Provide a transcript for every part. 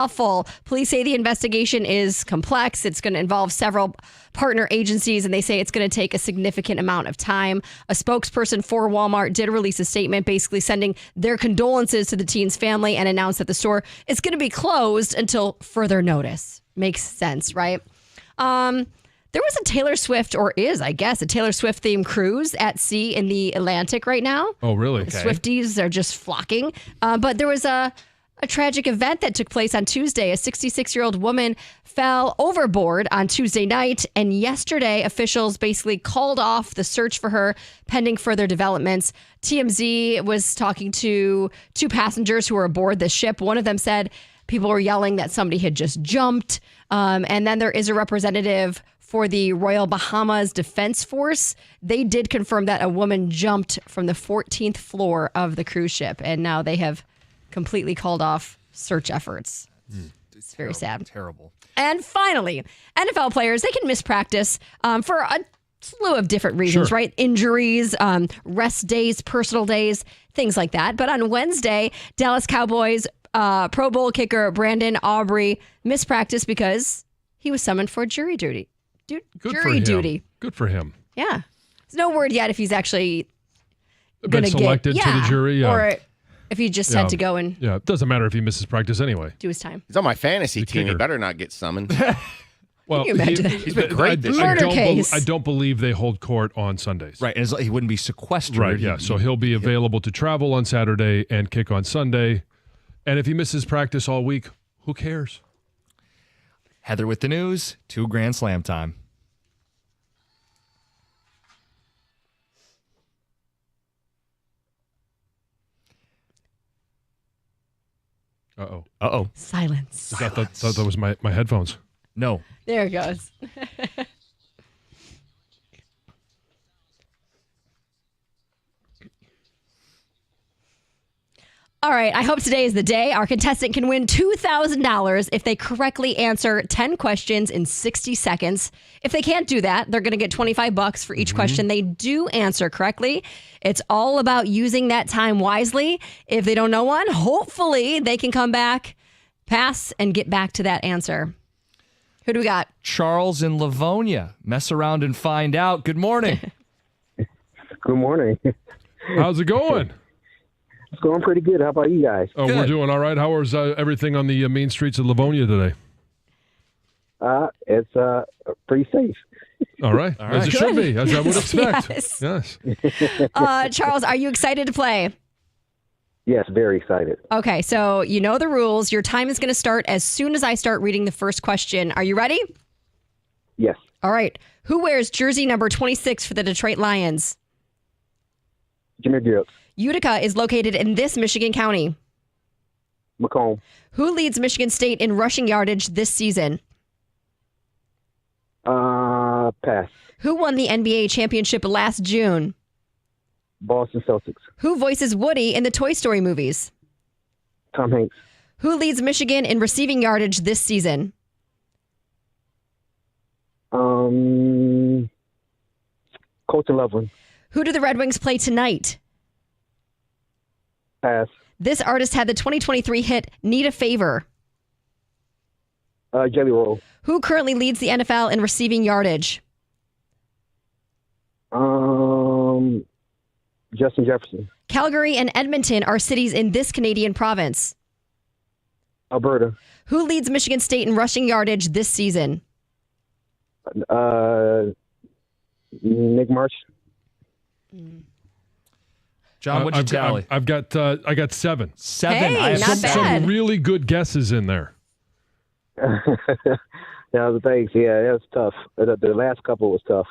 awful. Police say the investigation is complex. It's going to involve several partner agencies, and they say it's going to take a significant amount of time. A spokesperson for Walmart did release a statement basically sending their condolences to the teen's family and announced that the store is going to be closed until further notice. Makes sense, right? There was a Taylor Swift, or is, I guess, a Taylor Swift themed cruise at sea in the Atlantic right now. Oh, really? Okay. Swifties are just flocking. But there was a tragic event that took place on Tuesday. A 66-year-old woman fell overboard on Tuesday night, and yesterday officials basically called off the search for her pending further developments. TMZ was talking to two passengers who were aboard the ship. One of them said people were yelling that somebody had just jumped. And then there is a representative for the Royal Bahamas Defense Force. They did confirm that a woman jumped from the 14th floor of the cruise ship, and now they have completely called off search efforts. It's very sad. Terrible. And finally, NFL players, they can miss practice for a slew of different reasons, right? Injuries, rest days, personal days, things like that. But on Wednesday, Dallas Cowboys Pro Bowl kicker Brandon Aubrey missed practice because he was summoned for jury duty. Jury duty. Good for him. Yeah. There's no word yet if he's actually been selected to the jury. Or if he just had to go and it doesn't matter if he misses practice anyway. Do his time. He's on my fantasy team. He better not get summoned. Well, he's been great this year. I don't believe they hold court on Sundays. Right. And he wouldn't be sequestered. Right, yeah. So he'll be available to travel on Saturday and kick on Sunday. And if he misses practice all week, who cares? Heather with the news. 2 Grand Slam time. Uh-oh. Silence. I thought that was my headphones. No. There it goes. All right, I hope today is the day. Our contestant can win $2,000 if they correctly answer 10 questions in 60 seconds. If they can't do that, they're going to get $25 for each question they do answer correctly. It's all about using that time wisely. If they don't know one, hopefully they can come back, pass, and get back to that answer. Who do we got? Charles in Livonia. Mess around and find out. Good morning. Good morning. How's it going? It's going pretty good. How about you guys? Oh, we're doing all right. How was everything on the main streets of Livonia today? It's pretty safe. All right. As it should be, as I would expect. Yes. Charles, are you excited to play? Yes, very excited. Okay, so you know the rules. Your time is going to start as soon as I start reading the first question. Are you ready? Yes. All right. Who wears jersey number 26 for the Detroit Lions? Jimmy Gibbs. Utica is located in this Michigan county. Macomb. Who leads Michigan State in rushing yardage this season? Pass. Who won the NBA championship last June? Boston Celtics. Who voices Woody in the Toy Story movies? Tom Hanks. Who leads Michigan in receiving yardage this season? Coach Loveland. Who do the Red Wings play tonight? Pass. This artist had the 2023 hit Need a Favor. Jelly Roll. Who currently leads the NFL in receiving yardage? Justin Jefferson. Calgary and Edmonton are cities in this Canadian province. Alberta. Who leads Michigan State in rushing yardage this season? Nick March. John, what'd you tally? I got 7. 7. Hey, I have not bad. Some really good guesses in there. Yeah, thanks. Yeah, that was tough. The last couple was tough.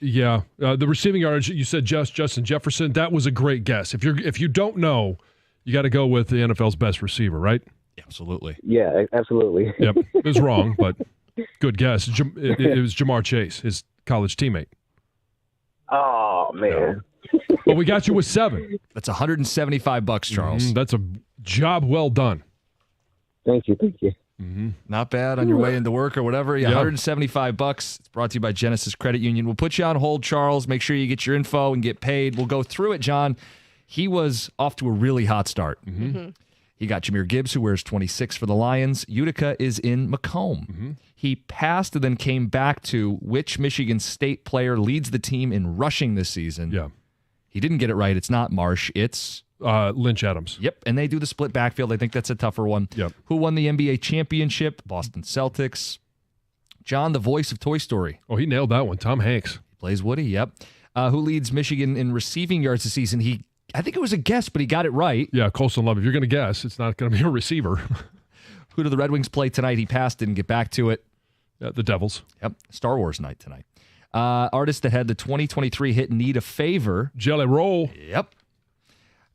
Yeah, the receiving yardage, you said Justin Jefferson. That was a great guess. If you don't know, you got to go with the NFL's best receiver, right? Absolutely. Yeah, absolutely. Yep, it was wrong, but good guess. It was Jamar Chase, his college teammate. Oh, man. Well, we got you with 7. That's $175, Charles. That's a job well done. Thank you. Not bad on your way into work or whatever. Yeah, $175. It's brought to you by Genesis Credit Union. We'll put you on hold, Charles. Make sure you get your info and get paid. We'll go through it, John. He was off to a really hot start. He got Jahmyr Gibbs, who wears 26 for the Lions. Utica is in Macomb. Mm-hmm. He passed and then came back to which Michigan State player leads the team in rushing this season. Yeah. He didn't get it right. It's not Marsh. It's... Lynch Adams. Yep, and they do the split backfield. I think that's a tougher one. Yep. Who won the NBA championship? Boston Celtics. John, the voice of Toy Story. Oh, he nailed that one. Tom Hanks. He plays Woody, yep. Who leads Michigan in receiving yards this season? I think it was a guess, but he got it right. Yeah, Colson Love. If you're going to guess, it's not going to be a receiver. Who do the Red Wings play tonight? He passed, didn't get back to it. The Devils. Yep, Star Wars night tonight. Artist that had the 2023 hit Need a Favor. Jelly Roll. Yep.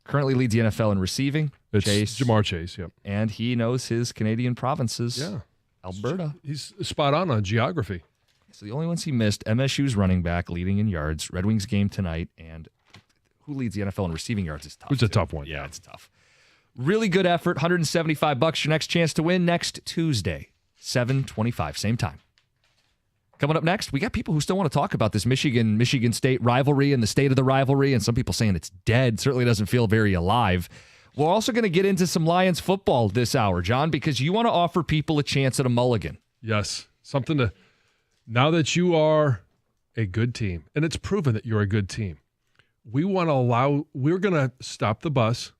Currently leads the NFL in receiving. It's Chase. Jamar Chase, yep. And he knows his Canadian provinces. Yeah. Alberta. He's spot on geography. So the only ones he missed, MSU's running back leading in yards, Red Wings game tonight, and who leads the NFL in receiving yards is tough. It's a tough one. Yeah, it's tough. Really good effort. $175. Your next chance to win next Tuesday, 7:25, same time. Coming up next, we got people who still want to talk about this Michigan State rivalry and the state of the rivalry, and some people saying it's dead. Certainly doesn't feel very alive. We're also going to get into some Lions football this hour, John, because you want to offer people a chance at a mulligan. Yes. Something to, now that you are a good team, and it's proven that you're a good team, we're going to stop the bus,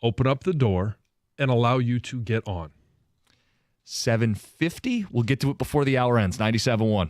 open up the door, and allow you to get on. 7:50. We'll get to it before the hour ends. 97.1.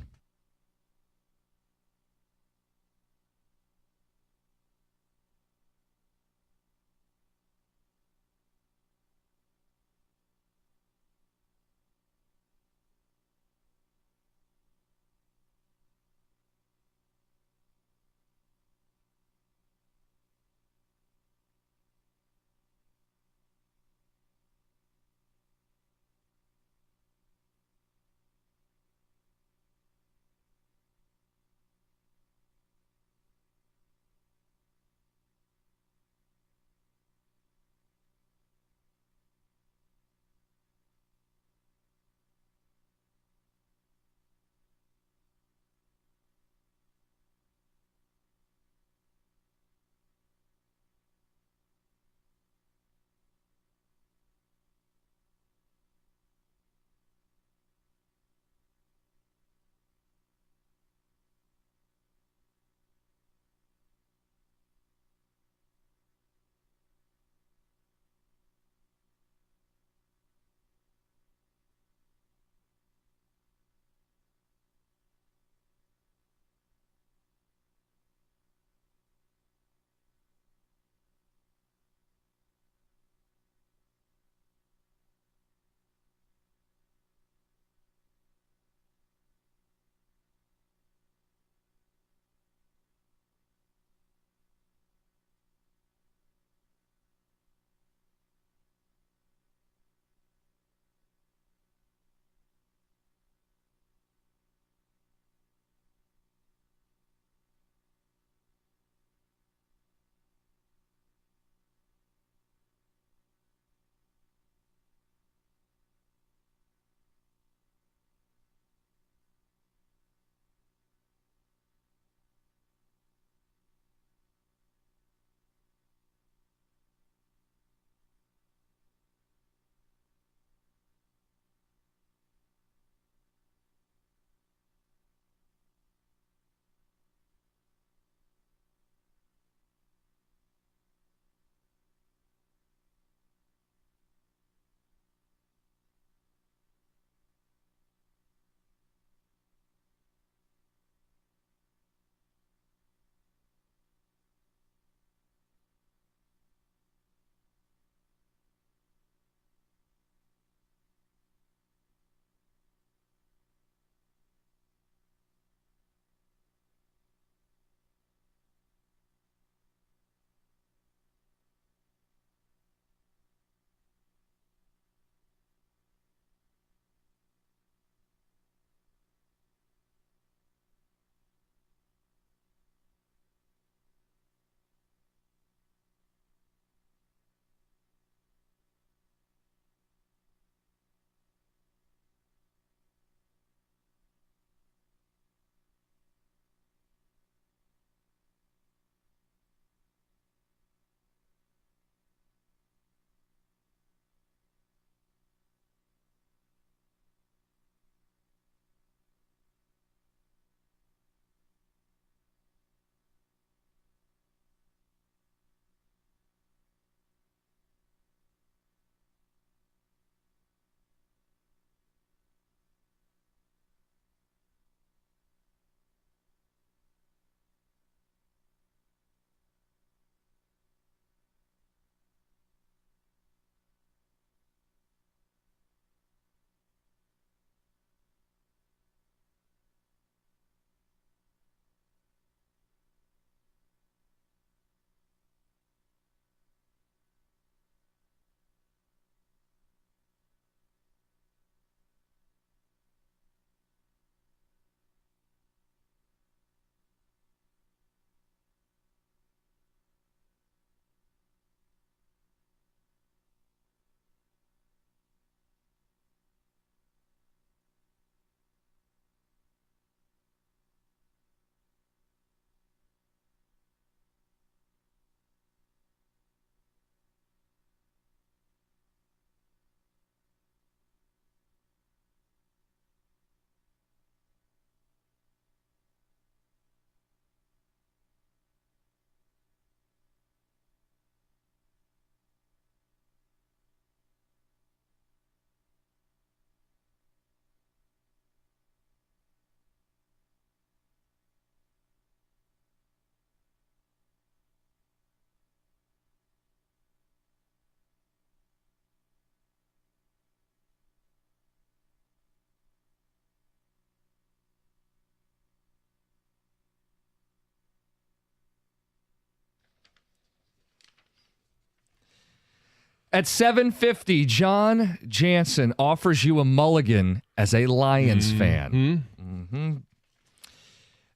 At 7:50, John Jansen offers you a mulligan as a Lions fan.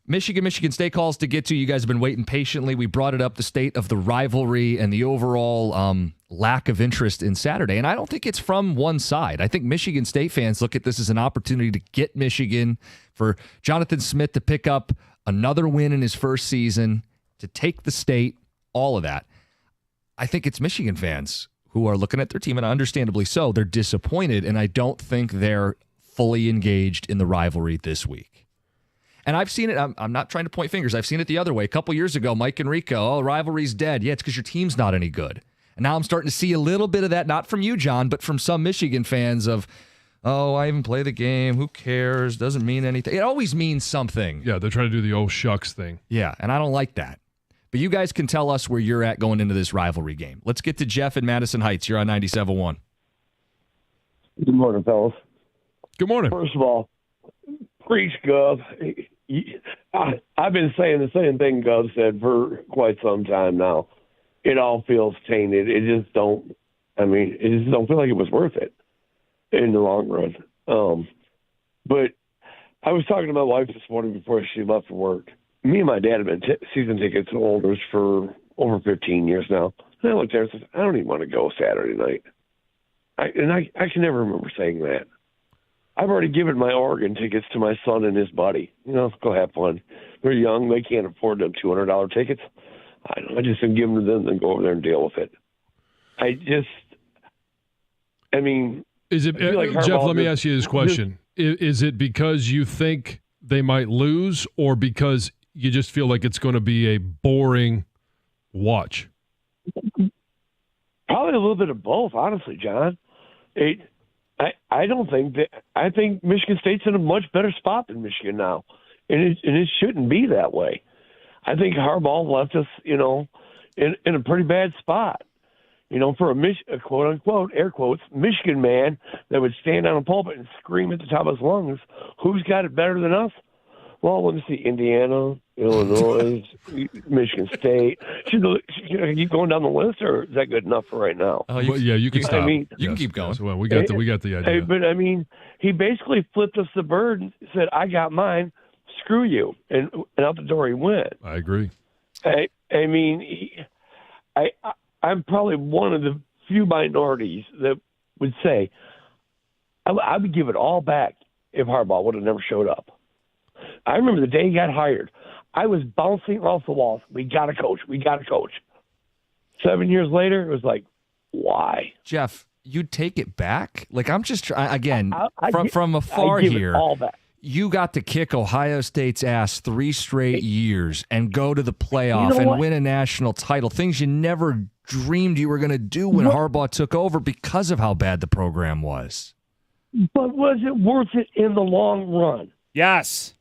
Michigan State calls to get to. You guys have been waiting patiently. We brought it up, the state of the rivalry and the overall lack of interest in Saturday. And I don't think it's from one side. I think Michigan State fans look at this as an opportunity to get Michigan, for Jonathan Smith to pick up another win in his first season, to take the state, all of that. I think it's Michigan fans who are looking at their team, and understandably so. They're disappointed, and I don't think they're fully engaged in the rivalry this week. And I've seen it. I'm not trying to point fingers. I've seen it the other way. A couple years ago, Mike and Rico, rivalry's dead. Yeah, it's because your team's not any good. And now I'm starting to see a little bit of that, not from you, John, but from some Michigan fans of, I even play the game. Who cares? Doesn't mean anything. It always means something. Yeah, they're trying to do the oh shucks thing. Yeah, and I don't like that. But you guys can tell us where you're at going into this rivalry game. Let's get to Jeff in Madison Heights. You're on 97.1. Good morning, fellas. Good morning. First of all, preach, Gov. I've been saying the same thing Gov said for quite some time now. It all feels tainted. It just don't feel like it was worth it in the long run. But I was talking to my wife this morning before she left for work. Me and my dad have been season tickets holders for over 15 years now. And I looked there and said, I don't even want to go Saturday night. I can never remember saying that. I've already given my Oregon tickets to my son and his buddy. Go have fun. They're young. They can't afford them $200 tickets. I just give them to them and go over there and deal with it. Is it, like Jeff, let me ask you this question. Is it because you think they might lose, or because you just feel like it's going to be a boring watch? Probably a little bit of both, honestly, John. I don't think that. I think Michigan State's in a much better spot than Michigan now, and it shouldn't be that way. I think Harbaugh left us, in a pretty bad spot. For a quote unquote air quotes Michigan man that would stand on a pulpit and scream at the top of his lungs, "Who's got it better than us?" Well, let me see: Indiana, Illinois, Michigan State. Should I keep going down the list, or is that good enough for right now? You can stop. You can keep going. Well, we got the idea. But he basically flipped us the bird and said, "I got mine. Screw you," and out the door he went. I agree. I'm probably one of the few minorities that would say I would give it all back if Harbaugh would have never showed up. I remember the day he got hired. I was bouncing off the walls. We got a coach. 7 years later, it was like, why? Jeff, you'd take it back? Like, I'm just again, I from afar here. It all back. You got to kick Ohio State's ass 3 straight years and go to the playoff and win a national title. Things you never dreamed you were going to do when Harbaugh took over because of how bad the program was. But was it worth it in the long run? Yes.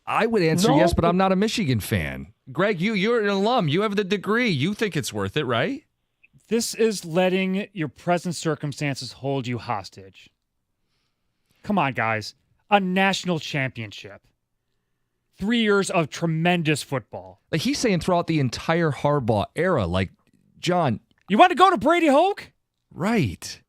I would answer yes, but I'm not a Michigan fan. Greg, you're an alum. You have the degree. You think it's worth it, right? This is letting your present circumstances hold you hostage. Come on, guys. A national championship. 3 years of tremendous football. Like, he's saying throughout the entire Harbaugh era, like, John. You want to go to Brady Hoke? Right.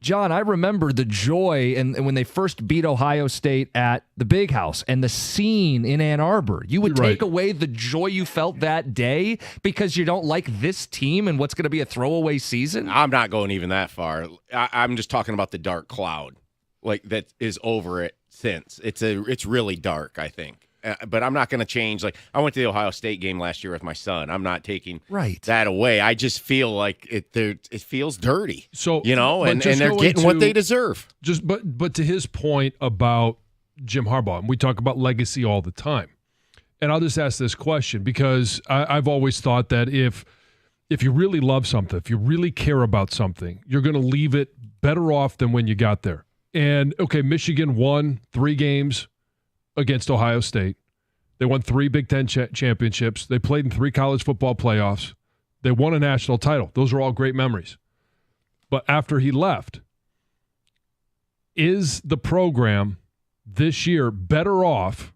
John, I remember the joy and when they first beat Ohio State at the Big House and the scene in Ann Arbor. You would take away the joy you felt that day because you don't like this team and what's going to be a throwaway season? I'm not going even that far. I'm just talking about the dark cloud, like that is over it since. It's really dark, I think. But I'm not going to change. Like, I went to the Ohio State game last year with my son. I'm not taking that away. I just feel like it feels dirty. So and they're getting what they deserve. But to his point about Jim Harbaugh, and we talk about legacy all the time. And I'll just ask this question because I've always thought that if you really love something, if you really care about something, you're going to leave it better off than when you got there. And okay, Michigan won 3 games against Ohio State. They won 3 Big Ten championships. They played in 3 college football playoffs. They won a national title. Those are all great memories. But after he left, is the program this year better off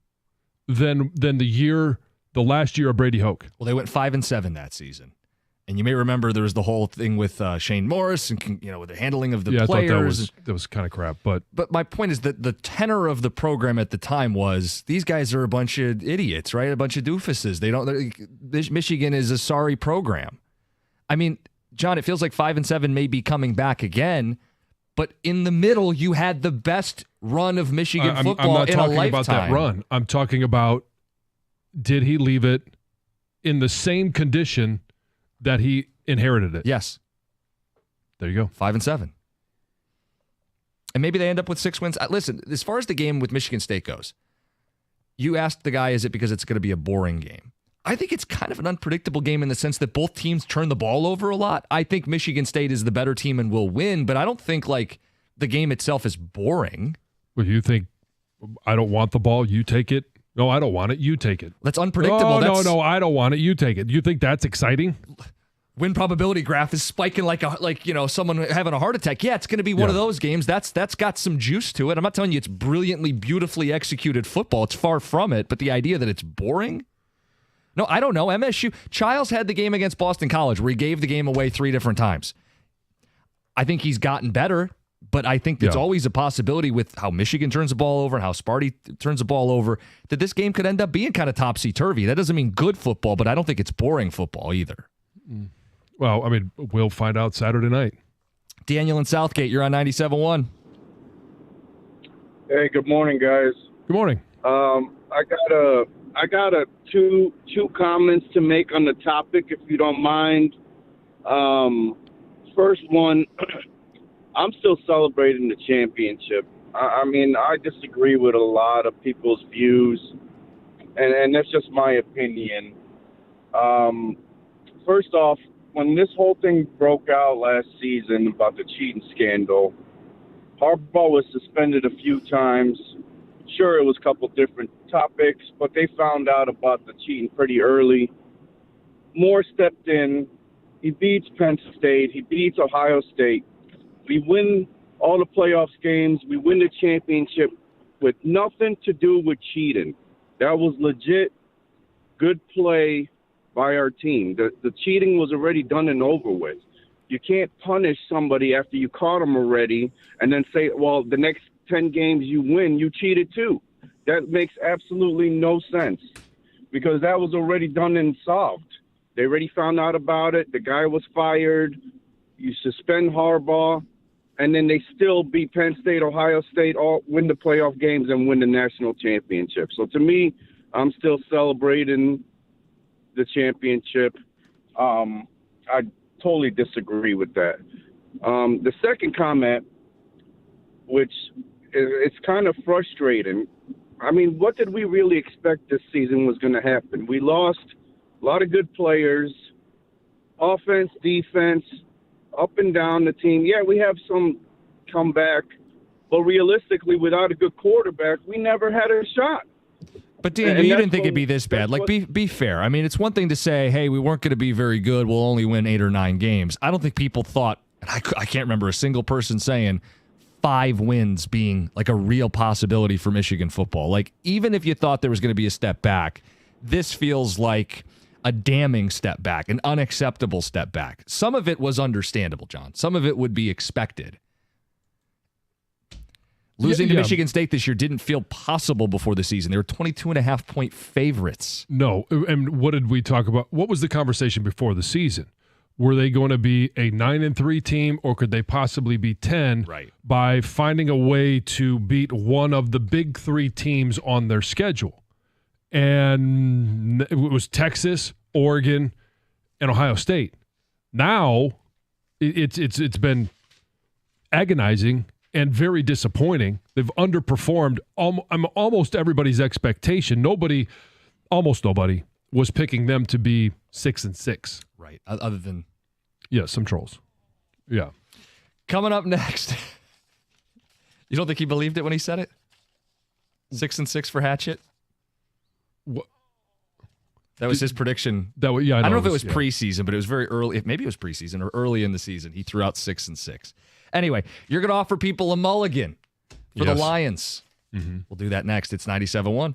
than the last year of Brady Hoke? Well, they went 5-7 that season. And you may remember there was the whole thing with Shane Morris and with the handling of the players. I thought that was kind of crap. But my point is that the tenor of the program at the time was these guys are a bunch of idiots, right? A bunch of doofuses. Michigan is a sorry program. I mean, John, it feels like 5-7 may be coming back again, but in the middle you had the best run of Michigan football I'm not in a talking lifetime. about that run. I'm talking about, did he leave it in the same condition that he inherited it? Yes. There you go. 5-7. And maybe they end up with 6 wins. Listen, as far as the game with Michigan State goes, you asked the guy, is it because it's going to be a boring game? I think it's kind of an unpredictable game in the sense that both teams turn the ball over a lot. I think Michigan State is the better team and will win, but I don't think the game itself is boring. Well, you think, I don't want the ball, you take it? No, I don't want it, you take it. That's unpredictable. No, I don't want it, you take it. You think that's exciting? Win probability graph is spiking like someone having a heart attack. Yeah, it's going to be one of those games. That's got some juice to it. I'm not telling you it's brilliantly, beautifully executed football. It's far from it. But the idea that it's boring? No, I don't know. MSU, Childs had the game against Boston College where he gave the game away 3 different times. I think he's gotten better, but I think there's always a possibility with how Michigan turns the ball over and how Sparty turns the ball over that this game could end up being kind of topsy-turvy. That doesn't mean good football, but I don't think it's boring football either. Well, I mean, we'll find out Saturday night. Daniel in Southgate, you're on 97.1. Hey, good morning, guys. Good morning. I got two comments to make on the topic, if you don't mind. First one, I'm still celebrating the championship. I mean, I disagree with a lot of people's views, and that's just my opinion. First off, when this whole thing broke out last season about the cheating scandal, Harbaugh was suspended a few times. Sure, it was a couple different topics, but they found out about the cheating pretty early. Moore stepped in. He beats Penn State. He beats Ohio State. We win all the playoffs games. We win the championship with nothing to do with cheating. That was legit good play by our team. The cheating was already done and over with. You can't punish somebody after you caught them already and then say, well, the next 10 games you win, you cheated too. That makes absolutely no sense because that was already done and solved. They already found out about it. The guy was fired. You suspend Harbaugh, and then they still beat Penn State, Ohio State, all win the playoff games and win the national championship. So to me, I'm still celebrating the championship. I totally disagree with that. The second comment, which it's kind of frustrating. I mean, what did we really expect this season was going to happen? We lost a lot of good players, offense, defense, up and down the team. Yeah, we have some comeback, but realistically, without a good quarterback, we never had a shot. But Dan, you didn't think it'd be this bad. Like, be fair. I mean, it's one thing to say, hey, we weren't going to be very good. We'll only win 8 or 9 games. I don't think people thought, and I can't remember a single person saying 5 wins being like a real possibility for Michigan football. Like, even if you thought there was going to be a step back, this feels like a damning step back, an unacceptable step back. Some of it was understandable, John. Some of it would be expected. Losing to Michigan State this year didn't feel possible before the season. They were 22.5-point favorites. No. And what did we talk about? What was the conversation before the season? Were they going to be a 9-3 team, or could they possibly be 10 by finding a way to beat one of the big 3 teams on their schedule? And it was Texas, Oregon, and Ohio State. Now it's been agonizing and very disappointing. They've underperformed almost everybody's expectation. Almost nobody was picking them to be 6-6. Right. Other than some trolls. Yeah. Coming up next. You don't think he believed it when he said it? 6-6 for Hatchet? What? That was his prediction. I don't know if it was preseason, but it was very early. Maybe it was preseason or early in the season. He threw out 6-6. Anyway, you're going to offer people a mulligan for the Lions. Mm-hmm. We'll do that next. It's 97.1.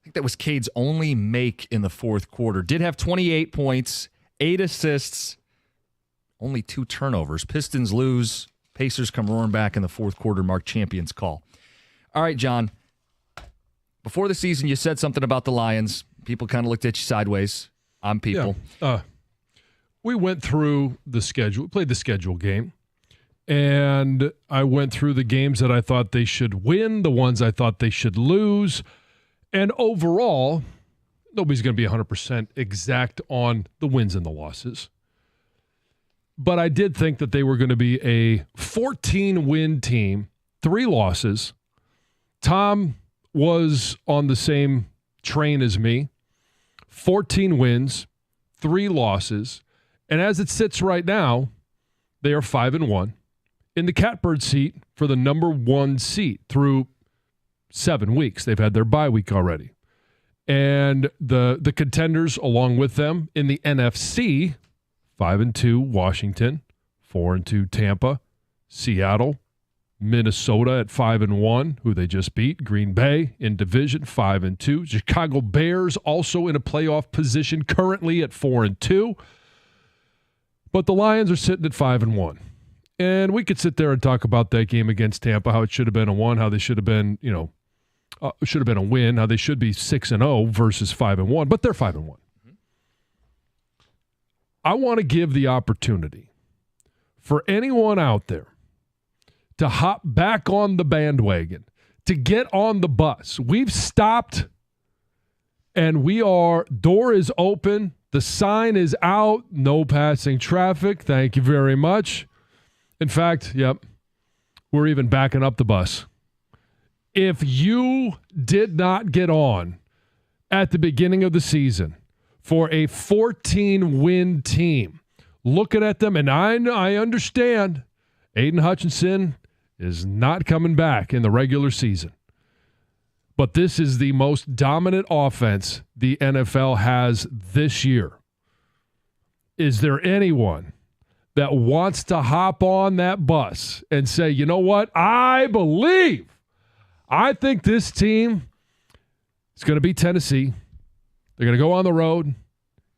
think that was Cade's only make in the fourth quarter. Did have 28 points, 8 assists, only 2 turnovers. Pistons lose. Pacers come roaring back in the fourth quarter. Mark Champion's call. All right, John. Before the season, you said something about the Lions. People kind of looked at you sideways. I'm people. Yeah. We went through the schedule. We played the schedule game. And I went through the games that I thought they should win, the ones I thought they should lose. And overall, nobody's going to be 100% exact on the wins and the losses. But I did think that they were going to be a 14-win team, 3 losses. Tom was on the same train as me. 14 wins, 3 losses. And as it sits right now, they are 5-1 in the catbird seat for the number 1 seat through 7 weeks. They've had their bye week already. And the contenders along with them in the NFC, 5-2 Washington, 4-2 Tampa, Seattle, Minnesota at 5-1, who they just beat, Green Bay in division 5-2, Chicago Bears also in a playoff position currently at 4-2. But the Lions are sitting at 5-1. And we could sit there and talk about that game against Tampa, how it should have been a 1, how they should have been, should have been a win, how they should be 6-0 versus 5-1, but they're 5-1. Mm-hmm. I want to give the opportunity for anyone out there to hop back on the bandwagon, to get on the bus. We've stopped and door is open. The sign is out. No passing traffic. Thank you very much. In fact, we're even backing up the bus. If you did not get on at the beginning of the season for a 14-win team, looking at them, and I understand Aiden Hutchinson is not coming back in the regular season. But this is the most dominant offense the NFL has this year. Is there anyone that wants to hop on that bus and say, you know what, I think this team is going to beat Tennessee. They're going to go on the road,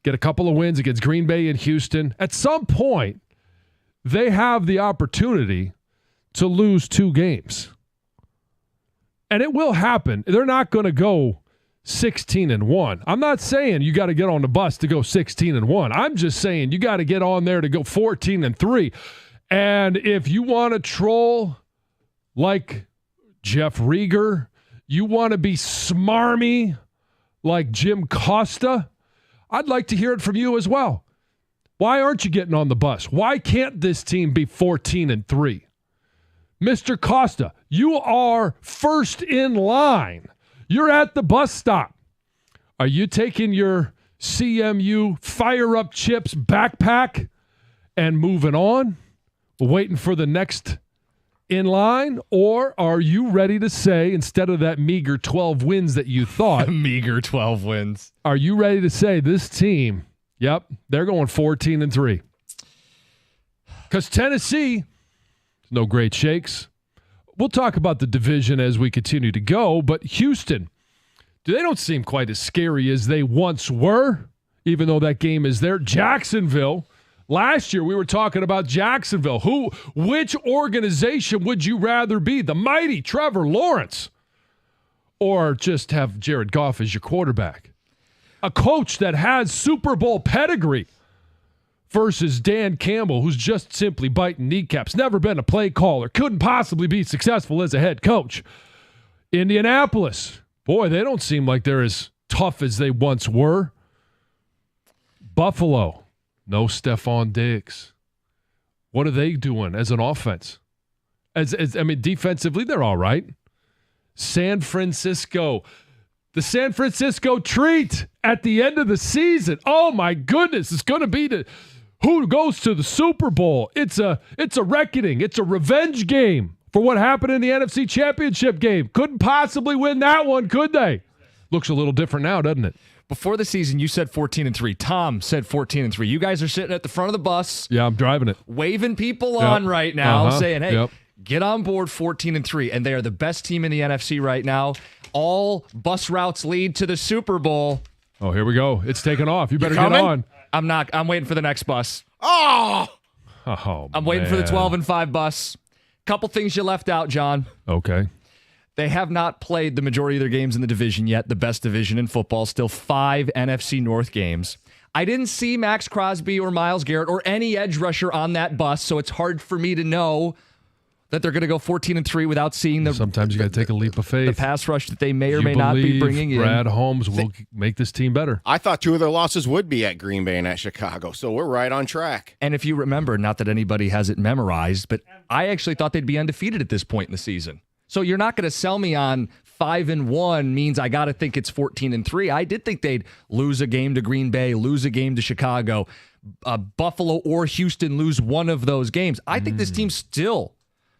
get a couple of wins against Green Bay and Houston. At some point, they have the opportunity to lose 2 games. And it will happen. They're not going to go 16-1. I'm not saying you got to get on the bus to go 16-1. I'm just saying you got to get on there to go 14-3. And if you want to troll like Jeff Rieger, you want to be smarmy like Jim Costa, I'd like to hear it from you as well. Why aren't you getting on the bus? Why can't this team be 14-3? Mr. Costa, you are first in line. You're at the bus stop. Are you taking your CMU Fire Up Chips backpack and moving on, waiting for the next in line? Or are you ready to say, instead of that meager 12 wins that you thought, meager 12 wins, are you ready to say this team, they're going 14-3? Because Tennessee, no great shakes. We'll talk about the division as we continue to go, but Houston, they don't seem quite as scary as they once were, even though that game is there. Jacksonville, last year we were talking about Jacksonville. Which organization would you rather be? The mighty Trevor Lawrence, or just have Jared Goff as your quarterback? A coach that has Super Bowl pedigree versus Dan Campbell, who's just simply biting kneecaps, never been a play caller, couldn't possibly be successful as a head coach. Indianapolis, boy, they don't seem like they're as tough as they once were. Buffalo, no Stephon Diggs. What are they doing as an offense? Defensively, they're all right. San Francisco, the San Francisco treat at the end of the season. Oh my goodness, it's going to be who goes to the Super Bowl. It's a reckoning. It's a revenge game for what happened in the NFC Championship game. Couldn't possibly win that one, could they? Looks a little different now, doesn't it? Before the season, you said 14-3. Tom said 14-3. You guys are sitting at the front of the bus. Yeah, I'm driving it. Waving people on right now, saying, hey, get on board 14-3. And they are the best team in the NFC right now. All bus routes lead to the Super Bowl. Oh, here we go. It's taking off. You better get coming? on. I'm waiting for the next bus. Oh, I'm waiting for the 12-5 bus. Couple things you left out, John. Okay. They have not played the majority of their games in the division yet, the best division in football. Still 5 NFC North games. I didn't see Max Crosby or Myles Garrett or any edge rusher on that bus, so it's hard for me to know that they're going to go 14-3 without seeing the. Sometimes you got to take a leap of faith. The pass rush that they may or may not be bringing in. Brad Holmes will make this team better. I thought 2 of their losses would be at Green Bay and at Chicago, so we're right on track. And if you remember, not that anybody has it memorized, but I actually thought they'd be undefeated at this point in the season. So you're not going to sell me on 5-1 means I got to think it's 14-3. I did think they'd lose a game to Green Bay, lose a game to Chicago, Buffalo or Houston lose one of those games. I think this team's still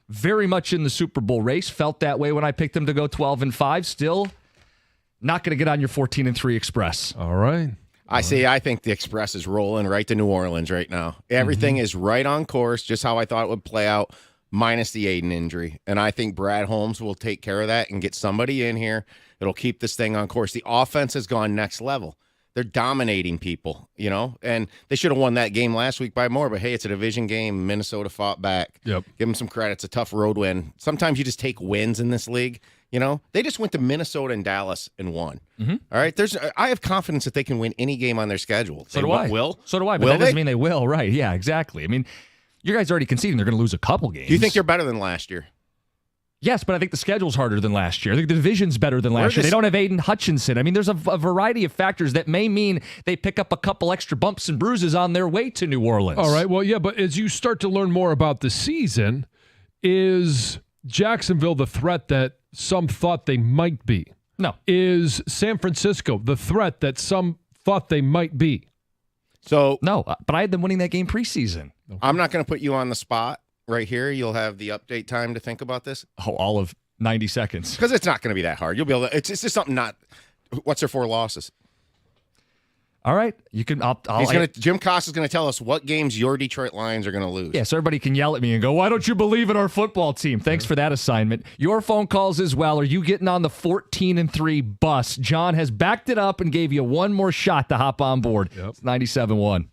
very much in the Super Bowl race. Felt that way when I picked them to go 12-5. Still not going to get on your 14-3 Express. All right. I think the Express is rolling right to New Orleans right now. Everything is right on course, just how I thought it would play out, minus the Aiden injury. And I think Brad Holmes will take care of that and get somebody in here. It'll keep this thing on course. The offense has gone next level. They're dominating people, and they should have won that game last week by more. But, hey, it's a division game. Minnesota fought back. Yep. Give them some credit. It's a tough road win. Sometimes you just take wins in this league. They just went to Minnesota and Dallas and won. All right, I have confidence that they can win any game on their schedule. So do I. Will? So do I, but that doesn't mean they will, right? Yeah, exactly. I mean, you guys are already conceding they're going to lose a couple games. Do you think they're better than last year? Yes, but I think the schedule's harder than last year. I think the division's better than last year. They don't have Aiden Hutchinson. I mean, there's a variety of factors that may mean they pick up a couple extra bumps and bruises on their way to New Orleans. All right. Well, yeah, but as you start to learn more about the season, is Jacksonville the threat that some thought they might be? No. Is San Francisco the threat that some thought they might be? So no, but I had them winning that game preseason. Okay. I'm not going to put you on the spot right here. You'll have the update time to think about this. Oh, all of 90 seconds. Because it's not going to be that hard. You'll be able to. It's just something not. What's their 4 losses? All right, you can. Jim Costa's going to tell us what games your Detroit Lions are going to lose. Yeah, so everybody can yell at me and go, "Why don't you believe in our football team?" Thanks for that assignment. Your phone calls as well. Are you getting on the 14-3 bus? John has backed it up and gave you one more shot to hop on board. Yep. It's 97.1.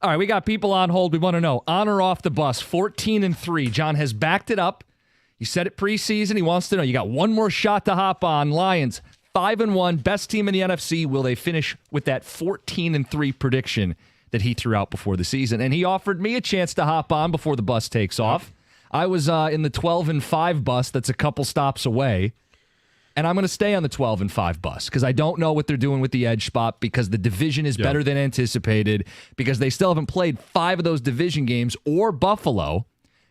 All right, we got people on hold. We want to know, on or off the bus, 14-3. John has backed it up. You said it preseason. He wants to know. You got one more shot to hop on. Lions, 5-1, best team in the NFC. Will they finish with that 14-3 prediction that he threw out before the season? And he offered me a chance to hop on before the bus takes off. I was in the 12-5 bus that's a couple stops away. And I'm going to stay on the 12-5 bus because I don't know what they're doing with the edge spot because the division is better than anticipated because they still haven't played 5 of those division games or Buffalo.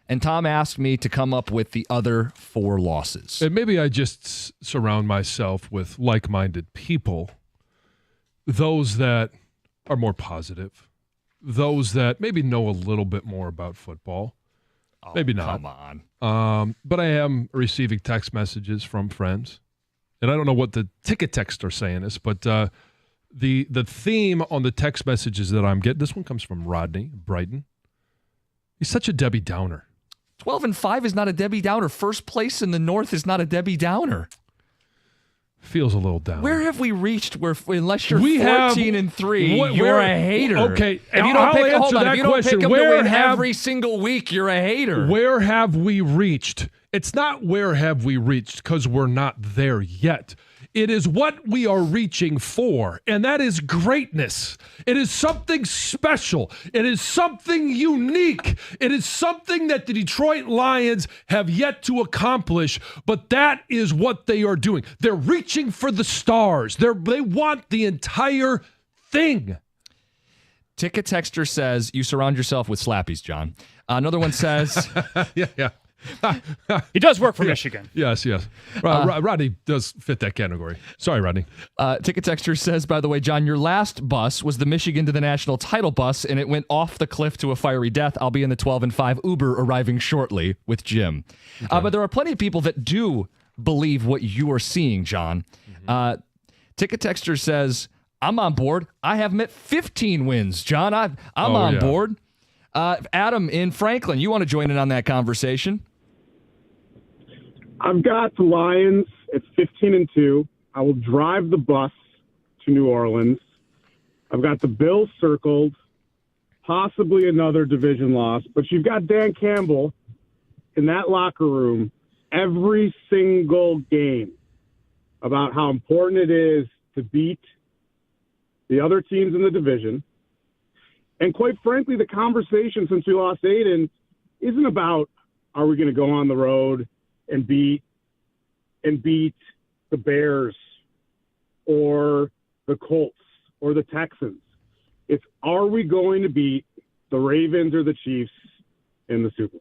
And Tom asked me to come up with the other 4 losses. And maybe I just surround myself with like-minded people, those that are more positive, those that maybe know a little bit more about football. Oh, maybe not. Come on. But I am receiving text messages from friends. And I don't know what the ticket texts are saying this, but the theme on the text messages that I'm getting, this one comes from Rodney, Brighton. He's such a Debbie Downer. 12-5 is not a Debbie Downer. First place in the North is not a Debbie Downer. Feels a little down. Where have we reached where unless you're 14-3, you're a hater? Okay, if you don't pick, answer hold on, that if you don't question. pick them to win every single week, you're a hater. Where have we reached? It's not where have we reached because we're not there yet. It is what we are reaching for, and that is greatness. It is something special. It is something unique. It is something that the Detroit Lions have yet to accomplish, but that is what they are doing. They're reaching for the stars. They want the entire thing. Ticket Texter says, you surround yourself with slappies, John. Another one says... Yeah. He does work for Michigan. Yes. Rodney does fit that category. Sorry, Rodney. Ticket Texter says, by the way, John, your last bus was the Michigan to the national title bus, and it went off the cliff to a fiery death. I'll be in the 12-5 Uber arriving shortly with Jim. Okay. But there are plenty of people that do believe what you are seeing, John. Ticket Texter says, I'm on board. I have met 15 wins, John. I'm on board. Adam in Franklin, you want to join in on that conversation? I've got the Lions at 15-2. I will drive the bus to New Orleans. I've got the Bills circled, possibly another division loss. But you've got Dan Campbell in that locker room every single game about how important it is to beat the other teams in the division. And quite frankly, the conversation since we lost Aiden isn't about are we going to go on the road and beat the Bears or the Colts or the Texans. It's are we going to beat the Ravens or the Chiefs in the Super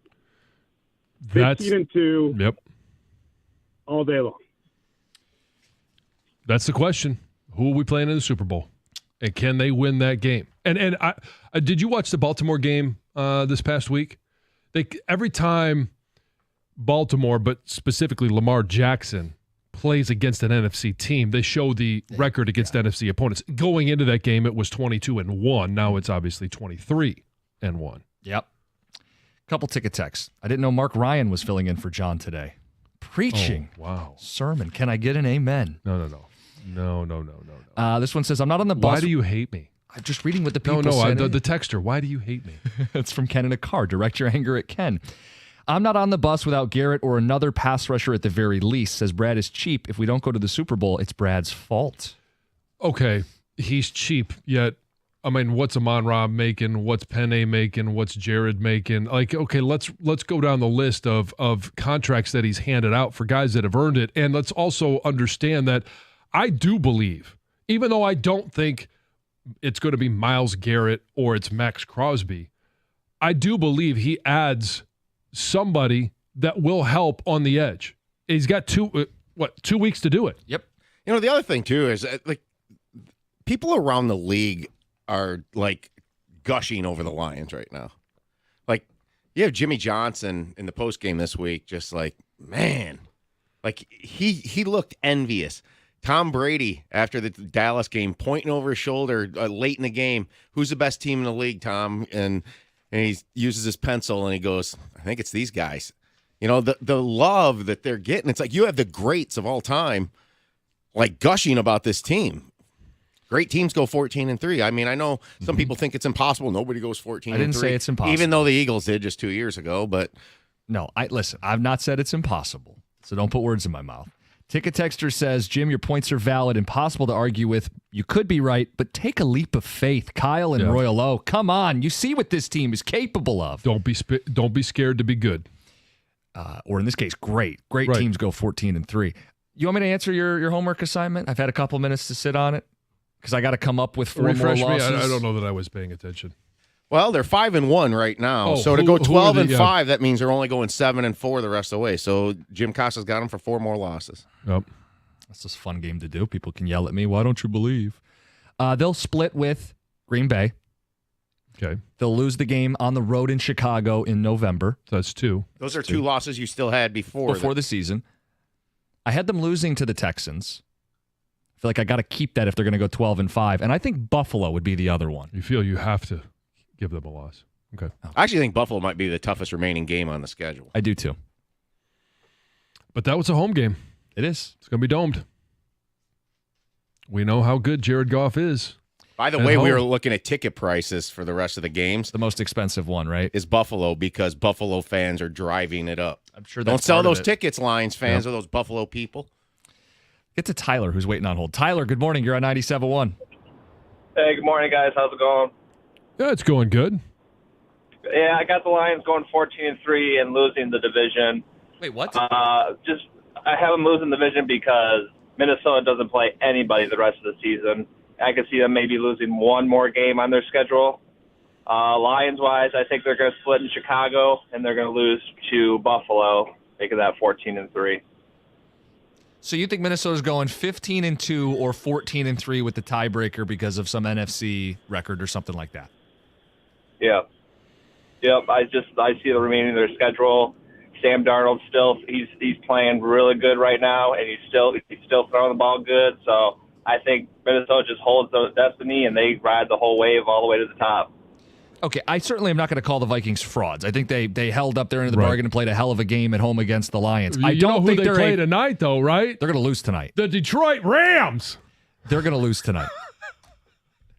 Bowl? 15-2. Yep. All day long. That's the question. Who are we playing in the Super Bowl? And can they win that game? And I did you watch the Baltimore game this past week? Every time Baltimore, but specifically Lamar Jackson, plays against an NFC team, they show the record against NFC opponents. Going into that game, it was 22-1. Now it's obviously 23-1. Yep. Couple ticket texts. I didn't know Mark Ryan was filling in for John today. Preaching. Oh, wow. Sermon. Can I get an amen? No. This one says, I'm not on the bus. Why do you hate me? I'm just reading what the people said. The texter. Why do you hate me? It's from Ken in a car. Direct your anger at Ken. I'm not on the bus without Garrett or another pass rusher at the very least. Says Brad is cheap. If we don't go to the Super Bowl, it's Brad's fault. Okay, he's cheap, yet, I mean, what's Amon-Ra making? What's Penny making? What's Jared making? Like, okay, let's go down the list of contracts that he's handed out for guys that have earned it. And let's also understand that I do believe, even though I don't think it's going to be Myles Garrett or it's Max Crosby, I do believe he adds somebody that will help on the edge. He's got 2 weeks to do it. Yep. You know, the other thing too is like people around the league are like gushing over the Lions right now. Like you have Jimmy Johnson in the post game this week, just like, man, like he looked envious. Tom Brady after the Dallas game pointing over his shoulder late in the game, who's the best team in the league, Tom? And he uses his pencil and he goes, I think it's these guys. You know, the love that they're getting. It's like you have the greats of all time like gushing about this team. Great teams go 14-3. I mean, I know some people think it's impossible. Nobody goes 14-3. I didn't say it's impossible. Even though the Eagles did just 2 years ago, but no, listen, I've not said it's impossible. So don't put words in my mouth. Ticket Texter says, Jim, your points are valid. Impossible to argue with. You could be right, but take a leap of faith. Kyle and Royal O, come on. You see what this team is capable of. Don't be scared to be good. Or in this case, great. Great teams go 14-3. You want me to answer your homework assignment? I've had a couple minutes to sit on it because I got to come up with 4 Refresh more me. losses. I don't know that I was paying attention. Well, they're 5-1 right now. Oh, so to who go are 12-5, that means they're only going 7-4 the rest of the way. So Jim Costa's got them for 4 more losses. Yep. That's just a fun game to do. People can yell at me. Why don't you believe? They'll split with Green Bay. Okay. They'll lose the game on the road in Chicago in November. So that's 2. Those are 2 losses you still had before the season. I had them losing to the Texans. I feel like I got to keep that if they're going to go 12-5. And I think Buffalo would be the other one. You feel you have to give them a loss. Okay. I actually think Buffalo might be the toughest remaining game on the schedule. I do too. But that was a home game. It is. It's going to be domed. We know how good Jared Goff is. By the way, we were looking at ticket prices for the rest of the games. The most expensive one, right? Is Buffalo, because Buffalo fans are driving it up. I'm sure that's Don't sell part of those it. tickets, Lions fans, or those Buffalo people. Get to Tyler, who's waiting on hold. Tyler, good morning. You're on 97.1. Hey, good morning, guys. How's it going? Yeah, it's going good. Yeah, I got the Lions going 14-3 and losing the division. Wait, what? I have them losing the division because Minnesota doesn't play anybody the rest of the season. I could see them maybe losing one more game on their schedule. Lions-wise, I think they're going to split in Chicago, and they're going to lose to Buffalo, making that 14-3. So you think Minnesota's going 15-2 or 14-3 with the tiebreaker because of some NFC record or something like that? Yeah. Yep. I see the remaining of their schedule. Sam Darnold he's playing really good right now, and he's still throwing the ball good. So I think Minnesota just holds the destiny, and they ride the whole wave all the way to the top. Okay, I certainly am not going to call the Vikings frauds. I think they held up their end of the bargain and played a hell of a game at home against the Lions. I don't think they play tonight, though, right? They're going to lose tonight. The Detroit Rams. They're going to lose tonight.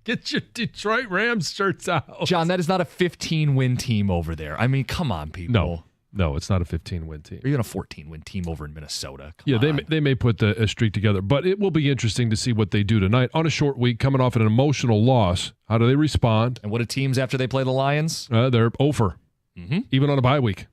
Get your Detroit Rams shirts out. John, that is not a 15-win team over there. I mean, come on, people. No, it's not a 15-win team. Or even a 14-win team over in Minnesota. They may put a streak together, but it will be interesting to see what they do tonight on a short week, coming off an emotional loss. How do they respond? And what do teams after they play the Lions? They're over, even on a bye week.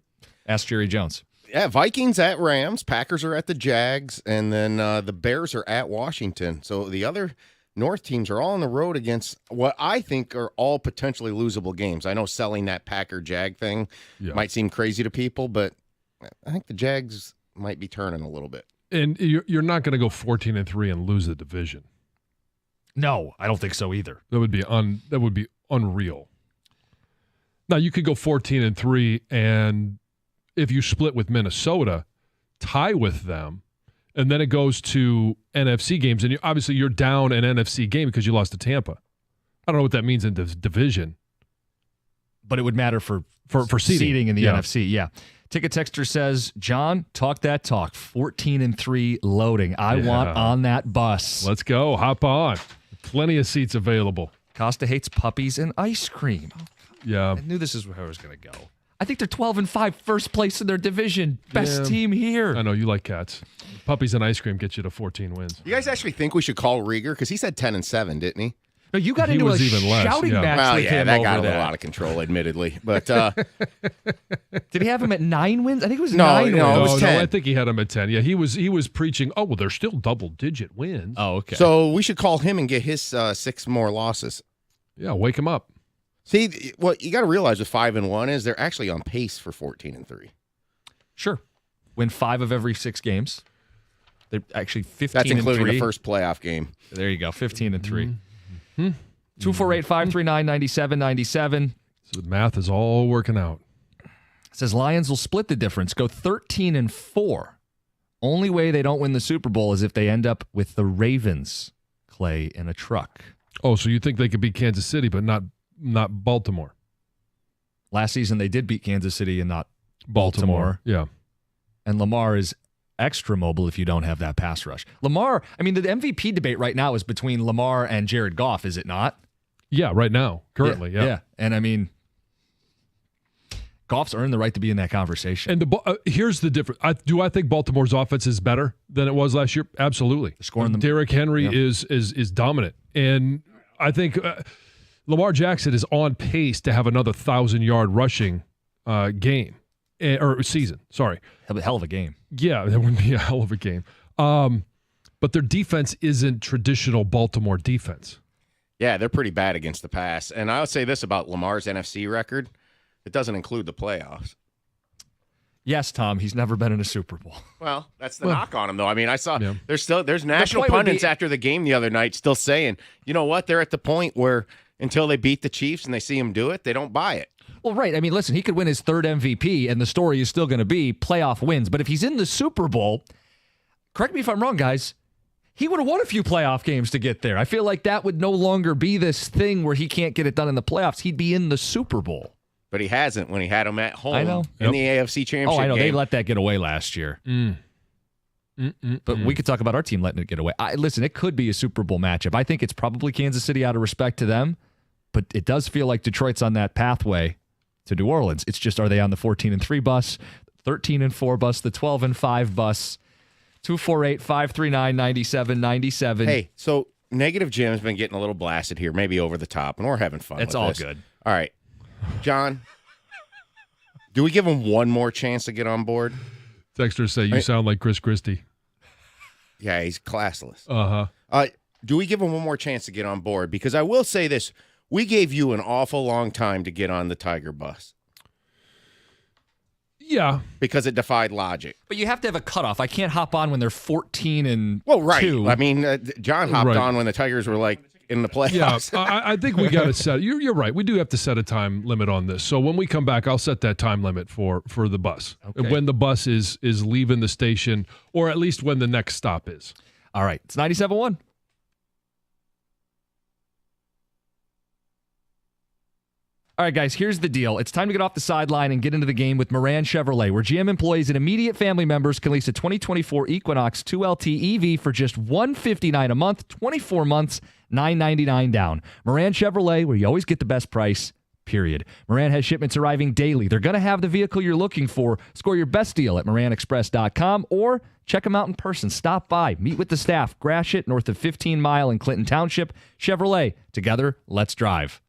Ask Jerry Jones. Yeah, Vikings at Rams, Packers are at the Jags, and then the Bears are at Washington. So the other North teams are all on the road against what I think are all potentially losable games. I know selling that Packer-Jag thing might seem crazy to people, but I think the Jags might be turning a little bit. And you're not going to go 14-3 and lose the division. No, I don't think so either. That would be unreal. Now you could go 14-3, and if you split with Minnesota, tie with them. And then it goes to NFC games, and you're down an NFC game because you lost to Tampa. I don't know what that means in the division, but it would matter for seeding in the NFC. Yeah. Ticket Texter says, John, talk that talk. 14-3 loading. I want on that bus. Let's go. Hop on. Plenty of seats available. Costa hates puppies and ice cream. Yeah. I knew this is where I was going to go. I think they're 12-5, first place in their division. Best team here. I know you like cats. Puppies and ice cream get you to 14 wins. You guys actually think we should call Rieger? Because he said 10-7, didn't he? No, you got into a shouting match with him that over got a that. little out of control, admittedly. But did he have him at 9 wins? I think it was 9 wins. No, it was 10. No, I think he had him at 10. Yeah, he was preaching, they're still double-digit wins. Oh, okay. So we should call him and get his 6 more losses. Yeah, wake him up. See, what you got to realize with 5-1 is they're actually on pace for 14-3. Sure. Win 5 of every 6 games. They're actually 15-3. That's including the first playoff game. There you go, 15-3. 248-539-9797. So the math is all working out. It says Lions will split the difference, go 13-4. Only way they don't win the Super Bowl is if they end up with the Ravens, Clay, in a truck. Oh, so you think they could beat Kansas City, but not Baltimore? Last season they did beat Kansas City and not Baltimore. Yeah. And Lamar is extra mobile if you don't have that pass rush. Lamar, I mean, the MVP debate right now is between Lamar and Jared Goff, is it not? Yeah, right now, currently, yeah. And I mean, Goff's earned the right to be in that conversation. And here's the difference. Do I think Baltimore's offense is better than it was last year? Absolutely. Scoring them. Derrick Henry is dominant. And I think Lamar Jackson is on pace to have another 1,000-yard rushing game or season. Sorry. Hell of a game. Yeah, that would be a hell of a game. But their defense isn't traditional Baltimore defense. Yeah, they're pretty bad against the pass. And I would say this about Lamar's NFC record. It doesn't include the playoffs. Yes, Tom, he's never been in a Super Bowl. Well, that's the knock on him, though. I mean, I saw Yeah. there's national pundits after the game the other night still saying, you know what? They're at the point where until they beat the Chiefs and they see him do it, they don't buy it. Well, right. I mean, listen, he could win his third MVP, and the story is still going to be playoff wins. But if he's in the Super Bowl, correct me if I'm wrong, guys, he would have won a few playoff games to get there. I feel like that would no longer be this thing where he can't get it done in the playoffs. He'd be in the Super Bowl. But he hasn't when he had him at home I know. in the AFC Championship Oh, I know. game. They let that get away last year. But we could talk about our team letting it get away. Listen, it could be a Super Bowl matchup. I think it's probably Kansas City out of respect to them, but it does feel like Detroit's on that pathway to New Orleans. It's just, are they on the 14-3 bus, 13-4 bus, the 12-5 bus? 248-539-9797. Hey, so Negative Jim's been getting a little blasted here, maybe over the top, and we're having fun It's with all this. good. All right. John, do we give him one more chance to get on board? Texters say you sound like Chris Christie. Yeah, he's classless. Uh-huh. Do we give him one more chance to get on board? Because I will say this. We gave you an awful long time to get on the Tiger bus. Yeah. Because it defied logic. But you have to have a cutoff. I can't hop on when they're 14-2. Well, right. I mean, John hopped Right. on when the Tigers were like in the playoffs. Yeah, I think we got to set. You're right. We do have to set a time limit on this. So when we come back, I'll set that time limit for the bus. Okay. When the bus is leaving the station, or at least when the next stop is. All right. It's 97.1. All right, guys, here's the deal. It's time to get off the sideline and get into the game with Moran Chevrolet, where GM employees and immediate family members can lease a 2024 Equinox 2LT EV for just $159 a month, 24 months, $999 down. Moran Chevrolet, where you always get the best price, period. Moran has shipments arriving daily. They're going to have the vehicle you're looking for. Score your best deal at moranexpress.com or check them out in person. Stop by, meet with the staff. Gratiot, north of 15 Mile in Clinton Township. Chevrolet, together, let's drive.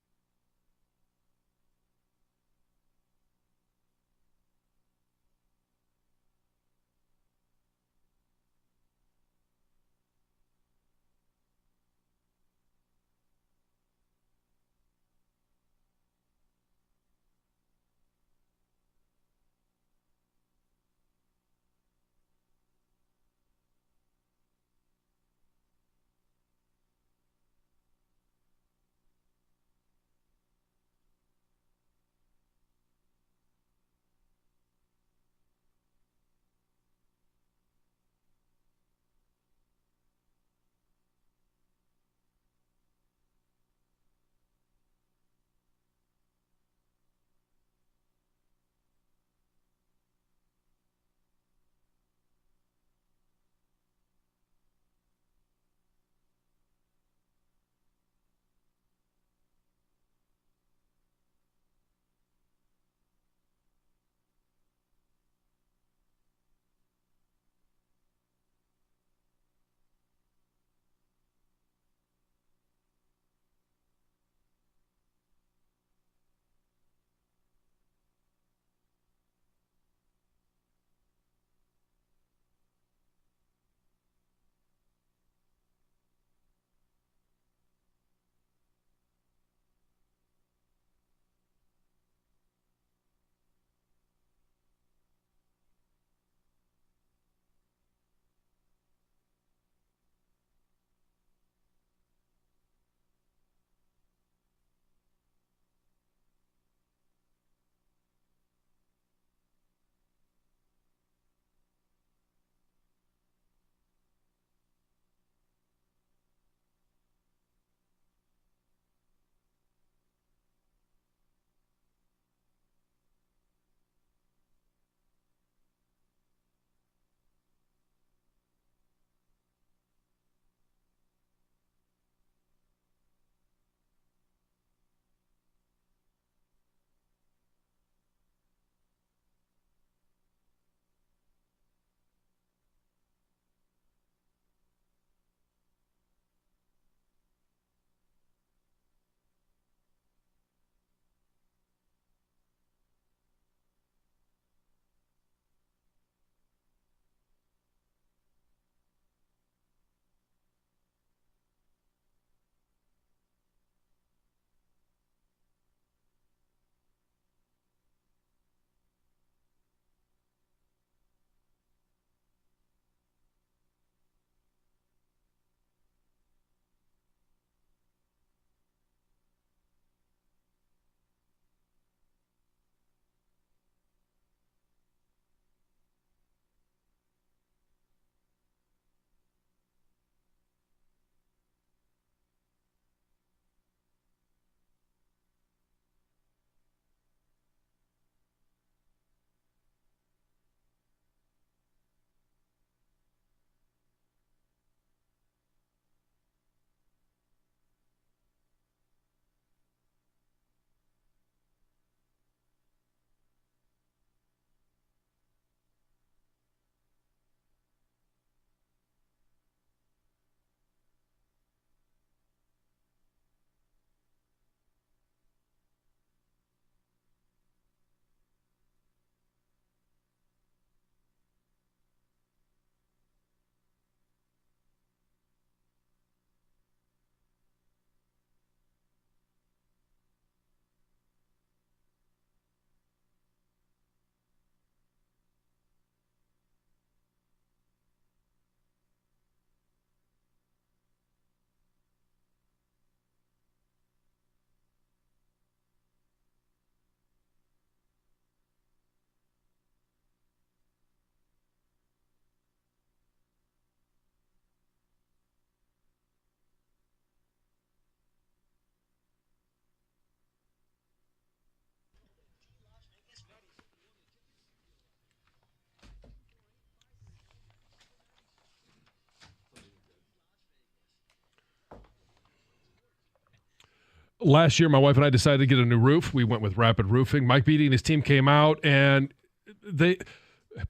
last year, my wife and I decided to get a new roof. We went with Rapid Roofing. Mike Beatty and his team came out, and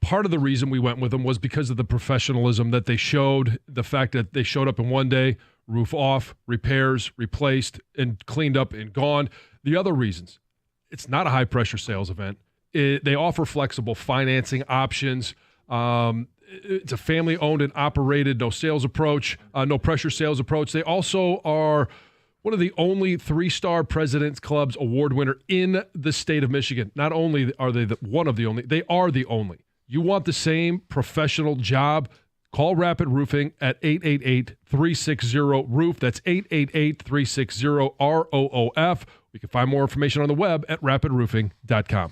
part of the reason we went with them was because of the professionalism that they showed, the fact that they showed up in one day, roof off, repairs, replaced, and cleaned up and gone. The other reasons, it's not a high-pressure sales event. They offer flexible financing options. It's a family-owned and operated, no sales approach, no pressure sales approach. They also are one of the only 3-star President's Club's award winner in the state of Michigan. Not only are they one of the only, they are the only. You want the same professional job? Call Rapid Roofing at 888-360-ROOF. That's 888-360-ROOF. You can find more information on the web at rapidroofing.com.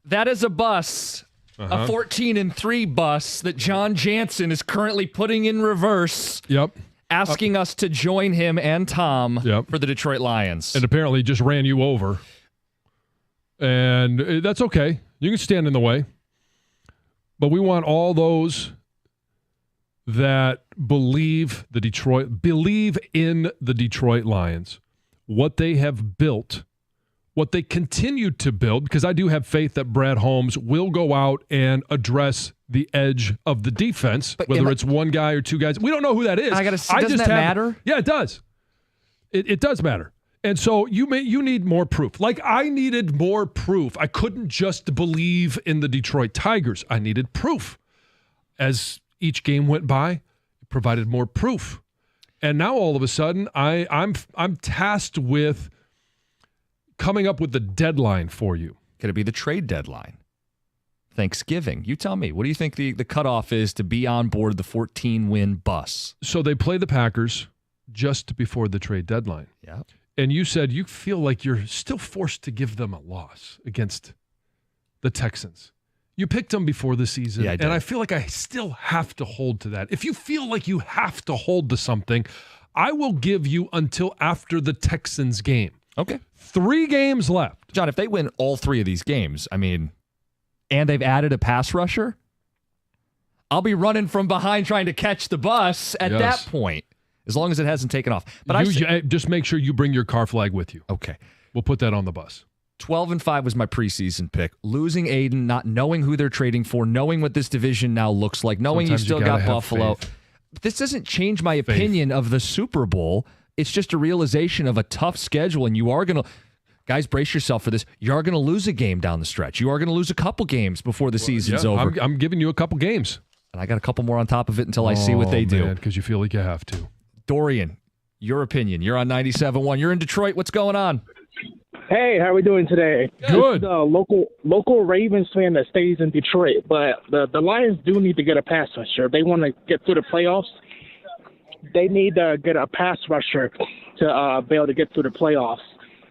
That is a bus, a 14-3 bus that John Jansen is currently putting in reverse. Yep. Asking us to join him and Tom for the Detroit Lions. And apparently just ran you over. And that's okay. You can stand in the way. But we want all those that believe in the Detroit Lions, what they have built, what they continue to build, because I do have faith that Brad Holmes will go out and address the edge of the defense, whether it's one guy or two guys. We don't know who that is. Doesn't that matter? Yeah, it does. It does matter. And so you need more proof. Like I needed more proof. I couldn't just believe in the Detroit Tigers. I needed proof. As each game went by, it provided more proof. And now all of a sudden, I'm tasked with coming up with the deadline for you. Could it be the trade deadline? Thanksgiving. You tell me. What do you think the cutoff is to be on board the 14-win bus? So they play the Packers just before the trade deadline. Yeah. And you said you feel like you're still forced to give them a loss against the Texans. You picked them before the season, yeah, and I feel like I still have to hold to that. If you feel like you have to hold to something, I will give you until after the Texans game. Okay. 3 games left. John, if they win all 3 of these games, and they've added a pass rusher, I'll be running from behind trying to catch the bus at that point, as long as it hasn't taken off. But just make sure you bring your car flag with you. Okay. We'll put that on the bus. 12-5 was my preseason pick. Losing Aiden, not knowing who they're trading for, knowing what this division now looks like, knowing Sometimes you still you got gotta have Buffalo. faith. This doesn't change my opinion of the Super Bowl. It's just a realization of a tough schedule, and you are going to, guys, brace yourself for this. You are going to lose a game down the stretch. You are going to lose a couple games before the season's over. I'm giving you a couple games. And I got a couple more on top of it until I see what they do. Because you feel like you have to. Dorian, your opinion. You're on 97.1. You're in Detroit. What's going on? Hey, how are we doing today? Good. This is a local Ravens fan that stays in Detroit, but the Lions do need to get a pass rusher. If they want to get through the playoffs, they need to get a pass rusher to be able to get through the playoffs.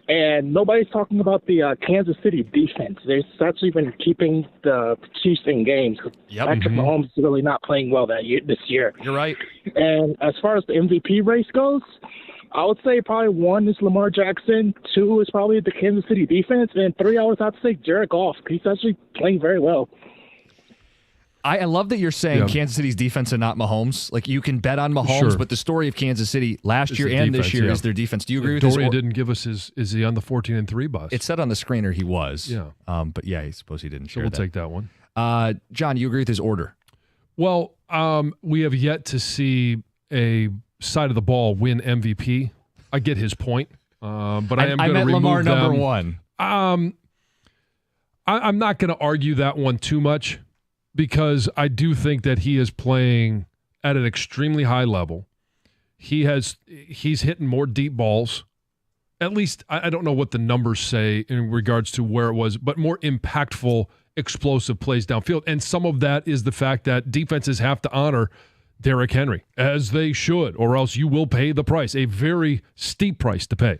And nobody's talking about the Kansas City defense. They've actually been keeping the Chiefs in games. Patrick Mahomes is really not playing well this year. You're right. And as far as the MVP race goes, I would say probably 1 is Lamar Jackson, 2 is probably the Kansas City defense, and 3 I would have to say Jared Goff. He's actually playing very well. I love that you're saying Kansas City's defense and not Mahomes. Like, you can bet on Mahomes, but the story of Kansas City last year and this year is their defense. Do you agree with this? Dorian didn't give us is he on the 14-3 bus? It said on the screener he was. Yeah. But yeah, I suppose he didn't share that. So we'll take that one. John, you agree with his order? Well, we have yet to see a side of the ball win MVP. I get his point, but I am going to remove Lamar them. number 1. I'm not going to argue that one too much, because I do think that he is playing at an extremely high level. He's hitting more deep balls. At least I don't know what the numbers say in regards to where it was, but more impactful, explosive plays downfield. And some of that is the fact that defenses have to honor Derrick Henry, as they should, or else you will pay the price, a very steep price to pay.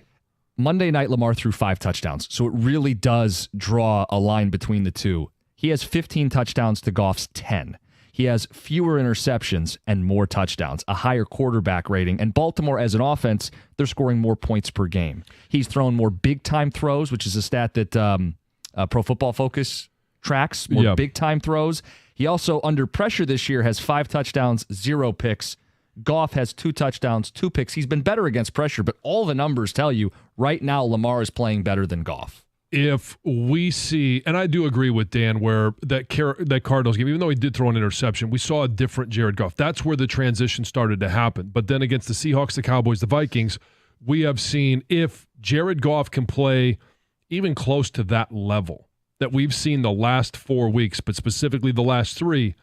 Monday night, Lamar threw 5 touchdowns, so it really does draw a line between the two. He has 15 touchdowns to Goff's 10. He has fewer interceptions and more touchdowns, a higher quarterback rating. And Baltimore, as an offense, they're scoring more points per game. He's thrown more big-time throws, which is a stat that Pro Football Focus tracks, more big-time throws. He also, under pressure this year, has 5 touchdowns, 0 picks. Goff has 2 touchdowns, 2 picks. He's been better against pressure, but all the numbers tell you right now Lamar is playing better than Goff. If we see, and I do agree with Dan, where that Cardinals game, even though he did throw an interception, we saw a different Jared Goff. That's where the transition started to happen. But then against the Seahawks, the Cowboys, the Vikings, we have seen if Jared Goff can play even close to that level that we've seen the last 4 weeks, but specifically the last 3,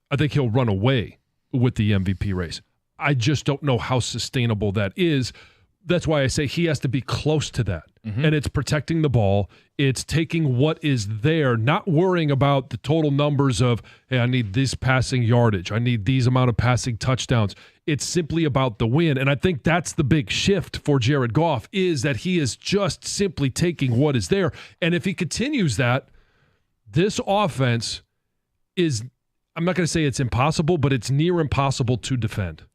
I think he'll run away with the MVP race. I just don't know how sustainable that is. That's why I say he has to be close to that. And it's protecting the ball. It's taking what is there, not worrying about the total numbers of, hey, I need this passing yardage. I need these amount of passing touchdowns. It's simply about the win. And I think that's the big shift for Jared Goff, is that he is just simply taking what is there. And if he continues that, this offense is, I'm not going to say it's impossible, but it's near impossible to defend.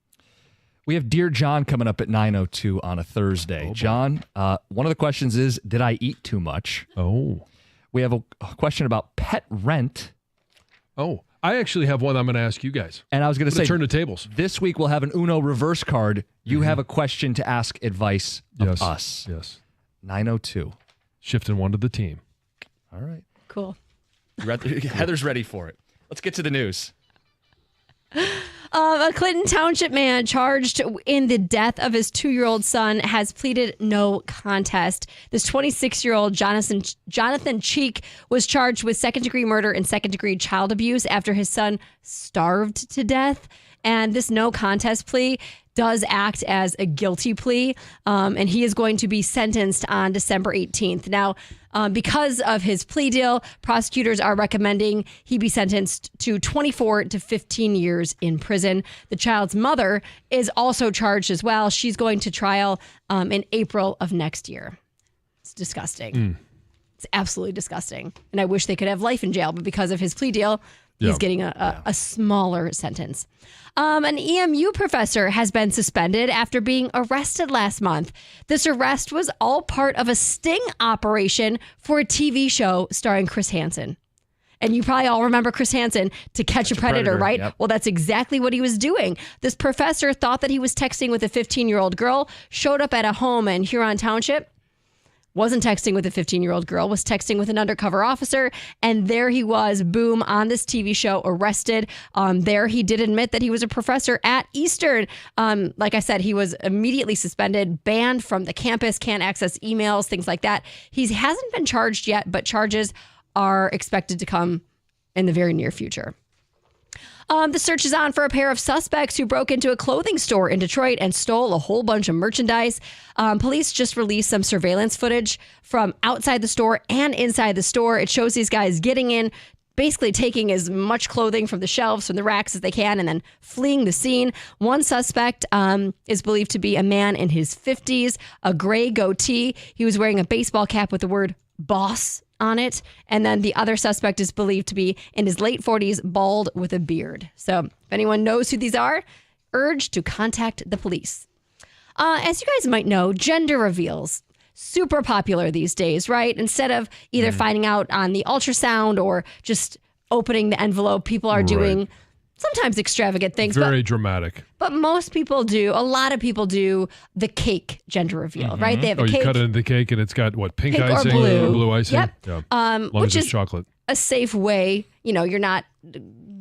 We have Dear John coming up at 9:02 on a Thursday. Oh, John, one of the questions is, did I eat too much? Oh. We have a question about pet rent. Oh, I actually have one I'm going to ask you guys. And I was going to say, turn the tables. This week we'll have an Uno reverse card. You have a question to ask advice of us. Yes. 9:02. Shifting one to the team. All right. Cool. Heather's ready for it. Let's get to the news. A Clinton Township man charged in the death of his 2-year-old son has pleaded no contest. This 26-year-old Jonathan Cheek was charged with second-degree murder and second-degree child abuse after his son starved to death. And this no contest plea does act as a guilty plea, and he is going to be sentenced on December 18th. Now, because of his plea deal, prosecutors are recommending he be sentenced to 24 to 15 years in prison. The child's mother is also charged as well. She's going to trial in April of next year. It's disgusting. It's absolutely disgusting. And I wish they could have life in jail, but because of his plea deal, he's getting a smaller sentence. An EMU professor has been suspended after being arrested last month. This arrest was all part of a sting operation for a TV show starring Chris Hansen. And you probably all remember Chris Hansen, To Catch a Predator, right? Yep. Well, that's exactly what he was doing. This professor thought that he was texting with a 15-year-old girl, showed up at a home in Huron Township, wasn't texting with a 15-year-old girl, was texting with an undercover officer, and there he was, boom, on this TV show, arrested. There he did admit that he was a professor at Eastern. Like I said, he was immediately suspended, banned from the campus, can't access emails, things like that. He hasn't been charged yet, but charges are expected to come in the very near future. The search is on for a pair of suspects who broke into a clothing store in Detroit and stole a whole bunch of merchandise. Police just released some surveillance footage from outside the store and inside the store. It shows these guys getting in, basically taking as much clothing from the shelves, from the racks as they can, and then fleeing the scene. One suspect is believed to be a man in his 50s, a gray goatee. He was wearing a baseball cap with the word boss on it. And then the other suspect is believed to be in his late 40s, bald with a beard. So if anyone knows who these are, urge to contact the police. As you guys might know, gender reveals, super popular these days, right? Instead of either finding out on the ultrasound or just opening the envelope, people are doing sometimes extravagant things. Very dramatic. But most people do, a lot of people do the cake gender reveal, right? They have a cake. You cut into the cake and it's got what, pink icing or blue icing? Yep. Yeah. Which is chocolate. a safe way. You know, you're not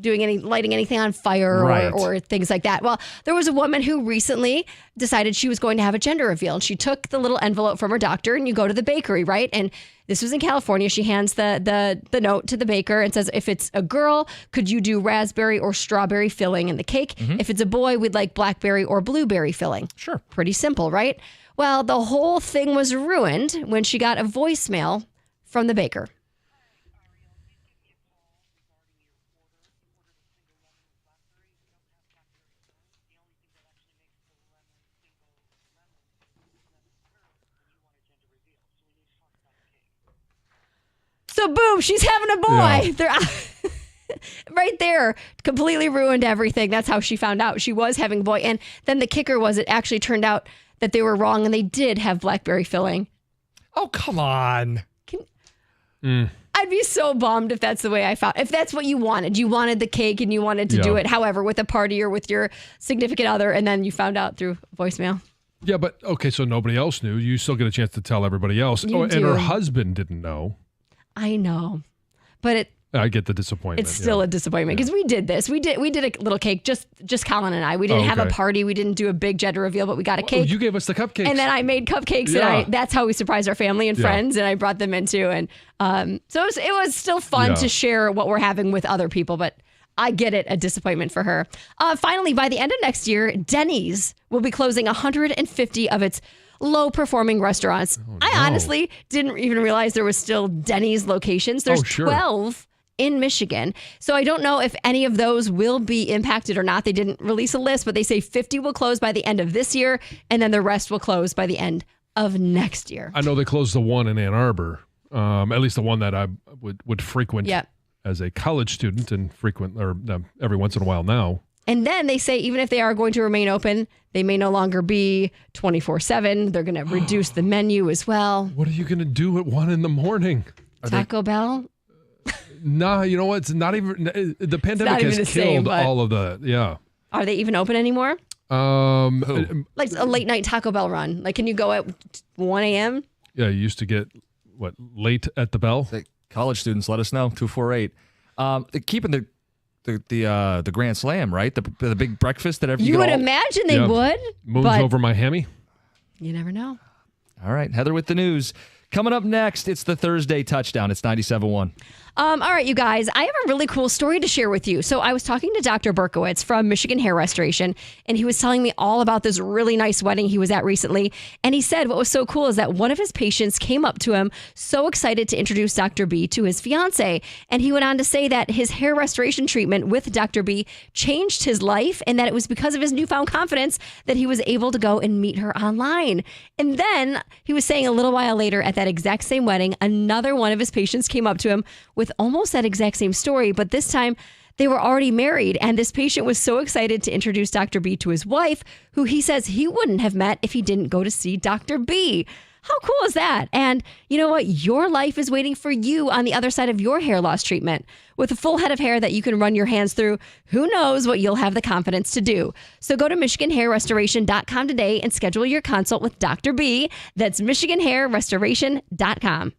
lighting anything on fire or things like that. Well, there was a woman who recently decided she was going to have a gender reveal. And she took the little envelope from her doctor, and you go to the bakery, right? And this was in California. She hands the note to the baker and says, if it's a girl, could you do raspberry or strawberry filling in the cake? If it's a boy, we'd like blackberry or blueberry filling. Sure. Pretty simple, right? Well, the whole thing was ruined when she got a voicemail from the baker. So boom, she's having a boy. Yeah. right there, completely ruined everything. That's how she found out she was having a boy. And then the kicker was it actually turned out that they were wrong and they did have blackberry filling. Oh, come on. I'd be so bummed if that's the way I found. If that's what you wanted the cake and you wanted to do it, however, with a party or with your significant other, and then you found out through voicemail. Yeah, but okay, so nobody else knew. You still get a chance to tell everybody else. And her husband didn't know. I know, but I get the disappointment. It's still a disappointment because we did this. We did a little cake, just Colin and I. We didn't have a party. We didn't do a big gender reveal, but we got a cake. You gave us the cupcakes, and then I made cupcakes, and that's how we surprised our family and friends. And I brought them in too, and so it was still fun to share what we're having with other people. But I get it, a disappointment for her. Finally, by the end of next year, Denny's will be closing 150 of its low-performing restaurants. I honestly didn't even realize there was still Denny's locations. There's 12 in Michigan. So I don't know if any of those will be impacted or not. They didn't release a list, but they say 50 will close by the end of this year, and then the rest will close by the end of next year. I know they closed the one in Ann Arbor, at least the one that I would frequent as a college student and every once in a while now. And then they say even if they are going to remain open, they may no longer be 24/7. They're going to reduce the menu as well. What are you going to do at 1 a.m? Taco Bell? Nah, you know what? It's not even the pandemic has killed all of the. Yeah. Are they even open anymore? Like a late night Taco Bell run. Like, can you go at 1 a.m.? Yeah, you used to get late at the bell. College students, let us know. 248. They're keeping the Grand Slam, right? The big breakfast that you would imagine they would. Moons over Miami. You never know. All right, Heather with the news. Coming up next, it's the Thursday touchdown. It's 97.1. All right, you guys, I have a really cool story to share with you. So I was talking to Dr. Berkowitz from Michigan Hair Restoration, and he was telling me all about this really nice wedding he was at recently. And he said what was so cool is that one of his patients came up to him so excited to introduce Dr. B to his fiance. And he went on to say that his hair restoration treatment with Dr. B changed his life and that it was because of his newfound confidence that he was able to go and meet her online. And then he was saying a little while later at that exact same wedding, another one of his patients came up to him with almost that exact same story, but this time they were already married. And this patient was so excited to introduce Dr. B to his wife, who he says he wouldn't have met if he didn't go to see Dr. B. How cool is that? And you know what? Your life is waiting for you on the other side of your hair loss treatment. With a full head of hair that you can run your hands through, who knows what you'll have the confidence to do. So go to MichiganHairRestoration.com today and schedule your consult with Dr. B. That's MichiganHairRestoration.com.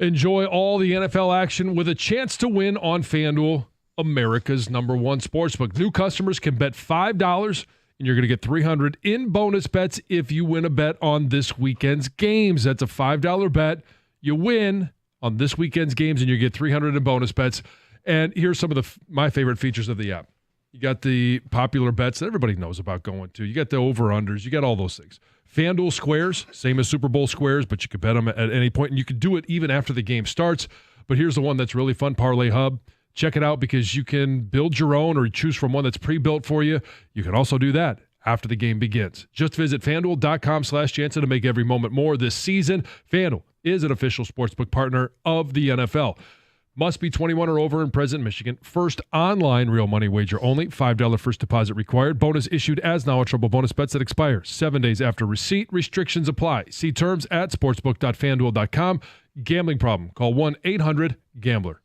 Enjoy all the NFL action with a chance to win on FanDuel, America's #1 sportsbook. New customers can bet $5 and you're going to get $300 in bonus bets if you win a bet on this weekend's games. That's a $5 bet. You win on this weekend's games and you get $300 in bonus bets. And here's some of my favorite features of the app. You got the popular bets that everybody knows about going to. You got the over-unders. You got all those things. FanDuel Squares, same as Super Bowl Squares, but you can bet them at any point, and you can do it even after the game starts. But here's the one that's really fun, Parlay Hub. Check it out because you can build your own or choose from one that's pre-built for you. You can also do that after the game begins. Just visit FanDuel.com/Jansen to make every moment more this season. FanDuel is an official sportsbook partner of the NFL. Must be 21 or over and present in Michigan. First online real money wager only. $5 first deposit required. Bonus issued as non-withdrawable bonus bets that expire 7 days after receipt. Restrictions apply. See terms at sportsbook.fanduel.com. Gambling problem? Call 1-800-GAMBLER.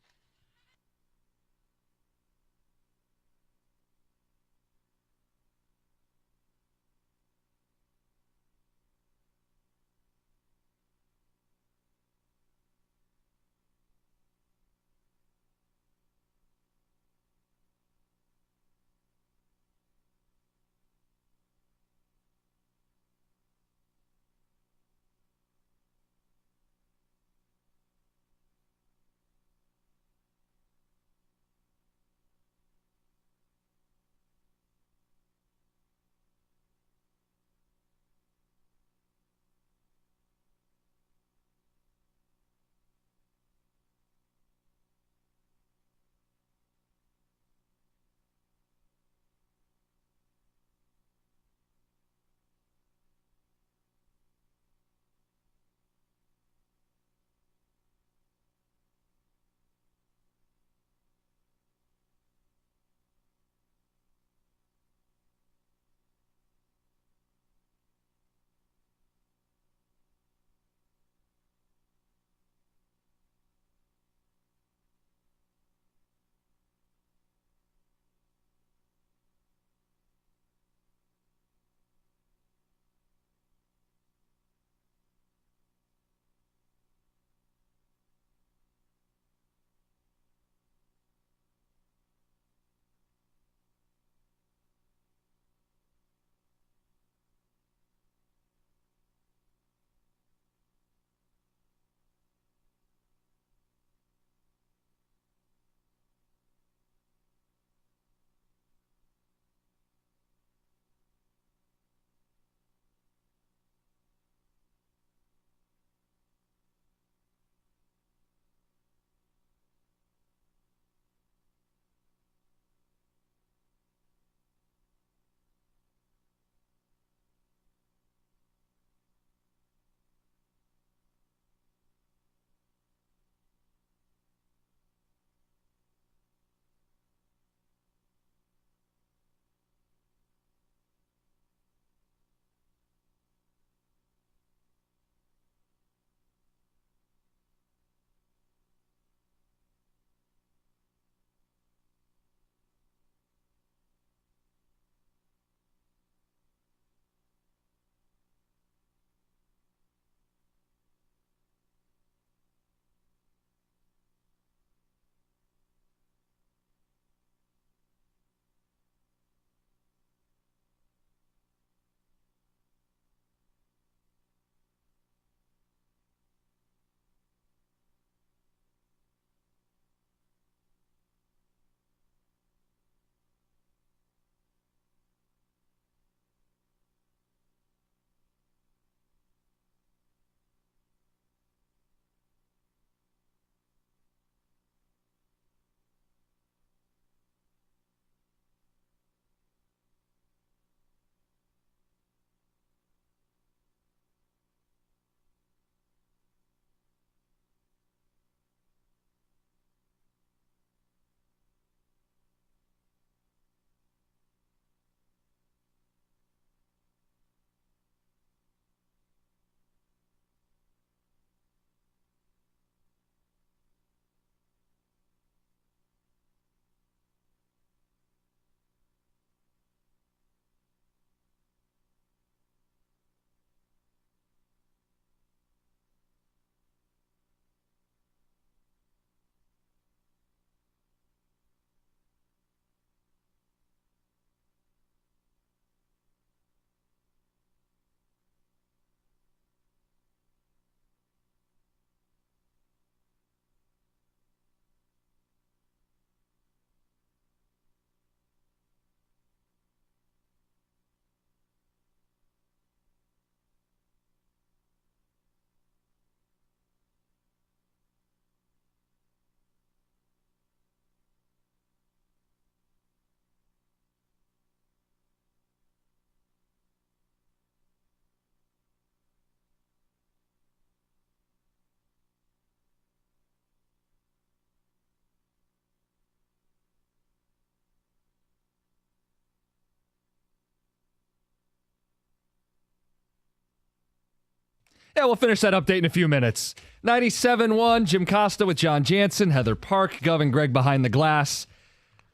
Yeah, we'll finish that update in a few minutes. 97.1, Jim Costa with John Jansen, Heather Park, Gov and Greg behind the glass.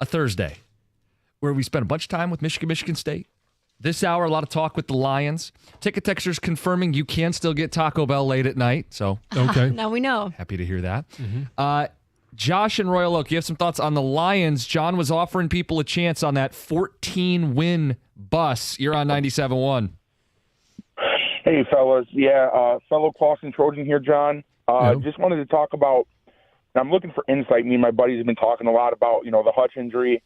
A Thursday where we spent a bunch of time with Michigan State. This hour, a lot of talk with the Lions. Ticket texters confirming you can still get Taco Bell late at night. So, Okay. Now we know. happy to hear that. Josh and Royal Oak, you have some thoughts on the Lions. John was offering people a chance on that 14-win bus. You're on 97.1. Hey, fellas. Yeah, fellow Clawson Trojan here, John. Just wanted to talk about, I'm looking for insight. Me and my buddies have been talking a lot about, the Hutch injury.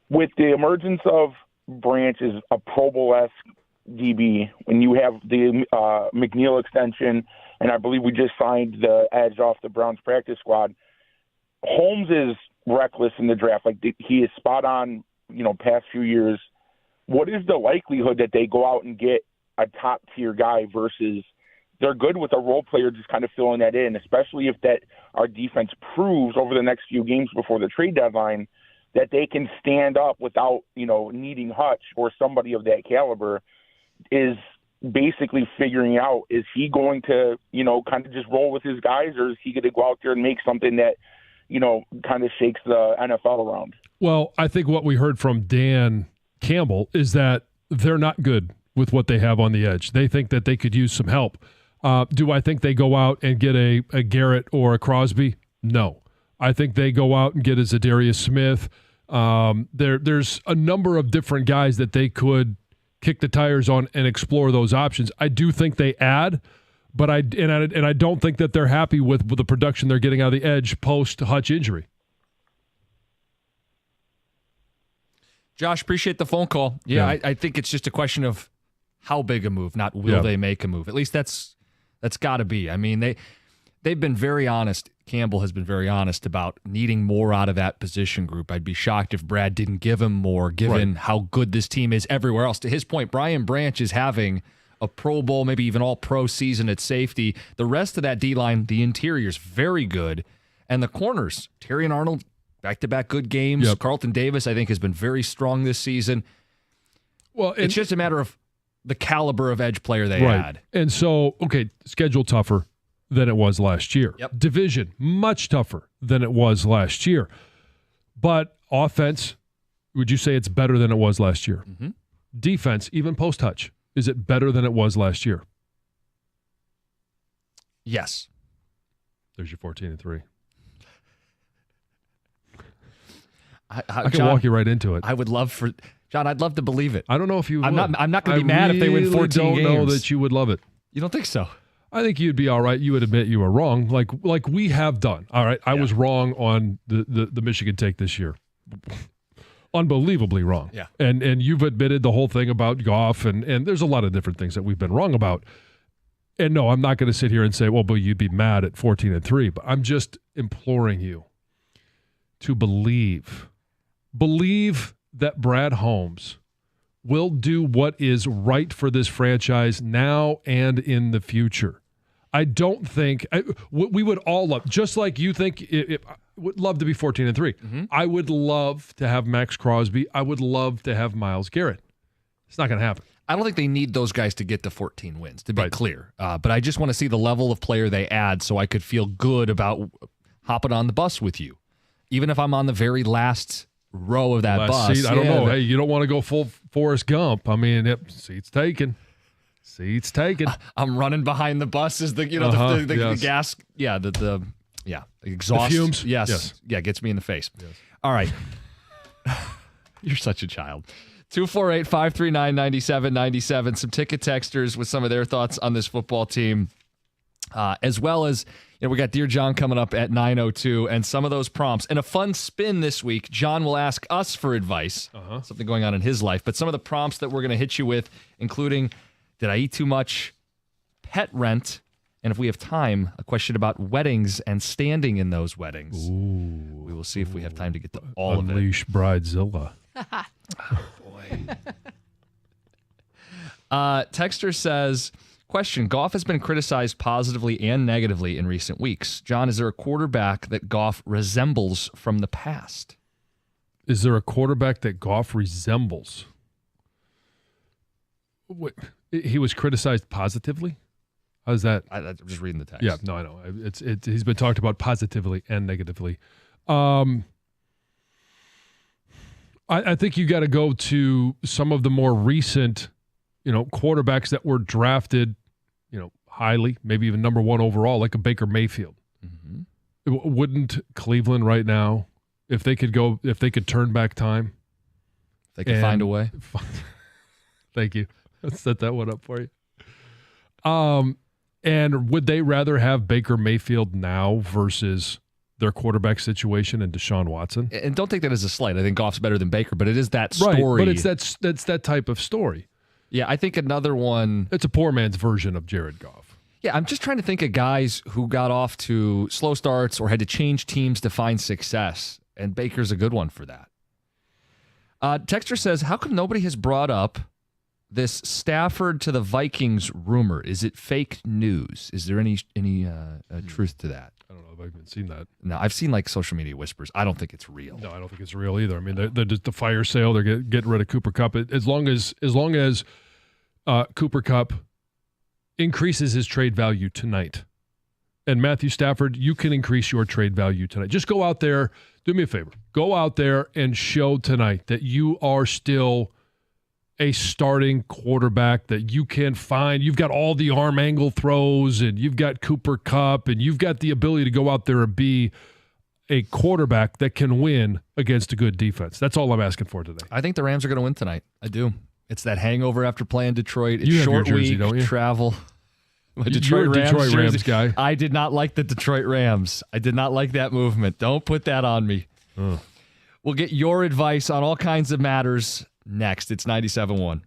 With the emergence of Branch as a Pro Bowl-esque DB, when you have the McNeil extension, and I believe we just signed the edge off the Browns practice squad, Holmes is reckless in the draft. Like, he is spot on, past few years. What is the likelihood that they go out and get a top-tier guy versus they're good with a role player just kind of filling that in, especially if that our defense proves over the next few games before the trade deadline that they can stand up without, needing Hutch or somebody of that caliber, is basically figuring out, is he going to, kind of just roll with his guys, or is he going to go out there and make something that, kind of shakes the NFL around? Well, I think what we heard from Dan Campbell is that they're not good with what they have on the edge. They think that they could use some help. Do I think they go out and get a Garrett or a Crosby? No. I think they go out and get a Zadarius Smith. There's a number of different guys that they could kick the tires on and explore those options. I do think they add, but I don't think that they're happy with the production they're getting out of the edge post Hutch injury. Josh, appreciate the phone call. Yeah. I think it's just a question of how big a move, not will they make a move. At least that's got to be. I mean, they've been very honest. Campbell has been very honest about needing more out of that position group. I'd be shocked if Brad didn't give him more, given how good this team is everywhere else. To his point, Brian Branch is having a Pro Bowl, maybe even all-pro season at safety. The rest of that D-line, the interior's very good. And the corners, Terry and Arnold, back-to-back good games. Yep. Carlton Davis, I think, has been very strong this season. Well, it's just a matter of the caliber of edge player they had. And so, schedule tougher than it was last year. Yep. Division, much tougher than it was last year. But offense, would you say it's better than it was last year? Mm-hmm. Defense, even post-Hutch, is it better than it was last year? Yes. There's your 14-3. I can John, walk you right into it. I would love for John. I'd love to believe it. I don't know if you. I'm not going to be mad if they win 14 games. I don't know that you would love it. You don't think so? I think you'd be all right. You would admit you were wrong, like we have done. All right, I was wrong on the Michigan take this year. Unbelievably wrong. Yeah. And you've admitted the whole thing about Goff, and there's a lot of different things that we've been wrong about. And no, I'm not going to sit here and say, well, but you'd be mad at 14-3. But I'm just imploring you to believe that Brad Holmes will do what is right for this franchise now and in the future. I don't think we would all love, just like you think, would love to be 14-3. Mm-hmm. I would love to have Max Crosby. I would love to have Myles Garrett. It's not going to happen. I don't think they need those guys to get to 14 wins, to be clear. But I just want to see the level of player they add so I could feel good about hopping on the bus with you. Even if I'm on the very last row of that bus. Seat, I don't know. Hey, you don't want to go full Forrest Gump. I mean, seat's taken. Seat's taken. I'm running behind the bus as the the gas. Yeah, the exhaust. The fumes. Yes. Yeah, gets me in the face. Yes. All right. You're such a child. 248-539-9797. Some ticket texters with some of their thoughts on this football team, as well as we got Dear John coming up at 9:02, and some of those prompts. And a fun spin this week, John will ask us for advice, something going on in his life. But some of the prompts that we're going to hit you with, including, did I eat too much? Pet rent. And if we have time, a question about weddings and standing in those weddings. Ooh. We will see if we have time to get to all Unleash of it. Bridezilla. Oh, boy. Texter says, question, Goff has been criticized positively and negatively in recent weeks. John, is there a quarterback that Goff resembles from the past? Is there a quarterback that Goff resembles? He was criticized positively? How's that? I'm just reading the text. Yeah, no, I know. He's been talked about positively and negatively. I think you got to go to some of the more recent, quarterbacks that were drafted, highly, maybe even number one overall, like a Baker Mayfield. Mm-hmm. Wouldn't Cleveland right now, if they could turn back time, they could find a way. Thank you. Let's set that one up for you. And would they rather have Baker Mayfield now versus their quarterback situation and Deshaun Watson? And don't take that as a slight. I think Goff's better than Baker, but it is that story. Right, but that's that type of story. Yeah, I think another one. It's a poor man's version of Jared Goff. Yeah, I'm just trying to think of guys who got off to slow starts or had to change teams to find success, and Baker's a good one for that. Texter says, how come nobody has brought up this Stafford to the Vikings rumor? Is it fake news? Is there any truth to that? I don't know if I've even seen that. No, I've seen like social media whispers. I don't think it's real. No, I don't think it's real either. I mean, they're just the fire sale. They're getting rid of Cooper Kupp. As long as Cooper Kupp increases his trade value tonight, and Matthew Stafford, you can increase your trade value tonight. Just go out there. Do me a favor. Go out there and show tonight that you are still a starting quarterback, that you can find. You've got all the arm angle throws, and you've got Cooper Kupp, and you've got the ability to go out there and be a quarterback that can win against a good defense. That's all I'm asking for today. I think the Rams are going to win tonight. I do. It's that hangover after playing Detroit. It's you have short your jersey, week, don't you? Travel. You're a Detroit Rams guy. I did not like the Detroit Rams. I did not like that movement. Don't put that on me. We'll get your advice on all kinds of matters next. It's 97.1.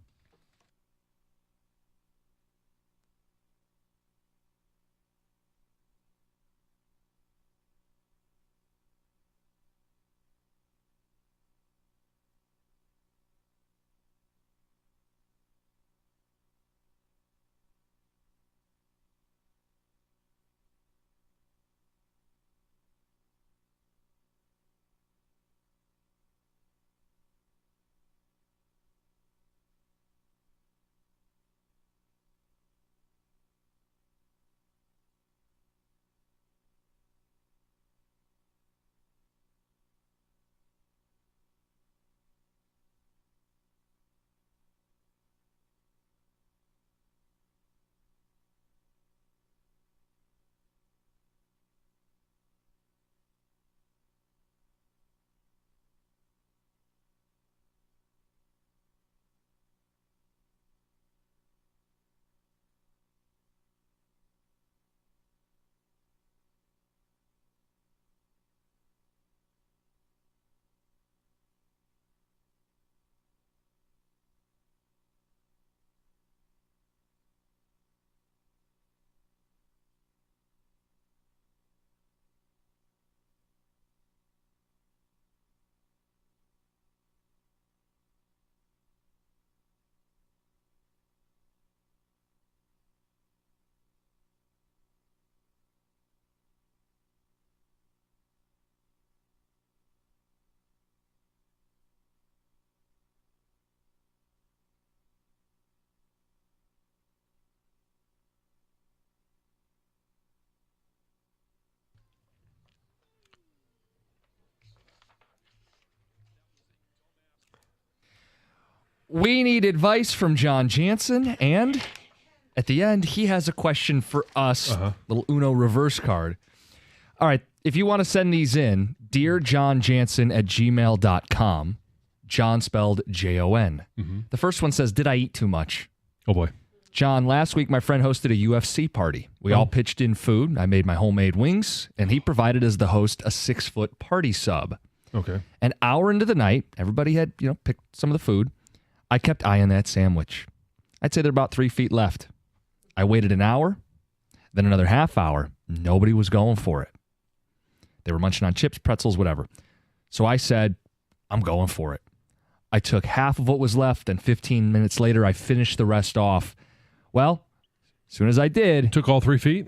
We need advice from John Jansen, and at the end, he has a question for us. Little Uno reverse card. All right, if you want to send these in, dearjohnjansen@gmail.com. John spelled Jon. The first one says, did I eat too much? Oh, boy. John, last week my friend hosted a UFC party. We all pitched in food. I made my homemade wings, and he provided as the host a 6-foot party sub. Okay. An hour into the night, everybody had, picked some of the food. I kept eyeing that sandwich. I'd say there were about 3 feet left. I waited an hour, then another half hour. Nobody was going for it. They were munching on chips, pretzels, whatever. So I said, I'm going for it. I took half of what was left, and 15 minutes later, I finished the rest off. Well, as soon as I did... Took all 3 feet?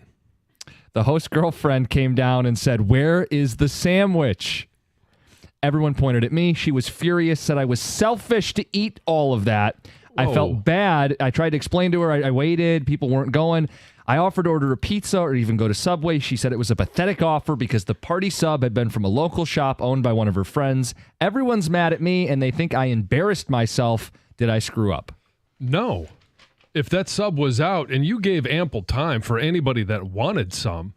The host girlfriend came down and said, where is the sandwich? Everyone pointed at me. She was furious, said I was selfish to eat all of that. Whoa. I felt bad. I tried to explain to her. I waited. People weren't going. I offered to order a pizza or even go to Subway. She said it was a pathetic offer because the party sub had been from a local shop owned by one of her friends. Everyone's mad at me, and they think I embarrassed myself. Did I screw up? No. If that sub was out and you gave ample time for anybody that wanted some,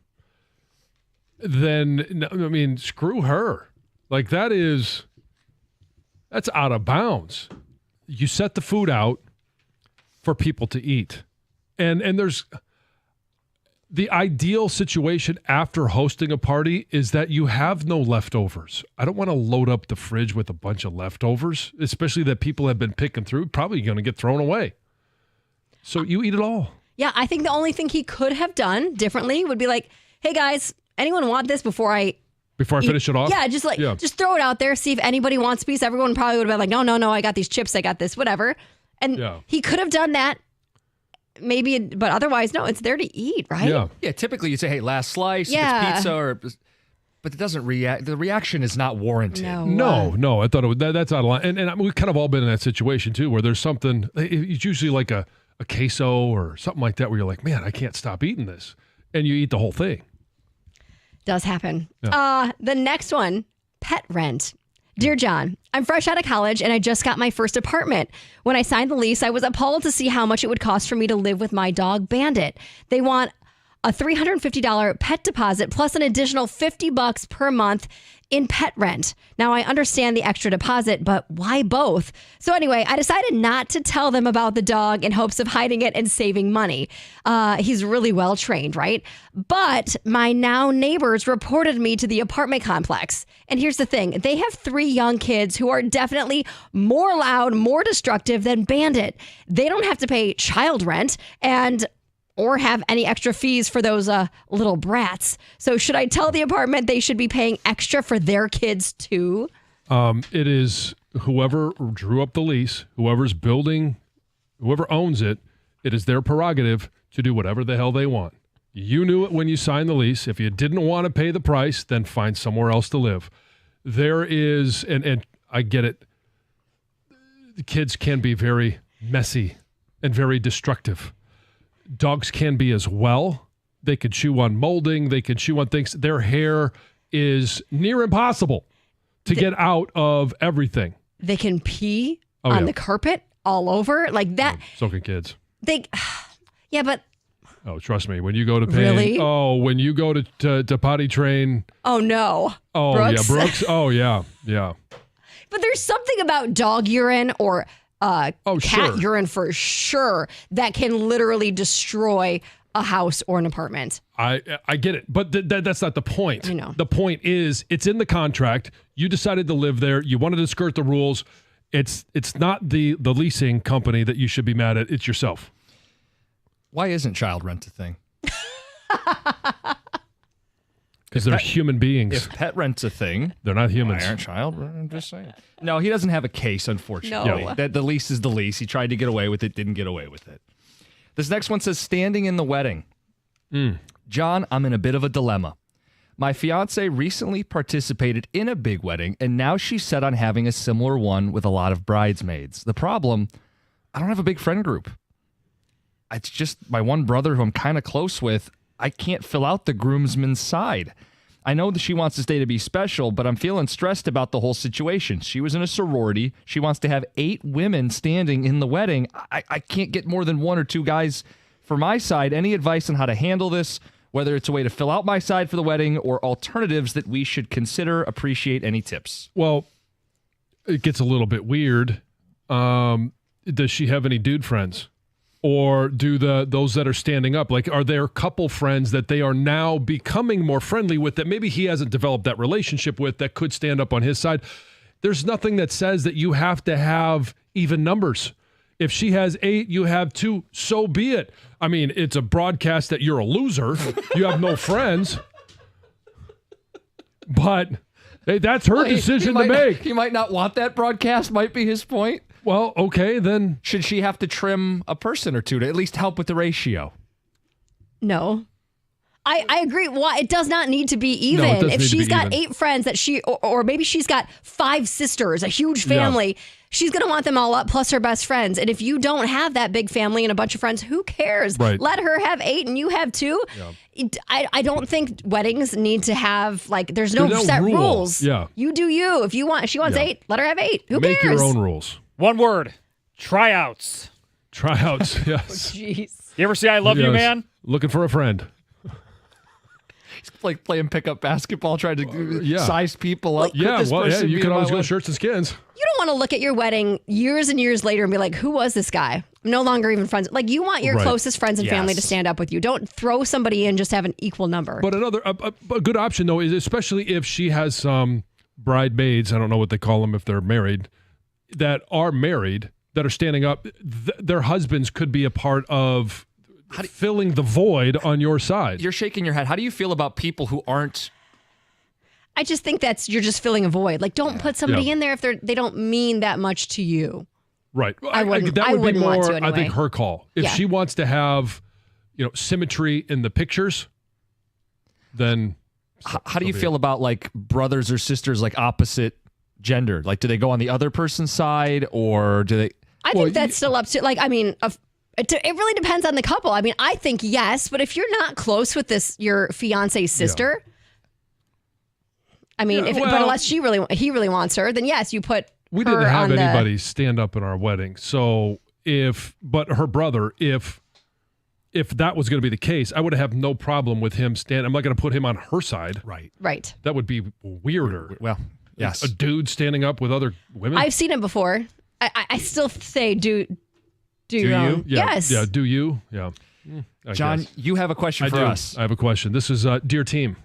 then, I mean, screw her. Like, that's out of bounds. You set the food out for people to eat. And there's the ideal situation after hosting a party is that you have no leftovers. I don't want to load up the fridge with a bunch of leftovers, especially that people have been picking through, probably going to get thrown away. So you eat it all. Yeah, I think the only thing he could have done differently would be like, hey guys, anyone want this before I finish it off? Yeah, just throw it out there, see if anybody wants a piece. Everyone probably would have been like, no, I got these chips, I got this, whatever. And he could have done that. Maybe, but otherwise, no, it's there to eat, right? Yeah, typically you'd say, hey, last slice, if it's pizza, but it doesn't react. The reaction is not warranted. No, I thought it was, that's out of line. And we've kind of all been in that situation, too, where there's something, it's usually like a queso or something like that, where you're like, man, I can't stop eating this. And you eat the whole thing. Does happen. Yeah. The next one, pet rent. Dear John, I'm fresh out of college and I just got my first apartment. When I signed the lease, I was appalled to see how much it would cost for me to live with my dog, Bandit. They want a $350 pet deposit plus an additional $50 per month in pet rent. Now, I understand the extra deposit, but why both? So anyway, I decided not to tell them about the dog in hopes of hiding it and saving money. He's really well trained, right? But my now neighbors reported me to the apartment complex. And here's the thing. They have 3 young kids who are definitely more loud, more destructive than Bandit. They don't have to pay child rent or have any extra fees for those little brats. So should I tell the apartment they should be paying extra for their kids too? It is whoever drew up the lease, whoever's building, whoever owns it, it is their prerogative to do whatever the hell they want. You knew it when you signed the lease. If you didn't want to pay the price, then find somewhere else to live. There is, and I get it, the kids can be very messy and very destructive. Dogs can be as well. They can chew on molding. They can chew on things. Their hair is near impossible to get out of everything. They can pee on the carpet all over like that. So can kids. Yeah, but. Oh, trust me. When you go to pay. Really? Oh, when you go to potty train. Oh, no. Oh, Brooks? yeah. Brooks. Oh, yeah. Yeah. But there's something about dog urine or cat urine for sure that can literally destroy a house or an apartment. I get it, but that's not the point. I know. The point is it's in the contract. You decided to live there. You wanted to skirt the rules. It's not the leasing company that you should be mad at. It's yourself. Why isn't child rent a thing? Because they're human beings. If pet rent's a thing, they're not humans. Why aren't child rent? I'm just saying. No, he doesn't have a case, unfortunately. No. That the lease is the lease. He tried to get away with it, didn't get away with it. This next one says, standing in the wedding. John, I'm in a bit of a dilemma. My fiance recently participated in a big wedding, and now she's set on having a similar one with a lot of bridesmaids. The problem, I don't have a big friend group. It's just my one brother who I'm kind of close with. I can't fill out the groomsman's side. I know that she wants this day to be special, but I'm feeling stressed about the whole situation. She was in a sorority. She wants to have 8 women standing in the wedding. I can't get more than 1 or 2 guys for my side. Any advice on how to handle this, whether it's a way to fill out my side for the wedding or alternatives that we should consider? Appreciate any tips. Well, it gets a little bit weird. Does she have any dude friends? Or do those that are standing up, like, are there couple friends that they are now becoming more friendly with that maybe he hasn't developed that relationship with that could stand up on his side? There's nothing that says that you have to have even numbers. If she has 8, you have 2, so be it. I mean, it's a broadcast that you're a loser. You have no friends. But hey, that's her decision to make. He might not want that broadcast, might be his point. Well, okay, then. Should she have to trim a person or 2 to at least help with the ratio? No. I agree. Well, it does not need to be even. doesn't If need to she's be got even. 8 friends that or maybe she's got 5 sisters, a huge family, she's going to want them all up plus her best friends. And if you don't have that big family and a bunch of friends, who cares? Right. Let her have 8 and you have 2. Yeah. I don't think weddings need to have there's no There's no set rule. rules. Yeah. You do you. If she wants 8, let her have 8. Who Make cares? your own rules. One word. Tryouts. Tryouts, yes. Jeez. You ever say I love you, Yes. man? Looking for a friend. It's like playing pickup basketball, trying to size people up. Yeah, Could this person you be can in my always go wedding? shirts and skins. You don't want to look at your wedding years and years later and be like, who was this guy? I'm no longer even friends. Like, you want your Right. closest friends and family to Yes. stand up with you. Don't throw somebody in, just have an equal number. But a good option, though, is especially if she has some bridesmaids, I don't know what they call them if they're married, that are married, that are standing up, their husbands could be a part of filling the void on your side. You're shaking your head. How do you feel about people who aren't? I just think you're just filling a void. Like, don't put somebody in there if they don't mean that much to you. Right. I wouldn't- that I would be wouldn't more, want to I anyway. think, her call. If Yeah. she wants to have, symmetry in the pictures, then How do you be feel about like brothers or sisters like opposite gender? Like, do they go on the other person's side, or do they? I think that's still up to, it really depends on the couple. I mean, I think yes, but if you're not close with your fiance's sister, I mean, Yeah, but unless he really wants her, then yes, you put we her didn't have on anybody stand up in our wedding. So but her brother, if that was going to be the case, I would have no problem with him I'm not going to put him on her side. Right. That would be weirder. Well, yes. A dude standing up with other women. I've seen it before. I still say do your you? own. Yeah, Yes. Yeah. Do you? Yeah. I John, guess. you have a question I for do. us. I have a question. This is dear team.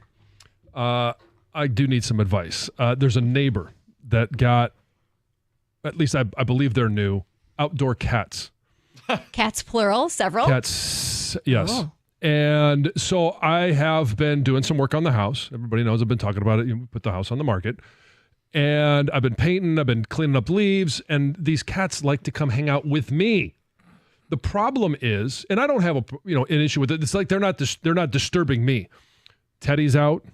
I do need some advice. There's a neighbor that got, at least I believe they're new, outdoor cats. Cats plural, several. Cats, yes. Oh. And so I have been doing some work on the house. Everybody knows I've been talking about it. You put the house on the market. And I've been painting, I've been cleaning up leaves, and these cats like to come hang out with me. The problem is, and I don't have an issue with it. It's like they're not disturbing me. Teddy's out,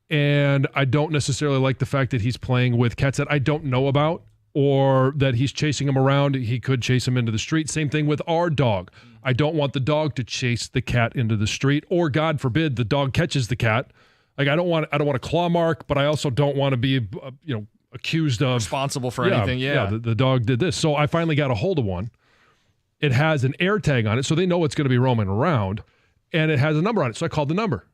and I don't necessarily like the fact that he's playing with cats that I don't know about, or that he's chasing them around. He could chase them into the street. Same thing with our dog. I don't want the dog to chase the cat into the street, or God forbid the dog catches the cat. Like I don't want a claw mark, but I also don't want to be accused of Responsible for anything. Yeah. the dog did this. So I finally got a hold of one. It has an air tag on it, so they know it's going to be roaming around, and it has a number on it. So I called the number.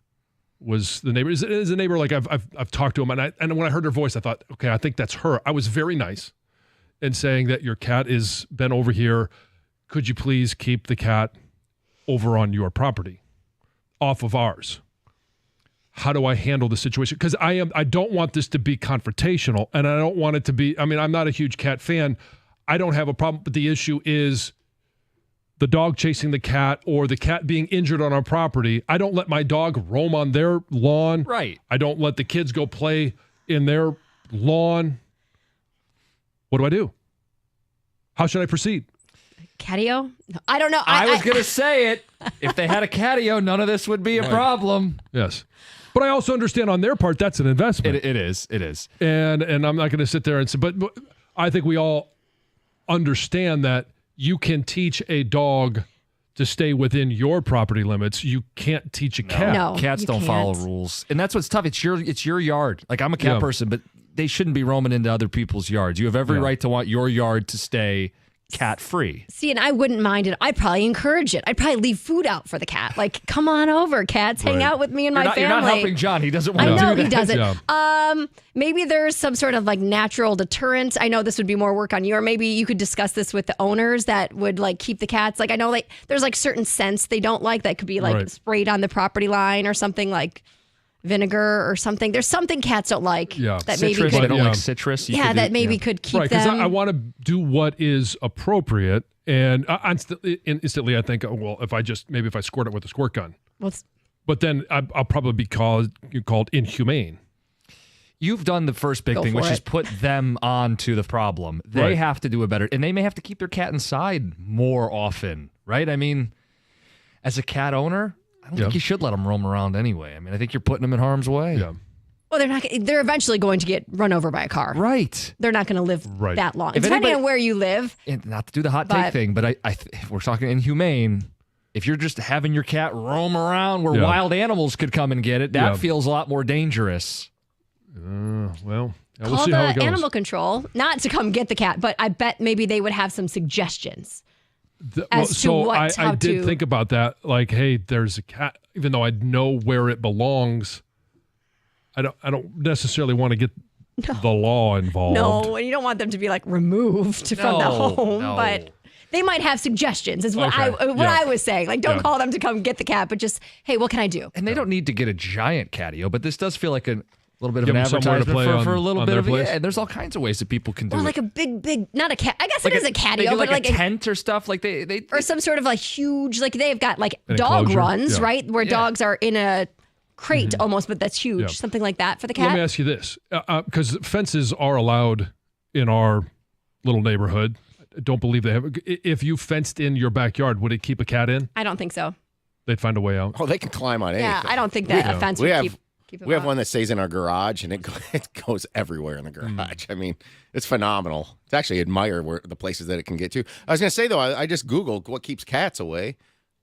Was the neighbor? Is a neighbor like I've talked to him, and when I heard her voice, I thought, okay, I think that's her. I was very nice in saying that your cat is been over here. Could you please keep the cat over on your property, off of ours? How do I handle the situation? Because I don't want this to be confrontational, and I don't want it to be. I mean, I'm not a huge cat fan. I don't have a problem, but the issue is the dog chasing the cat or the cat being injured on our property. I don't let my dog roam on their lawn. Right. I don't let the kids go play in their lawn. What do I do? How should I proceed? Catio? I don't know. I was going to say it. If they had a catio, none of this would be a problem. Yes. But I also understand on their part, that's an investment. It is. It is. And I'm not going to sit there and say, but I think we all understand that you can teach a dog to stay within your property limits. You can't teach a cat. No, Cats you don't follow can't. rules. And that's what's tough. It's your yard. Like, I'm a cat Yeah. person, but they shouldn't be roaming into other people's yards. You have every Yeah. right to want your yard to stay cat free. See, and I wouldn't mind it. I'd probably encourage it. I'd probably leave food out for the cat. Like, come on over, cats. Hang Right. out with me and my You're family. not helping John. He doesn't want I to do know that. he doesn't. Yeah. Maybe there's some sort of like natural deterrent. I know this would be more work on you, or maybe you could discuss this with the owners that would like keep the cats. Like I know like there's like certain scents they don't like that could be like Right. sprayed on the property line or something like vinegar or something. There's something cats don't like Yeah. that Citrus. maybe They could, don't Yeah. like citrus. You yeah, could that do- maybe could keep Right, because them. I want to do what is appropriate. And instantly I think, oh, well, if I squirt it with a squirt gun. Well, it's- But then I'll probably be called inhumane. You've done the first big Go thing, for which is it. put them onto the problem. They Right. have to do a better, and they may have to keep their cat inside more often, right? I mean, as a cat owner, I don't think you should let them roam around anyway. I mean, I think you're putting them in harm's way. Yeah. Well, they're eventually going to get run over by a car. Right. They're not going to live that long. If Depending anybody- on where you live. And not to do the hot take thing, but if we're talking inhumane, if you're just having your cat roam around where wild animals could come and get it, that feels a lot more dangerous. Well, we'll Call see how it the goes. animal control, not to come get the cat, but I bet maybe they would have some suggestions. I did think about that. Like, hey, there's a cat. Even though I know where it belongs, I don't necessarily want to get the law involved. No, and you don't want them to be like removed from the home, but they might have suggestions. Is what I was saying. Like, don't call them to come get the cat, but just, hey, what can I do? And they don't need to get a giant catio, but this does feel like a little bit of Give an them somewhere to advertisement play for a on- little on bit their of place. yeah. There's all kinds of ways that people can do Or it. like a big, not a cat. I guess Like it is a they catio, do but like a tent or stuff. Like they or some sort of like huge, like they've got like An dog enclosure? runs, Yeah. right? Where dogs are in a crate Mm-hmm. almost, but that's huge. Yeah. Something like that for the Let cat. me ask you this, because fences are allowed in our little neighborhood. I don't believe they have. If you fenced in your backyard, would it keep a cat in? I don't think so. They'd find a way out. Oh, they can climb on anything. Yeah, I don't think that a fence We would have keep them we have out. one that stays in our garage, and it goes everywhere in the garage. I mean, it's phenomenal. It's actually admire the places that it can get to. I was going to say though, I just googled what keeps cats away: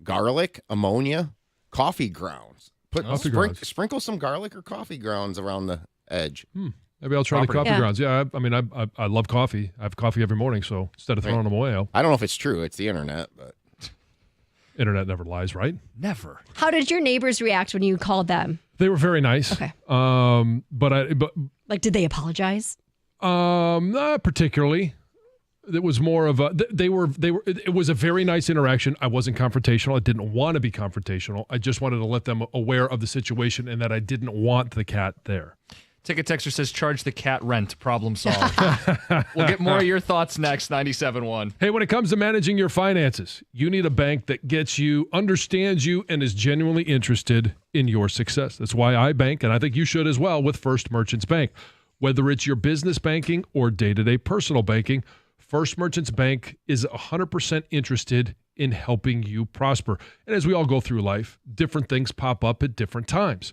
garlic, ammonia, coffee grounds. Coffee grounds. Sprinkle some garlic or coffee grounds around the edge. Maybe I'll try the coffee grounds. Yeah, I mean, I love coffee. I have coffee every morning, so instead of throwing them away, I don't know if it's true. It's the internet, but internet never lies, right? Never. How did your neighbors react when you called them? They were very nice. Okay. But Like, did they apologize? not particularly. It was more of a. It was a very nice interaction. I wasn't confrontational. I didn't want to be confrontational. I just wanted to let them aware of the situation and that I didn't want the cat there. Ticket Texter says, charge the cat rent. Problem solved. We'll get more of your thoughts next. 97.1. Hey, when it comes to managing your finances, you need a bank that gets you, understands you, and is genuinely interested in your success. That's why I bank, and I think you should as well, with First Merchants Bank. Whether it's your business banking or day-to-day personal banking, First Merchants Bank is 100% interested in helping you prosper. And as we all go through life, different things pop up at different times.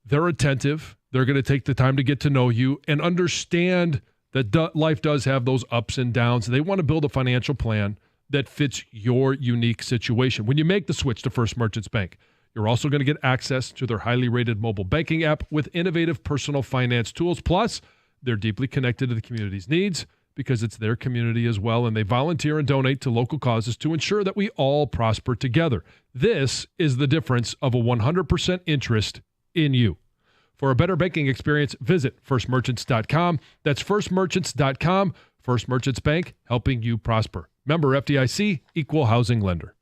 They're attentive. They're going to take the time to get to know you and understand that life does have those ups and downs. They want to build a financial plan that fits your unique situation. When you make the switch to First Merchants Bank, you're also going to get access to their highly rated mobile banking app with innovative personal finance tools. Plus, they're deeply connected to the community's needs because it's their community as well, and they volunteer and donate to local causes to ensure that we all prosper together. This is the difference of a 100% interest in you. For a better banking experience, visit firstmerchants.com. That's firstmerchants.com. First Merchants Bank, helping you prosper. Member FDIC, equal housing lender.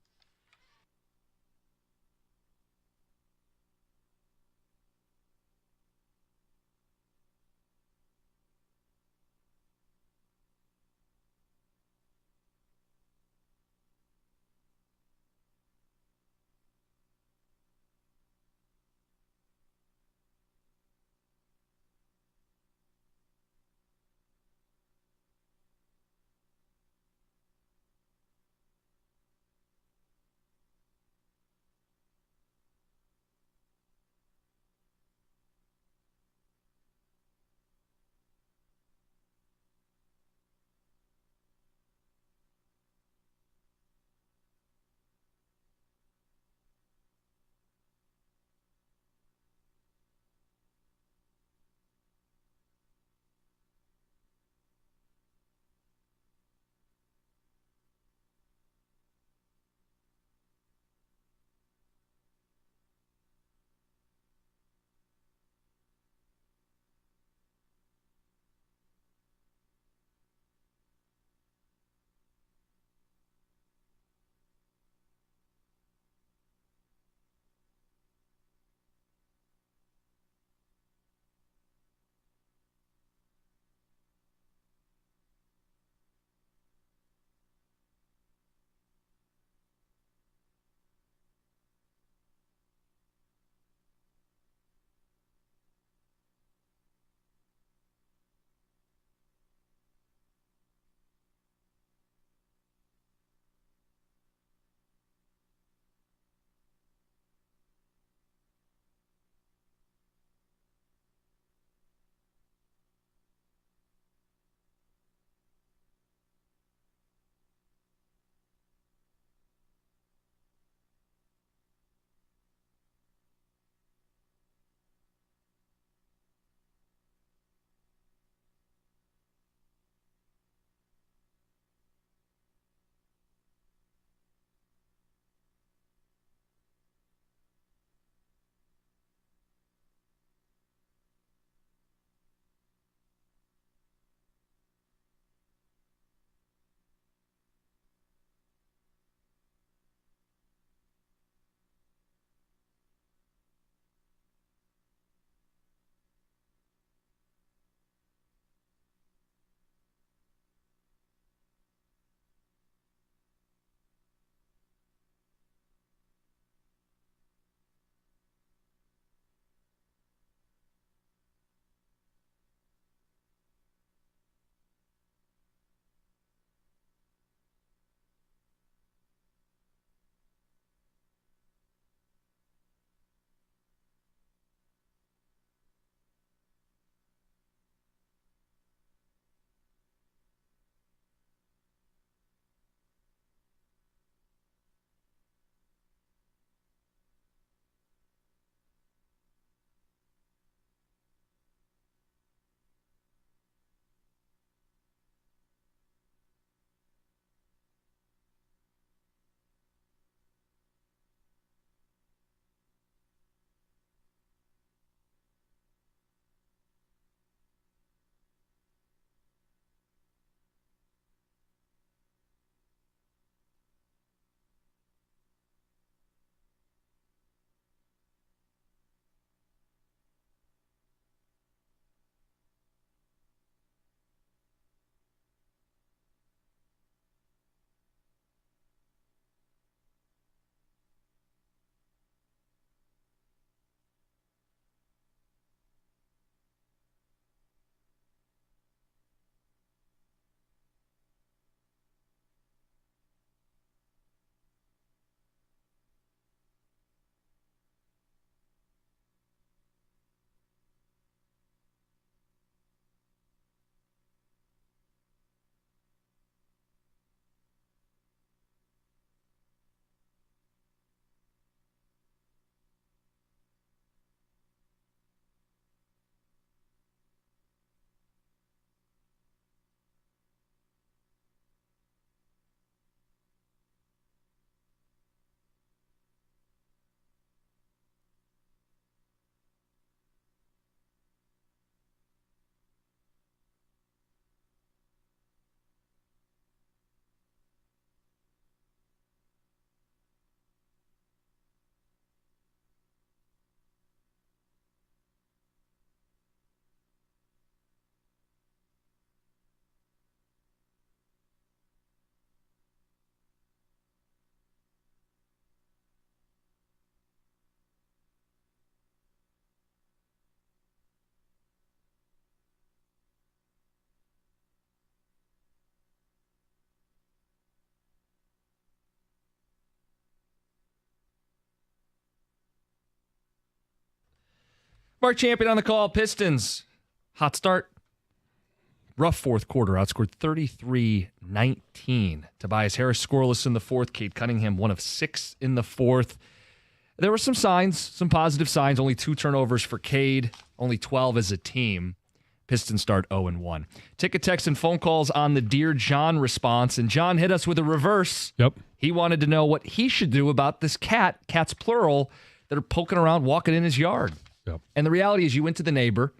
Mark Champion on the call. Pistons. Hot start. Rough fourth quarter. Outscored 33-19. Tobias Harris scoreless in the fourth. Cade Cunningham 1 of 6 in the fourth. There were some signs, some positive signs. Only 2 turnovers for Cade. Only 12 as a team. Pistons start 0-1. Ticket, text, and phone calls on the Dear John response. And John hit us with a reverse. Yep. He wanted to know what he should do about this cats plural, that are poking around, walking in his yard. Yep. And the reality is you went to the neighbor,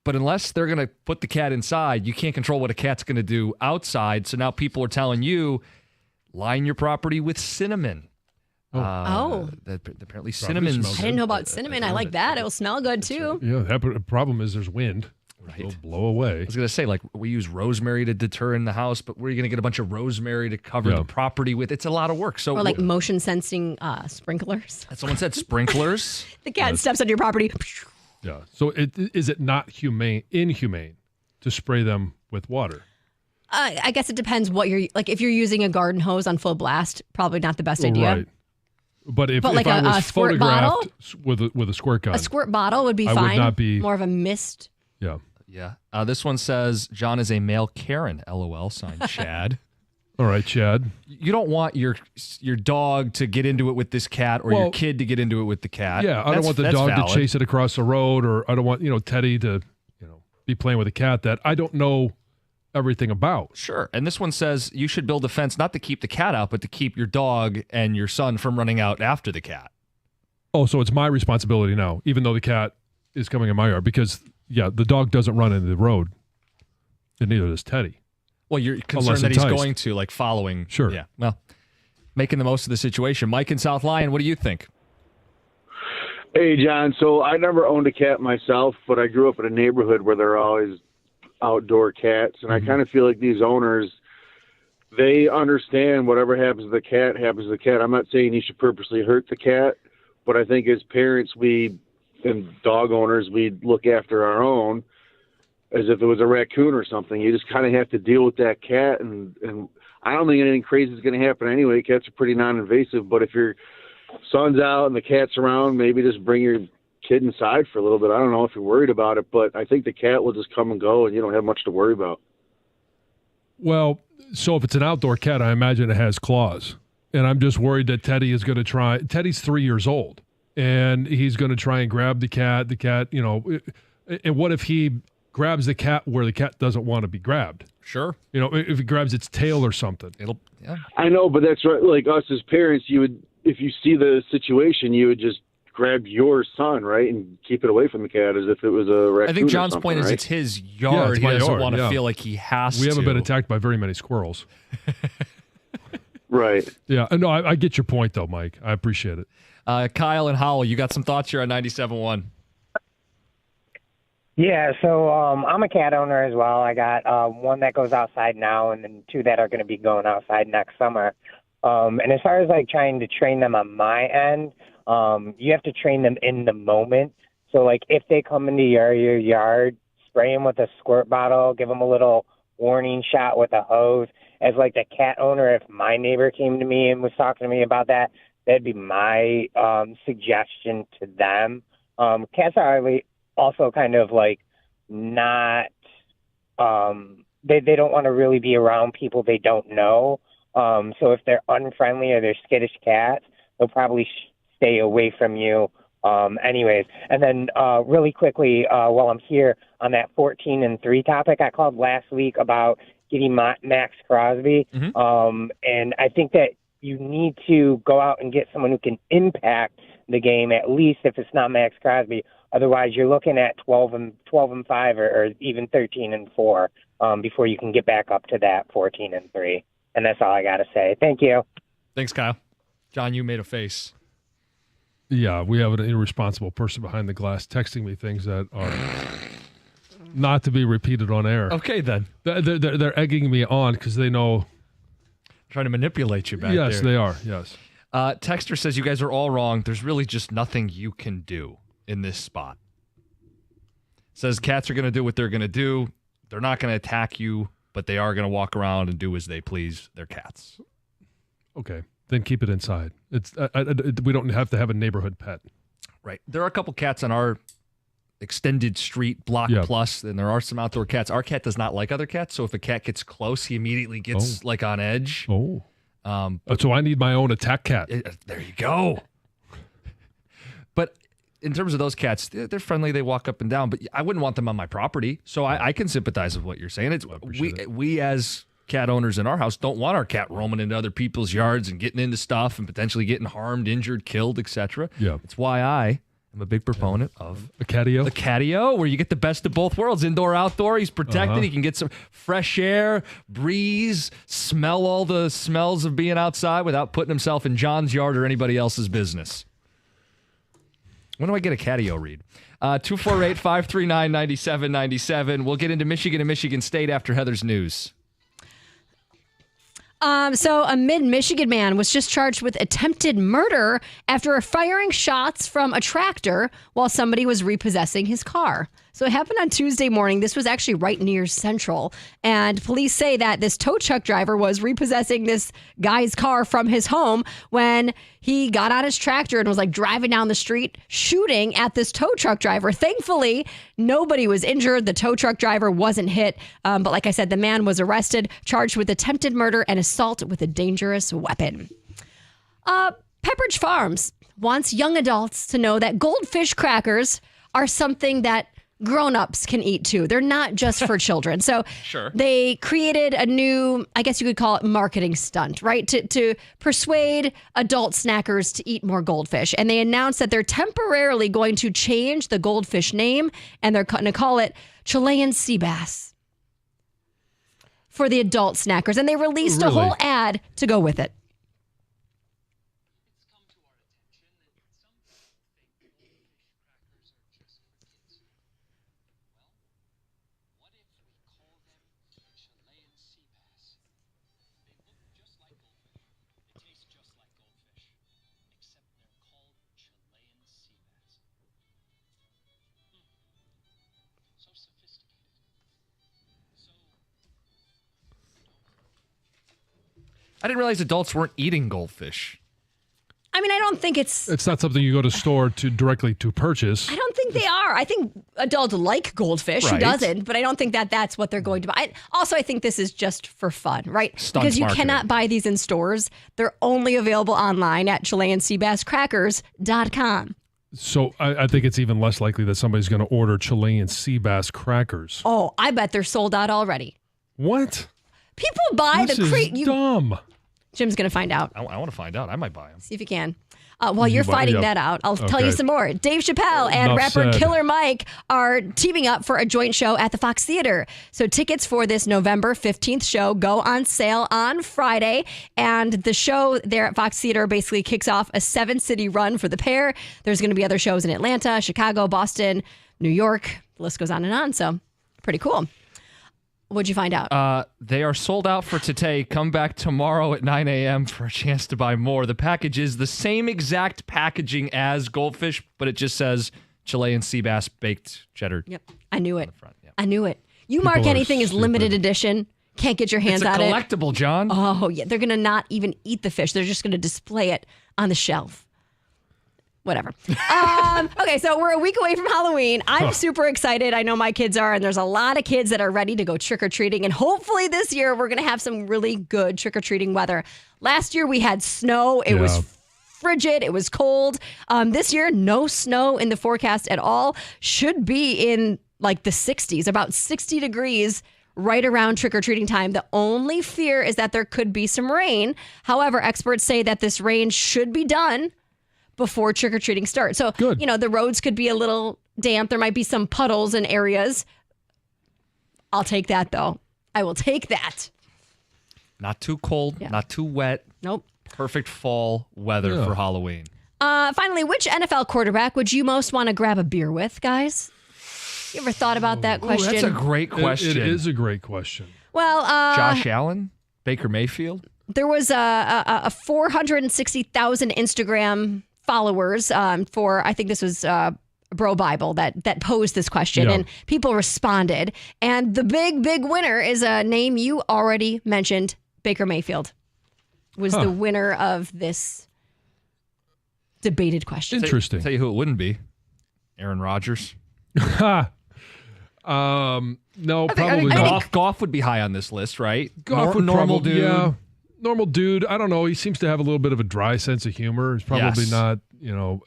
but unless they're going to put the cat inside, you can't control what a cat's going to do outside. So now people are telling you, line your property with cinnamon. Apparently cinnamon's... I didn't know about cinnamon. I like that. It'll smell good, too. Yeah, the problem is there's wind. Right. It'll blow away. I was going to say, like, we use rosemary to deter in the house, but where are you going to get a bunch of rosemary to cover the property with? It's a lot of work. So, or like motion sensing sprinklers. Someone said sprinklers. The cat steps on your property. Yeah. So is it not inhumane to spray them with water? I guess it depends what you're like. If you're using a garden hose on full blast, probably not the best idea. Right. But if like I was a squirt bottle with a squirt gun, a squirt bottle would be I fine. would not be more of a mist. Yeah. Yeah. This one says John is a male Karen. LOL. Signed Chad. All right, Chad. You don't want your dog to get into it with this cat, or your kid to get into it with the cat. Yeah, I don't want the dog to chase it across the road, or I don't want Teddy to be playing with a cat that I don't know everything about. Sure. And this one says you should build a fence not to keep the cat out, but to keep your dog and your son from running out after the cat. Oh, so it's my responsibility now, even though the cat is coming in my yard, because the dog doesn't run into the road, and neither does Teddy. Well, you're concerned that he's going to, like, following. Sure. Yeah. Well, making the most of the situation. Mike in South Lyon, what do you think? Hey, John. So I never owned a cat myself, but I grew up in a neighborhood where there are always outdoor cats. And I kind of feel like these owners, they understand whatever happens to the cat happens to the cat. I'm not saying you should purposely hurt the cat, but I think as parents, and dog owners, we look after our own as if it was a raccoon or something. You just kind of have to deal with that cat. And I don't think anything crazy is going to happen anyway. Cats are pretty non-invasive, but if your son's out and the cat's around, maybe just bring your kid inside for a little bit. I don't know if you're worried about it, but I think the cat will just come and go and you don't have much to worry about. Well, so if it's an outdoor cat, I imagine it has claws. And I'm just worried that Teddy is going to try. Teddy's 3 years old, and he's going to try and grab the cat. The cat, and what if he grabs the cat where the cat doesn't want to be grabbed? Sure. If he grabs its tail or something. I know, but that's right. Like us as parents, you would, if you see the situation, you would just grab your son, right, and keep it away from the cat as if it was a raccoon. I think John's or point is right? it's his yard. He doesn't want to feel like he has to. We haven't been attacked by very many squirrels. Right. Yeah. No, I get your point, though, Mike. I appreciate it. Kyle and Howell, you got some thoughts here on 97.1. Yeah, so I'm a cat owner as well. I got one that goes outside now and then 2 that are going to be going outside next summer. And as far as like trying to train them on my end, you have to train them in the moment. So like if they come into your yard, spray them with a squirt bottle, give them a little warning shot with a hose. As like the cat owner, if my neighbor came to me and was talking to me about that, that'd be my suggestion to them. Cats are also kind of like not they don't want to really be around people they don't know. So if they're unfriendly or they're skittish cats, they'll probably stay away from you anyways. And then really quickly, while I'm here on that 14-3 topic, I called last week about getting Max Crosby. And I think that you need to go out and get someone who can impact the game, at least if it's not Max Crosby. Otherwise, you're looking at 12-5 or even 13-4 before you can get back up to that 14-3. And that's all I got to say. Thank you. Thanks, Kyle. John, you made a face. Yeah, we have an irresponsible person behind the glass texting me things that are not to be repeated on air. Okay, then. They're egging me on because they know. Trying to manipulate you back there. Yes, they are. Yes. Texter says you guys are all wrong. There's really just nothing you can do in this spot. Says cats are going to do what they're going to do. They're not going to attack you, but they are going to walk around and do as they please. They're cats. Okay, then keep it inside. It's we don't have to have a neighborhood pet. Right. There are a couple cats in our extended street block plus, and there are some outdoor cats. Our cat does not like other cats, so if a cat gets close, he immediately gets on edge. So I need my own attack cat. There you go. But in terms of those cats, they're friendly. They walk up and down, but I wouldn't want them on my property. So I can sympathize with what you're saying. We as cat owners in our house don't want our cat roaming into other people's yards and getting into stuff and potentially getting harmed, injured, killed, etc. Yeah. It's why I am a big proponent of a catio. The catio, where you get the best of both worlds, indoor, outdoor. He's protected. He can get some fresh air, breeze, smell all the smells of being outside without putting himself in John's yard or anybody else's business. When do I get a catio read? 248-539-9797. We'll get into Michigan and Michigan State after Heather's news. So a mid-Michigan man was just charged with attempted murder after firing shots from a tractor while somebody was repossessing his car. So it happened on Tuesday morning. This was actually right near Central. And police say that this tow truck driver was repossessing this guy's car from his home when he got on his tractor and was driving down the street shooting at this tow truck driver. Thankfully, nobody was injured. The tow truck driver wasn't hit. But like I said, the man was arrested, charged with attempted murder and assault with a dangerous weapon. Pepperidge Farms wants young adults to know that goldfish crackers are something that grown-ups can eat too. They're not just for children. So they created a new, I guess you could call it marketing stunt, right? To persuade adult snackers to eat more goldfish. And they announced that they're temporarily going to change the goldfish name and they're going to call it Chilean sea bass for the adult snackers. And they released a whole ad to go with it. I didn't realize adults weren't eating goldfish. I mean, I don't think it's not something you go to store directly to purchase. I don't think they are. I think adults like goldfish. Who Right. doesn't? But I don't think that that's what they're going to buy. I think this is just for fun, right? Stunt Because you marketing. cannot buy these in stores. They're only available online at ChileanSeaBassCrackers.com. So I think it's even less likely that somebody's going to order Chilean sea bass crackers. Oh, I bet they're sold out already. What? People buy This the is crate. dumb. Jim's going to find out. I want to find out. I might buy them. See if you can. While you're You buy- finding yeah. that out, I'll tell you Okay. some more. Dave Chappelle and Enough rapper said. Killer Mike are teaming up for a joint show at the Fox Theater. So tickets for this November 15th show go on sale on Friday. And the show there at Fox Theater basically kicks off a 7-city run for the pair. There's going to be other shows in Atlanta, Chicago, Boston, New York. The list goes on and on. So pretty cool. What'd you find out? They are sold out for today. Come back tomorrow at 9 a.m. for a chance to buy more. The package is the same exact packaging as goldfish, but it just says Chilean sea bass baked cheddar. Yep. I knew it. I knew it. You mark People are anything as limited edition, can't get your hands It's a on it. collectible, John. Oh, yeah. They're going to not even eat the fish. They're just going to display it on the shelf. Whatever. Okay, so we're a week away from Halloween. I'm super excited. I know my kids are, and there's a lot of kids that are ready to go trick-or-treating. And hopefully this year we're going to have some really good trick-or-treating weather. Last year we had snow. It was frigid. It was cold. This year, no snow in the forecast at all. Should be in the 60s, about 60 degrees right around trick-or-treating time. The only fear is that there could be some rain. However, experts say that this rain should be done before trick-or-treating starts. So, the roads could be a little damp. There might be some puddles in areas. I'll take that, though. I will take that. Not too cold, not too wet. Nope. Perfect fall weather for Halloween. Finally, which NFL quarterback would you most want to grab a beer with, guys? You ever thought about that question? That's a great question. It is a great question. Well, Josh Allen? Baker Mayfield? there was a 460,000 Instagram followers for, I think this was Bro Bible that posed this question, and people responded. And the big winner is a name you already mentioned. Baker Mayfield was the winner of this debated question. Tell you who it wouldn't be. Aaron Rodgers. No, I probably think not. Goff would be high on this list, right? Goff would normal probably, dude. Yeah, normal dude. I don't know. He seems to have a little bit of a dry sense of humor. He's probably Yes. not,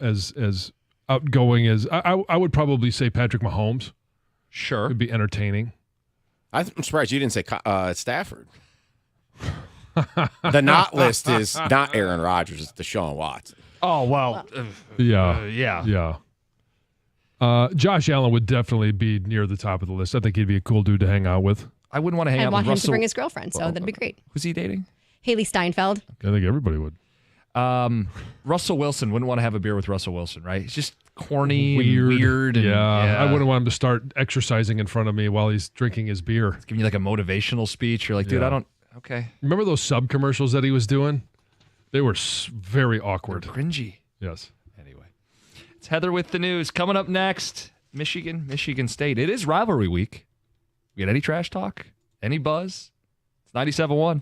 as outgoing as I would probably say Patrick Mahomes. Sure. Would be entertaining. I'm surprised you didn't say Stafford. The not list is not Aaron Rodgers, it's Deshaun Watson. Oh, well. Yeah. Josh Allen would definitely be near the top of the list. I think he'd be a cool dude to hang out with. I wouldn't want to hang I out want with him Russell. to bring his girlfriend, so that'd be great. Who's he dating? Haley Steinfeld. I think everybody would. Russell Wilson, wouldn't want to have a beer with Russell Wilson, right? He's just corny Weird. and weird. And, I wouldn't want him to start exercising in front of me while he's drinking his beer. He's giving you like a motivational speech. You're like, dude, Yeah. I don't. Okay. Remember those sub commercials that he was doing? They were very awkward. Cringy. Yes. Anyway, it's Heather with the news. Coming up next, Michigan State. It is rivalry week. We got any trash talk? Any buzz? It's 97.1.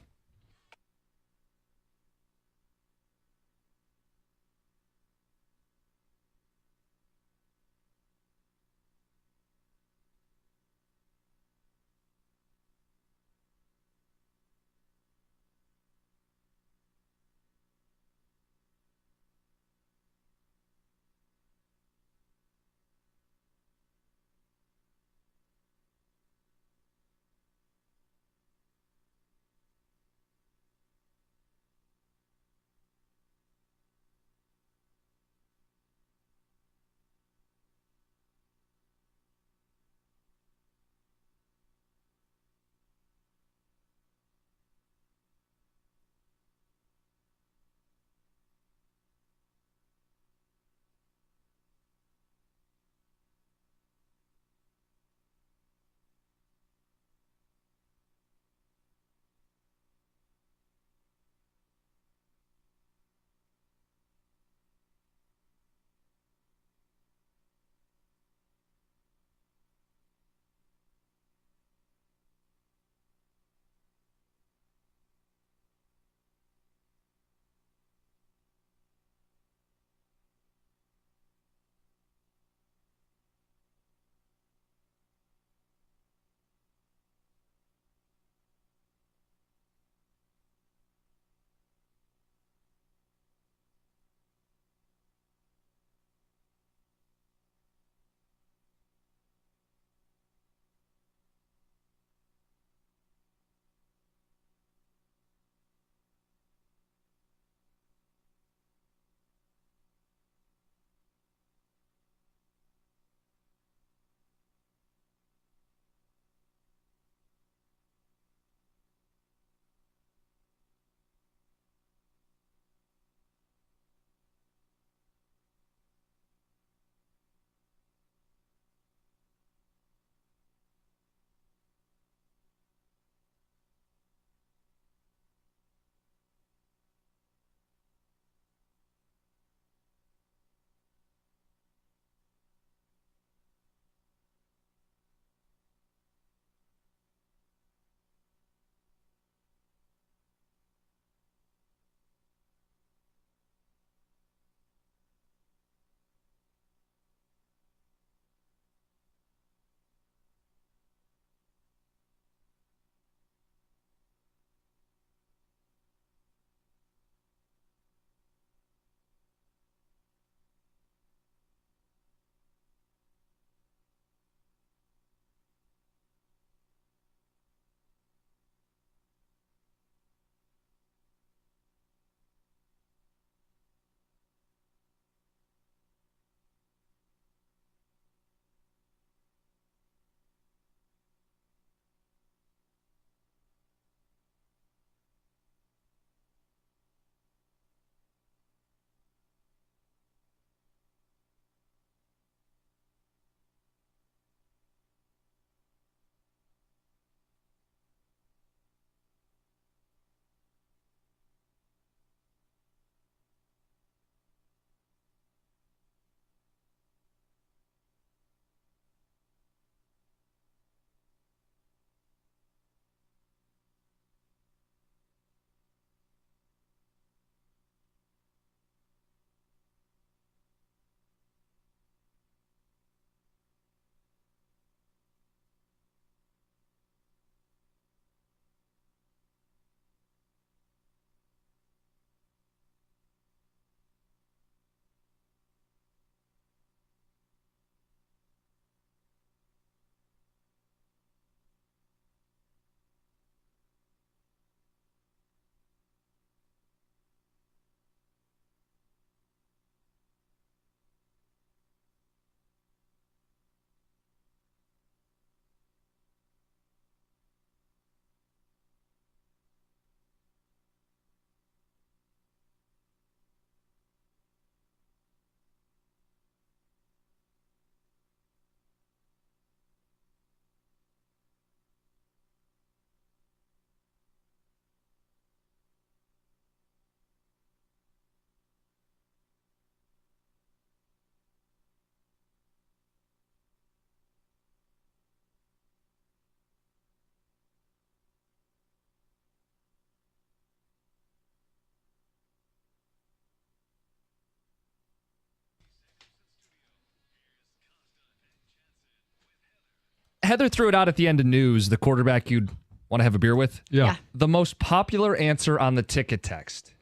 Heather threw it out at the end of news, the quarterback you'd want to have a beer with. Yeah. The most popular answer on the ticket text.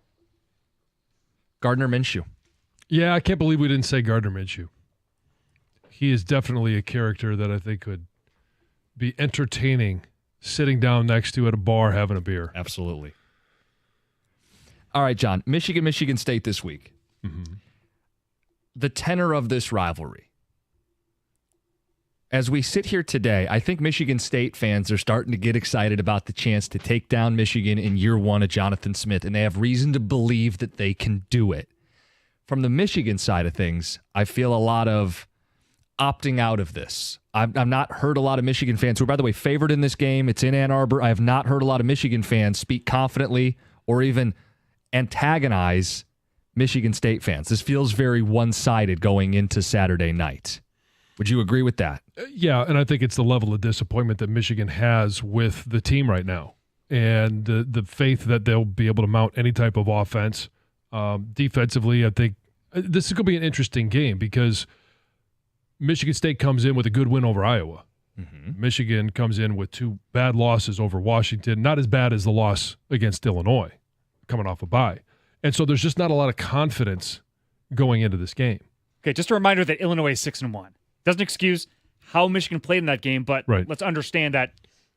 Gardner Minshew. Yeah, I can't believe we didn't say Gardner Minshew. He is definitely a character that I think could be entertaining sitting down next to at a bar having a beer. Absolutely. All right, John. Michigan State this week. Mm-hmm. The tenor of this rivalry. As we sit here today, I think Michigan State fans are starting to get excited about the chance to take down Michigan in year one of Jonathan Smith, and they have reason to believe that they can do it. From the Michigan side of things, I feel a lot of opting out of this. I've not heard a lot of Michigan fans, who are, by the way, favored in this game. It's in Ann Arbor. I have not heard a lot of Michigan fans speak confidently or even antagonize Michigan State fans. This feels very one-sided going into Saturday night. Would you agree with that? Yeah, and I think it's the level of disappointment that Michigan has with the team right now, and the faith that they'll be able to mount any type of offense. Defensively, I think this is going to be an interesting game because Michigan State comes in with a good win over Iowa. Mm-hmm. Michigan comes in with 2 bad losses over Washington, not as bad as the loss against Illinois, coming off a bye. And so there's just not a lot of confidence going into this game. Okay, just a reminder that Illinois is 6-1. Doesn't excuse how Michigan played in that game, but let's understand that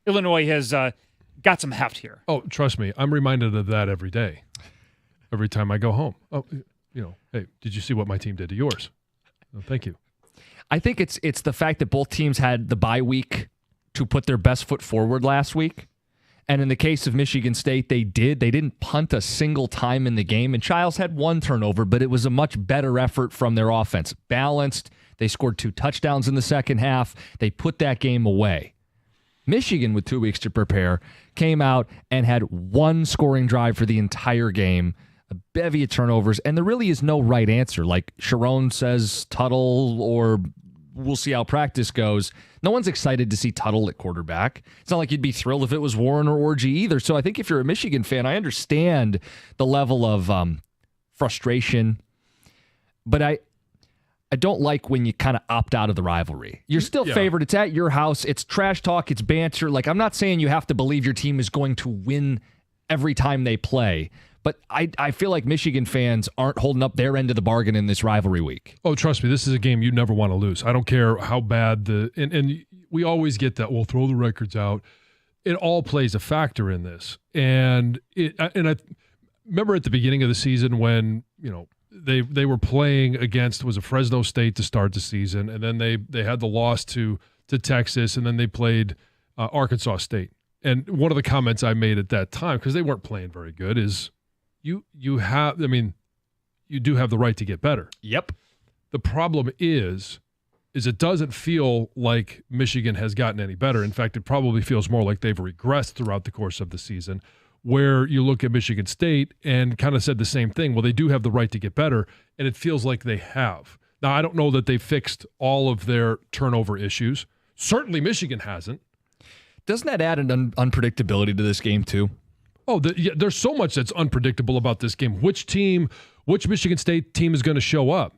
Illinois has got some heft here. Oh, trust me, I'm reminded of that every day, every time I go home. Oh, hey, did you see what my team did to yours? Oh, thank you. I think it's the fact that both teams had the bye week to put their best foot forward last week. And in the case of Michigan State, they did. They didn't punt a single time in the game. And Childs had 1 turnover, but it was a much better effort from their offense. Balanced. They scored 2 touchdowns in the second half. They put that game away. Michigan, with 2 weeks to prepare, came out and had 1 scoring drive for the entire game, a bevy of turnovers, and there really is no right answer. Like Sharon says, Tuttle, or we'll see how practice goes. No one's excited to see Tuttle at quarterback. It's not like you'd be thrilled if it was Warren or Orji either. So I think if you're a Michigan fan, I understand the level of frustration, but I don't like when you kind of opt out of the rivalry. You're still favored. It's at your house. It's trash talk. It's banter. Like, I'm not saying you have to believe your team is going to win every time they play, but I feel like Michigan fans aren't holding up their end of the bargain in this rivalry week. Oh, trust me, this is a game you never want to lose. I don't care how bad and we always get that, we'll throw the records out. It all plays a factor in this. And I remember at the beginning of the season when, they were playing against, was a Fresno State to start the season, and then they had the loss to Texas, and then they played Arkansas State. And one of the comments I made at that time, because they weren't playing very good, is you do have the right to get better. Yep. The problem is it doesn't feel like Michigan has gotten any better. In fact, it probably feels more like they've regressed throughout the course of the season, where you look at Michigan State and kind of said the same thing. Well, they do have the right to get better, and it feels like they have. Now, I don't know that they fixed all of their turnover issues. Certainly Michigan hasn't. Doesn't that add an unpredictability to this game, too? Oh, there's so much that's unpredictable about this game. Which Michigan State team is going to show up?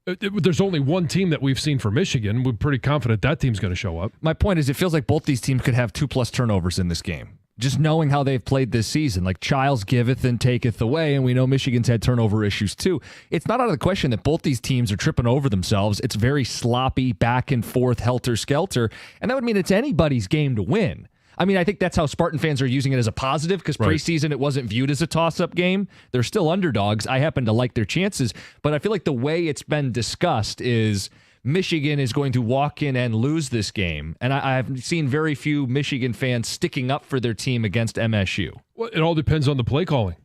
There's only one team that we've seen for Michigan. We're pretty confident that team's going to show up. My point is, it feels like both these teams could have 2+ turnovers in this game. Just knowing how they've played this season, like Childs giveth and taketh away, and we know Michigan's had turnover issues too. It's not out of the question that both these teams are tripping over themselves. It's very sloppy, back and forth, helter-skelter, and that would mean it's anybody's game to win. I mean, I think that's how Spartan fans are using it as a positive, because preseason it wasn't viewed as a toss-up game. They're still underdogs. I happen to like their chances, but I feel like the way it's been discussed is Michigan is going to walk in and lose this game. And I've seen very few Michigan fans sticking up for their team against MSU. Well, it all depends on the play calling.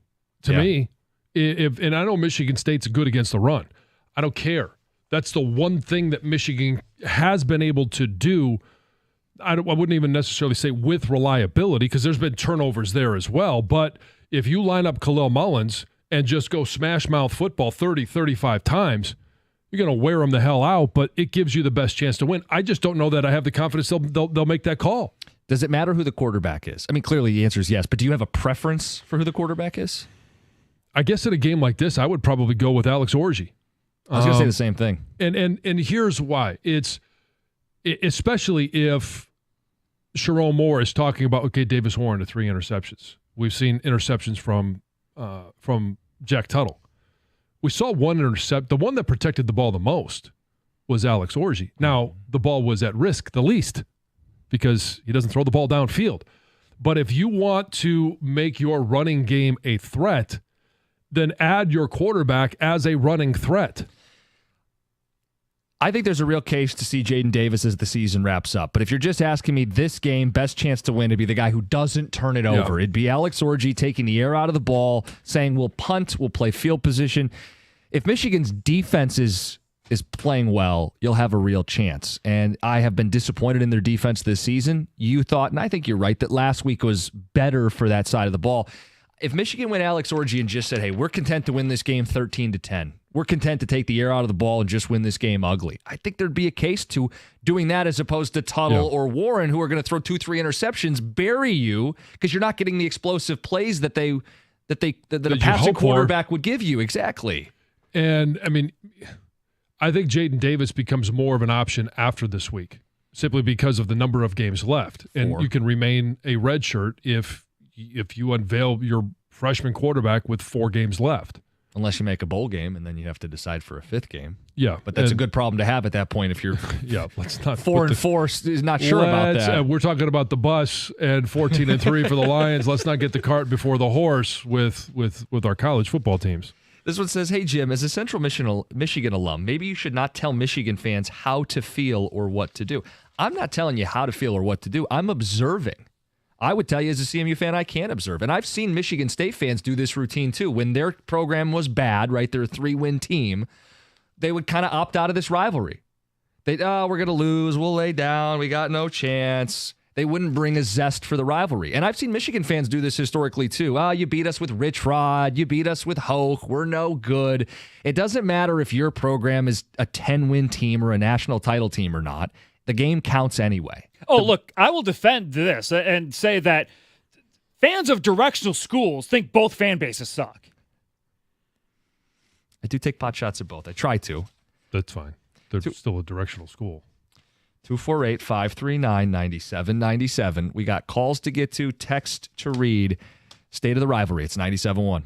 To me, and I know Michigan State's good against the run. I don't care. That's the one thing that Michigan has been able to do. I wouldn't even necessarily say with reliability, because there's been turnovers there as well. But if you line up Khalil Mullins and just go smash mouth football 30, 35 times, you're going to wear them the hell out, but it gives you the best chance to win. I just don't know that I have the confidence they'll make that call. Does it matter who the quarterback is? I mean, clearly the answer is yes, but do you have a preference for who the quarterback is? I guess in a game like this, I would probably go with Alex Orji. I was going to say the same thing. And here's why. It's especially if Sharon Moore is talking about, okay, Davis Warren to 3 interceptions. We've seen interceptions from Jack Tuttle. We saw one intercept. The one that protected the ball the most was Alex Orji. Now, the ball was at risk the least because he doesn't throw the ball downfield. But if you want to make your running game a threat, then add your quarterback as a running threat. I think there's a real case to see Jaden Davis as the season wraps up. But if you're just asking me this game, best chance to win, it'd be the guy who doesn't turn it over. It'd be Alex Orji taking the air out of the ball, saying we'll punt, we'll play field position. If Michigan's defense is playing well, you'll have a real chance. And I have been disappointed in their defense this season. You thought, and I think you're right, that last week was better for that side of the ball. If Michigan went Alex Orji and just said, hey, we're content to win this game 13-10, we're content to take the air out of the ball and just win this game ugly, I think there'd be a case to doing that as opposed to Tuttle or Warren, who are going to throw 2-3 interceptions, bury you because you're not getting the explosive plays that a passing quarterback would give you. Exactly. And, I mean, I think Jaden Davis becomes more of an option after this week, simply because of the number of games left. And you can remain a redshirt if you unveil your freshman quarterback with 4 games left. Unless you make a bowl game, and then you have to decide for a 5th game. Yeah. But that's a good problem to have at that point if you're let's not 4-4 is not sure about that. We're talking about the bus and 14-3 for the Lions. Let's not get the cart before the horse with our college football teams. This one says, hey, Jim, as a Central Michigan alum, maybe you should not tell Michigan fans how to feel or what to do. I'm not telling you how to feel or what to do. I'm observing. I would tell you as a CMU fan, I can't observe. And I've seen Michigan State fans do this routine too. When their program was bad, right, they're a 3-win team, they would kind of opt out of this rivalry. We're going to lose. We'll lay down. We got no chance. They wouldn't bring a zest for the rivalry. And I've seen Michigan fans do this historically too. You beat us with Rich Rod. You beat us with Hoke. We're no good. It doesn't matter if your program is a 10-win team or a national title team or not. The game counts anyway. Look, I will defend this and say that fans of directional schools think both fan bases suck. I do take pot shots at both. I try to. That's fine. They're still a directional school. 248-539-9797. We got calls to get to, text to read. State of the rivalry. It's 97.1.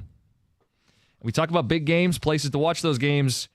We talk about big games, places to watch those games.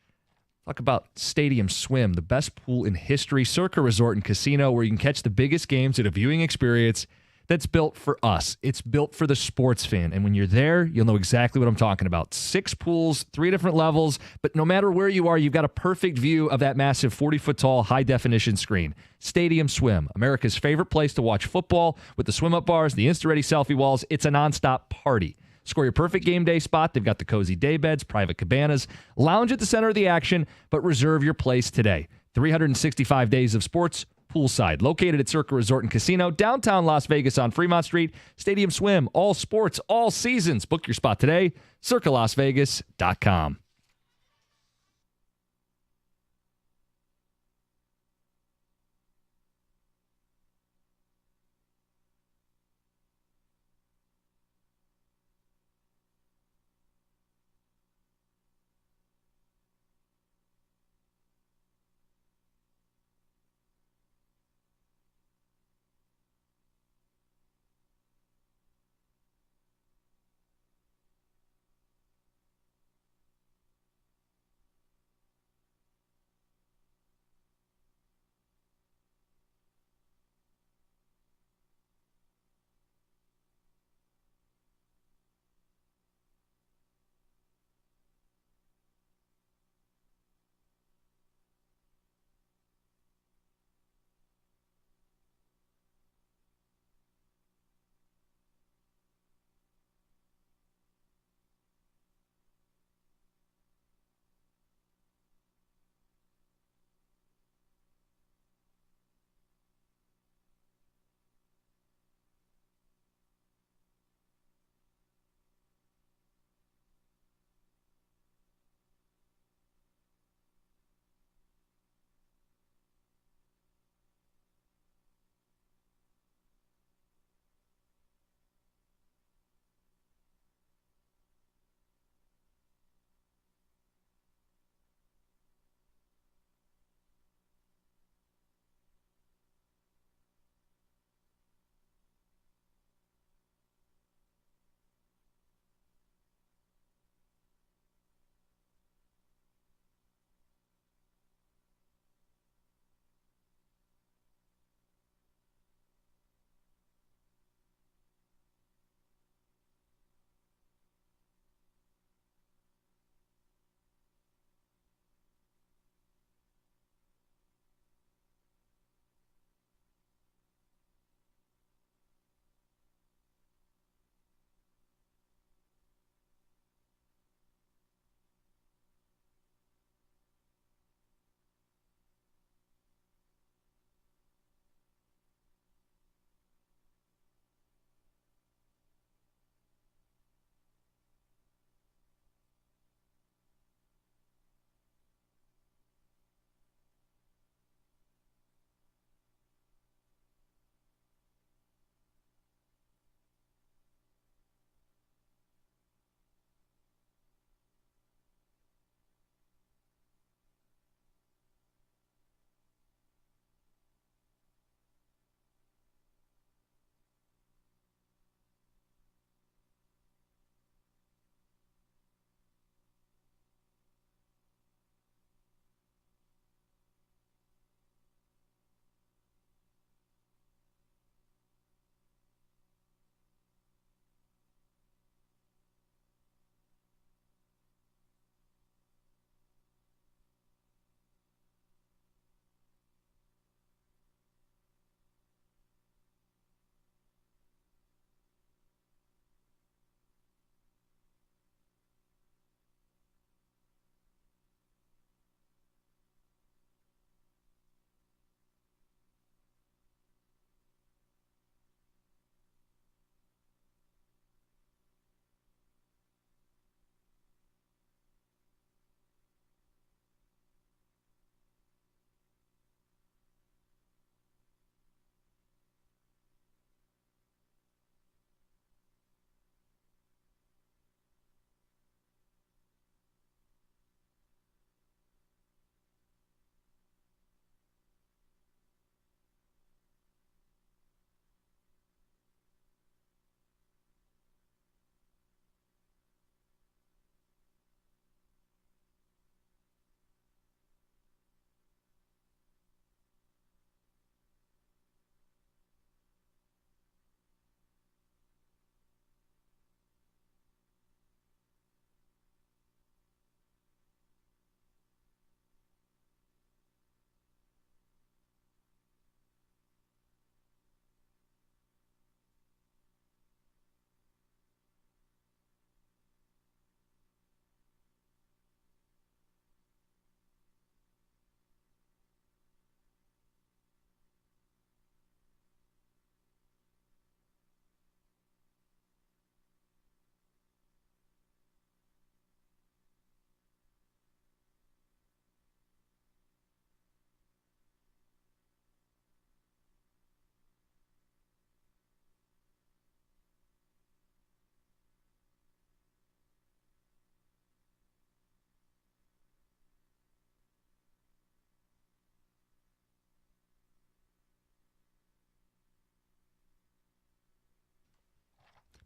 Talk about Stadium Swim, the best pool in history, Circa Resort and Casino, where you can catch the biggest games at a viewing experience that's built for us. It's built for the sports fan. And when you're there, you'll know exactly what I'm talking about. 6 pools, 3 different levels, but no matter where you are, you've got a perfect view of that massive 40-foot-tall high-definition screen. Stadium Swim, America's favorite place to watch football with the swim-up bars, the Insta-Ready selfie walls. It's a nonstop party. Score your perfect game day spot. They've got the cozy day beds, private cabanas, lounge at the center of the action, but reserve your place today. 365 days of sports, poolside. Located at Circa Resort and Casino, downtown Las Vegas on Fremont Street. Stadium Swim, all sports, all seasons. Book your spot today, circalasvegas.com.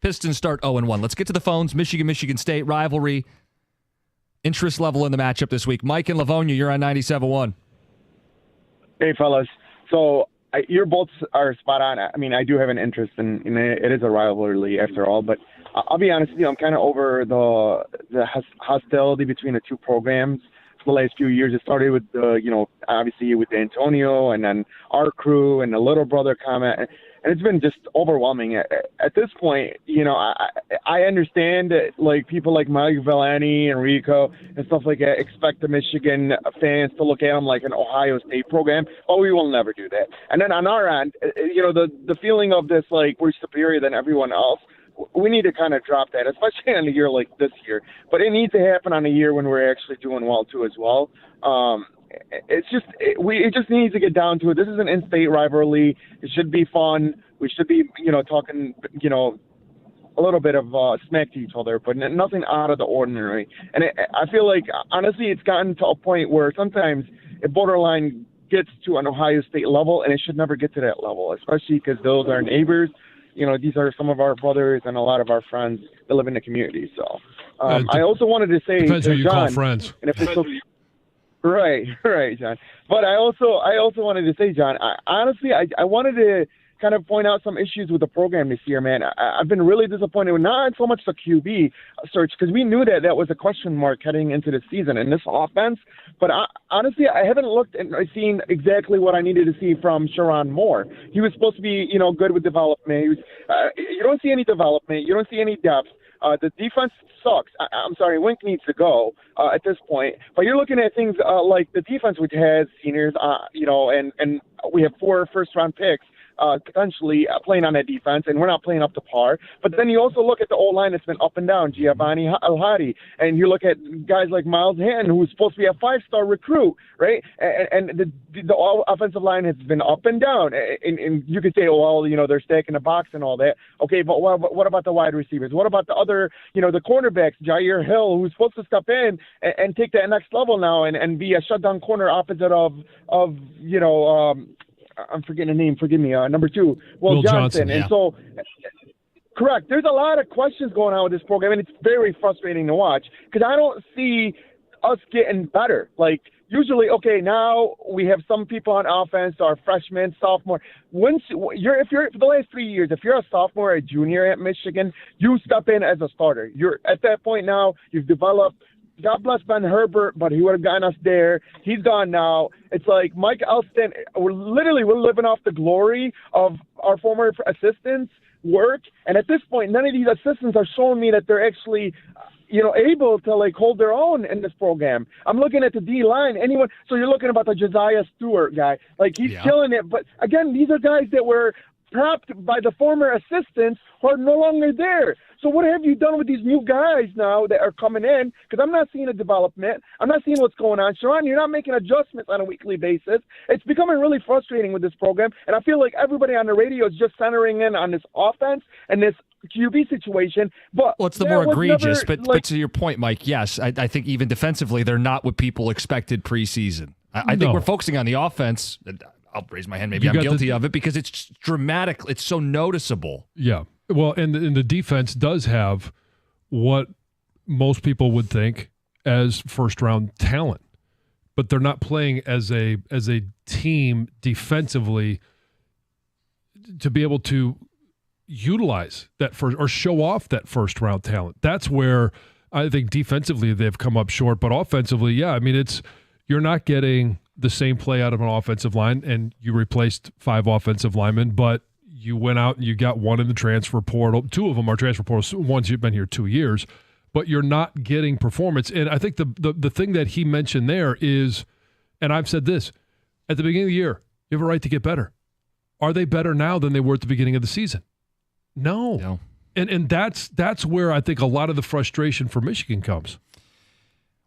Pistons start 0-1. Let's get to the phones. Michigan State rivalry. Interest level in the matchup this week. Mike in Livonia, you're on 97.1. Hey, fellas. So you're both are spot on. I mean, I do have an interest in it. It is a rivalry after all, but I'll be honest with you. I'm kind of over the hostility between the two programs for the last few years. It started with obviously with Antonio, and then our crew and the little brother comment, and it's been just overwhelming. At this point, I understand that like people like Mike Villani and Rico and stuff like that expect the Michigan fans to look at them like an Ohio State program. Oh, we will never do that. And then on our end, the feeling of this like we're superior than everyone else. We need to kind of drop that, especially on a year like this year. But it needs to happen on a year when we're actually doing well too, as well. It just needs to get down to it. This is an in-state rivalry. It should be fun. We should be, talking, a little bit of smack to each other, but nothing out of the ordinary. And I feel like, honestly, it's gotten to a point where sometimes it borderline gets to an Ohio State level, and it should never get to that level, especially because those are neighbors. These are some of our brothers and a lot of our friends that live in the community. So I also wanted to say, depends who you John, call friends. And if it's right, John. But I also wanted to say, John, I wanted to kind of point out some issues with the program this year, man. I've been really disappointed with not so much the QB search, because we knew that was a question mark heading into the season in this offense. But honestly, I haven't looked and seen exactly what I needed to see from Sharon Moore. He was supposed to be, good with development. You don't see any development. You don't see any depth. The defense sucks. I'm sorry, Wink needs to go at this point. But you're looking at things like the defense, which has seniors, and we have 4 first-round picks. Potentially playing on that defense, and we're not playing up to par. But then you also look at the O-line that's been up and down, Giovanni El-Hadi, and you look at guys like Miles Hanton, who's supposed to be a 5-star recruit, right? And the offensive line has been up and down. And you could say, they're stacking the box and all that. Okay, but what about the wide receivers? What about the other, the cornerbacks, Jair Hill, who's supposed to step in and take that next level now and be a shutdown corner opposite of I'm forgetting the name. Forgive me. Number 2, Will Johnson. Yeah. And so, correct. There's a lot of questions going on with this program, and it's very frustrating to watch because I don't see us getting better. Like usually, okay, now we have some people on offense, our freshmen, sophomore. For the last 3 years, if you're a sophomore or a junior at Michigan, you step in as a starter. You're at that point now. You've developed. God bless Ben Herbert, but he would have gotten us there. He's gone now. It's like Mike Elston. We're living off the glory of our former assistants' work. And at this point, none of these assistants are showing me that they're actually, able to hold their own in this program. I'm looking at the D line. So you're looking about the Josiah Stewart guy. He's killing it. But again, these are guys that were propped by the former assistants who are no longer there. So what have you done with these new guys now that are coming in? Because I'm not seeing a development. I'm not seeing what's going on. Sharon, you're not making adjustments on a weekly basis. It's becoming really frustrating with this program. And I feel like everybody on the radio is just centering in on this offense and this QB situation. But it's the more egregious. But to your point, Mike, yes, I think even defensively, they're not what people expected preseason. I think we're focusing on the offense. I'll raise my hand. Maybe I'm guilty of it because it's dramatic. It's so noticeable. Yeah. Well, and the defense does have what most people would think as first-round talent, but they're not playing as a team defensively to be able to utilize that first or show off that first-round talent. That's where I think defensively they've come up short, but offensively, yeah, I mean you're not getting the same play out of an offensive line, and you replaced 5 offensive linemen, but you went out and you got one in the transfer portal. 2 of them are transfer portals. One's you've been here 2 years, but you're not getting performance. And I think the thing that he mentioned there is, and I've said this, at the beginning of the year, you have a right to get better. Are they better now than they were at the beginning of the season? No. And that's where I think a lot of the frustration for Michigan comes.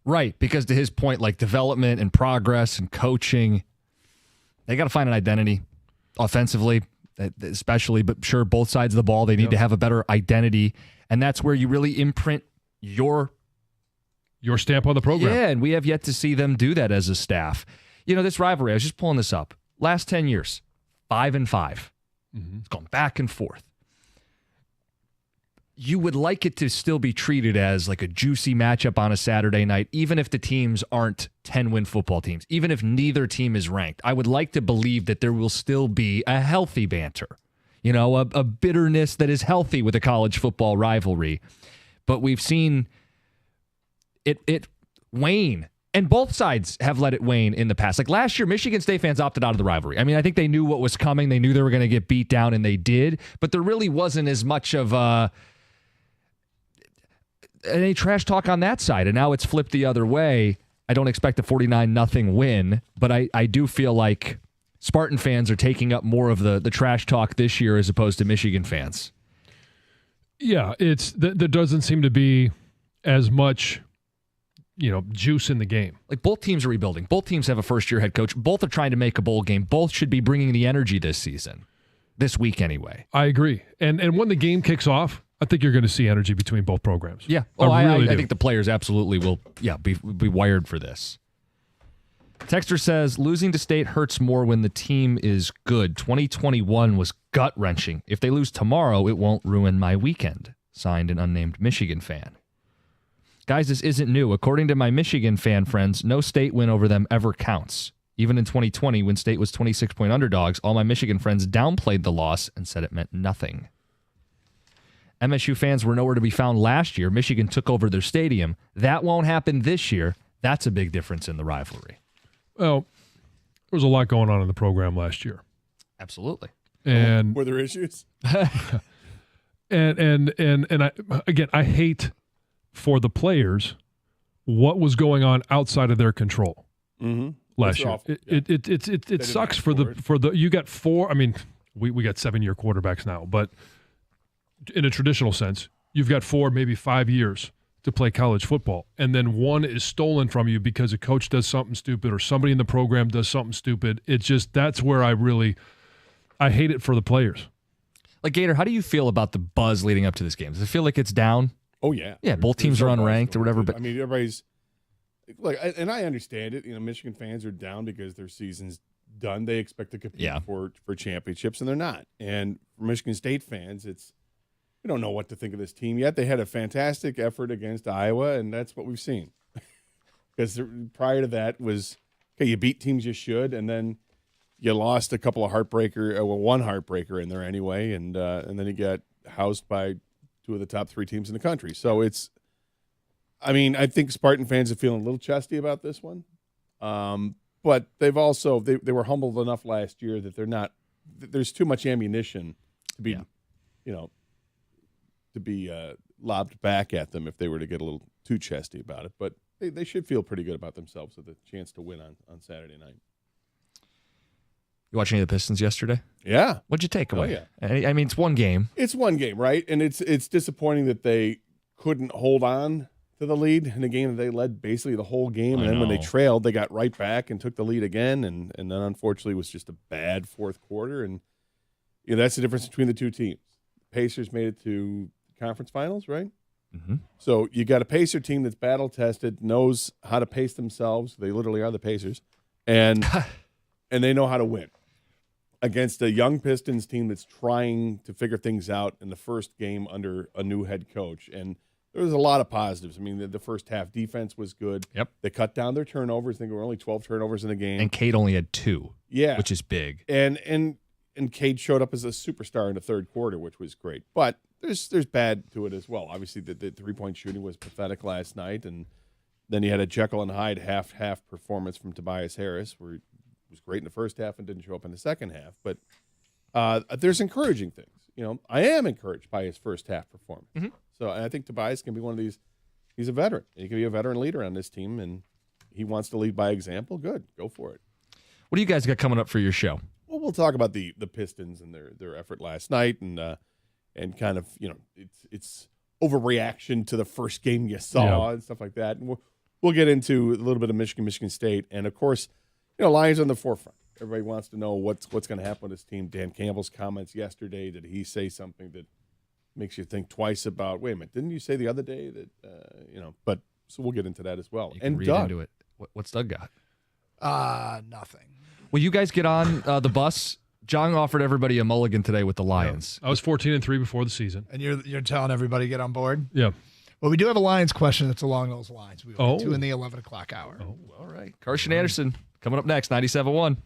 Right, because to his point, development and progress and coaching, they got to find an identity offensively, especially, but sure, both sides of the ball, they need to have a better identity, and that's where you really imprint your stamp on the program. Yeah, and we have yet to see them do that as a staff. This rivalry, I was just pulling this up. Last 10 years, 5-5. Mm-hmm. It's gone back and forth. you would like it to still be treated as like a juicy matchup on a Saturday night, even if the teams aren't 10-win football teams, even if neither team is ranked. I would like to believe that there will still be a healthy banter, a bitterness that is healthy with a college football rivalry. But we've seen it wane, and both sides have let it wane in the past. Like last year, Michigan State fans opted out of the rivalry. I mean, I think they knew what was coming. They knew they were going to get beat down, and they did. But there really wasn't as much of any trash talk on that side, and now it's flipped the other way. I don't expect a 49-0 win, but I do feel like Spartan fans are taking up more of the trash talk this year as opposed to Michigan fans. Yeah, there doesn't seem to be as much, juice in the game. Like both teams are rebuilding. Both teams have a first-year head coach. Both are trying to make a bowl game. Both should be bringing the energy this season, this week anyway. I agree. And when the game kicks off, I think you're going to see energy between both programs. Yeah. I think the players absolutely will be wired for this. Texter says, losing to State hurts more when the team is good. 2021 was gut-wrenching. If they lose tomorrow, it won't ruin my weekend. Signed, an unnamed Michigan fan. Guys, this isn't new. According to my Michigan fan friends, no State win over them ever counts. Even in 2020, when State was 26-point underdogs, all my Michigan friends downplayed the loss and said it meant nothing. MSU fans were nowhere to be found last year. Michigan took over their stadium. That won't happen this year. That's a big difference in the rivalry. Well, there was a lot going on in the program last year. Absolutely. And were there issues? and I hate for the players what was going on outside of their control last year. It sucks for the you got four. I mean, we got 7-year quarterbacks now, but in a traditional sense, you've got 4, maybe 5 years to play college football, and then one is stolen from you because a coach does something stupid or somebody in the program does something stupid. That's where I hate it for the players. Like, Gator, how do you feel about the buzz leading up to this game? Does it feel like it's down? Oh, yeah. Yeah, both teams are unranked or whatever. But I mean, everybody's like, and I understand it. Michigan fans are down because their season's done. They expect to compete for championships, and they're not. And for Michigan State fans, we don't know what to think of this team yet. They had a fantastic effort against Iowa, and that's what we've seen. Because prior to that was, okay, you beat teams you should, and then you lost a couple of one heartbreaker in there anyway, and then you got housed by 2 of the top 3 teams in the country. So I think Spartan fans are feeling a little chesty about this one. But they've also, they were humbled enough last year that there's too much ammunition to be, to be lobbed back at them if they were to get a little too chesty about it. But they should feel pretty good about themselves with a chance to win on Saturday night. You watching the Pistons yesterday? Yeah. What'd you take away? Oh, yeah. I mean, it's one game. It's one game, right? And it's disappointing that they couldn't hold on to the lead in a game that they led basically the whole game. And then when they trailed, they got right back and took the lead again. And then unfortunately it was just a bad fourth quarter. And that's the difference between the two teams. Pacers made it to conference finals, right? Mm-hmm. So you got a Pacer team that's battle-tested, knows how to pace themselves. They literally are the Pacers. And they know how to win against a young Pistons team that's trying to figure things out in the first game under a new head coach. And there was a lot of positives. I mean, the first half defense was good. Yep. They cut down their turnovers. I think there were only 12 turnovers in the game. And Cade only had 2. Yeah. Which is big. And Cade showed up as a superstar in the third quarter, which was great. But there's bad to it as well. Obviously, the 3-point shooting was pathetic last night. And then you had a Jekyll and Hyde half performance from Tobias Harris, where he was great in the first half and didn't show up in the second half. But there's encouraging things. I am encouraged by his first half performance. Mm-hmm. So I think Tobias can be one of these. He's a veteran. He can be a veteran leader on this team, and he wants to lead by example. Good. Go for it. What do you guys got coming up for your show? Well, we'll talk about the Pistons and their effort last night and kind of, it's overreaction to the first game you saw and stuff like that. And we'll get into a little bit of Michigan State. And, of course, Lions on the forefront. Everybody wants to know what's going to happen with this team. Dan Campbell's comments yesterday, did he say something that makes you think twice about, wait a minute, didn't you say the other day that, but so we'll get into that as well. You can read into it. What's Doug got? Nothing. Will you guys get on the bus John offered everybody a mulligan today with the Lions. I was 14-3 before the season. And you're telling everybody to get on board? Yeah. Well, we do have a Lions question that's along those lines. We will get to in the 11 o'clock hour. Oh, all right. Carson Anderson coming up next, 97.1.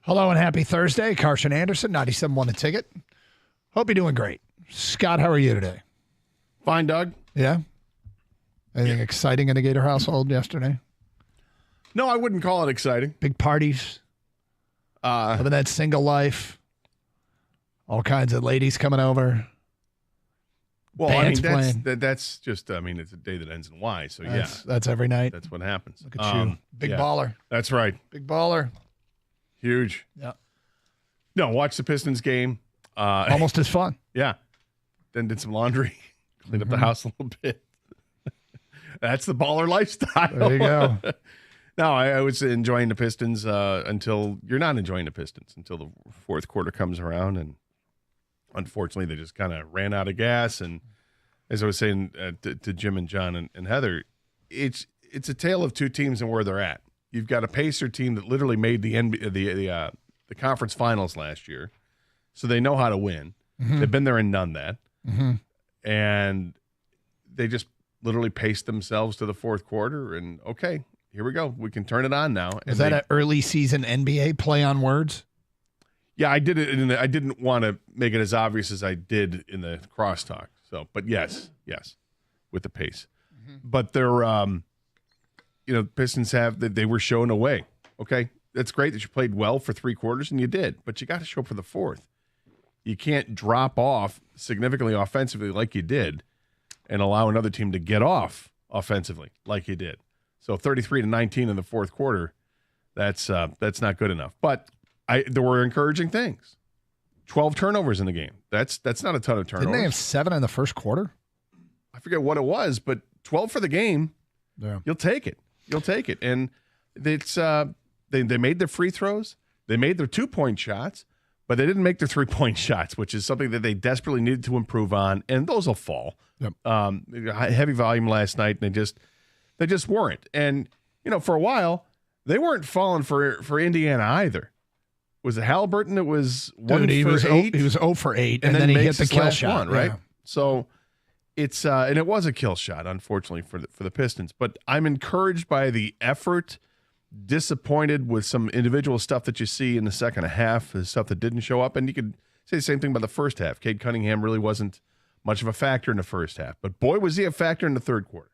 Hello and happy Thursday. Carson Anderson, 97.1 The Ticket. Hope you're doing great. Scott, how are you today? Fine, Doug. Yeah? Anything exciting in the Gator household yesterday? No, I wouldn't call it exciting. Big parties? Living that single life? All kinds of ladies coming over? Well, Bands that's just, it's a day that ends in Y, so That's every night? That's what happens. Look at you. Big baller. That's right. Big baller. Huge. Yeah. No, watch the Pistons game. Almost as fun. Yeah. Then did some laundry, cleaned up the house a little bit. That's the baller lifestyle. There you go. No, I was enjoying the Pistons until you're not enjoying the Pistons until the fourth quarter comes around, and unfortunately they just kind of ran out of gas. And as I was saying to Jim and John and Heather, it's a tale of two teams and where they're at. You've got a Pacer team that literally made the conference finals last year, so they know how to win. Mm-hmm. They've been there and done that, and they just literally paced themselves to the fourth quarter. And okay, here we go. We can turn it on now. Is that an early season NBA play on words? Yeah, I did it. I didn't want to make it as obvious as I did in the crosstalk. So, but yes, with the pace. Mm-hmm. But they're. Pistons they were shown away. Okay, that's great that you played well for three quarters, and you did, but you got to show up for the fourth. You can't drop off significantly offensively like you did and allow another team to get off offensively like you did. So 33-19 in the fourth quarter, that's not good enough. But there were encouraging things. 12 turnovers in the game. That's not a ton of turnovers. Didn't they have 7 in the first quarter? I forget what it was, but 12 for the game. Yeah. You'll take it. And it's they made their free throws, they made their 2-point shots, but they didn't make their 3-point shots, which is something that they desperately needed to improve on, and those will fall. Yep. Heavy volume last night, and they just weren't. And for a while, they weren't falling for Indiana either. Was it Halliburton that was 1 Dude, for 8? He was 0 for 8, and then he hit makes the his kill last shot. one, right? Yeah. So it's and it was a kill shot, unfortunately for the Pistons. But I'm encouraged by the effort. Disappointed with some individual stuff that you see in the second half, the stuff that didn't show up, and you could say the same thing about the first half. Cade Cunningham really wasn't much of a factor in the first half, but boy, was he a factor in the third quarter.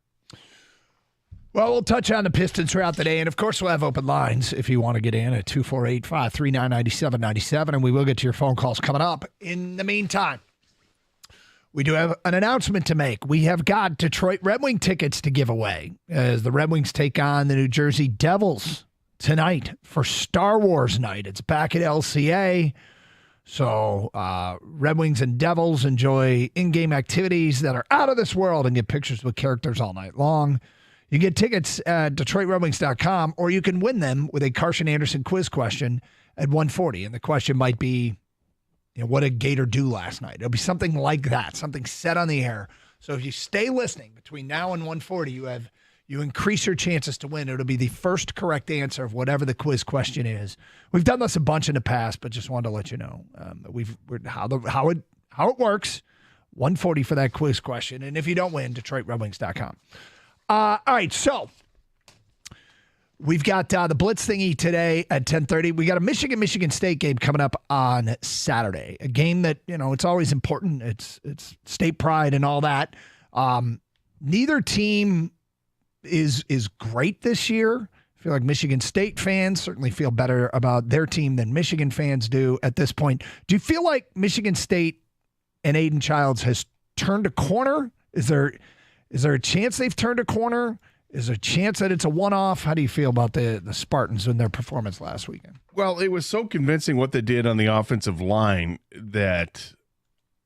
Well, we'll touch on the Pistons throughout the day, and of course, we'll have open lines if you want to get in at 248-539-9797, and we will get to your phone calls coming up. In the meantime, we do have an announcement to make. We have got Detroit Red Wing tickets to give away as the Red Wings take on the New Jersey Devils tonight for Star Wars night. It's back at LCA. So Red Wings and Devils enjoy in-game activities that are out of this world and get pictures with characters all night long. You get tickets at DetroitRedWings.com, or you can win them with a Carson Anderson quiz question at 1:40. And the question might be, what did Gator do last night? It'll be something like that, something set on the air. So if you stay listening between now and 1:40, you increase your chances to win. It'll be the first correct answer of whatever the quiz question is. We've done this a bunch in the past, but just wanted to let you know how it works. 1:40 for that quiz question, and if you don't win, DetroitRedWings.com. All right, so we've got the Blitz thingy today at 10:30. We got a Michigan State game coming up on Saturday, a game that, it's always important. It's state pride and all that. Neither team is great this year. I feel like Michigan State fans certainly feel better about their team than Michigan fans do at this point. Do you feel like Michigan State and Aiden Childs has turned a corner? Is there a chance they've turned a corner? Is there a chance that it's a one-off? How do you feel about the Spartans and their performance last weekend? Well, it was so convincing what they did on the offensive line that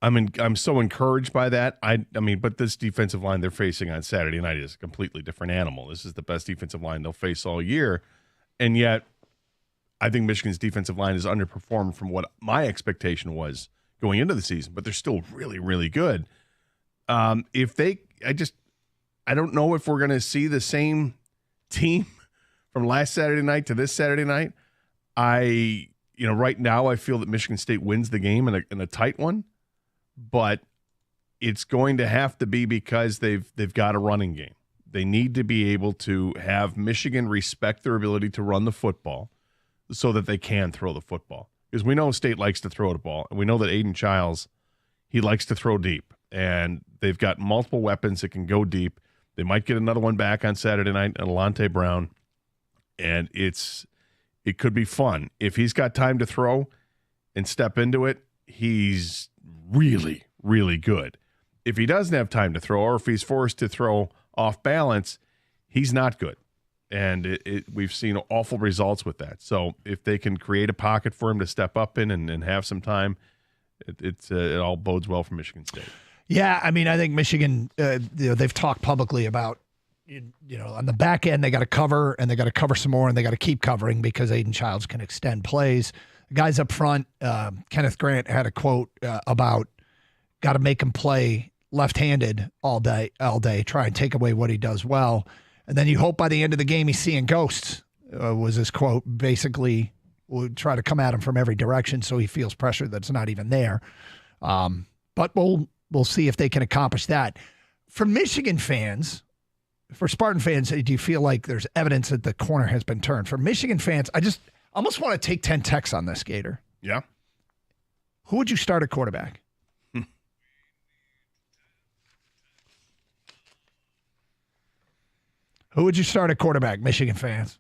I'm so encouraged by that. But this defensive line they're facing on Saturday night is a completely different animal. This is the best defensive line they'll face all year. And yet, I think Michigan's defensive line is underperformed from what my expectation was going into the season, but they're still really, really good. I don't know if we're going to see the same team from last Saturday night to this Saturday night. Right now I feel that Michigan State wins the game in a tight one, but it's going to have to be because they've got a running game. They need to be able to have Michigan respect their ability to run the football so that they can throw the football. Because we know State likes to throw the ball, and we know that Aiden Childs, he likes to throw deep. And they've got multiple weapons that can go deep. They might get another one back on Saturday night, and Alante Brown. And it could be fun. If he's got time to throw and step into it, he's really, really good. If he doesn't have time to throw, or if he's forced to throw off balance, he's not good. And we've seen awful results with that. So if they can create a pocket for him to step up in and have some time, it all bodes well for Michigan State. Yeah, I think Michigan, they've talked publicly about, on the back end, they got to cover, and they got to cover some more, and they got to keep covering because Aiden Childs can extend plays. The guys up front, Kenneth Grant had a quote about got to make him play left-handed all day, try and take away what he does well. And then you hope by the end of the game he's seeing ghosts, was his quote. Basically, we'll try to come at him from every direction so he feels pressure that's not even there. But we'll see if they can accomplish that. For Michigan fans, for Spartan fans, do you feel like there's evidence that the corner has been turned? For Michigan fans, I just almost want to take 10 texts on this, Gator. Yeah. Who would you start at quarterback? Who would you start at quarterback, Michigan fans?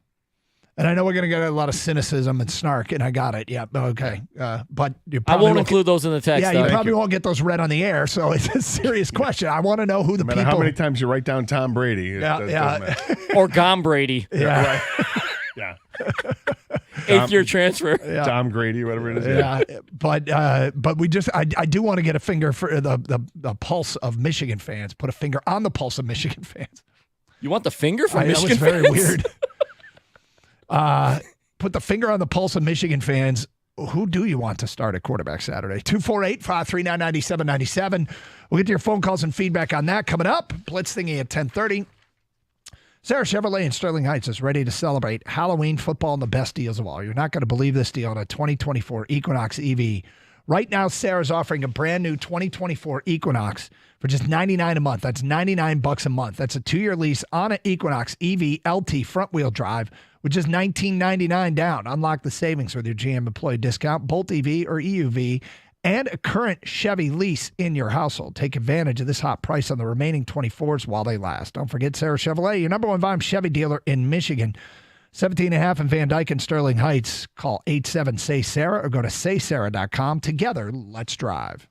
And I know we're going to get a lot of cynicism and snark, and I got it. Yeah, okay. But you I won't include those in the text. Yeah, you probably won't get those read on the air, so it's a serious question. I want to know who the no matter people. How many times you write down Tom Brady? Yeah. Or Gom Brady. Yeah. Yeah. Eighth-year transfer. Yeah. Tom Grady, whatever it is. Yeah, but we just I do want to get a finger for the pulse of Michigan fans. Put a finger on the pulse of Michigan fans. You want the finger from Michigan fans? That was very fans? weird. Put the finger on the pulse of Michigan fans. Who do you want to start at quarterback Saturday? 248-539-9797. We'll get to your phone calls and feedback on that coming up. Blitz thingy at 10:30. Sarah Chevrolet in Sterling Heights is ready to celebrate Halloween football and the best deals of all. You're not going to believe this deal on a 2024 Equinox EV. Right now, Sarah's offering a brand new 2024 Equinox for just $99 a month. That's $99 a month. That's a 2-year lease on an Equinox EV LT front-wheel drive with just $19.99 down. Unlock the savings with your GM employee discount, Bolt EV or EUV, and a current Chevy lease in your household. Take advantage of this hot price on the remaining 24s while they last. Don't forget Sarah Chevrolet, your number one volume Chevy dealer in Michigan. 17.5 in Van Dyke and Sterling Heights. Call 87-SAY-SARAH or go to saysarah.com. Together, let's drive.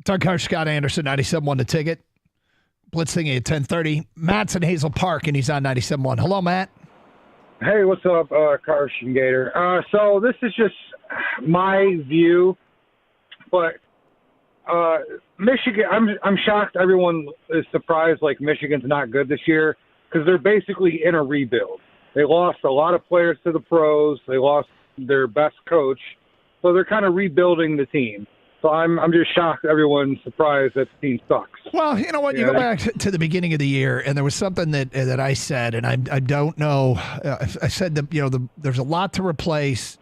Doug Harsh, Scott Anderson, 97.1 The Ticket. Blitz thingy at 10:30. Matt's in Hazel Park, and he's on 97.1. Hello, Matt. Hey, what's up, Karsh and Gator? So this is just my view, but Michigan, I'm shocked everyone is surprised like Michigan's not good this year because they're basically in a rebuild. They lost a lot of players to the pros. They lost their best coach. So they're kind of rebuilding the team. So I'm just shocked everyone's surprised that the team sucks. Well, you know what? You go back to the beginning of the year, and there was something that I said, and I don't know. I said that there's a lot to replace,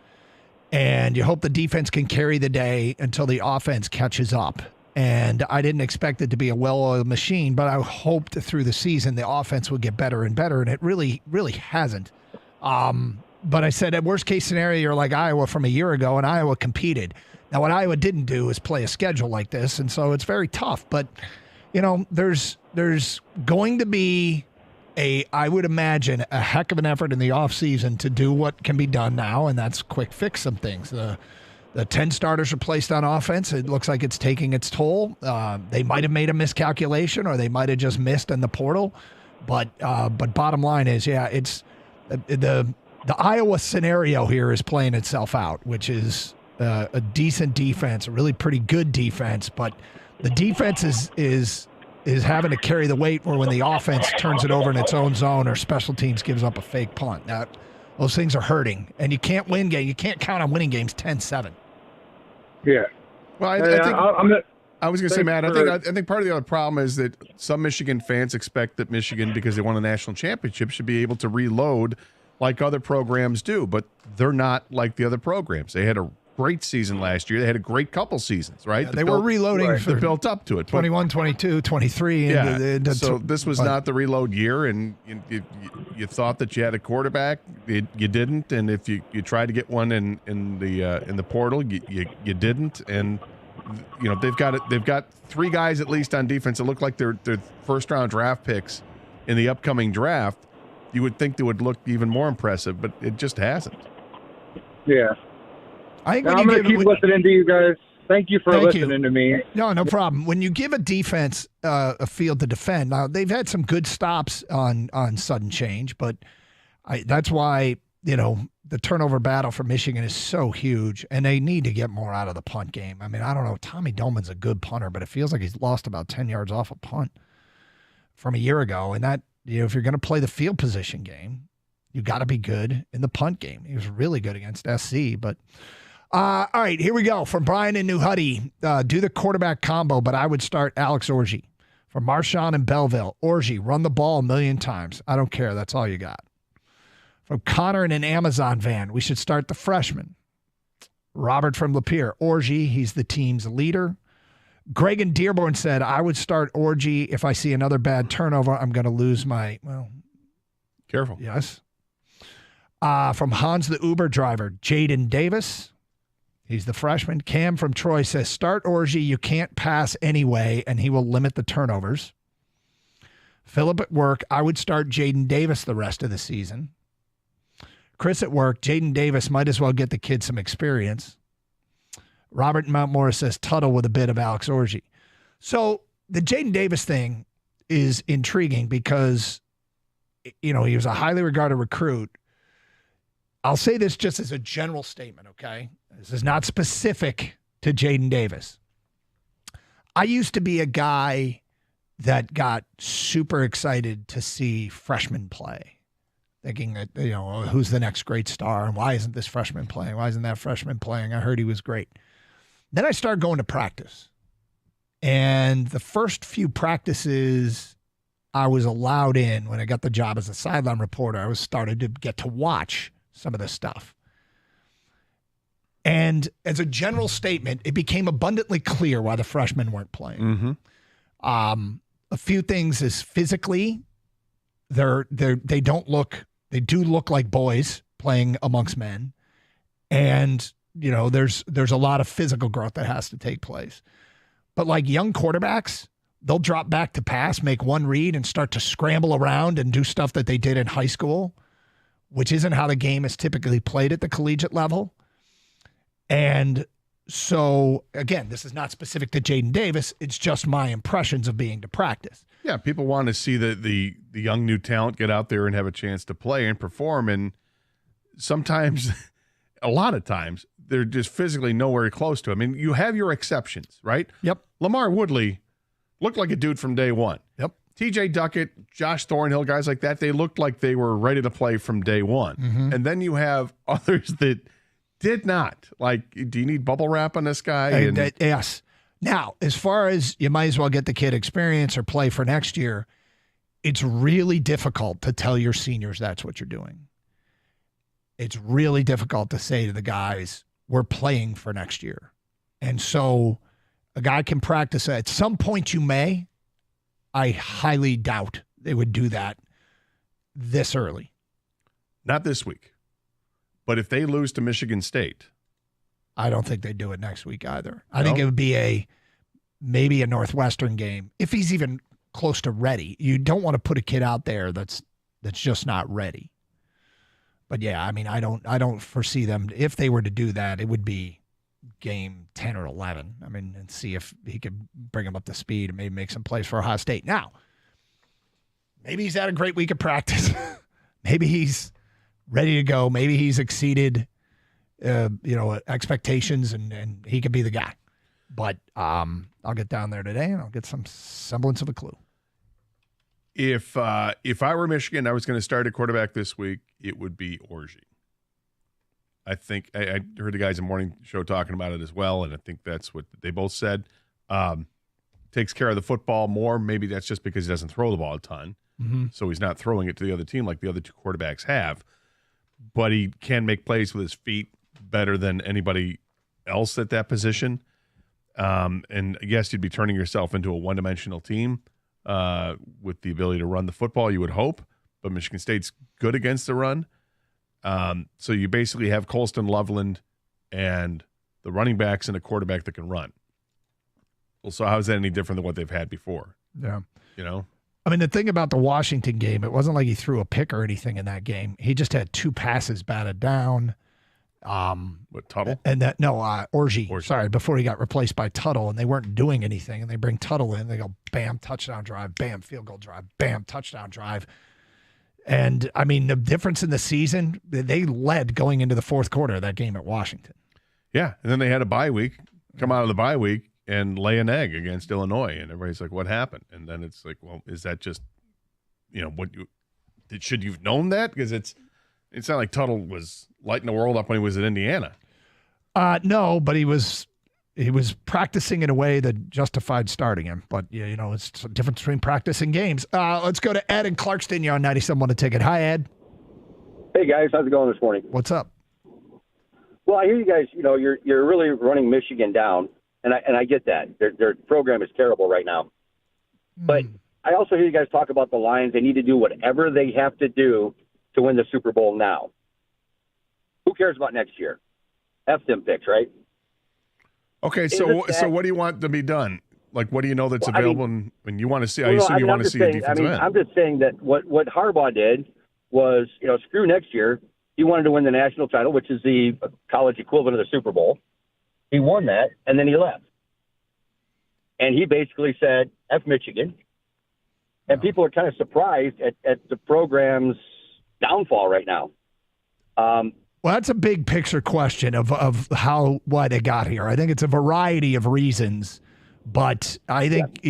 and you hope the defense can carry the day until the offense catches up. And I didn't expect it to be a well-oiled machine, but I hoped through the season the offense would get better and better, and it really, really hasn't. But I said at worst-case scenario, you're like Iowa from a year ago, and Iowa competed. Now, what Iowa didn't do is play a schedule like this, and so it's very tough. But, there's going to be I would imagine, a heck of an effort in the offseason to do what can be done now, and that's quick fix some things. The 10 starters are placed on offense. It looks like it's taking its toll. They might have made a miscalculation, or they might have just missed in the portal. But bottom line is, it's the Iowa scenario here is playing itself out, which is a decent defense, a really pretty good defense. But the defense is having to carry the weight, or when the offense turns it over in its own zone, or special teams gives up a fake punt. Now, those things are hurting, and you can't win games. You can't count on winning games 10-7. Yeah. Well, I was going to say, Matt, I think part of the other problem is that some Michigan fans expect that Michigan, because they won a national championship, should be able to reload like other programs do, but they're not like the other programs. They had a great season last year. They had a great couple seasons, right? Yeah, they were reloading for built up to it. 21, 22, 23. Yeah. So this was not the reload year, and you thought that you had a quarterback. You didn't, and if you tried to get one in the portal, you didn't. And they've got three guys at least on defense that look like they're first round draft picks in the upcoming draft. You would think they would look even more impressive, but it just hasn't. Yeah. I'm going to keep listening to you guys. Thank you for listening to me. No problem. When you give a defense a field to defend, now they've had some good stops on sudden change, but that's why the turnover battle for Michigan is so huge, and they need to get more out of the punt game. I mean, I don't know. Tommy Doman's a good punter, but it feels like he's lost about 10 yards off a punt from a year ago, and that if you're going to play the field position game, you got to be good in the punt game. He was really good against SC, but. All right, here we go. From Brian in New Huddy, do the quarterback combo, but I would start Alex Orji. From Marshawn in Belleville, Orji, run the ball 1,000,000 times. I don't care. That's all you got. From Connor in an Amazon van, we should start the freshman. Robert from Lapeer, Orji, he's the team's leader. Greg in Dearborn said, I would start Orji. If I see another bad turnover, I'm going to lose my, careful. Yes. From Hans the Uber driver, Jaden Davis. He's the freshman. Cam from Troy says, start Orji. You can't pass anyway, and he will limit the turnovers. Philip at work, I would start Jaden Davis the rest of the season. Chris at work, Jaden Davis might as well get the kid some experience. Robert in Mount Morris says, Tuttle with a bit of Alex Orji. So the Jaden Davis thing is intriguing because, he was a highly regarded recruit. I'll say this just as a general statement, okay? This is not specific to Jaden Davis. I used to be a guy that got super excited to see freshmen play, thinking that, who's the next great star and why isn't this freshman playing? Why isn't that freshman playing? I heard he was great. Then I started going to practice. And the first few practices I was allowed in when I got the job as a sideline reporter, I was started to get to watch some of this stuff. And as a general statement, it became abundantly clear why the freshmen weren't playing. Mm-hmm. A few things is physically, they do look like boys playing amongst men. And, there's a lot of physical growth that has to take place. But like young quarterbacks, they'll drop back to pass, make one read, and start to scramble around and do stuff that they did in high school, which isn't how the game is typically played at the collegiate level. And so, again, this is not specific to Jaden Davis. It's just my impressions of being to practice. Yeah, people want to see the young new talent get out there and have a chance to play and perform. And sometimes, a lot of times, they're just physically nowhere close to it. I mean, you have your exceptions, right? Yep. Lamar Woodley looked like a dude from day one. Yep. TJ Duckett, Josh Thornhill, guys like that, they looked like they were ready to play from day one. Mm-hmm. And then you have others that did not. Like, do you need bubble wrap on this guy? Yes. Now, as far as you might as well get the kid experience or play for next year, it's really difficult to tell your seniors that's what you're doing. It's really difficult to say to the guys, we're playing for next year. And so a guy can practice at some point you may. I highly doubt they would do that this early. Not this week. But if they lose to Michigan State. I don't think they'd do it next week either. I think it would be maybe a Northwestern game. If he's even close to ready. You don't want to put a kid out there that's just not ready. But yeah, I mean, I don't foresee them. If they were to do that, it would be game 10 or 11. I mean, and see if he could bring him up to speed and maybe make some plays for Ohio State. Now, maybe he's had a great week of practice. Maybe he's ready to go. Maybe he's exceeded, expectations and he could be the guy. But I'll get down there today and I'll get some semblance of a clue. If I were Michigan, I was going to start a quarterback this week, it would be Orji. I think I heard the guys in the morning show talking about it as well, and I think that's what they both said. Takes care of the football more. Maybe that's just because he doesn't throw the ball a ton, so he's not throwing it to the other team like the other two quarterbacks have. But he can make plays with his feet better than anybody else at that position. And yes, you'd be turning yourself into a one-dimensional team with the ability to run the football, you would hope. But Michigan State's good against the run. So you basically have Colston, Loveland, and the running backs and a quarterback that can run. Well, so how is that any different than what they've had before? Yeah. You know? I mean, the thing about the Washington game, it wasn't like he threw a pick or anything in that game. He just had 2 passes batted down. What, Tuttle? And Orji. Sorry, before he got replaced by Tuttle, and they weren't doing anything. And they bring Tuttle in. They go, bam, touchdown drive, bam, field goal drive, bam, touchdown drive. And, I mean, the difference in the season, they led going into the fourth quarter of that game at Washington. Yeah, and then they had a bye week, come out of the bye week, and lay an egg against Illinois. And everybody's like, what happened? And then it's like, well, is that just, should you have known that? Because it's not like Tuttle was lighting the world up when he was at Indiana. No, but he was practicing in a way that justified starting him. But, it's a difference between practice and games. Let's go to Ed in Clarkston. You're on 97.1 The Ticket. Hi, Ed. Hey, guys. How's it going this morning? What's up? Well, I hear you guys, you're really running Michigan down, and I get that. Their program is terrible right now. But I also hear you guys talk about the Lions. They need to do whatever they have to do to win the Super Bowl now. Who cares about next year? F them picks, right? Okay, so what do you want to be done? Like, what do you know that's available and you want to see? I assume you want to see a defensive end. I'm just saying that what Harbaugh did was, screw next year. He wanted to win the national title, which is the college equivalent of the Super Bowl. He won that, and then he left. And he basically said, F Michigan. And people are kind of surprised at the program's downfall right now. Well, that's a big picture question of why they got here. I think it's a variety of reasons, but I think,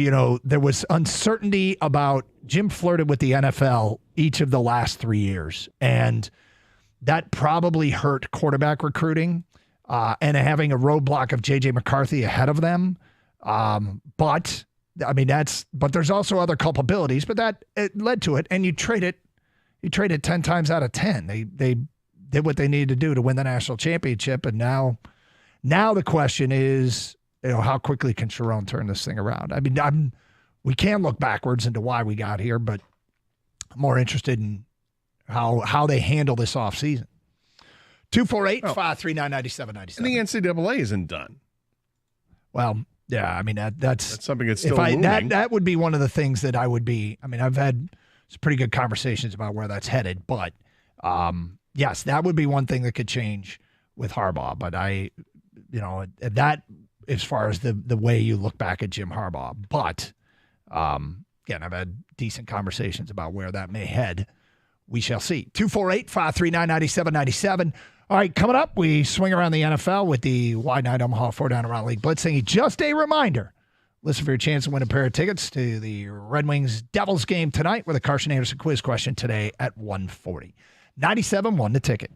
there was uncertainty about Jim flirted with the NFL each of the last 3 years, and that probably hurt quarterback recruiting and having a roadblock of J.J. McCarthy ahead of them. But there's also other culpabilities, but it led to it, and you trade it 10 times out of 10. They did what they needed to do to win the national championship, and now the question is, how quickly can Sharon turn this thing around? I mean, we can look backwards into why we got here, but I'm more interested in how they handle this offseason. 248-539-9797. And the NCAA isn't done. Well, yeah, I mean, that's something that's still moving. That would be one of the things that I would be. I mean, I've had some pretty good conversations about where that's headed, but yes, that would be one thing that could change with Harbaugh. But that as far as the way you look back at Jim Harbaugh. But again, I've had decent conversations about where that may head. We shall see. 248-539-9797. All right, coming up, we swing around the NFL with the Wide Night Omaha 4 Down Around League Blitzing. Just a reminder, Listen for your chance to win a pair of tickets to the Red Wings Devils game tonight with a Carson Anderson quiz question today at 1:40. 97.1 the ticket.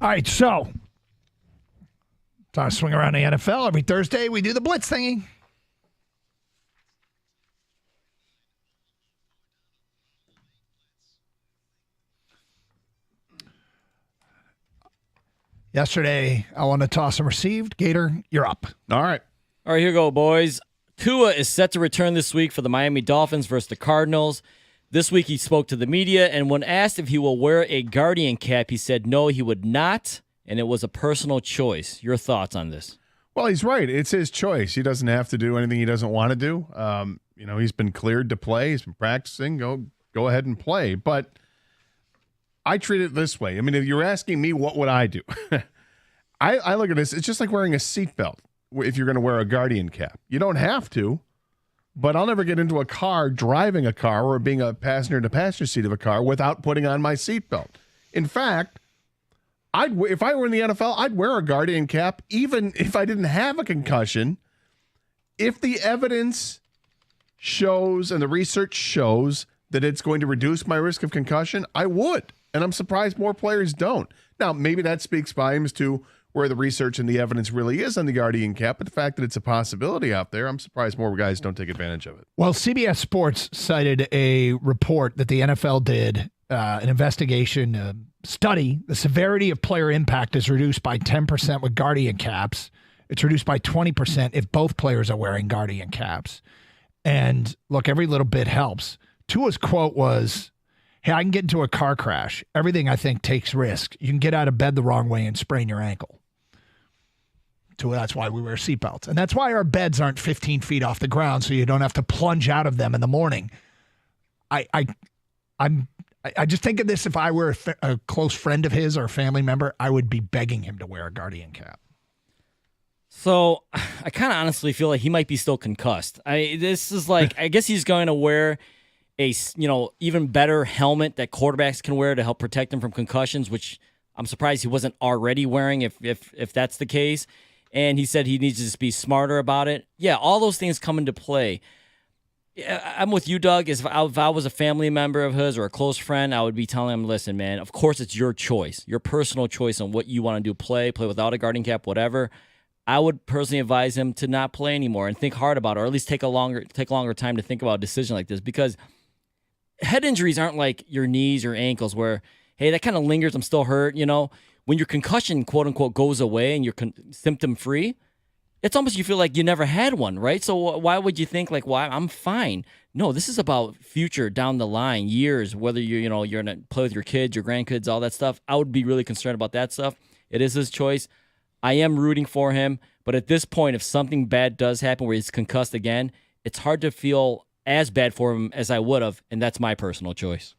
All right, so time to swing around the NFL. Every Thursday, we do the Blitz thingy. Yesterday, I won a toss and received. Gator, you're up. All right. All right, here we go, boys. Tua is set to return this week for the Miami Dolphins versus the Cardinals. This week, he spoke to the media, and when asked if he will wear a Guardian cap, he said no, he would not, and it was a personal choice. Your thoughts on this? Well, he's right. It's his choice. He doesn't have to do anything he doesn't want to do. He's been cleared to play. He's been practicing. Go ahead and play. But I treat it this way. I mean, if you're asking me what would I do, I look at this. It's just like wearing a seatbelt if you're going to wear a Guardian cap. You don't have to. But I'll never get into a car, driving a car, or being a passenger in the passenger seat of a car without putting on my seatbelt. In fact, If I were in the NFL, I'd wear a Guardian cap even if I didn't have a concussion. If the evidence shows and the research shows that it's going to reduce my risk of concussion, I would. And I'm surprised more players don't. Now, maybe that speaks volumes to where the research and the evidence really is on the Guardian cap, but the fact that it's a possibility out there, I'm surprised more guys don't take advantage of it. Well, CBS Sports cited a report that the NFL did, an investigation study. The severity of player impact is reduced by 10% with Guardian caps. It's reduced by 20% if both players are wearing Guardian caps. And look, every little bit helps. Tua's quote was, "Hey, I can get into a car crash. Everything I think takes risk. You can get out of bed the wrong way and sprain your ankle." Tua, that's why we wear seatbelts. And that's why our beds aren't 15 feet off the ground so you don't have to plunge out of them in the morning. I just think of this, if I were a close friend of his or a family member, I would be begging him to wear a Guardian cap. So I kind of honestly feel like he might be still concussed. This is like, I guess he's going to wear a, even better helmet that quarterbacks can wear to help protect them from concussions, which I'm surprised he wasn't already wearing if that's the case. And he said he needs to just be smarter about it. Yeah, all those things come into play. I'm with you, Doug. If I was a family member of his or a close friend, I would be telling him, listen, man, of course it's your choice, your personal choice on what you want to do, play without a Guardian cap, whatever. I would personally advise him to not play anymore and think hard about it, or at least take longer time to think about a decision like this, because head injuries aren't like your knees or ankles where, hey, that kind of lingers, I'm still hurt, When your concussion, quote unquote, goes away and you're symptom free, it's almost you feel like you never had one, right? So why would you think like, well, I'm fine? No, this is about future down the line, years, whether you're going to play with your kids, your grandkids, all that stuff. I would be really concerned about that stuff. It is his choice. I am rooting for him. But at this point, if something bad does happen where he's concussed again, it's hard to feel as bad for him as I would have. And that's my personal choice.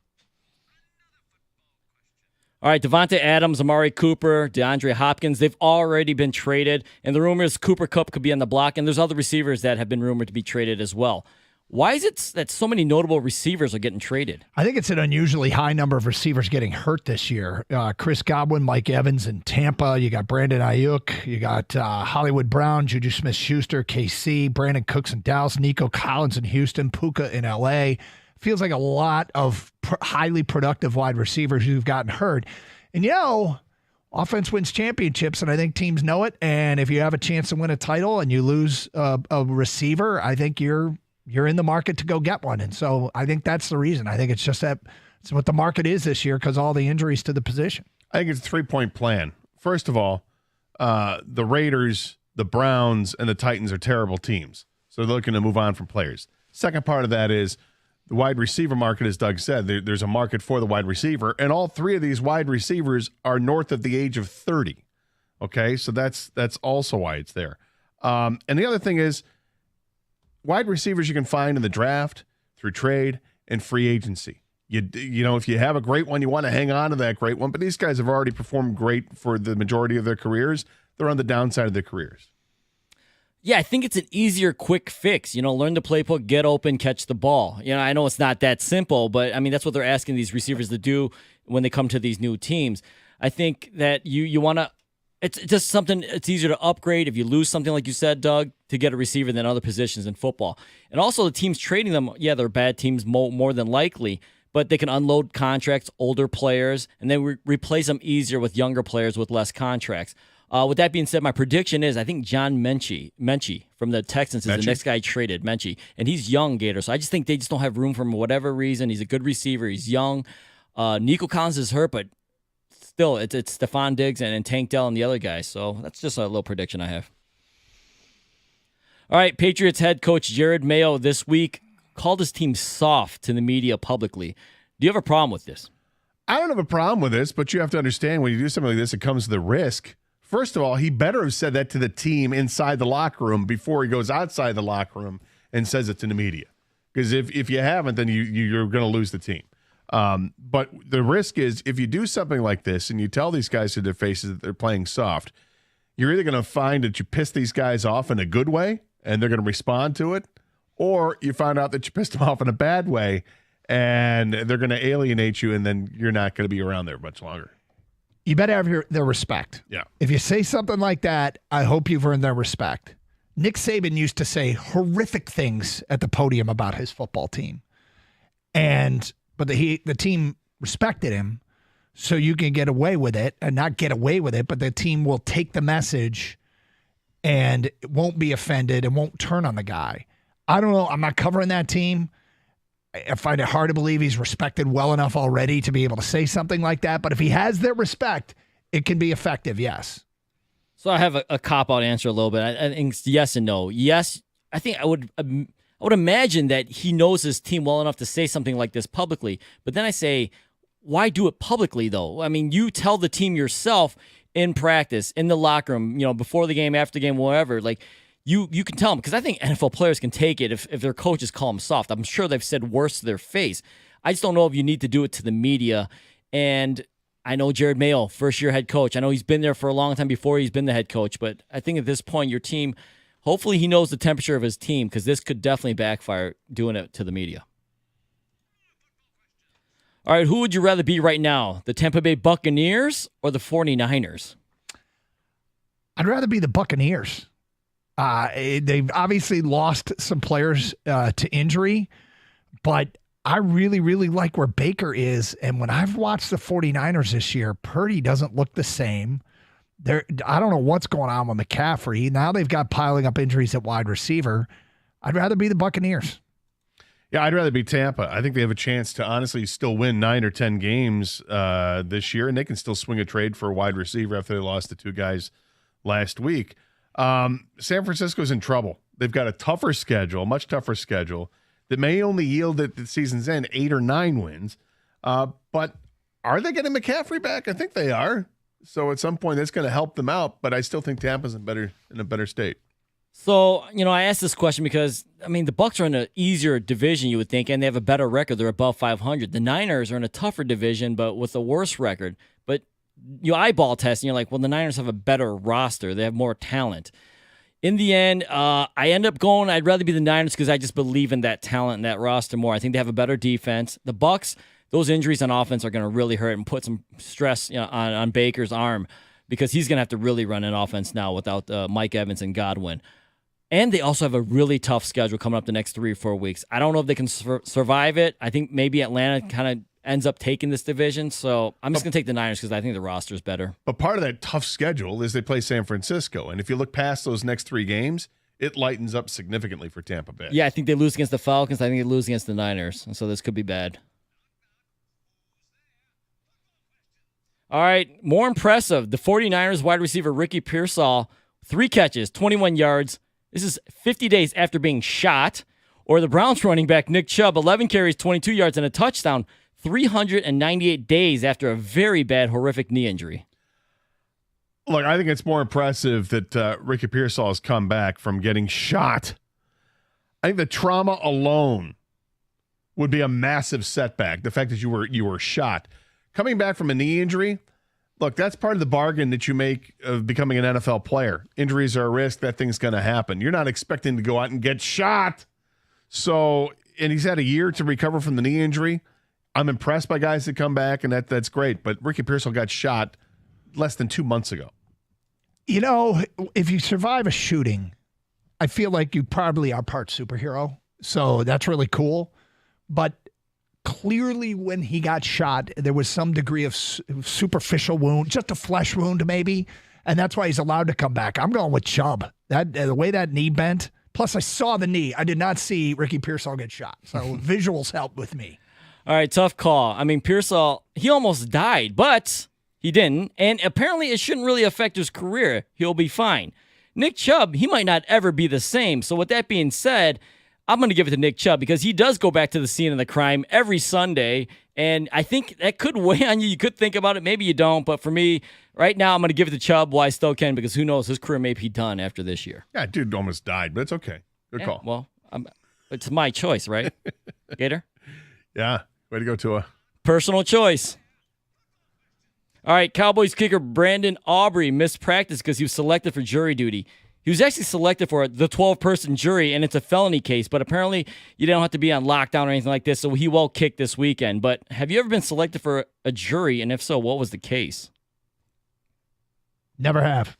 All right, Devontae Adams, Amari Cooper, DeAndre Hopkins, they've already been traded. And the rumor is Cooper Kupp could be on the block. And there's other receivers that have been rumored to be traded as well. Why is it that so many notable receivers are getting traded? I think it's an unusually high number of receivers getting hurt this year. Chris Godwin, Mike Evans in Tampa. You got Brandon Ayuk. You got Hollywood Brown, Juju Smith-Schuster, KC, Brandon Cooks in Dallas, Nico Collins in Houston, Puka in L.A. Feels like a lot of highly productive wide receivers who've gotten hurt. And, offense wins championships, and I think teams know it. And if you have a chance to win a title and you lose a receiver, I think you're in the market to go get one. And so I think that's the reason. I think it's just that it's what the market is this year because all the injuries to the position. I think it's a 3-point plan. First of all, the Raiders, the Browns, and the Titans are terrible teams. So they're looking to move on from players. Second part of that is the wide receiver market, as Doug said. There's a market for the wide receiver, and all three of these wide receivers are north of the age of 30. Okay, so that's also why it's there. And the other thing is, wide receivers you can find in the draft, through trade, and free agency. If you have a great one, you want to hang on to that great one. But these guys have already performed great for the majority of their careers. They're on the downside of their careers. Yeah, I think it's an easier, quick fix. Learn the playbook, get open, catch the ball. I know it's not that simple, but that's what they're asking these receivers to do when they come to these new teams. I think that you want to. It's just something, it's easier to upgrade if you lose something, like you said, Doug, to get a receiver than other positions in football. And also the teams trading them, yeah, they're bad teams more than likely, but they can unload contracts, older players, and then replace them easier with younger players with less contracts. With that being said, my prediction is I think John Mechie from the Texans is the next guy traded, Mechie, and he's young, Gator, so I just think they just don't have room for him for whatever reason. He's a good receiver. He's young. Nico Collins is hurt, but still, it's Stephon Diggs and Tank Dell and the other guys. So that's just a little prediction I have. All right, Patriots head coach Jared Mayo this week called his team soft to the media publicly. Do you have a problem with this? I don't have a problem with this, but you have to understand when you do something like this, it comes to the risk. First of all, he better have said that to the team inside the locker room before he goes outside the locker room and says it to the media. Because if you haven't, then you're going to lose the team. But the risk is if you do something like this and you tell these guys to their faces that they're playing soft, you're either going to find that you piss these guys off in a good way and they're going to respond to it, or you find out that you pissed them off in a bad way and they're going to alienate you and then you're not going to be around there much longer. You better have their respect. Yeah. If you say something like that, I hope you've earned their respect. Nick Saban used to say horrific things at the podium about his football team. But the team respected him, so you can get away with it, and not get away with it, but the team will take the message and it won't be offended and won't turn on the guy. I don't know. I'm not covering that team. I find it hard to believe he's respected well enough already to be able to say something like that. But if he has their respect, it can be effective, yes. So I have a cop-out answer a little bit. I think it's yes and no. Yes, I think I would imagine that he knows his team well enough to say something like this publicly. But then I say, why do it publicly, though? I mean, you tell the team yourself in practice, in the locker room, before the game, after the game, whatever. Like, you can tell them, because I think NFL players can take it if their coaches call them soft. I'm sure they've said worse to their face. I just don't know if you need to do it to the media. And I know Jared Mayo, first-year head coach. I know he's been there for a long time before he's been the head coach. But I think at this point, your team, hopefully he knows the temperature of his team, because this could definitely backfire doing it to the media. All right, who would you rather be right now, the Tampa Bay Buccaneers or the 49ers? I'd rather be the Buccaneers. They've obviously lost some players to injury, but I really, really like where Baker is. And when I've watched the 49ers this year, Purdy doesn't look the same. I don't know what's going on with McCaffrey. Now they've got piling up injuries at wide receiver. I'd rather be the Buccaneers. Yeah, I'd rather be Tampa. I think they have a chance to honestly still win 9 or 10 games this year, and they can still swing a trade for a wide receiver after they lost the 2 guys last week. San Francisco's in trouble. They've got a tougher schedule, much tougher schedule, that may only yield at the season's end 8 or 9 wins. But are they getting McCaffrey back? I think they are. So at some point that's going to help them out, but I still think Tampa's in a better state. So, I asked this question because, the Bucs are in an easier division, you would think, and they have a better record. They're above 500. The Niners are in a tougher division, but with a worse record. But you eyeball test, and you're like, well, the Niners have a better roster. They have more talent. In the end, I end up going, I'd rather be the Niners because I just believe in that talent and that roster more. I think they have a better defense. The Bucs, those injuries on offense are going to really hurt and put some stress on Baker's arm, because he's going to have to really run an offense now without Mike Evans and Godwin. And they also have a really tough schedule coming up the next 3 or 4 weeks. I don't know if they can survive it. I think maybe Atlanta kind of ends up taking this division. So I'm just going to take the Niners because I think the roster is better. But part of that tough schedule is they play San Francisco. And if you look past those next 3 games, it lightens up significantly for Tampa Bay. Yeah, I think they lose against the Falcons. I think they lose against the Niners. And so this could be bad. All right, more impressive. The 49ers wide receiver Ricky Pearsall, 3 catches, 21 yards. This is 50 days after being shot. Or the Browns running back Nick Chubb, 11 carries, 22 yards, and a touchdown, 398 days after a very bad, horrific knee injury. Look, I think it's more impressive that Ricky Pearsall has come back from getting shot. I think the trauma alone would be a massive setback. The fact that you were shot. Coming back from a knee injury, look, that's part of the bargain that you make of becoming an NFL player. Injuries are a risk. That thing's going to happen. You're not expecting to go out and get shot. So, and he's had a year to recover from the knee injury. I'm impressed by guys that come back, and that's great. But Ricky Pearsall got shot less than 2 months ago. If you survive a shooting, I feel like you probably are part superhero. So that's really cool. But clearly when he got shot, there was some degree of superficial wound, just a flesh wound maybe, and that's why he's allowed to come back. I'm going with Chubb. The way that knee bent, plus I saw the knee. I did not see Ricky Pearsall get shot, so visuals helped with me. All right, tough call. Pearsall, he almost died, but he didn't, and apparently it shouldn't really affect his career. He'll be fine. Nick Chubb, he might not ever be the same, so with that being said, I'm going to give it to Nick Chubb because he does go back to the scene of the crime every Sunday, and I think that could weigh on you. You could think about it. Maybe you don't, but for me, right now, I'm going to give it to Chubb while I still can because who knows, his career may be done after this year. Yeah, dude almost died, but it's okay. Good call. Well, it's my choice, right, Gator? Yeah, way to go, Tua. Personal choice. All right, Cowboys kicker Brandon Aubrey missed practice because he was selected for jury duty. He was actually selected for the 12-person jury, and it's a felony case, but apparently you don't have to be on lockdown or anything like this, so he will kick this weekend. But have you ever been selected for a jury, and if so, what was the case? Never have.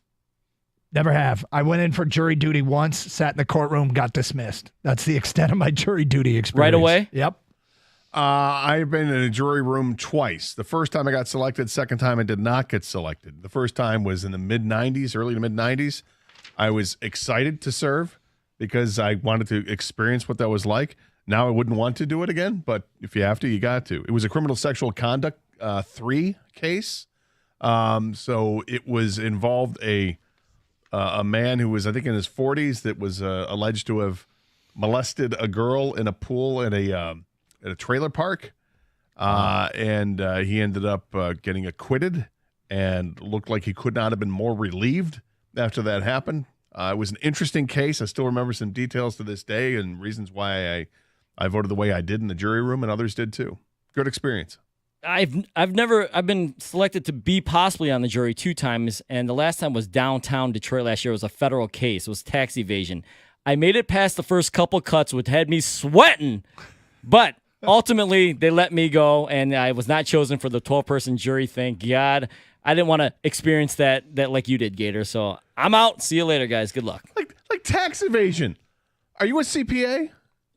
Never have. I went in for jury duty once, sat in the courtroom, got dismissed. That's the extent of my jury duty experience. Right away? Yep. I've been in a jury room twice. The first time I got selected, second time I did not get selected. The first time was in the mid-'90s, early to mid-'90s. I was excited to serve because I wanted to experience what that was like. Now I wouldn't want to do it again, but if you have to, you got to. It was a criminal sexual conduct 3 case. So it was involved a man who was, I think, in his 40s that was alleged to have molested a girl in a pool at a trailer park. And he ended up getting acquitted and looked like he could not have been more relieved after that happened. It was an interesting case. I still remember some details to this day and reasons why I voted the way I did in the jury room, and others did too. Good experience. I've been selected to be possibly on the jury 2 times, and the last time was downtown Detroit last year. It was a federal case. It was tax evasion. I made it past the first couple cuts, which had me sweating, but ultimately they let me go, and I was not chosen for the 12-person jury. Thank God. I didn't want to experience that like you did, Gator. So I'm out. See you later, guys. Good luck. Like tax evasion. Are you a CPA?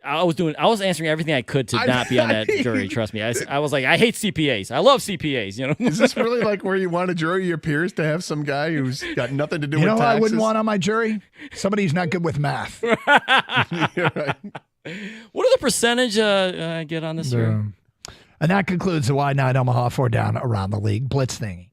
I was answering everything I could to not be on that jury. Trust me. I was like, I hate CPAs. I love CPAs. You know, is this really like where you want a jury your peers to have some guy who's got nothing to do with taxes? taxes? I wouldn't want on my jury? Somebody who's not good with math. You're right. What are the percentage I get on this year? And that concludes the Wide 9 Omaha 4 Down Around the League Blitz thingy.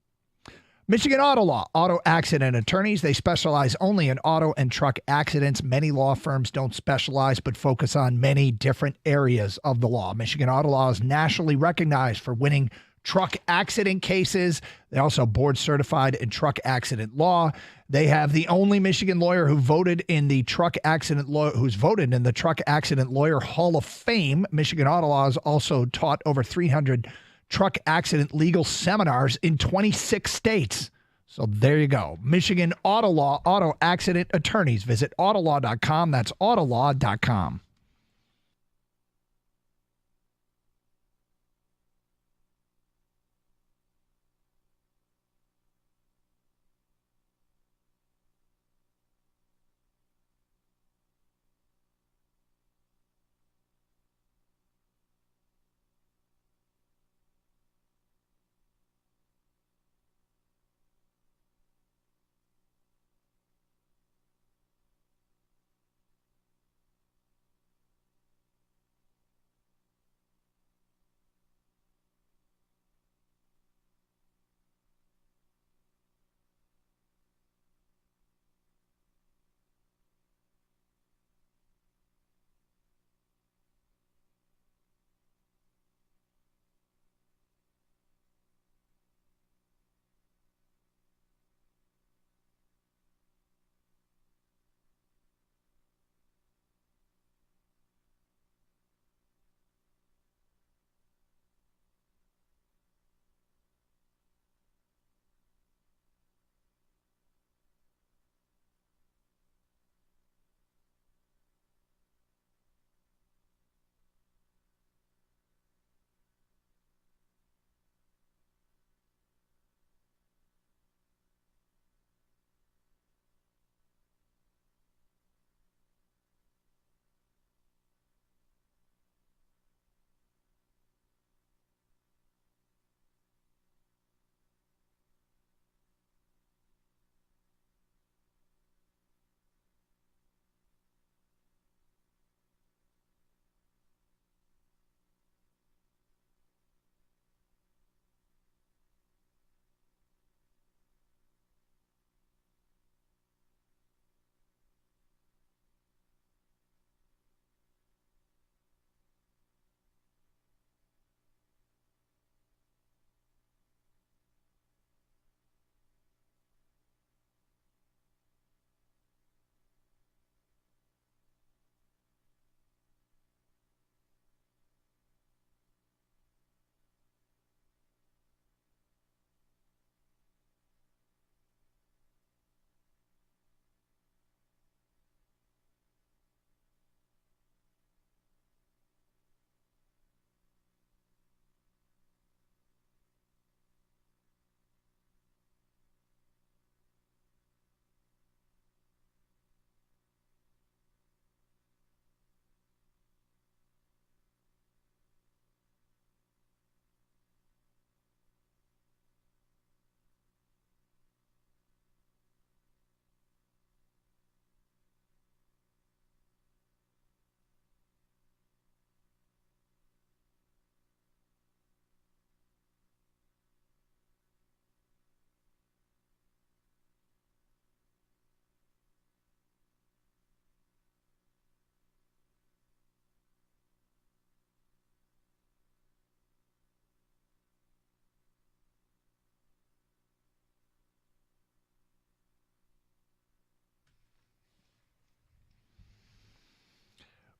Michigan Auto Law, auto accident attorneys. They specialize only in auto and truck accidents. Many law firms don't specialize but focus on many different areas of the law. Michigan Auto Law is nationally recognized for winning truck accident cases. They also board certified in truck accident law. They have the only Michigan lawyer who voted in the truck accident law, who's voted in the Truck Accident Lawyer Hall of Fame. Michigan Auto Law has also taught over 300 truck accident legal seminars in 26 states. So there you go. Michigan Auto Law, auto accident attorneys. Visit autolaw.com. That's autolaw.com.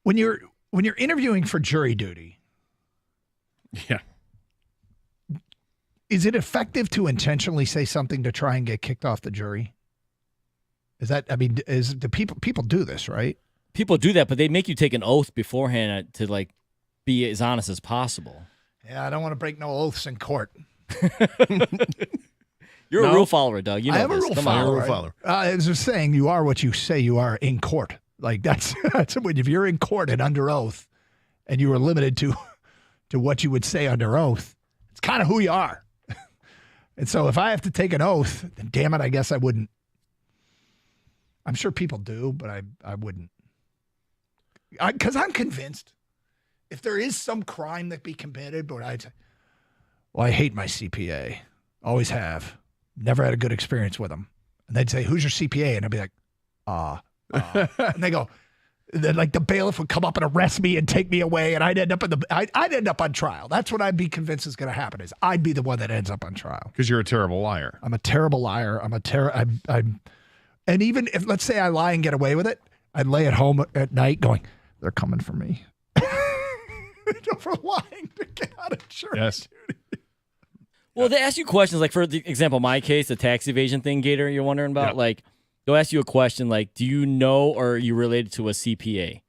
When you're interviewing for jury duty, yeah, is it effective to intentionally say something to try and get kicked off the jury? Do people do this, right? People do that, but they make you take an oath beforehand to like be as honest as possible. Yeah, I don't want to break no oaths in court. You're a rule follower, Doug. You know I am this. a rule Come on. follower. Rule follower. As they're saying, you are what you say you are in court. Like that's when if you're in court and under oath, and you are limited to what you would say under oath, it's kind of who you are. And so if I have to take an oath, then damn it, I guess I wouldn't. I'm sure people do, but I wouldn't. Because I'm convinced if there is some crime that be committed, but I hate my CPA. Always have. Never had a good experience with them. And they'd say, who's your CPA? And I'd be like, and they go, then like the bailiff would come up and arrest me and take me away, and I'd end up on trial. That's what I'd be convinced is going to happen. Is I'd be the one that ends up on trial because you're a terrible liar. I'm a terrible liar. And even if let's say I lie and get away with it, I'd lay at home at night going, they're coming for me for lying to get out of church. Yes. Well, they ask you questions like, for the example, my case, the tax evasion thing, Gator, you're wondering about, like, they'll ask you a question like, do you know or are you related to a CPA?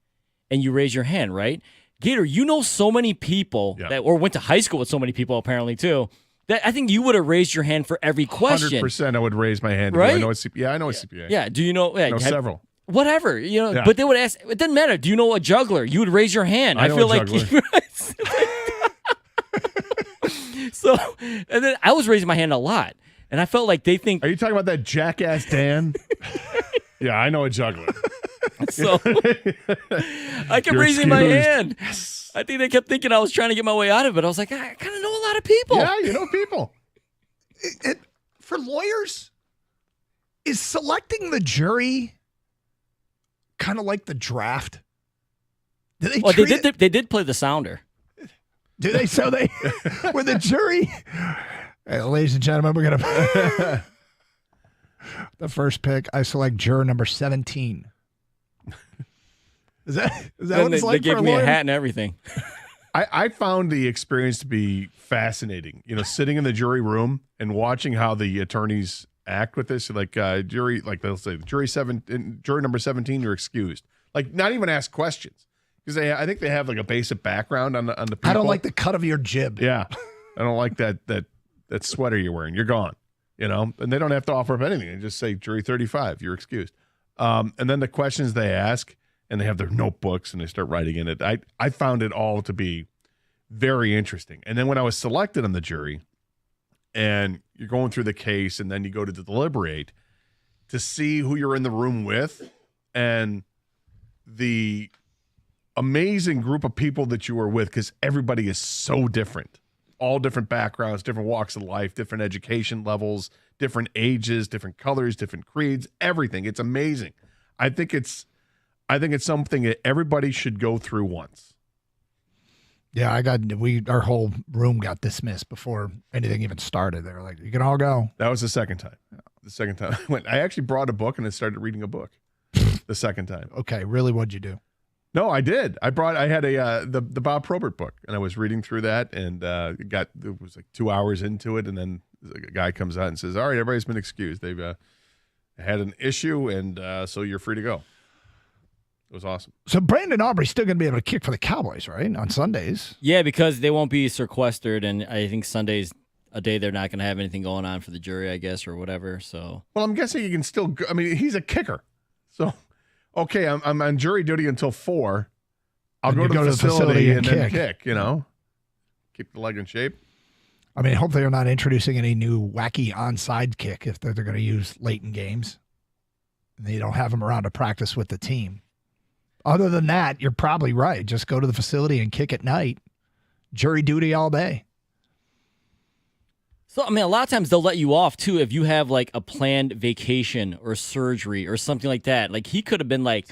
And you raise your hand, right? Gator, you know so many people or went to high school with so many people apparently too, that I think you would have raised your hand for every question. 100% I would raise my hand. Right? I know a CPA. Yeah, I know a CPA. Yeah. Do you know? Yeah, I know several. Whatever, but they would ask, it doesn't matter. Do you know a juggler? You would raise your hand. I know feel a like juggler. So, and then I was raising my hand a lot, and I felt like they think. Are you talking about that jackass Dan? Yeah, I know a juggler. So I kept raising my hand. Yes. I think they kept thinking I was trying to get my way out of it. I was like, I kind of know a lot of people. Yeah, you know people. For lawyers, is selecting the jury kind of like the draft? They did play the sounder. Do they? So they, with the jury. Hey, ladies and gentlemen, we're gonna the first pick. I select juror number 17. Is that what it's like? They gave for a me lawyer? a hat and everything. I found the experience to be fascinating. Sitting in the jury room and watching how the attorneys act with this. Like jury, like they'll say, juror number 17, you're excused. Like not even ask questions. Because I think they have like a basic background on the people. I don't like the cut of your jib. Yeah, I don't like that sweater you're wearing. You're gone. And they don't have to offer up anything. They just say jury 35. You're excused. And then the questions they ask, and they have their notebooks and they start writing in it. I found it all to be very interesting. And then when I was selected on the jury, and you're going through the case, and then you go to deliberate to see who you're in the room with, and the amazing group of people that you are with, because everybody is so different, all different backgrounds, different walks of life, different education levels, different ages, different colors, different creeds, everything. It's amazing. I think it's something that everybody should go through once. Yeah, our whole room got dismissed before anything even started. They were like, you can all go. That was the second time. The second time I actually brought a book and I started reading a book the second time. Okay, really, what'd you do? No, I did. I had the Bob Probert book, and I was reading through that, and it was like 2 hours into it, and then a guy comes out and says, "All right, everybody's been excused. They've had an issue, and so you're free to go." It was awesome. So Brandon Aubrey's still going to be able to kick for the Cowboys, right, on Sundays? Yeah, because they won't be sequestered, and I think Sunday's a day they're not going to have anything going on for the jury, I guess, or whatever. So, well, I'm guessing you can still go. I mean, he's a kicker, so. Okay, I'm on jury duty until 4. I'll go to the facility and then kick, keep the leg in shape. I mean, hopefully they're not introducing any new wacky onside kick if they're going to use late in games. And they don't have them around to practice with the team. Other than that, you're probably right. Just go to the facility and kick at night. Jury duty all day. So, I mean, a lot of times they'll let you off, too, if you have, like, a planned vacation or surgery or something like that. Like, he could have been like,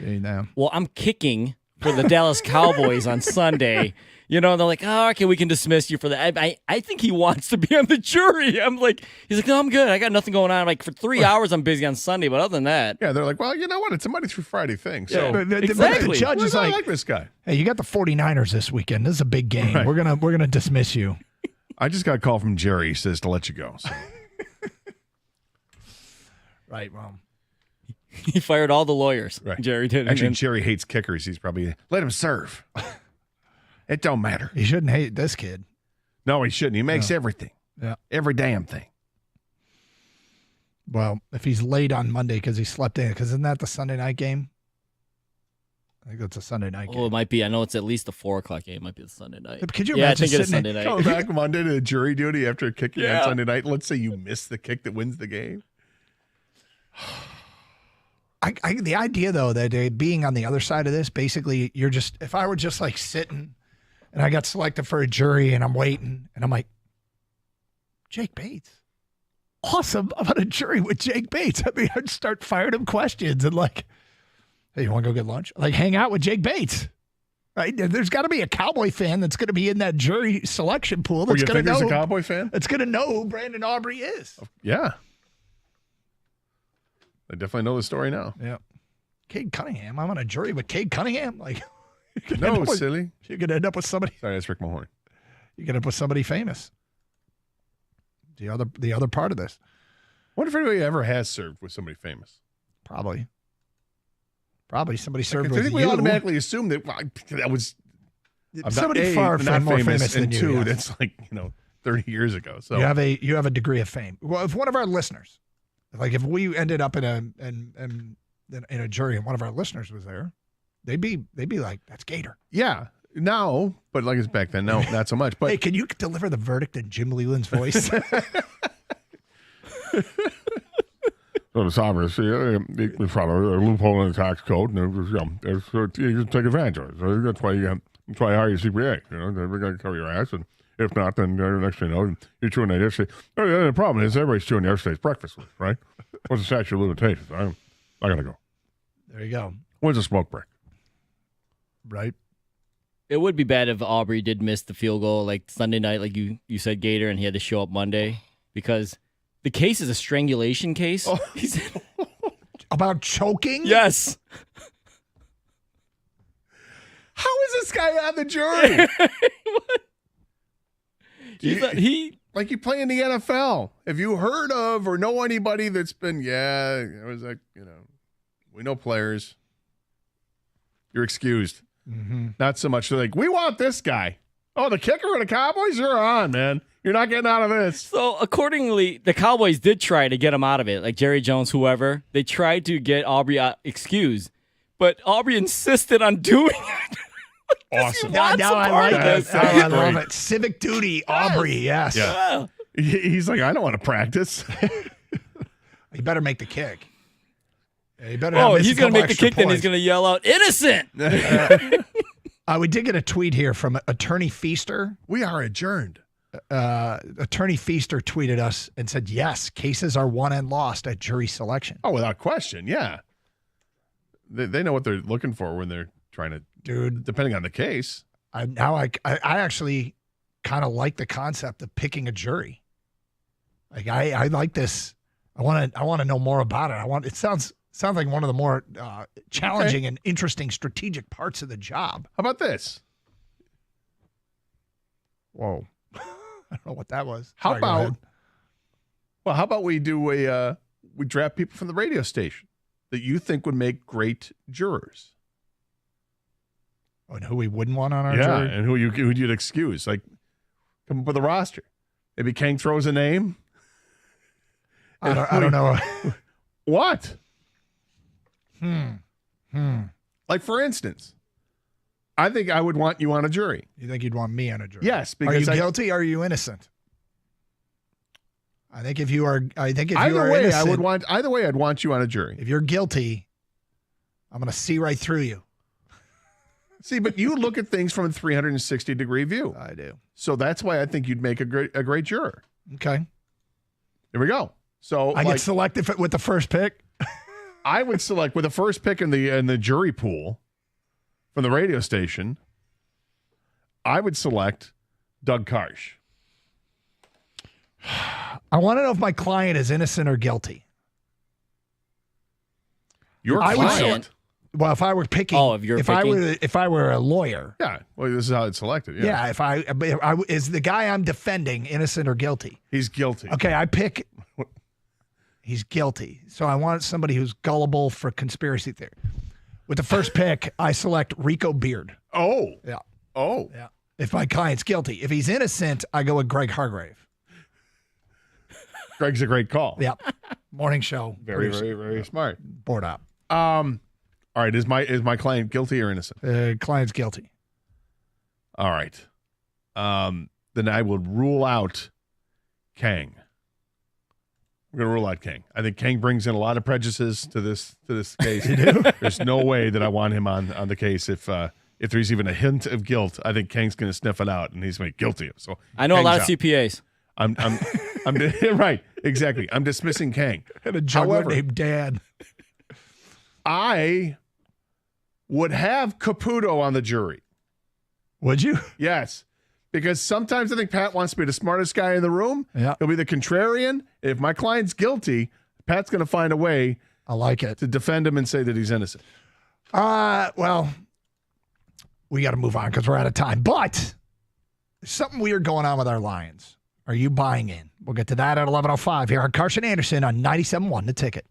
well, I'm kicking for the Dallas Cowboys on Sunday. You know, and they're like, oh, okay, we can dismiss you for that. I think he wants to be on the jury. I'm like, he's like, no, I'm good. I got nothing going on. Like, for 3 hours, I'm busy on Sunday, but other than that. Yeah, they're like, well, you know what? It's a Monday through Friday thing. So Exactly. The judge is I like, like this guy. Hey, you got the 49ers this weekend. This is a big game. Right. We're gonna dismiss you. I just got a call from Jerry. He says to let you go. So. Right, well. He fired all the lawyers. Right. Jerry did. Actually, Jerry hates kickers. He's probably, let him serve. It don't matter. He shouldn't hate this kid. No, he shouldn't. He makes everything. Yeah. Every damn thing. Well, if he's late on Monday because he slept in, because isn't that the Sunday night game? I think that's a Sunday night game. Oh, it might be. I know it's at least the 4 o'clock game. It might be the Sunday night. Could you Yeah, I imagine think it's sitting Sunday Go night. back Monday to jury duty after kicking Yeah. on Sunday night. Let's say you miss the kick that wins the game. The idea, though, that being on the other side of this, basically, you're just, if I were just like sitting and I got selected for a jury and I'm waiting and I'm like, Jake Bates. Awesome. I'm on a jury with Jake Bates. I mean, I'd start firing him questions and like, hey, you want to go get lunch? Like, hang out with Jake Bates. Right? There's got to be a Cowboy fan that's going to be in that jury selection pool that's going to know. There's a Cowboy fan? That's going to know who Brandon Aubrey is. Yeah. I definitely know the story now. Yeah. Cade Cunningham. I'm on a jury with Cade Cunningham. Like, No, silly. You're going to end up with somebody. Sorry, that's Rick Mahorn. You're going to end up with somebody famous. The other part of this. What if anybody ever has served with somebody famous? Probably somebody I served with think we you. automatically assume that was Somebody far not more famous, famous than and you, two, yes. that's like 30 years ago. So You have a degree of fame. Well, if one of our listeners, like if we ended up in a jury and one of our listeners was there, they'd be like, that's Gator. yeah, now, but like it's back then, no, not so much. But Hey, can you deliver the verdict in Jim Leland's voice? So the Sovereigns, we follow a loophole in the tax code, and you take advantage of it. So that's why you hire your CPA. They're going to cover your ass, and if not, then next thing you know, you're chewing that yesterday. The problem is everybody's chewing yesterday's breakfast with, right? What's the statute of limitations? I got to go. There you go. When's the smoke break? Right. It would be bad if Aubrey did miss the field goal like Sunday night, like you said, Gator, and he had to show up Monday because the case is a strangulation case. Oh. About choking? Yes. How is this guy on the jury? Like you play in the NFL. Have you heard of or know anybody that's been? Yeah, it was like we know players. You're excused. Mm-hmm. Not so much. They're like, we want this guy. Oh, the kicker of the Cowboys? You're on, man. You're not getting out of this. So accordingly, the Cowboys did try to get him out of it, like Jerry Jones, whoever. They tried to get Aubrey excused, but Aubrey insisted on doing it. Awesome. Now I like this. it. I love it. Civic duty, Aubrey. Yes. Yeah. He's like, I don't want to practice. You better make the kick. You better he's going to make the kick, then he's going to yell out, innocent! We did get a tweet here from Attorney Feaster. We are adjourned. Attorney Feaster tweeted us and said, yes, cases are won and lost at jury selection. Oh, without question, yeah. They know what they're looking for when they're trying to, depending on the case. I actually kind of like the concept of picking a jury. Like I like this. I want to know more about it. It sounds like one of the more challenging and interesting strategic parts of the job. How about this? Whoa. I don't know what that was. How Sorry, go ahead. how about we do we draft people from the radio station that you think would make great jurors? Oh, and who we wouldn't want on our yeah, jury? and who you'd excuse. Like, come up with a roster. Maybe Kang throws a name. I don't know. What? Like, for instance, I think I would want you on a jury. You think you'd want me on a jury? Yes, Are you because guilty or are you innocent? I think if you are innocent, either way I'd want you on a jury. If you're guilty, I'm going to see right through you. See, but you look at things from a 360-degree view. I do. So that's why I think you'd make a great juror. Okay. Here we go. So I get selected with the first pick. I would select with the first pick in the jury pool. from the radio station, I would select Doug Karsh. I want to know if my client is innocent or guilty. Your I would client? select- well, if I were picking, if I were a lawyer, Yeah. Well, this is how it's selected. Yeah. yeah. If I is the guy I'm defending innocent or guilty? He's guilty. Okay, I pick. He's guilty. So I want somebody who's gullible for conspiracy theory. With the first pick, I select Rico Beard. Oh. Yeah. Oh. Yeah. If my client's guilty. If he's innocent, I go with Greg Hargrave. Greg's a great call. Yep. Morning show. Very, producer. very, very smart. Board up. All right. Is my client guilty or innocent? Client's guilty. All right. Then I would rule out Kang. We're going to rule out Kang. I think Kang brings in a lot of prejudices to this case. You do? There's no way that I want him on the case if there's even a hint of guilt. I think Kang's going to sniff it out and he's going to be guilty. So I know Kang's a lot of out. CPAs. I'm right. Exactly. I'm dismissing Kang. And a juggler However, named Dan. I would have Caputo on the jury. Would you? Yes. Because sometimes I think Pat wants to be the smartest guy in the room. Yeah. He'll be the contrarian. If my client's guilty, Pat's going to find a way. I like it. To defend him and say that he's innocent. Well, we got to move on because we're out of time. But there's something weird going on with our Lions. Are you buying in? We'll get to that at 11:05 here on Carson Anderson on 97.1 The Ticket.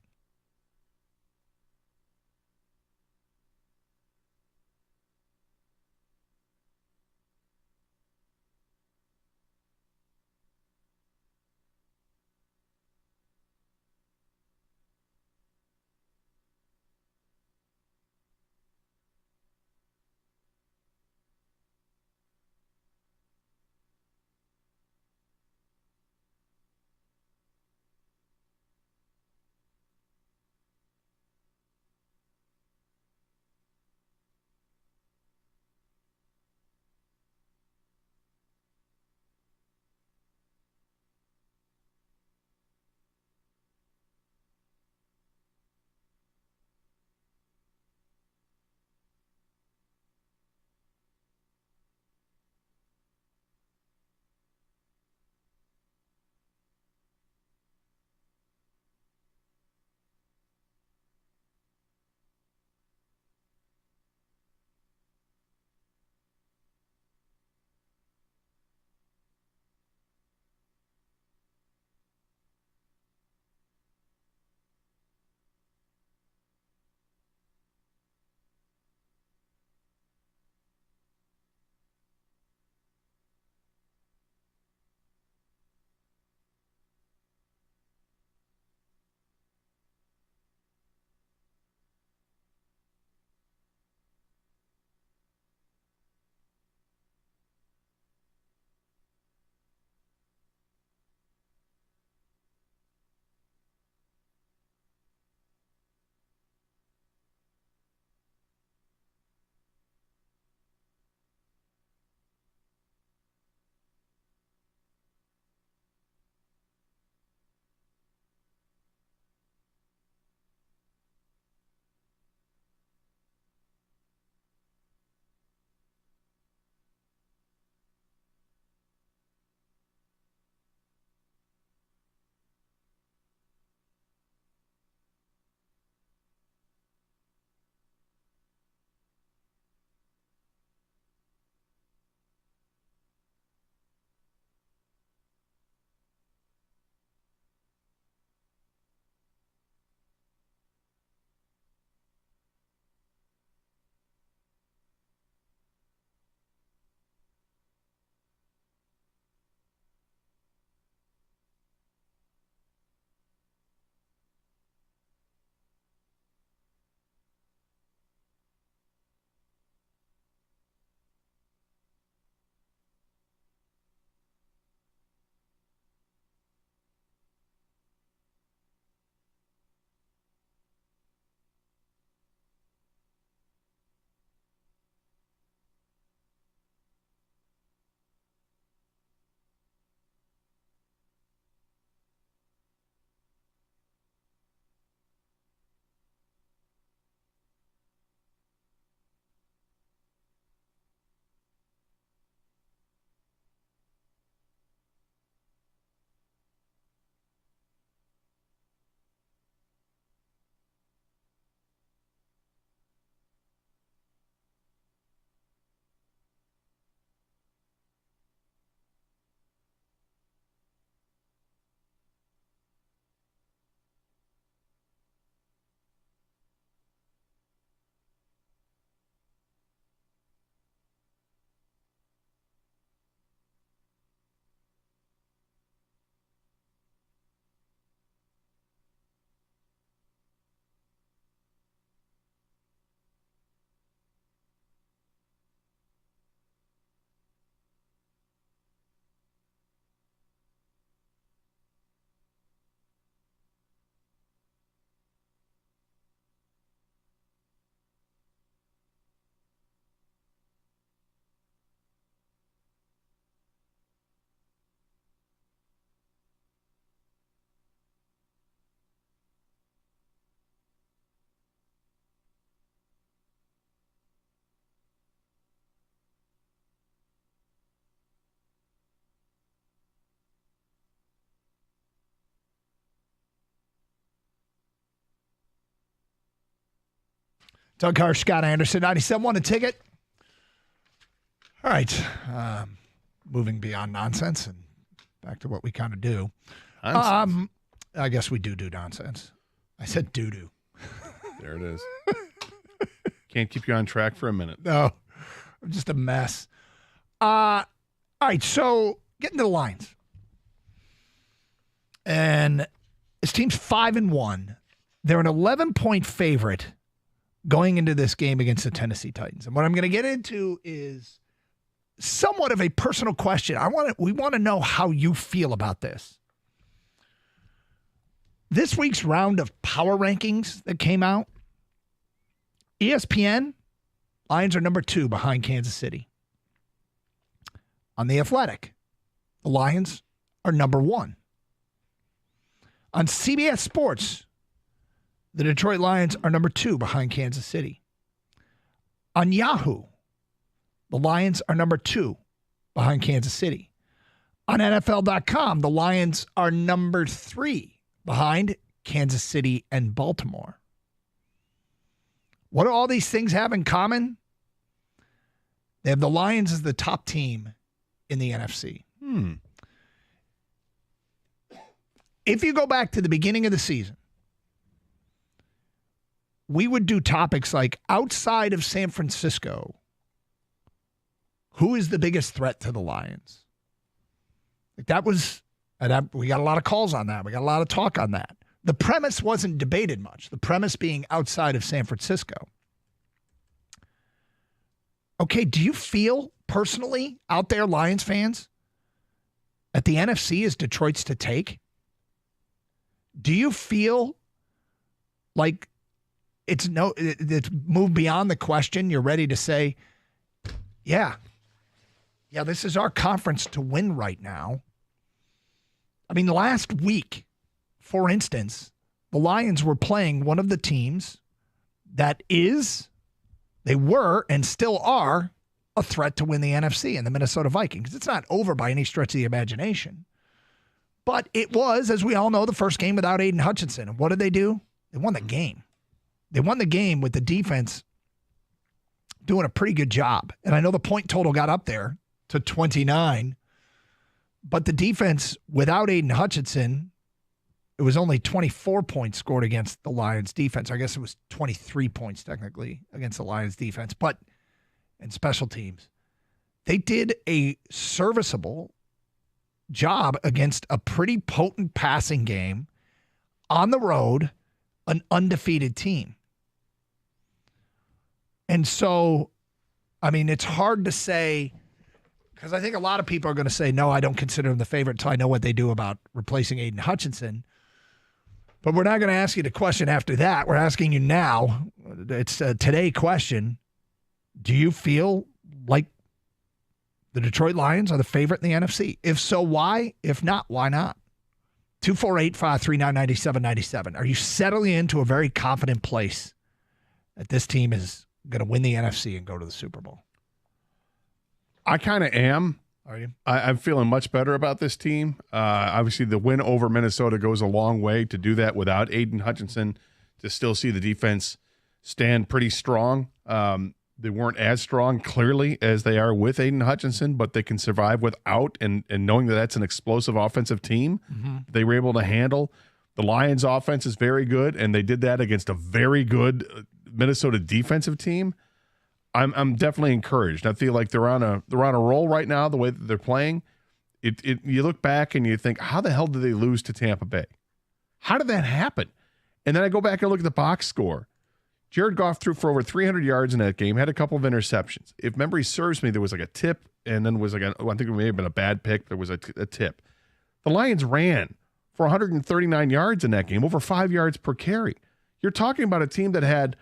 Doug Harsh, Scott Anderson, 97.1 A Ticket. All right. Moving beyond nonsense and back to what we kind of do. Nonsense. I guess we do nonsense. I said doo-doo. There it is. Can't keep you on track for a minute. No, I'm just a mess. All right, so getting to the lines. And this team's 5-1. They're an 11-point favorite going into this game against the Tennessee Titans. And what I'm going to get into is somewhat of a personal question. We want to know how you feel about this. This week's round of power rankings that came out, ESPN, Lions are number 2 behind Kansas City. On The Athletic, the Lions are number 1. On CBS Sports, the Detroit Lions are number 2 behind Kansas City. On Yahoo, the Lions are number 2 behind Kansas City. On NFL.com, the Lions are number 3 behind Kansas City and Baltimore. What do all these things have in common? They have the Lions as the top team in the NFC. If you go back to the beginning of the season, we would do topics like outside of San Francisco, who is the biggest threat to the Lions? Like that was, and we got a lot of calls on that. We got a lot of talk on that. The premise wasn't debated much. The premise being outside of San Francisco. Okay, do you feel personally out there, Lions fans, that the NFC is Detroit's to take? Do you feel like it's moved beyond the question? You're ready to say, yeah, this is our conference to win right now. I mean, last week, for instance, the Lions were playing one of the teams that they were and still are a threat to win the NFC, and the Minnesota Vikings. It's not over by any stretch of the imagination. But it was, as we all know, the first game without Aiden Hutchinson. And what did they do? They won the game. They won the game with the defense doing a pretty good job. And I know the point total got up there to 29. But the defense, without Aiden Hutchinson, it was only 24 points scored against the Lions defense. I guess it was 23 points technically against the Lions defense. But in special teams, they did a serviceable job against a pretty potent passing game on the road, an undefeated team. And so, I mean, it's hard to say, because I think a lot of people are going to say, no, I don't consider them the favorite until I know what they do about replacing Aiden Hutchinson. But we're not going to ask you the question after that. We're asking you now. It's a today question. Do you feel like the Detroit Lions are the favorite in the NFC? If so, why? If not, why not? 248-539-9797. Are you settling into a very confident place that this team is going to win the NFC and go to the Super Bowl? I kind of am. Are you? I'm feeling much better about this team. Obviously, the win over Minnesota goes a long way. To do that without Aiden Hutchinson, to still see the defense stand pretty strong. They weren't as strong, clearly, as they are with Aiden Hutchinson, but they can survive without, and knowing that that's an explosive offensive team, they were able to handle. The Lions' offense is very good, and they did that against a very good Minnesota defensive team. I'm definitely encouraged. I feel like they're on a roll right now, the way that they're playing. You look back and you think, how the hell did they lose to Tampa Bay? How did that happen? And then I go back and look at the box score. Jared Goff threw for over 300 yards in that game, had a couple of interceptions. If memory serves me, there was like a tip, and then was like I think it may have been a bad pick. There was a tip. The Lions ran for 139 yards in that game, over 5 yards per carry. You're talking about a team that had,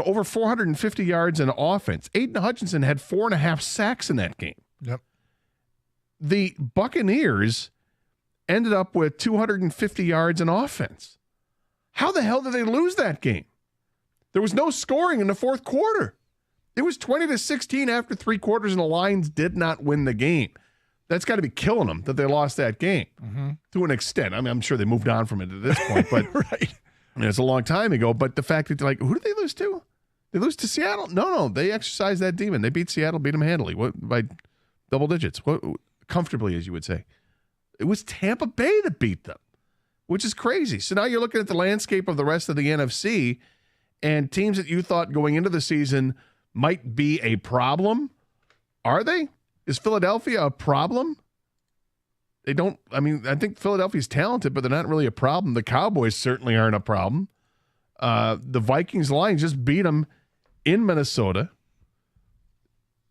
over 450 yards in offense. Aiden Hutchinson had 4.5 sacks in that game. Yep. The Buccaneers ended up with 250 yards in offense. How the hell did they lose that game? There was no scoring in the fourth quarter. It was 20-16 after 3 quarters, and the Lions did not win the game. That's got to be killing them that they lost that game to an extent. I mean, I'm sure they moved on from it at this point, but right. I mean, it's a long time ago. But the fact that, who did they lose to? They lose to Seattle? No. They exercised that demon. They beat Seattle, beat them handily. By double digits. Comfortably, as you would say. It was Tampa Bay that beat them, which is crazy. So now you're looking at the landscape of the rest of the NFC, and teams that you thought going into the season might be a problem. Are they? Is Philadelphia a problem? I think Philadelphia's talented, but they're not really a problem. The Cowboys certainly aren't a problem. The Vikings Lions just beat them in Minnesota.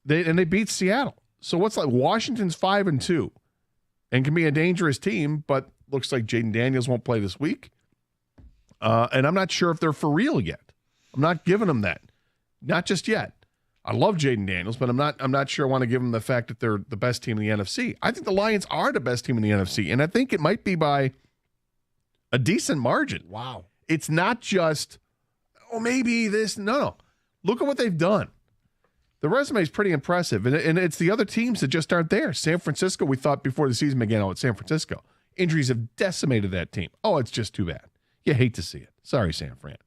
They beat Seattle. So what's like Washington's 5-2 and can be a dangerous team, but looks like Jaden Daniels won't play this week. And I'm not sure if they're for real yet. I'm not giving them that. Not just yet. I love Jaden Daniels, but I'm not sure I want to give them the fact that they're the best team in the NFC. I think the Lions are the best team in the NFC, and I think it might be by a decent margin. Wow. It's not just, maybe this. No. Look at what they've done. The resume is pretty impressive, and it's the other teams that just aren't there. San Francisco, we thought before the season began, it's San Francisco. Injuries have decimated that team. Oh, it's just too bad. You hate to see it. Sorry, San Fran.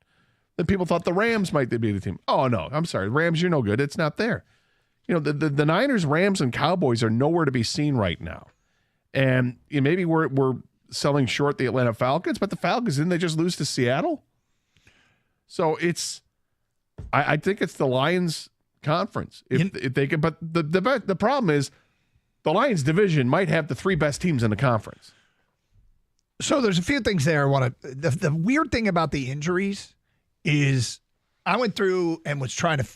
Then people thought the Rams might be the team. Oh, no, I'm sorry. Rams, you're no good. It's not there. The Niners, Rams, and Cowboys are nowhere to be seen right now. And maybe we're selling short the Atlanta Falcons, but the Falcons, didn't they just lose to Seattle? So I think it's the Lions conference. If they could, but the problem is the Lions division might have the three best teams in the conference. So there's a few things there I want to. The weird thing about the injuries is I went through and was trying to,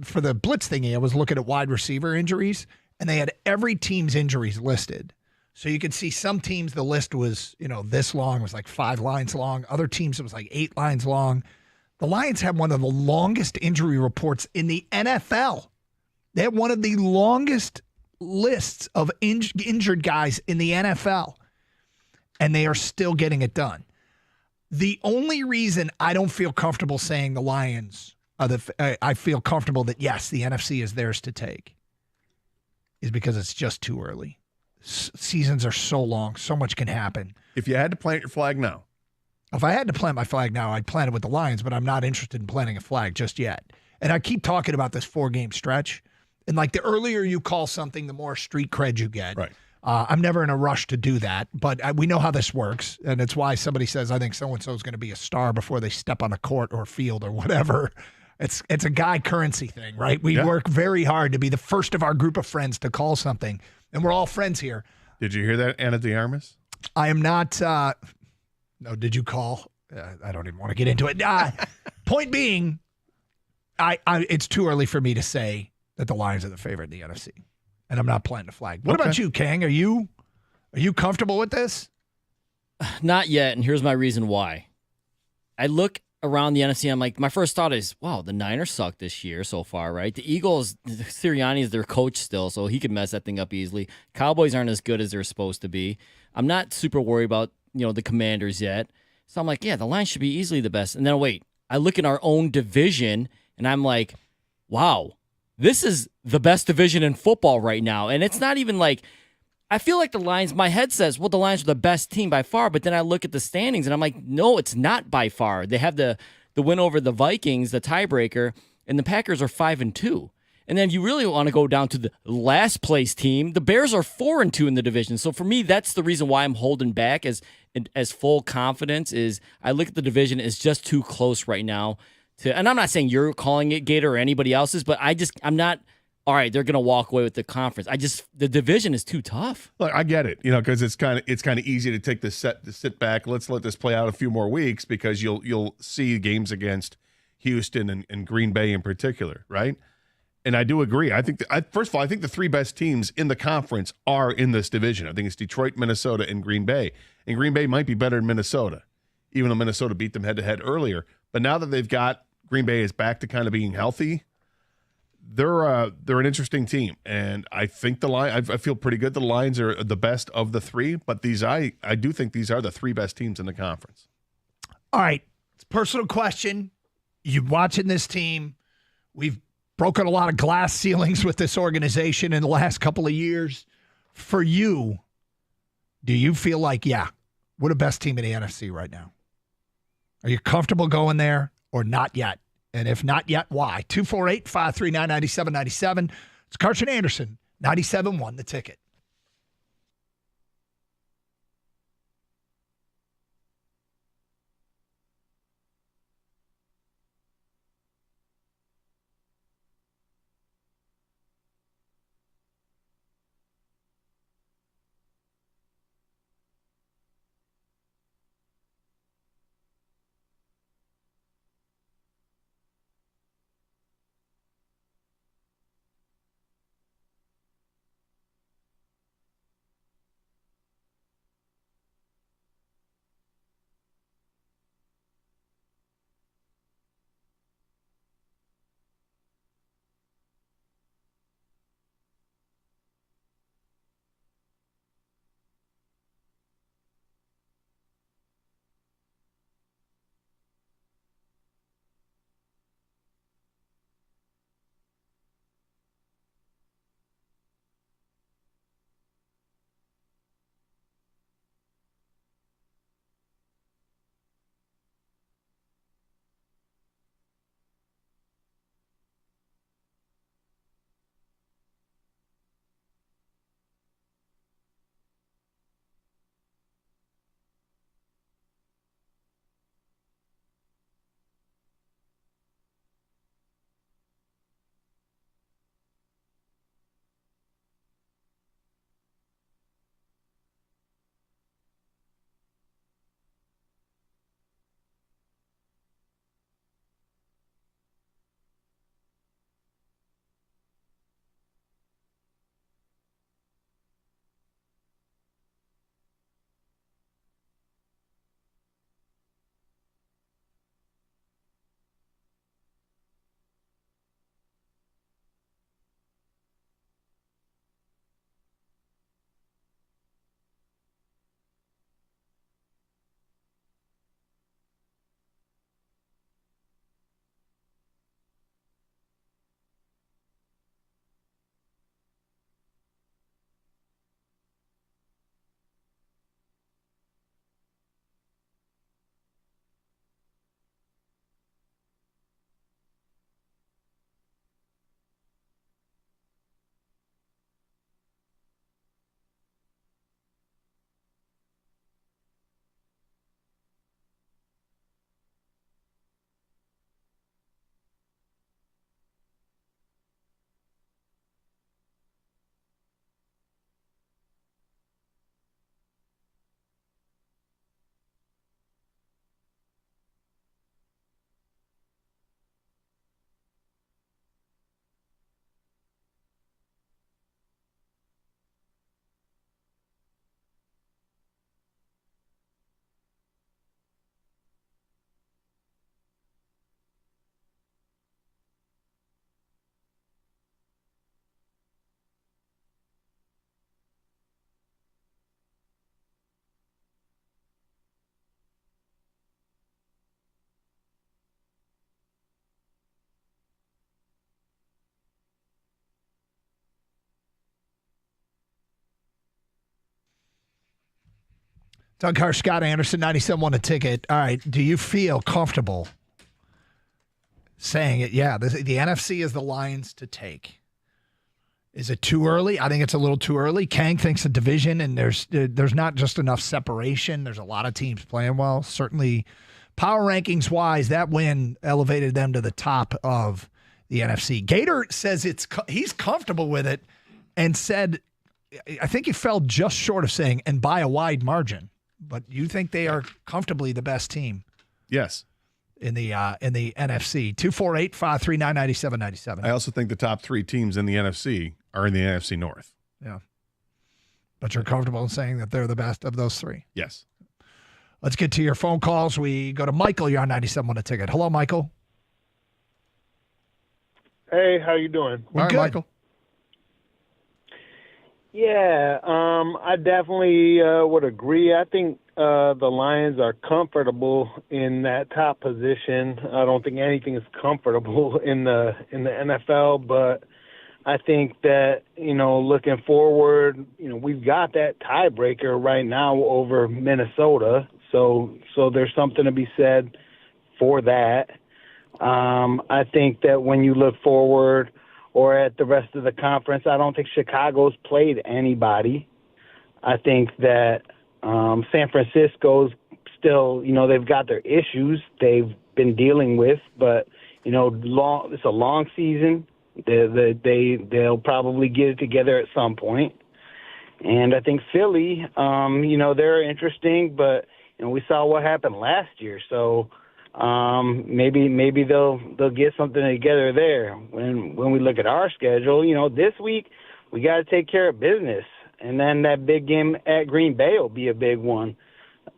for the blitz thingy, I was looking at wide receiver injuries, and they had every team's injuries listed. So you could see some teams, the list was, this long, was like 5 lines long. Other teams, it was like 8 lines long. The Lions had one of the longest injury reports in the NFL. They had one of the longest lists of injured guys in the NFL, and they are still getting it done. The only reason I don't feel comfortable saying the Lions I feel comfortable that, yes, the NFC is theirs to take is because it's just too early. Seasons are so long. So much can happen. If you had to plant your flag now. If I had to plant my flag now, I'd plant it with the Lions, but I'm not interested in planting a flag just yet. And I keep talking about this 4-game stretch. And like the earlier you call something, the more street cred you get. Right. I'm never in a rush to do that, but we know how this works. And it's why somebody says, I think so-and-so is going to be a star before they step on a court or field or whatever. It's a guy currency thing, right? We work very hard to be the first of our group of friends to call something. And we're all friends here. Did you hear that, Anna de Armas? I am not. No, did you call? I don't even want to get into it. Point being, it's too early for me to say that the Lions are the favorite in the NFC. And I'm not planting a flag. What about you, Kang? Are you comfortable with this? Not yet, and here's my reason why. I look around the NFC, I'm like, my first thought is, wow, the Niners suck this year so far, right? The Eagles, Sirianni is their coach still, so he could mess that thing up easily. Cowboys aren't as good as they're supposed to be. I'm not super worried about, the Commanders yet. So I'm like, yeah, the Lions should be easily the best. And then wait, I look in our own division, and I'm like, wow, this is the best division in football right now. And it's not even like, I feel like the Lions, my head says, well, the Lions are the best team by far. But then I look at the standings and I'm like, no, it's not by far. They have the win over the Vikings, the tiebreaker, and the Packers are 5-2. And then if you really want to go down to the last place team, the Bears are 4-2 in the division. So for me, that's the reason why I'm holding back as full confidence is I look at the division, it's just too close right now. And I'm not saying you're calling it, Gator, or anybody else's, but I'm not, all right, they're going to walk away with the conference. The division is too tough. Look, I get it, because it's kind of easy to sit back. Let's let this play out a few more weeks because you'll see games against Houston and Green Bay in particular, right? And I do agree. I think first of all, I think the 3 best teams in the conference are in this division. I think it's Detroit, Minnesota, and Green Bay. And Green Bay might be better than Minnesota, even though Minnesota beat them head-to-head earlier. But now that they've got Green Bay is back to kind of being healthy, they're an interesting team, and I think I feel pretty good. The Lions are the best of the 3, but I do think these are the 3 best teams in the conference. All right, it's a personal question. You watching this team? We've broken a lot of glass ceilings with this organization in the last couple of years. For you, do you feel like, yeah, we're the best team in the NFC right now? Are you comfortable going there or not yet? And if not yet, why? 248-539-9797. It's Karch Anderson, 97.1 The Ticket. Doug Karch, Scott Anderson, 97.1 A Ticket. All right, do you feel comfortable saying it? Yeah, the NFC is the Lions to take. Is it too early? I think it's a little too early. Kang thinks a division, and there's not just enough separation. There's a lot of teams playing well. Certainly, power rankings wise, that win elevated them to the top of the NFC. Gator says he's comfortable with it, and said, I think he fell just short of saying, and by a wide margin. But you think they are comfortably the best team? Yes. In the NFC. 248-539-9797. I also think the top three teams in the NFC are in the NFC North. Yeah. But you're comfortable in saying that they're the best of those three? Yes. Let's get to your phone calls. We go to Michael. You're on 97.1 A Ticket. Hello, Michael. Hey, how you doing? All right, Michael. Yeah, I definitely would agree. I think the Lions are comfortable in that top position. I don't think anything is comfortable in the NFL, but I think that, looking forward, we've got that tiebreaker right now over Minnesota. So there's something to be said for that. I think that when you look forward or at the rest of the conference, I don't think Chicago's played anybody. I think that San Francisco's still, they've got their issues they've been dealing with, but, it's a long season. They'll probably get it together at some point. And I think Philly, they're interesting, but, we saw what happened last year. So maybe they'll get something together there. When we look at our schedule, this week we got to take care of business. And then that big game at Green Bay will be a big one.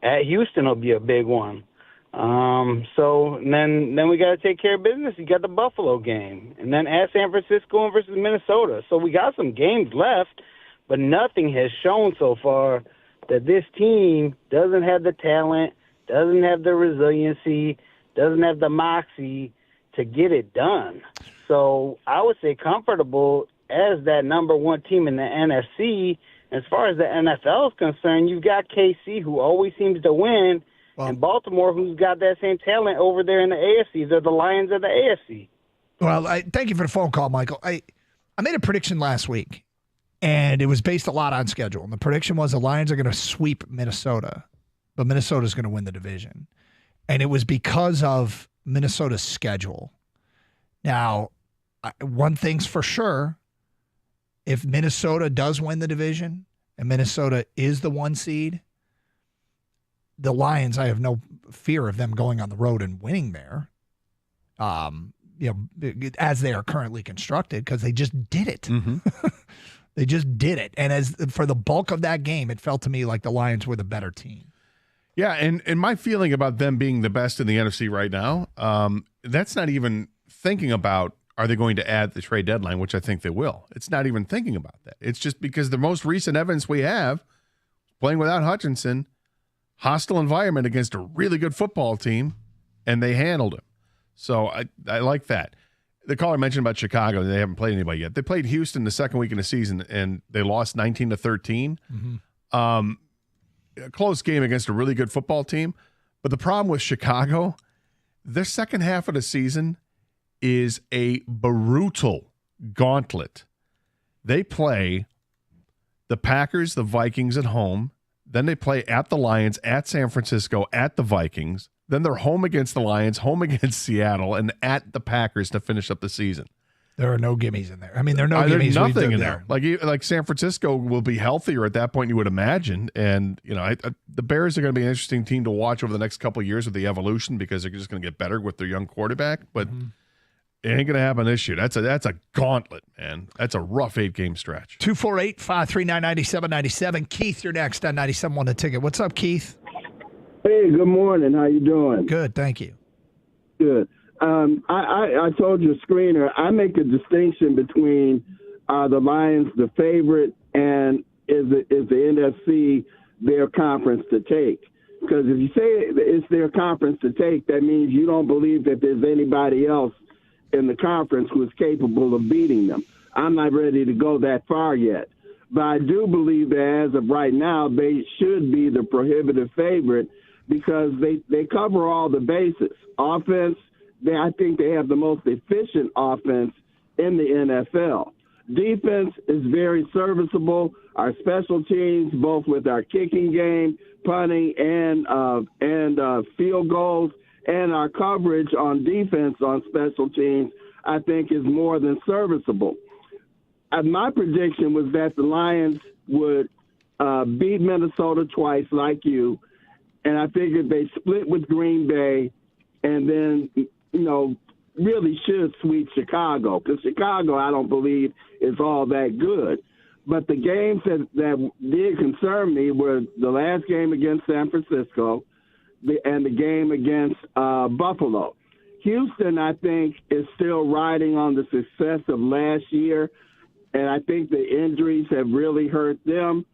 At Houston will be a big one. Then we got to take care of business. You got the Buffalo game. And then at San Francisco versus Minnesota. So we got some games left, but nothing has shown so far that this team doesn't have the talent, doesn't have the resiliency, doesn't have the moxie to get it done. So I would say comfortable as that number one team in the NFC. As far as the NFL is concerned, you've got KC, who always seems to win, and Baltimore, who's got that same talent over there in the AFC. They're the Lions of the AFC. Well, thank you for the phone call, Michael. I made a prediction last week, and it was based a lot on schedule. And the prediction was the Lions are going to sweep Minnesota, but Minnesota's going to win the division. And it was because of Minnesota's schedule. Now, one thing's for sure. If Minnesota does win the division and Minnesota is the 1 seed, the Lions, I have no fear of them going on the road and winning there, as they are currently constructed, because they just did it. Mm-hmm. They just did it. And as for the bulk of that game, it felt to me like the Lions were the better team. Yeah, and my feeling about them being the best in the NFC right now, that's not even thinking about, are they going to add the trade deadline, which I think they will. It's not even thinking about that. It's just because the most recent evidence we have, playing without Hutchinson, hostile environment against a really good football team, and they handled him. So I like that. The caller mentioned about Chicago, they haven't played anybody yet. They played Houston the second week in the season, and they lost 19-13. Mm-hmm. A close game against a really good football team. But the problem with Chicago, their second half of the season is a brutal gauntlet. They play the Packers, the Vikings at home. Then they play at the Lions, at San Francisco, at the Vikings. Then they're home against the Lions, home against Seattle, and at the Packers to finish up the season. There are no gimmies in there. I mean, there are no There's gimmies. nothing in there. Like San Francisco will be healthier at that point, you would imagine. And, the Bears are going to be an interesting team to watch over the next couple of years with the evolution, because they're just going to get better with their young quarterback. But it ain't going to happen this year. That's a gauntlet, man. That's a rough 8-game stretch. 248-539-9797. Keith, you're next on 97.1 The Ticket. What's up, Keith? Hey, good morning. How you doing? Good, thank you. Good. I told your screener, I make a distinction between the Lions, the favorite, and is the NFC their conference to take? Because if you say it's their conference to take, that means you don't believe that there's anybody else in the conference who is capable of beating them. I'm not ready to go that far yet. But I do believe that as of right now, they should be the prohibitive favorite because they cover all the bases. Offense, I think they have the most efficient offense in the NFL. Defense is very serviceable. Our special teams, both with our kicking game, punting, and field goals, and our coverage on defense on special teams, I think is more than serviceable. My prediction was that the Lions would beat Minnesota twice like you, and I figured they split with Green Bay and then, really should sweep Chicago, because Chicago, I don't believe, is all that good. But the games that did concern me were the last game against San Francisco and the game against Buffalo. Houston, I think, is still riding on the success of last year, and I think the injuries have really hurt them.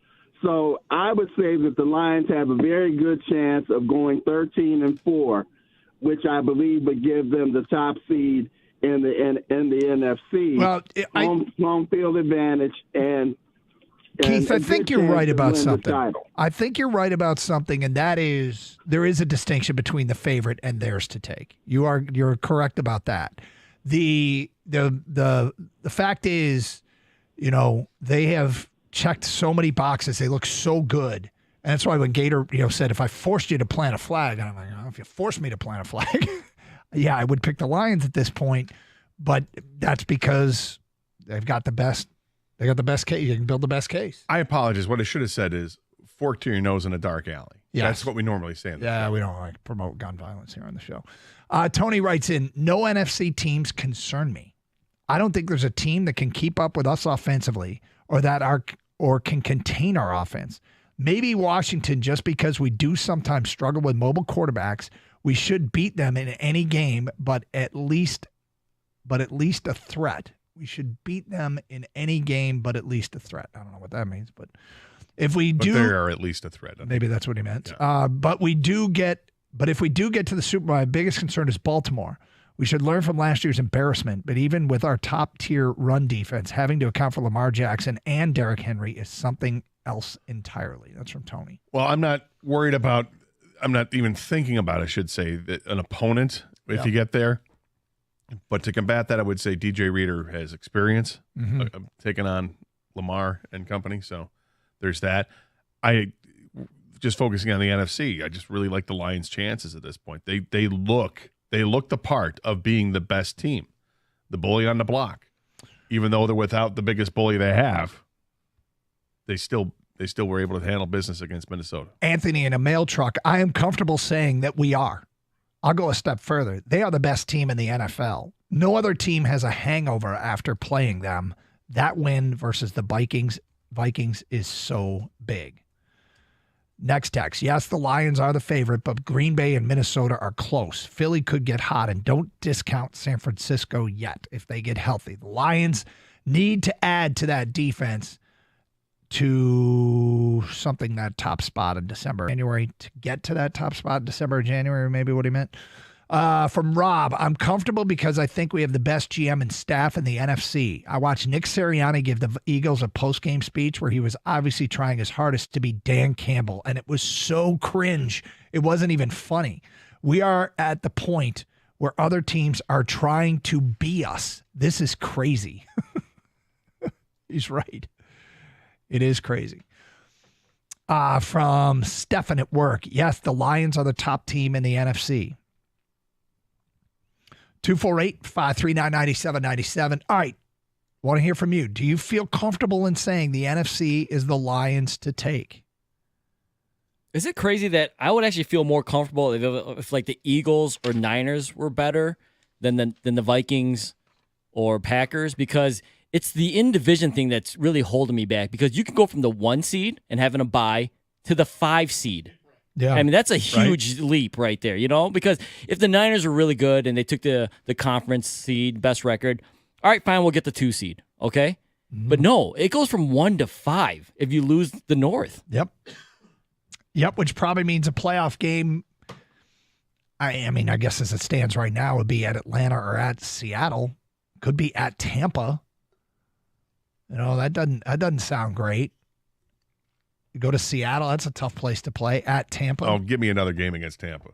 So I would say that the Lions have a very good chance of going 13-4, which I believe would give them the top seed in the NFC. Well, home field advantage, and Keith, I think you're right about something. Title. I think you're right about something, and that is there is a distinction between the favorite and theirs to take. You're correct about that. The fact is, they have checked so many boxes. They look so good. And that's why when Gator, said, if I forced you to plant a flag, and I'm like, if you forced me to plant a flag, yeah, I would pick the Lions at this point. But that's because they've got the best. They got the best case. You can build the best case. I apologize. What I should have said is fork to your nose in a dark alley. Yes. That's what we normally say. Yeah, we don't like promote gun violence here on the show. Tony writes in, no NFC teams concern me. I don't think there's a team that can keep up with us offensively or can contain our offense. Maybe Washington, just because we do sometimes struggle with mobile quarterbacks, we should beat them in any game, but at least a threat. We should beat them in any game, but at least a threat. I don't know what that means, but if we do, they are at least a threat. Maybe that's what he meant. Yeah. But if we do get to the Super Bowl, my biggest concern is Baltimore. We should learn from last year's embarrassment, but even with our top-tier run defense, having to account for Lamar Jackson and Derrick Henry is something else entirely. That's from Tony. Well, I'm not even thinking about, I should say, that an opponent, if you get there. But to combat that, I would say DJ Reader has experience taking on Lamar and company. So there's that. Just focusing on the NFC, I just really like the Lions' chances at this point. They look the part of being the best team, the bully on the block. Even though they're without the biggest bully they have, they still were able to handle business against Minnesota. Anthony in a mail truck, I am comfortable saying that we are. I'll go a step further. They are the best team in the NFL. No other team has a hangover after playing them. That win versus the Vikings is so big. Next text. Yes, the Lions are the favorite, but Green Bay and Minnesota are close. Philly could get hot, and don't discount San Francisco yet if they get healthy. The Lions need to add to that defense to something that top spot in December, January, to get to that top spot in December or January, maybe what he meant. From Rob, I'm comfortable because I think we have the best GM and staff in the NFC. I watched Nick Sirianni give the Eagles a post-game speech where he was obviously trying his hardest to be Dan Campbell, and it was so cringe. It wasn't even funny. We are at the point where other teams are trying to be us. This is crazy. He's right. It is crazy. From Stefan at work. Yes, the Lions are the top team in the NFC. 248-539-9797. All right. Want to hear from you. Do you feel comfortable in saying the NFC is the Lions to take? Is it crazy that I would actually feel more comfortable if like the Eagles or Niners were better than the Vikings or Packers? Because it's the in-division thing that's really holding me back, because you can go from the 1 seed and having a bye to the 5 seed. Yeah. I mean, that's a huge leap right there, because if the Niners were really good and they took the conference seed, best record, all right, fine, we'll get the 2 seed, okay? Mm-hmm. But no, it goes from 1 to 5 if you lose the North. Yep, which probably means a playoff game. I mean, I guess as it stands right now, would be at Atlanta or at Seattle. Could be at Tampa. That doesn't sound great. You go to Seattle, that's a tough place to play. At Tampa. Oh, give me another game against Tampa.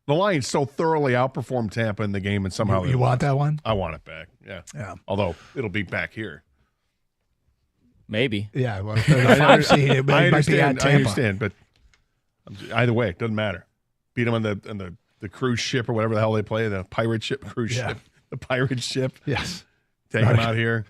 The Lions so thoroughly outperformed Tampa in the game, and somehow you want that one? I want it back. Yeah. Although it'll be back here. Maybe. Yeah. Well, if they're the 5 seed, it might be at Tampa. I understand, but either way, it doesn't matter. Beat them on the cruise ship or whatever the hell they play, the pirate ship, ship, the pirate ship. Yes. Take them out here.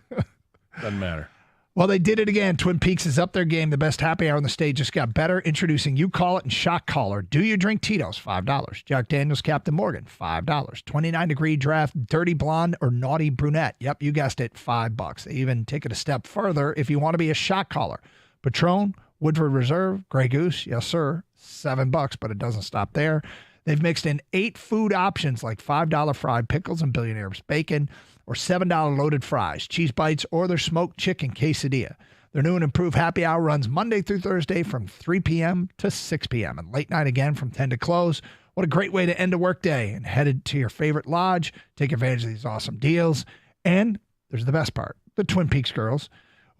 Doesn't matter. Well, they did it again. Twin Peaks is up their game. The best happy hour on the stage just got better. Introducing You Call It and Shot Caller. Do you drink Tito's? $5. Jack Daniels Captain Morgan, $5. 29-degree draft, dirty blonde or naughty brunette. Yep, you guessed it, $5. They even take it a step further if you want to be a shot caller. Patron, Woodford Reserve, Grey Goose, yes sir, $7, but it doesn't stop there. They've mixed in 8 food options like $5 fried pickles and Billionaire's bacon, or $7 loaded fries, cheese bites, or their smoked chicken quesadilla. Their new and improved happy hour runs Monday through Thursday from 3 p.m. to 6 p.m. and late night again from 10 to close. What a great way to end a work day and headed to your favorite lodge. Take advantage of these awesome deals. And there's the best part. The Twin Peaks girls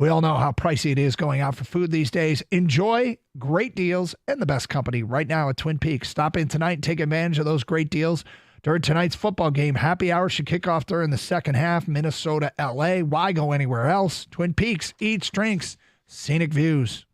We all know how pricey it is going out for food these days. Enjoy great deals and the best company right now at Twin Peaks. Stop in tonight and take advantage of those great deals during tonight's football game. Happy hour should kick off during the second half. Minnesota, LA. Why go anywhere else? Twin Peaks, eats, drinks, scenic views.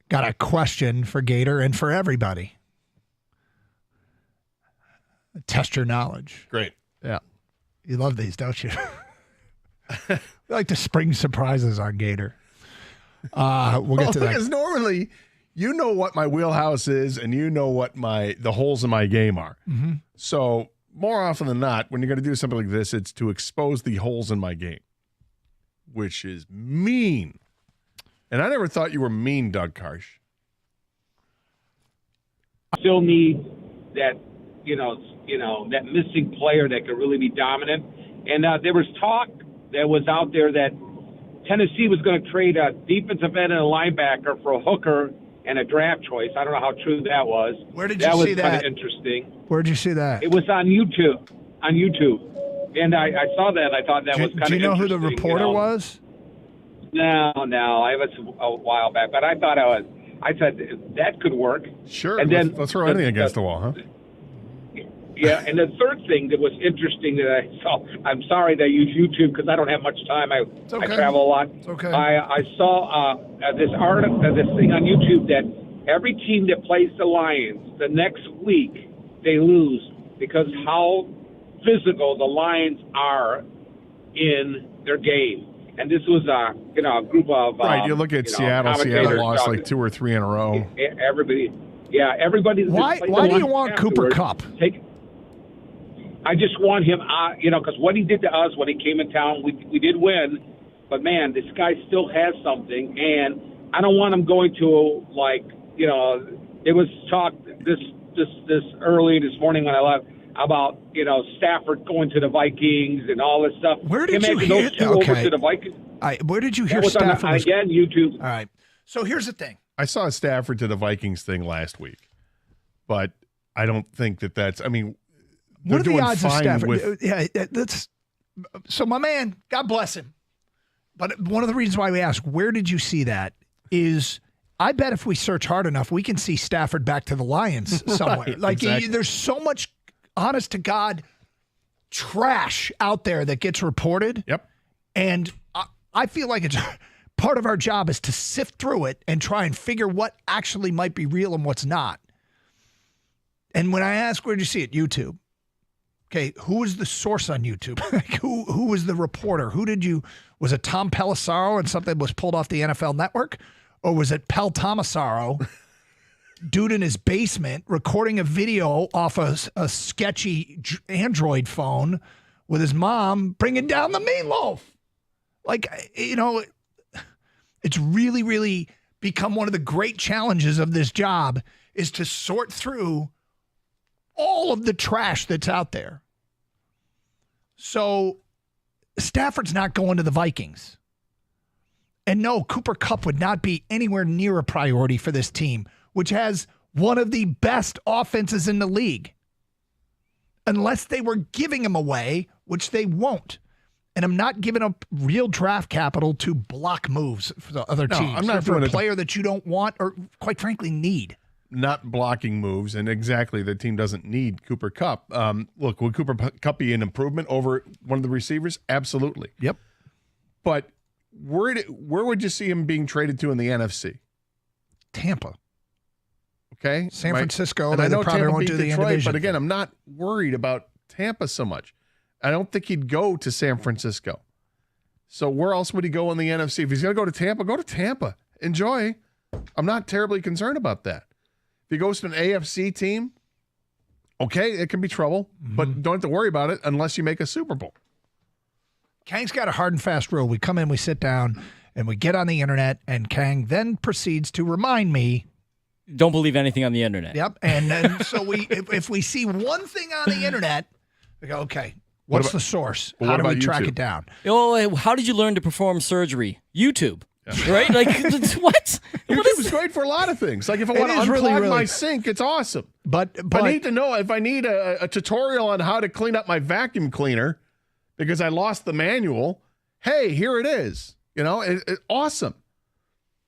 got a question for Gator and for everybody. Test your knowledge. Great. Yeah. You love these, don't you? You like to spring surprises on Gator. We'll get to that. Because normally, you know what my wheelhouse is, and you know what the holes in my game are. Mm-hmm. So more often than not, when you're going to do something like this, it's to expose the holes in my game, which is mean. And I never thought you were mean, Doug Karsh. Still need that, that missing player that could really be dominant. And there was talk that was out there that Tennessee was going to trade a defensive end and a linebacker for a hooker and a draft choice. I don't know how true that was. Where did you see that? That was kind of interesting. Where'd you see that? It was on YouTube. And I saw that. I thought that was kind of interesting. Do you know who the reporter was? No. It was a while back. But I thought I said that could work. Sure. And then let's throw anything against the wall, huh? Yeah, and the third thing that was interesting that I saw, I'm sorry that I use YouTube because I don't have much time. I travel a lot. It's okay. I saw this article, this thing on YouTube that every team that plays the Lions the next week, they lose because how physical the Lions are in their game. And this was a group of right. You look at Seattle. Seattle lost like 2 or 3 in a row. Everybody. Why do you want Cooper Kupp? I just want him, because what he did to us when he came in town, we did win, but man, this guy still has something, and I don't want him going to there was talk this early this morning when I left about Stafford going to the Vikings and all this stuff. Where did you hear? Those two over to the Vikings? Where did you hear Stafford? Stafford? Again, YouTube. All right. So here's the thing. I saw Stafford to the Vikings thing last week, but I don't think that's. I mean, what are the odds of Stafford? So my man, God bless him. But one of the reasons why we ask, where did you see that? Is I bet if we search hard enough, we can see Stafford back to the Lions somewhere. Right, exactly. There's so much honest to God trash out there that gets reported. Yep. And I feel like it's part of our job is to sift through it and try and figure what actually might be real and what's not. And when I ask, where did you see it? YouTube. Okay, who was the source on YouTube? Who was the reporter? Was it Tom Pelissero and something was pulled off the NFL Network? Or was it Pel Tomasaro, dude in his basement, recording a video off a sketchy Android phone with his mom bringing down the meatloaf? It's really, really become one of the great challenges of this job is to sort through all of the trash that's out there. So Stafford's not going to the Vikings. And no, Cooper Kupp would not be anywhere near a priority for this team, which has one of the best offenses in the league. Unless they were giving him away, which they won't. And I'm not giving up real draft capital to block moves for the other teams. I'm not for doing a it player that you don't want or, quite frankly, need. Not blocking moves, and exactly the team doesn't need Cooper Kupp. Look, would Cooper Kupp be an improvement over one of the receivers? Absolutely. Yep. But where would you see him being traded to in the NFC? Tampa. Okay. San Francisco. And I know probably Tampa won't beat do the Detroit, division. but again, I'm not worried about Tampa so much. I don't think he'd go to San Francisco. So where else would he go in the NFC? If he's going to go to Tampa. Enjoy. I'm not terribly concerned about that. If he goes to an AFC team, okay, it can be trouble, but don't have to worry about it unless you make a Super Bowl. Kang's got a hard and fast rule. We come in, we sit down, and we get on the internet, and Kang then proceeds to remind me. Don't believe anything on the internet. Yep. And then so if we see one thing on the internet, we go, okay, what's the source? How do we track it down? Oh, how did you learn to perform surgery? YouTube. Right? Like, what? YouTube's great for a lot of things. Like if I want to unplug my sink, it's awesome. But I need to know if I need a tutorial on how to clean up my vacuum cleaner because I lost the manual. Hey, here it is. It's awesome.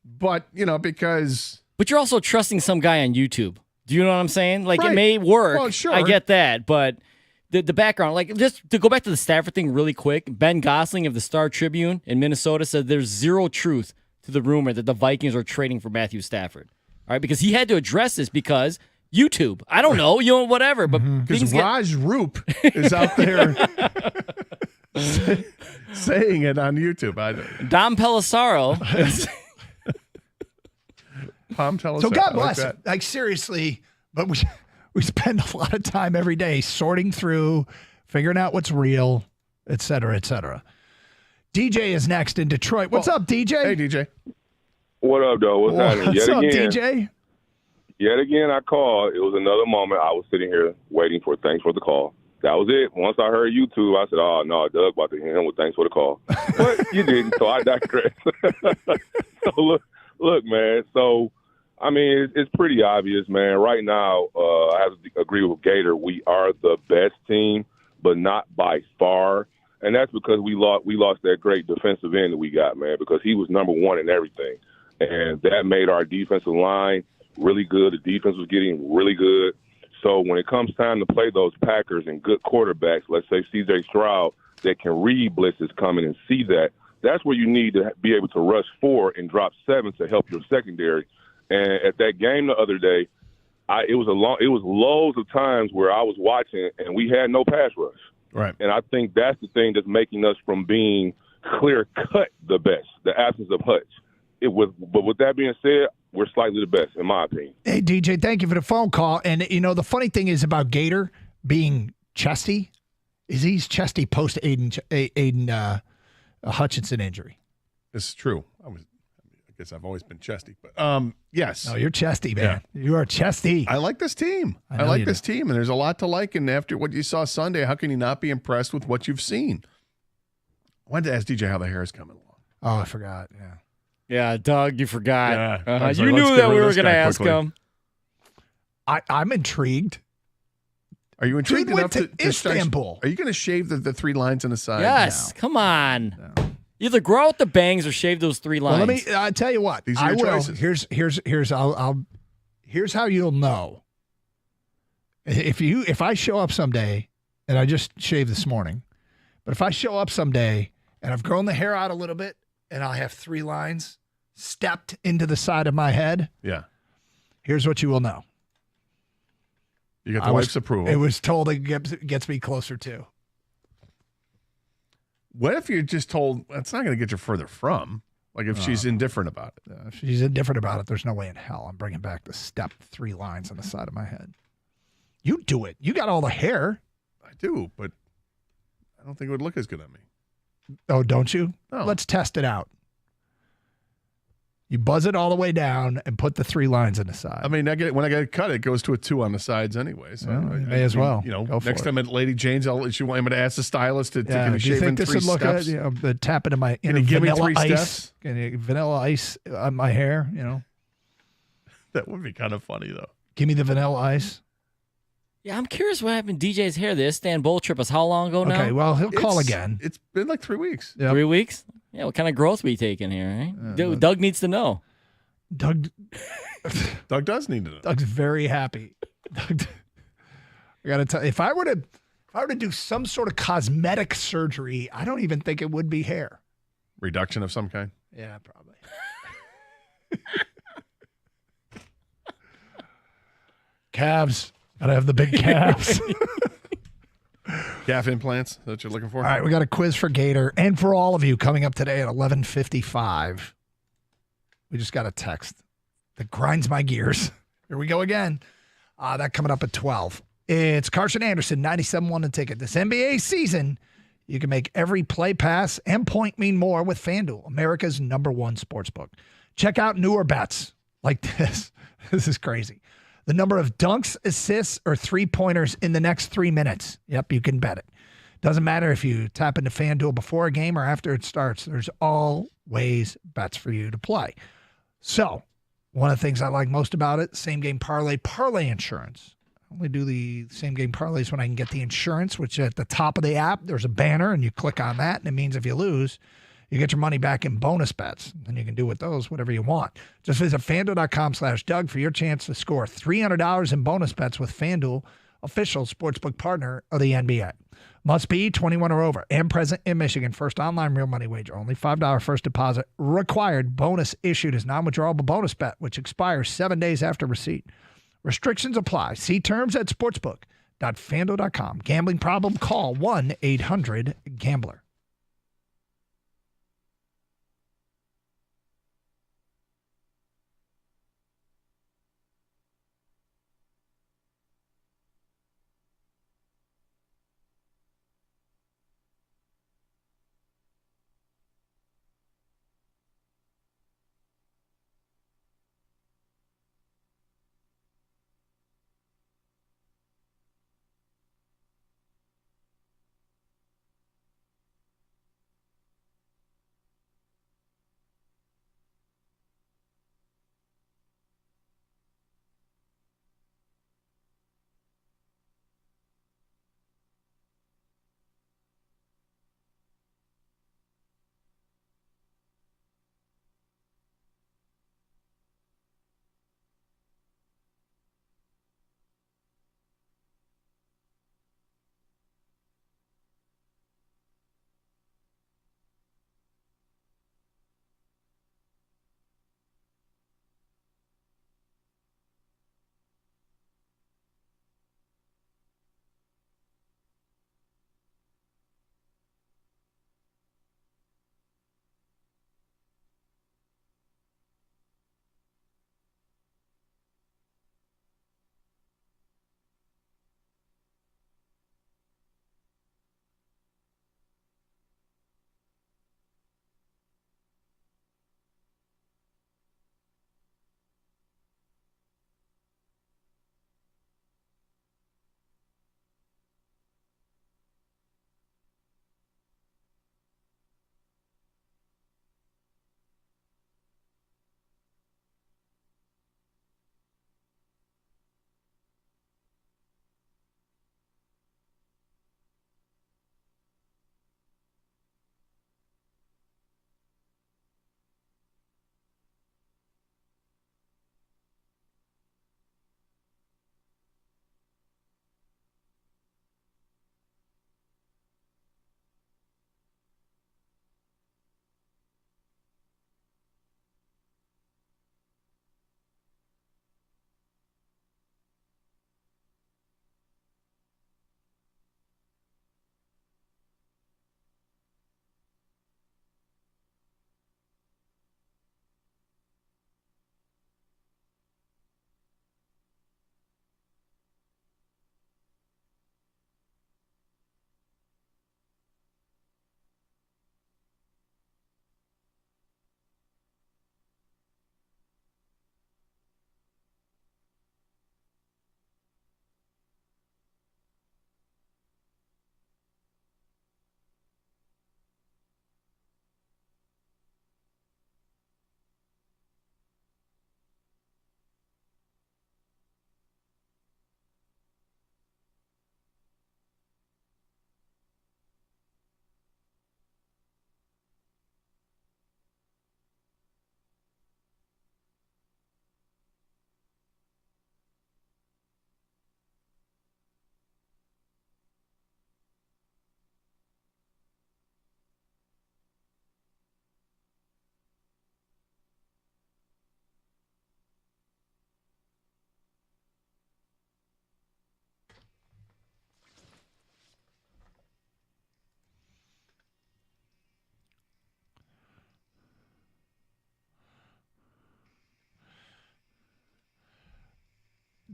But, because... But you're also trusting some guy on YouTube. Do you know what I'm saying? Like, right. It may work. Well, sure. I get that, but... The background, like just to go back to the Stafford thing really quick, Ben Gosling of the Star Tribune in Minnesota said there's zero truth to the rumor that the Vikings are trading for Matthew Stafford. All right, because he had to address this because YouTube. I don't know, whatever. But because Raj Roop is out there saying it on YouTube. Dom Pelissaro. So God bless him. Like seriously, but we spend a lot of time every day sorting through, figuring out what's real, et cetera, et cetera. DJ is next in Detroit. What's up, DJ? Hey, DJ. What up, though? What's happening? What's up, DJ? Yet again, I called. It was another moment. I was sitting here waiting for thanks for the call. That was it. Once I heard YouTube, I said, oh, no, Doug about to hit him with thanks for the call. But you didn't, so I digress. So, look, man. So, I mean, it's pretty obvious, man. Right now, I have to agree with Gator. We are the best team, but not by far. And that's because we lost that great defensive end that we got, man, because he was number one in everything. And that made our defensive line really good. The defense was getting really good. So when it comes time to play those Packers and good quarterbacks, let's say C.J. Stroud, that can read blitzes coming and see that, that's where you need to be able to rush 4 and drop 7 to help your secondary. And at that game the other day, it was loads of times where I was watching and we had no pass rush. Right. And I think that's the thing that's making us from being clear-cut the best, the absence of Hutch. But with that being said, we're slightly the best, in my opinion. Hey, DJ, thank you for the phone call. And, the funny thing is about Gator being chesty is he's chesty post-Aiden Hutchinson injury. This is true. I guess I've always been chesty. But yes. No, you're chesty, man. Yeah. You are chesty. I like this team. I like this team, and there's a lot to like. And after what you saw Sunday, how can you not be impressed with what you've seen? I wanted to ask DJ how the hair is coming along. Oh, I forgot. Yeah. Yeah, Doug, you forgot. Yeah. You knew that we were going to ask him. I'm intrigued. Are you intrigued enough to Istanbul? Are you going to shave the 3 lines on the side? Yes. No. Come on. No. Either grow out the bangs or shave those 3 lines. Well, let me. I tell you what. These are your choices. Here's how you'll know. If I show up someday, and I just shaved this morning, but if I show up someday and I've grown the hair out a little bit, and I have 3 lines stepped into the side of my head. Yeah. Here's what you will know. You got the wife's approval. It was told it gets me closer to. What if you're just told that's not going to get you further from? Like if she's indifferent about it. If she's indifferent about it, there's no way in hell I'm bringing back the stepped 3 lines on the side of my head. You do it. You got all the hair. I do, but I don't think it would look as good on me. Oh, don't you? No. Let's test it out. You buzz it all the way down and put the 3 lines on the side. I mean, when I get it cut, it goes to a 2 on the sides anyway. So well, may as well. Next time at Lady Jane's, she want me to ask the stylist to do you shave think in this 3 would look steps. The tap into my give me 3 ice, steps? Vanilla ice on my hair? That would be kind of funny though. Give me the vanilla ice. Yeah, I'm curious what happened to DJ's hair. The Istanbul trip was how long ago now? Okay, well, he'll call again. It's been like 3 weeks. Yep. 3 weeks? Yeah, what kind of growth we taking here, right? Doug needs to know. Doug does need to know. Doug's very happy. I got to tell you, if I were to do some sort of cosmetic surgery, I don't even think it would be hair. Reduction of some kind? Yeah, probably. Calves. Gotta have the big calves. Calf implants. Is that what you're looking for? All right, we got a quiz for Gator and for all of you coming up today at 11:55. We just got a text that grinds my gears. Here we go again. That coming up at 12. It's Carson Anderson, 97.1 the ticket. This NBA season, you can make every play, pass, and point mean more with FanDuel, America's #1 sportsbook. Check out newer bets like this. This is crazy. The number of dunks, assists, or 3-pointers in the next 3 minutes. Yep, you can bet it. Doesn't matter if you tap into FanDuel before a game or after it starts. There's always bets for you to play. So, one of the things I like most about it, same game parlay insurance. I only do the same game parlays when I can get the insurance, which at the top of the app, there's a banner, and you click on that, and it means if you lose, you get your money back in bonus bets. And you can do with those whatever you want. Just visit FanDuel.com/Doug for your chance to score $300 in bonus bets with FanDuel, official sportsbook partner of the NBA. Must be 21 or over and present in Michigan. First online real money wager. Only $5 first deposit required. Bonus issued as non-withdrawable bonus bet, which expires 7 days after receipt. Restrictions apply. See terms at sportsbook.fanduel.com. Gambling problem? Call 1-800-GAMBLER.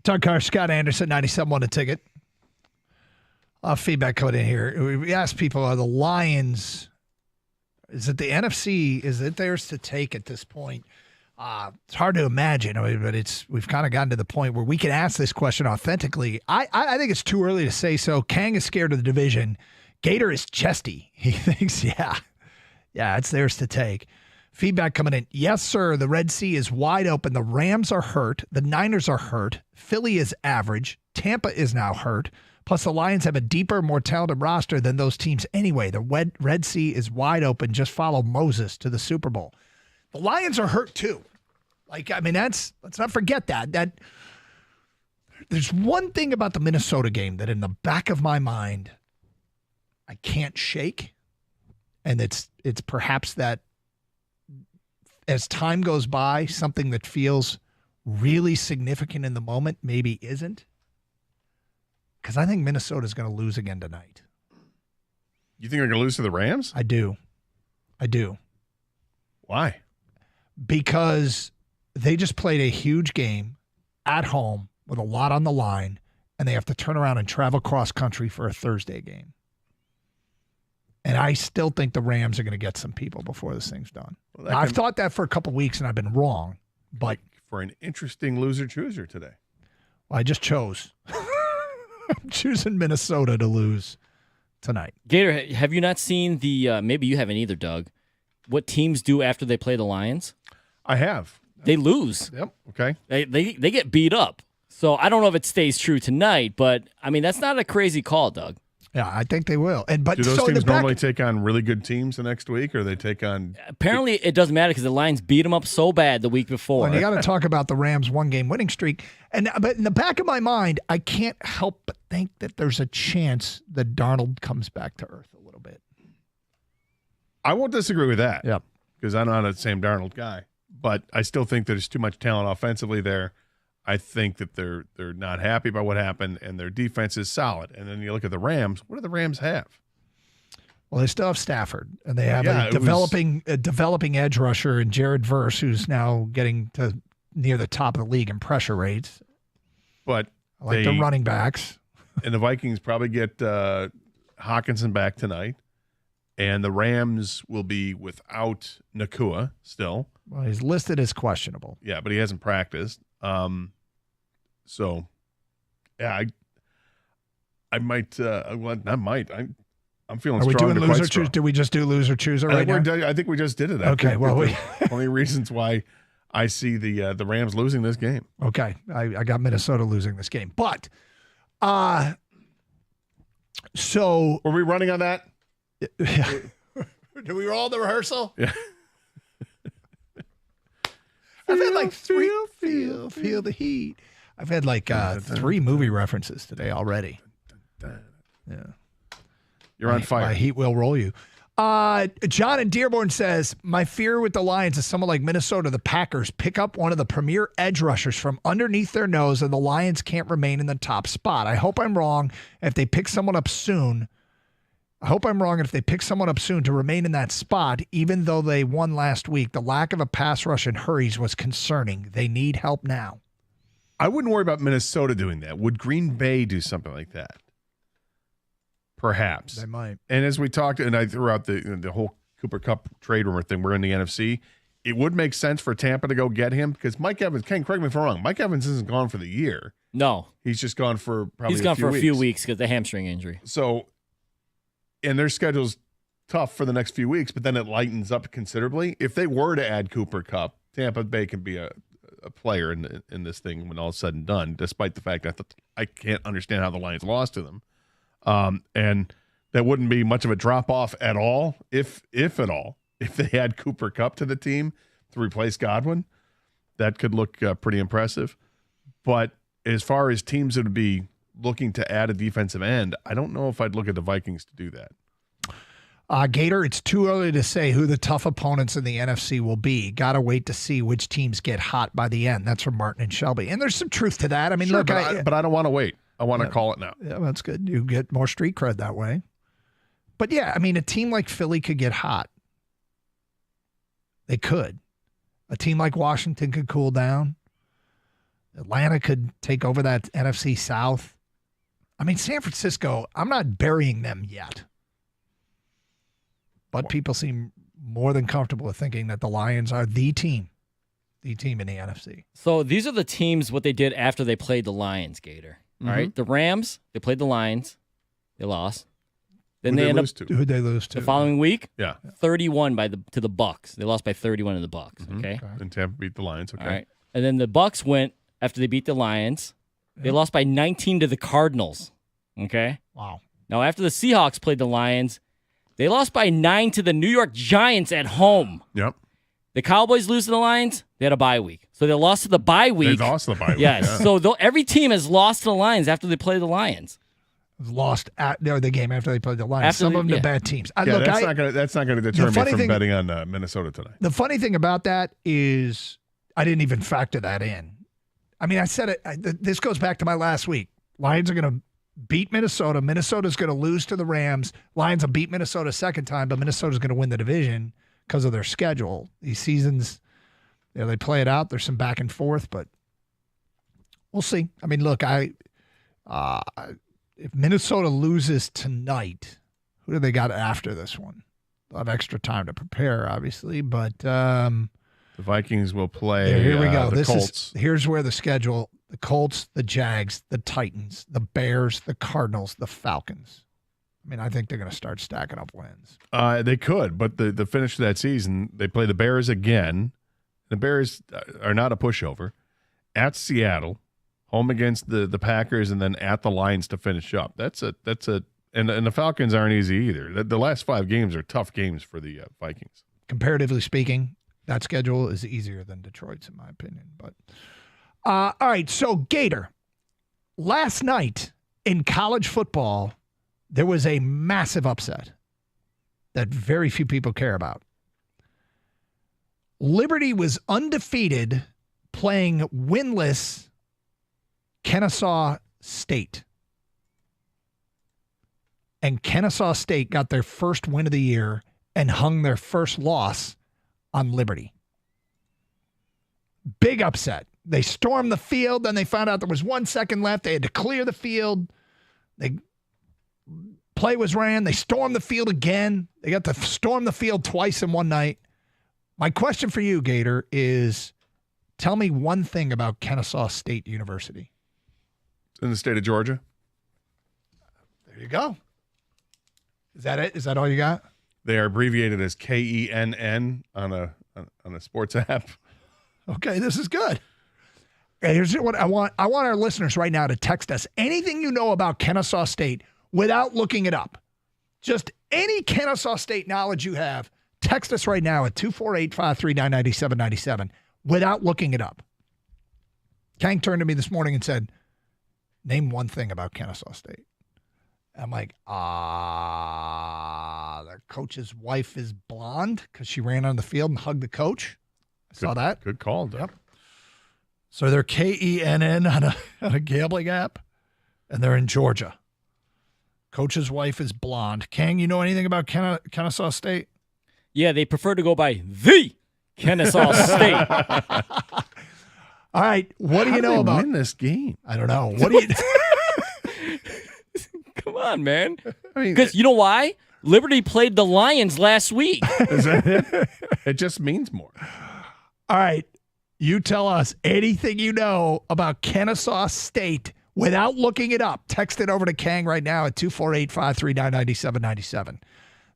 Doug Carr, Scott Anderson, 97 won a ticket. Feedback coming in here. We asked people, are the Lions, is it the NFC, is it theirs to take at this point? It's hard to imagine, but we've kind of gotten to the point where we can ask this question authentically. I think it's too early to say so. Kang is scared of the division. Gator is chesty. He thinks, yeah, it's theirs to take. Feedback coming in. Yes, sir. The Red Sea is wide open. The Rams are hurt. The Niners are hurt. Philly is average. Tampa is now hurt. Plus, the Lions have a deeper, more talented roster than those teams anyway. The Red Sea is wide open. Just follow Moses to the Super Bowl. The Lions are hurt too. Let's not forget that. There's one thing about the Minnesota game that in the back of my mind I can't shake, and it's perhaps that as time goes by, something that feels really significant in the moment maybe isn't. Because I think Minnesota's going to lose again tonight. You think they're going to lose to the Rams? I do. Why? Because they just played a huge game at home with a lot on the line, and they have to turn around and travel cross country for a Thursday game. And I still think the Rams are going to get some people before this thing's done. Well, I've thought that for a couple weeks, and I've been wrong. But for an interesting loser-chooser today. Well, I just chose. I'm choosing Minnesota to lose tonight. Gator, have you not seen the, maybe you haven't either, Doug, what teams do after they play the Lions? I have. They lose. Yep. Okay. They get beat up. So I don't know if it stays true tonight, but, I mean, that's not a crazy call, Doug. Yeah, I think they will. But do those teams normally take on really good teams the next week, or they take on? Apparently, it doesn't matter because the Lions beat them up so bad the week before. Well, and you got to talk about the Rams' one-game winning streak. But in the back of my mind, I can't help but think that there's a chance that Darnold comes back to earth a little bit. I won't disagree with that. Yep. Because I'm not a Sam Darnold guy, but I still think there's too much talent offensively there. I think that they're not happy about what happened, and their defense is solid. And then you look at the Rams. What do the Rams have? Well, they still have Stafford, and they have a developing edge rusher in Jared Verse, who's now getting to near the top of the league in pressure rates. But I like the running backs. And the Vikings probably get Hawkinson back tonight, and the Rams will be without Nakua still. Well, he's listed as questionable. Yeah, but he hasn't practiced. So, yeah, I might. Well, not might. I'm feeling. Are we strong. doing loser choose? Did we just do loser chooser right now? I think we just did it. Okay. Well, only reasons why I see the Rams losing this game. Okay, I got Minnesota losing this game, but so were we running on that? Do we roll the rehearsal? Yeah. I've had like feel the heat. I've had like 3 movie references today already. Yeah. You're on fire. My heat will roll you. John in Dearborn says, my fear with the Lions is someone like Minnesota, the Packers, pick up one of the premier edge rushers from underneath their nose and the Lions can't remain in the top spot. I hope I'm wrong if they pick someone up soon. To remain in that spot, even though they won last week. The lack of a pass rush and hurries was concerning. They need help now. I wouldn't worry about Minnesota doing that. Would Green Bay do something like that? Perhaps. They might. And as we talked, and I threw out the whole Cooper Kupp trade rumor thing, we're in the NFC. It would make sense for Tampa to go get him because Mike Evans, Ken, correct me if I'm wrong, Mike Evans isn't gone for the year. No. He's just gone for probably a few weeks because of the hamstring injury. So, and their schedule's tough for the next few weeks, but then it lightens up considerably. If they were to add Cooper Kupp, Tampa Bay can be a player in this thing when all is said and done, despite the fact that I can't understand how the Lions lost to them. And that wouldn't be much of a drop-off at all, if at all. If they add Cooper Kupp to the team to replace Godwin, that could look pretty impressive. But as far as teams that would be looking to add a defensive end, I don't know if I'd look at the Vikings to do that. Gator, it's too early to say who the tough opponents in the NFC will be. Got to wait to see which teams get hot by the end. That's from Martin and Shelby. And there's some truth to that. I mean, sure, look, but I don't want to wait. I want to call it now. Yeah, that's good. You get more street cred that way. But yeah, I mean, a team like Philly could get hot. They could. A team like Washington could cool down. Atlanta could take over that NFC South. I mean, San Francisco, I'm not burying them yet. But people seem more than comfortable with thinking that the Lions are the team in the NFC. So these are the teams, what they did after they played the Lions, Gator. All right. The Rams, they played the Lions. They lost. Then they end up Who'd they lose to? The following week, yeah, 31 to the Bucks. They lost by 31 to the Bucks. Okay. And Tampa beat the Lions. Okay. All right. And then the Bucks went after they beat the Lions. They lost by 19 to the Cardinals. Okay. Wow. Now after the Seahawks played the Lions, they lost by 9 to the New York Giants at home. Yep. The Cowboys lose to the Lions, they had a bye week. So they lost to the bye week. They lost the bye week. Yes. Yeah. So every team has lost to the Lions after they play the Lions. Lost at the game after they played the Lions. After Some of them the bad teams. That's not going to deter me from thing, betting on Minnesota tonight. The funny thing about that is I didn't even factor that in. I mean, I said it. This goes back to my last week. Lions are going to beat Minnesota. Minnesota's going to lose to the Rams. Lions will beat Minnesota a second time, but Minnesota's going to win the division because of their schedule. These seasons, they play it out. There's some back and forth, but we'll see. I mean, look, if Minnesota loses tonight, who do they got after this one? They'll have extra time to prepare, obviously, but the Vikings will play. Here we go. The Colts. Here's where the schedule: the Colts, the Jags, the Titans, the Bears, the Cardinals, the Falcons. I mean, I think they're going to start stacking up wins. They could, but the finish of that season, they play the Bears again. The Bears are not a pushover. At Seattle, home against the Packers, and then at the Lions to finish up. And the Falcons aren't easy either. The last 5 games are tough games for the Vikings. Comparatively speaking, that schedule is easier than Detroit's, in my opinion. But all right, so Gator, last night in college football, there was a massive upset that very few people care about. Liberty was undefeated playing winless Kennesaw State. And Kennesaw State got their first win of the year and hung their first loss on Liberty. Big upset. They stormed the field, then they found out there was 1 second left. They had to clear the field. Play was ran. They stormed the field again. They got to storm the field twice in one night. My question for you, Gator, is tell me one thing about Kennesaw State University. It's in the state of Georgia. There you go. Is that it? Is that all you got? They are abbreviated as KENN on a sports app. Okay, this is good. Okay, here's what I want. I want our listeners right now to text us anything you know about Kennesaw State without looking it up. Just any Kennesaw State knowledge you have, text us right now at 248-539-9797 without looking it up. Kang turned to me this morning and said, name one thing about Kennesaw State. I'm like, their coach's wife is blonde because she ran on the field and hugged the coach. I saw that. Good call, Doug. Yep. So they're KENN on a gambling app, and they're in Georgia. Coach's wife is blonde. Kang, you know anything about Kennesaw State? Yeah, they prefer to go by the Kennesaw State. All right, what do you know about win this game? I don't know. What do you? Come on, man. Because you know why? Liberty played the Lions last week. Is that it? It just means more. All right, you tell us anything you know about Kennesaw State without looking it up. Text it over to Kang right now at 248-539-9797.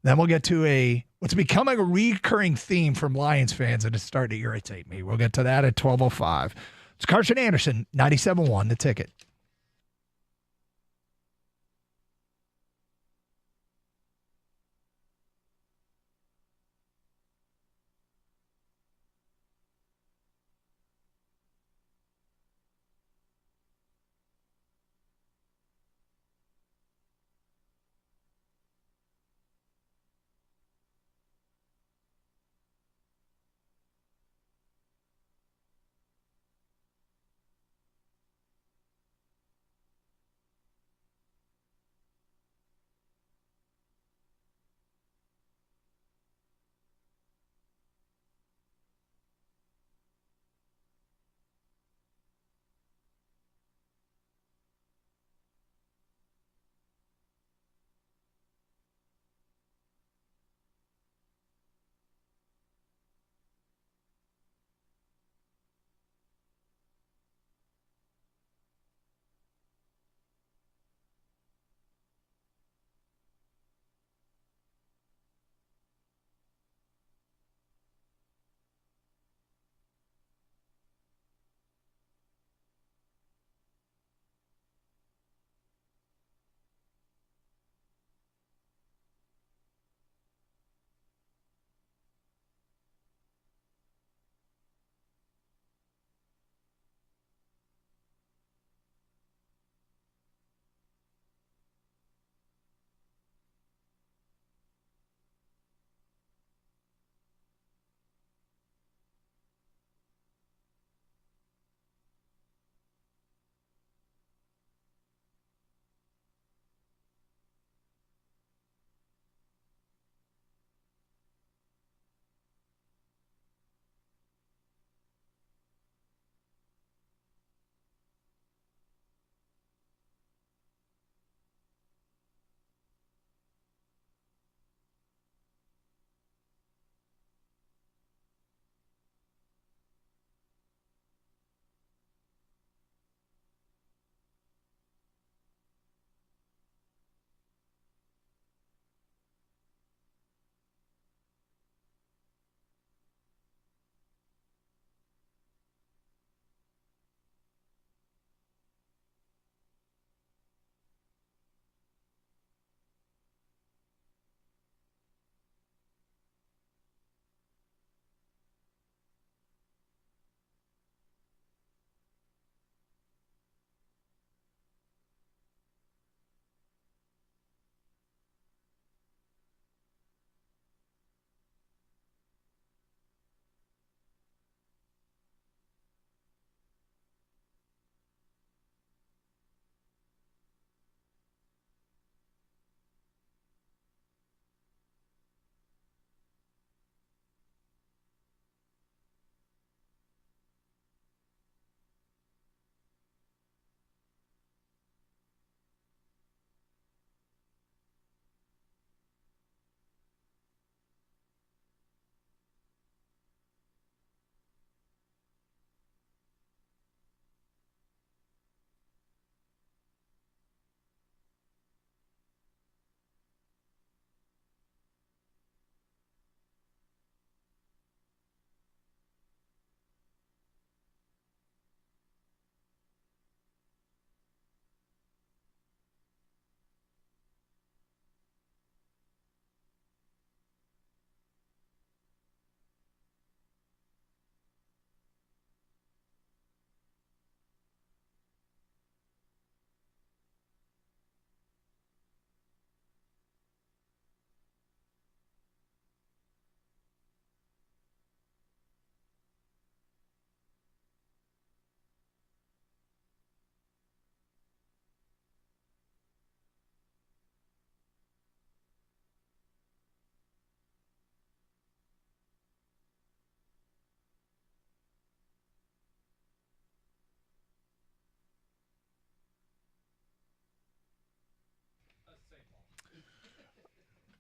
Then we'll get to what's becoming a recurring theme from Lions fans, and it's starting to irritate me. We'll get to that at 12:05. It's Carson Anderson, 97.1, The Ticket.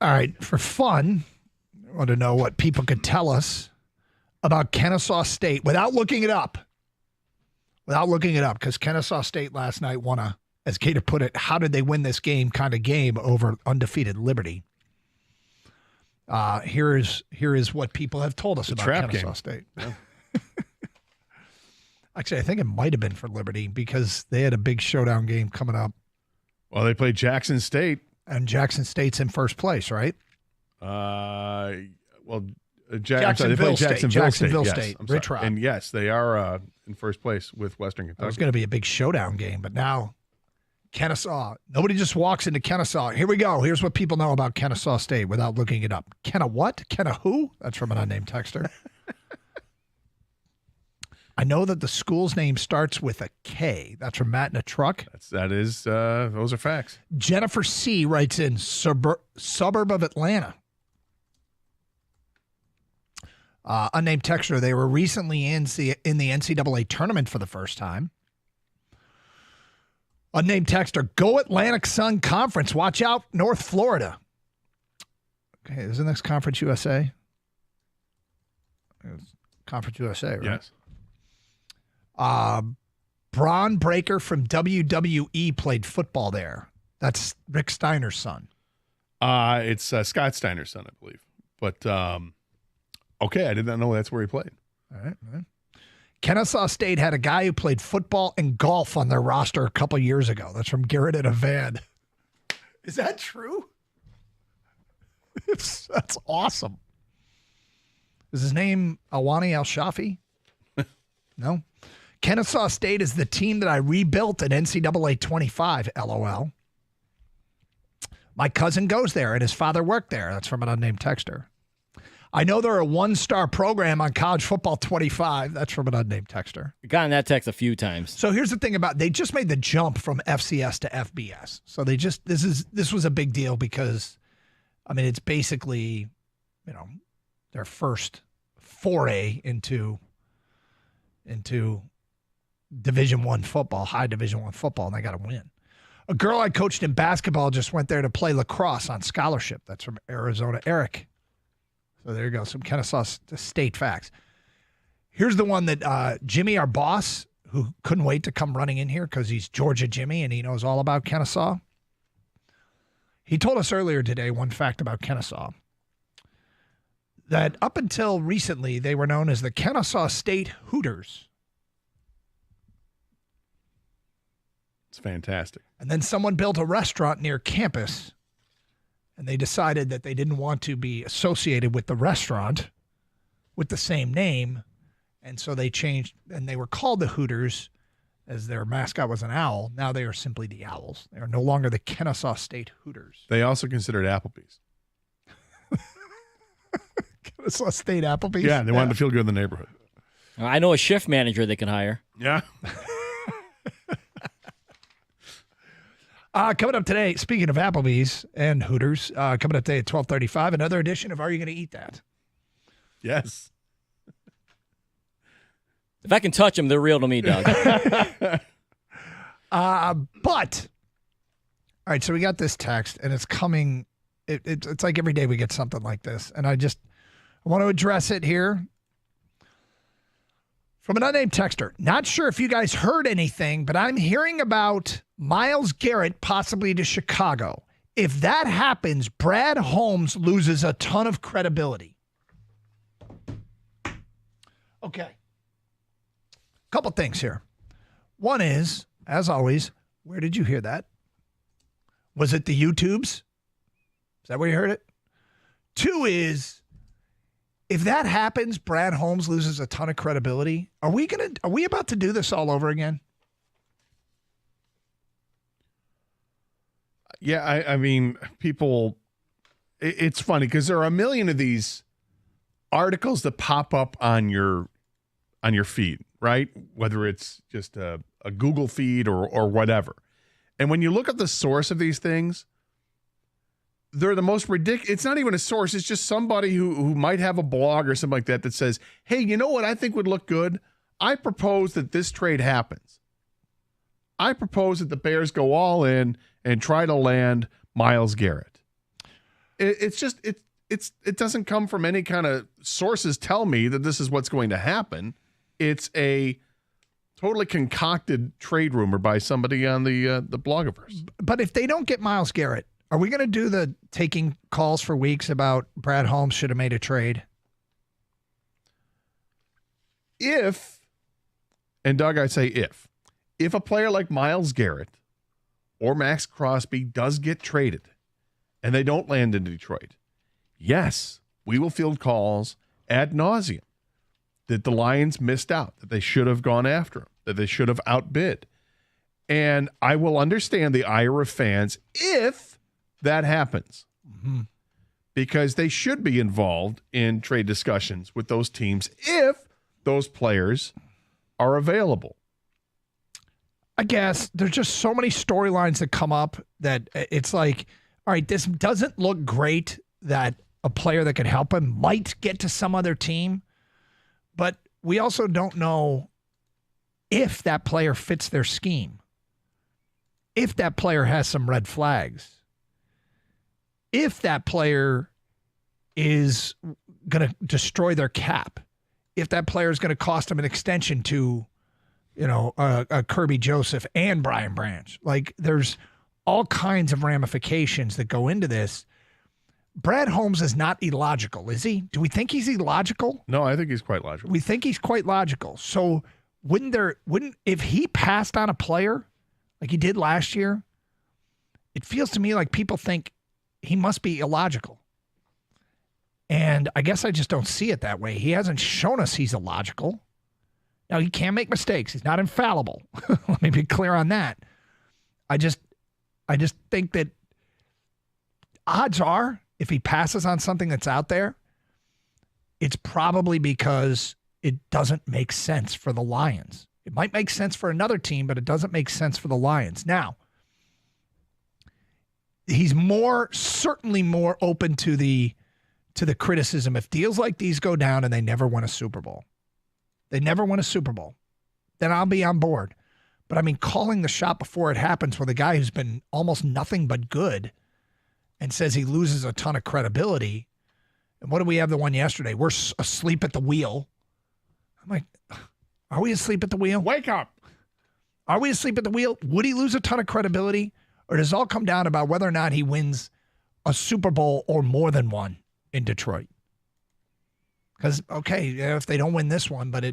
All right, for fun, I want to know what people could tell us about Kennesaw State without looking it up. Because Kennesaw State last night won a, as Cater put it, how did they win this game kind of game over undefeated Liberty. Here is what people have told us about Kennesaw State. Yeah. Actually, I think it might have been for Liberty because they had a big showdown game coming up. Well, they played Jackson State. And Jackson State's in first place, right? Jacksonville State. Rich Rod. And yes, they are in first place with Western Kentucky. That was going to be a big showdown game, but now Kennesaw. Nobody just walks into Kennesaw. Here we go. Here's what people know about Kennesaw State without looking it up. Kenna what? Kenna who? That's from an unnamed texter. I know that the school's name starts with a K. That's from Matt in a truck. Those are facts. Jennifer C. writes in suburb of Atlanta. Unnamed texter, they were recently in the NCAA tournament for the first time. Unnamed texter, go Atlantic Sun Conference. Watch out, North Florida. Okay, is the next Conference USA? Conference USA, right? Yes. Braun Breaker from WWE played football there. That's Rick Steiner's son. It's Scott Steiner's son, I believe. But, okay, I did not know that's where he played. All right. Kennesaw State had a guy who played football and golf on their roster a couple years ago. That's from Garrett in a van. Is that true? That's awesome. Is his name Awani Al-Shafi? No. Kennesaw State is the team that I rebuilt at NCAA 25, LOL. My cousin goes there and his father worked there. That's from an unnamed texter. I know they're a one-star program on College Football 25. That's from an unnamed texter. Gotten that text a few times. So here's the thing they just made the jump from FCS to FBS. So this was a big deal because, I mean, it's basically, their first foray into Division I football, high Division I football, and they got to win. A girl I coached in basketball just went there to play lacrosse on scholarship. That's from Arizona Eric. So there you go, some Kennesaw State facts. Here's the one that Jimmy, our boss, who couldn't wait to come running in here because he's Georgia Jimmy and he knows all about Kennesaw. He told us earlier today one fact about Kennesaw. That up until recently, they were known as the Kennesaw State Hooters. It's fantastic. And then someone built a restaurant near campus, and they decided that they didn't want to be associated with the restaurant with the same name, and so they changed, and they were called the Hooters as their mascot was an owl. Now they are simply the Owls. They are no longer the Kennesaw State Hooters. They also considered Applebee's. Kennesaw State Applebee's? Yeah, they wanted to feel good in the neighborhood. I know a shift manager they can hire. Yeah. Coming up today, speaking of Applebee's and Hooters, coming up today at 12:35, another edition of Are You Going to Eat That? Yes. If I can touch them, they're real to me, Doug. But, all right, so we got this text, and it's coming. It's like every day we get something like this, and I want to address it here. From an unnamed texter, not sure if you guys heard anything, but I'm hearing about Myles Garrett possibly to Chicago. If that happens, Brad Holmes loses a ton of credibility. Okay. Couple things here. One is, as always, where did you hear that? Was it the YouTubes? Is that where you heard it? Two is, if that happens, Brad Holmes loses a ton of credibility. Are we about to do this all over again? Yeah, I mean, people, it's funny because there are a million of these articles that pop up on your feed, right? Whether it's just a Google feed or whatever. And when you look at the source of these things, they're the most ridiculous. It's not even a source. It's just somebody who might have a blog or something like that says, hey, you know what I think would look good? I propose that this trade happens. I propose that the Bears go all in and try to land Myles Garrett. It doesn't come from any kind of sources tell me that this is what's going to happen. It's a totally concocted trade rumor by somebody on the blogiverse. But if they don't get Myles Garrett, are we going to do the taking calls for weeks about Brad Holmes should have made a trade? If, and Doug, I say if a player like Myles Garrett or Max Crosby does get traded and they don't land in Detroit, yes, we will field calls ad nauseum that the Lions missed out, that they should have gone after him, that they should have outbid. And I will understand the ire of fans if that happens. Mm-hmm. Because they should be involved in trade discussions with those teams if those players are available. I guess there's just so many storylines that come up that it's like, all right, this doesn't look great that a player that could help him might get to some other team, but we also don't know if that player fits their scheme, if that player has some red flags, if that player is going to destroy their cap, if that player is going to cost them an extension to, Kirby Joseph and Brian Branch. Like, there's all kinds of ramifications that go into this. Brad Holmes is not illogical, is he? Do we think he's illogical? No, I think he's quite logical. We think he's quite logical. So if he passed on a player like he did last year, it feels to me like people think he must be illogical. And I guess I just don't see it that way. He hasn't shown us he's illogical. Now, he can make mistakes. He's not infallible. Let me be clear on that. I just think that odds are, if he passes on something that's out there, it's probably because it doesn't make sense for the Lions. It might make sense for another team, but it doesn't make sense for the Lions. Now, he's certainly more open to the criticism if deals like these go down and they never win a Super Bowl. They never win a Super Bowl. Then I'll be on board. But I mean, calling the shot before it happens with a guy who's been almost nothing but good and says he loses a ton of credibility. And what do we have the one yesterday? We're asleep at the wheel. I'm like, are we asleep at the wheel? Wake up. Are we asleep at the wheel? Would he lose a ton of credibility? Or does it all come down about whether or not he wins a Super Bowl or more than one in Detroit? Because, okay, if they don't win this one, but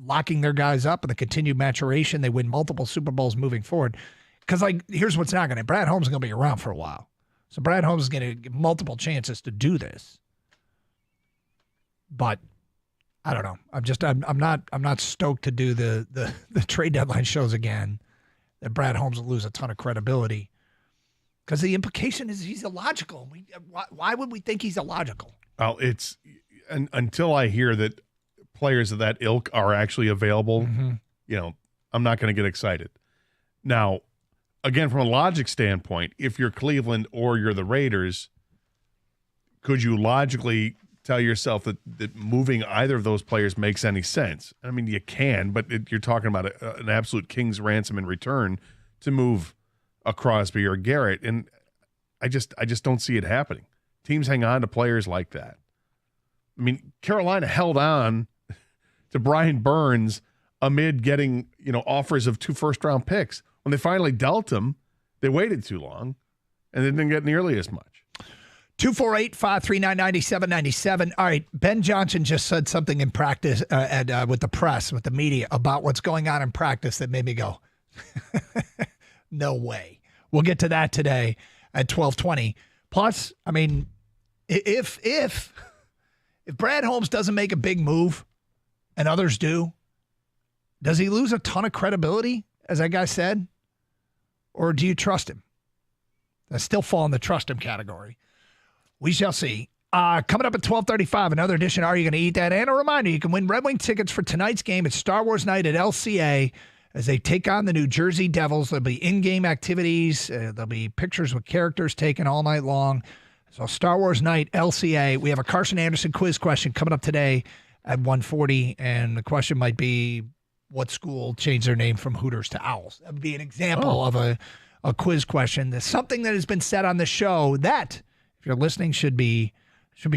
locking their guys up and the continued maturation, they win multiple Super Bowls moving forward. Because, here's what's not going to. Brad Holmes is going to be around for a while. So Brad Holmes is going to get multiple chances to do this. But I don't know. I'm not stoked to do the trade deadline shows again. That Brad Holmes will lose a ton of credibility. Because the implication is he's illogical. Why would we think he's illogical? Well, until I hear that players of that ilk are actually available, I'm not going to get excited. Now, again, from a logic standpoint, if you're Cleveland or you're the Raiders, could you logically tell yourself that moving either of those players makes any sense? I mean, you can, but you're talking about an absolute king's ransom in return to move a Crosby or Garrett, and I just don't see it happening. Teams hang on to players like that. I mean, Carolina held on to Brian Burns amid getting, offers of 2 first-round picks. When they finally dealt him, they waited too long, and they didn't get nearly as much. 248-539-9797. All right, Ben Johnson just said something in practice with the press, with the media, about what's going on in practice that made me go, no way. We'll get to that today at 12:20. Plus, I mean, if Brad Holmes doesn't make a big move and others do, does he lose a ton of credibility, as that guy said? Or do you trust him? I still fall in the trust him category. We shall see. Coming up at 12:35, another edition, Are You Going to Eat That? And a reminder, you can win Red Wing tickets for tonight's game. It's Star Wars night at LCA as they take on the New Jersey Devils. There'll be in-game activities. There'll be pictures with characters taken all night long. So Star Wars night, LCA. We have a Carson Anderson quiz question coming up today at 1:40, and the question might be, what school changed their name from Hooters to Owls? That would be an example of a quiz question. There's something that has been said on the show that, if you're listening, should be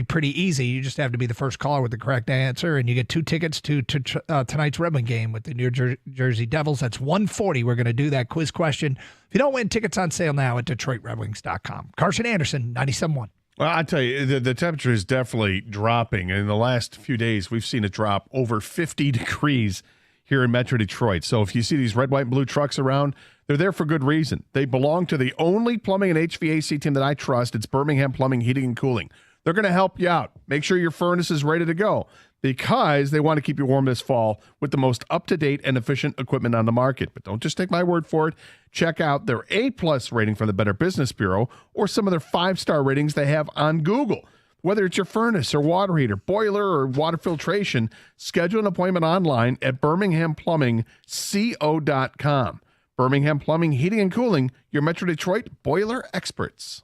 pretty easy. You just have to be the first caller with the correct answer, and you get 2 tickets to tonight's Red Wing game with the New Jersey Devils. That's $140. We're going to do that quiz question. If you don't win, tickets on sale now at DetroitRedWings.com. Carson Anderson, 97.1. Well, I tell you, the temperature is definitely dropping. In the last few days, we've seen it drop over 50 degrees here in Metro Detroit. So if you see these red, white, and blue trucks around, they're there for good reason. They belong to the only plumbing and HVAC team that I trust. It's Birmingham Plumbing, Heating, and Cooling. They're going to help you out. Make sure your furnace is ready to go because they want to keep you warm this fall with the most up-to-date and efficient equipment on the market. But don't just take my word for it. Check out their A-plus rating from the Better Business Bureau or some of their 5-star ratings they have on Google. Whether it's your furnace or water heater, boiler or water filtration, schedule an appointment online at birminghamplumbingco.com. Birmingham Plumbing, Heating, and Cooling, your Metro Detroit boiler experts.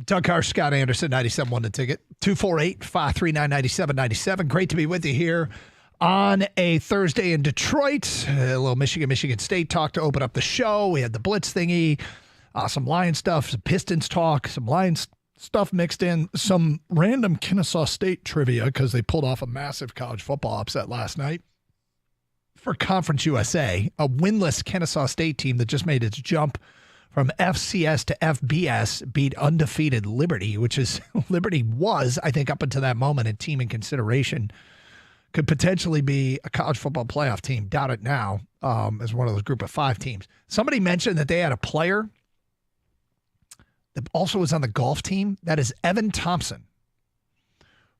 Doug Carr, Scott Anderson, 97.1 The Ticket. 248-539-9797. Great to be with you here On a Thursday in Detroit, a little Michigan State talk to open up the show. We had the Blitz thingy, some Lions stuff, some Pistons talk, some Lions stuff mixed in, some random Kennesaw State trivia because they pulled off a massive college football upset last night. For Conference USA, a winless Kennesaw State team that just made its jump from FCS to FBS beat undefeated Liberty, which is Liberty was, I think, up until that moment, a team in consideration. Could potentially be a college football playoff team. Doubt it now as one of those group of 5 teams. Somebody mentioned that they had a player that also was on the golf team. That is Evan Thompson,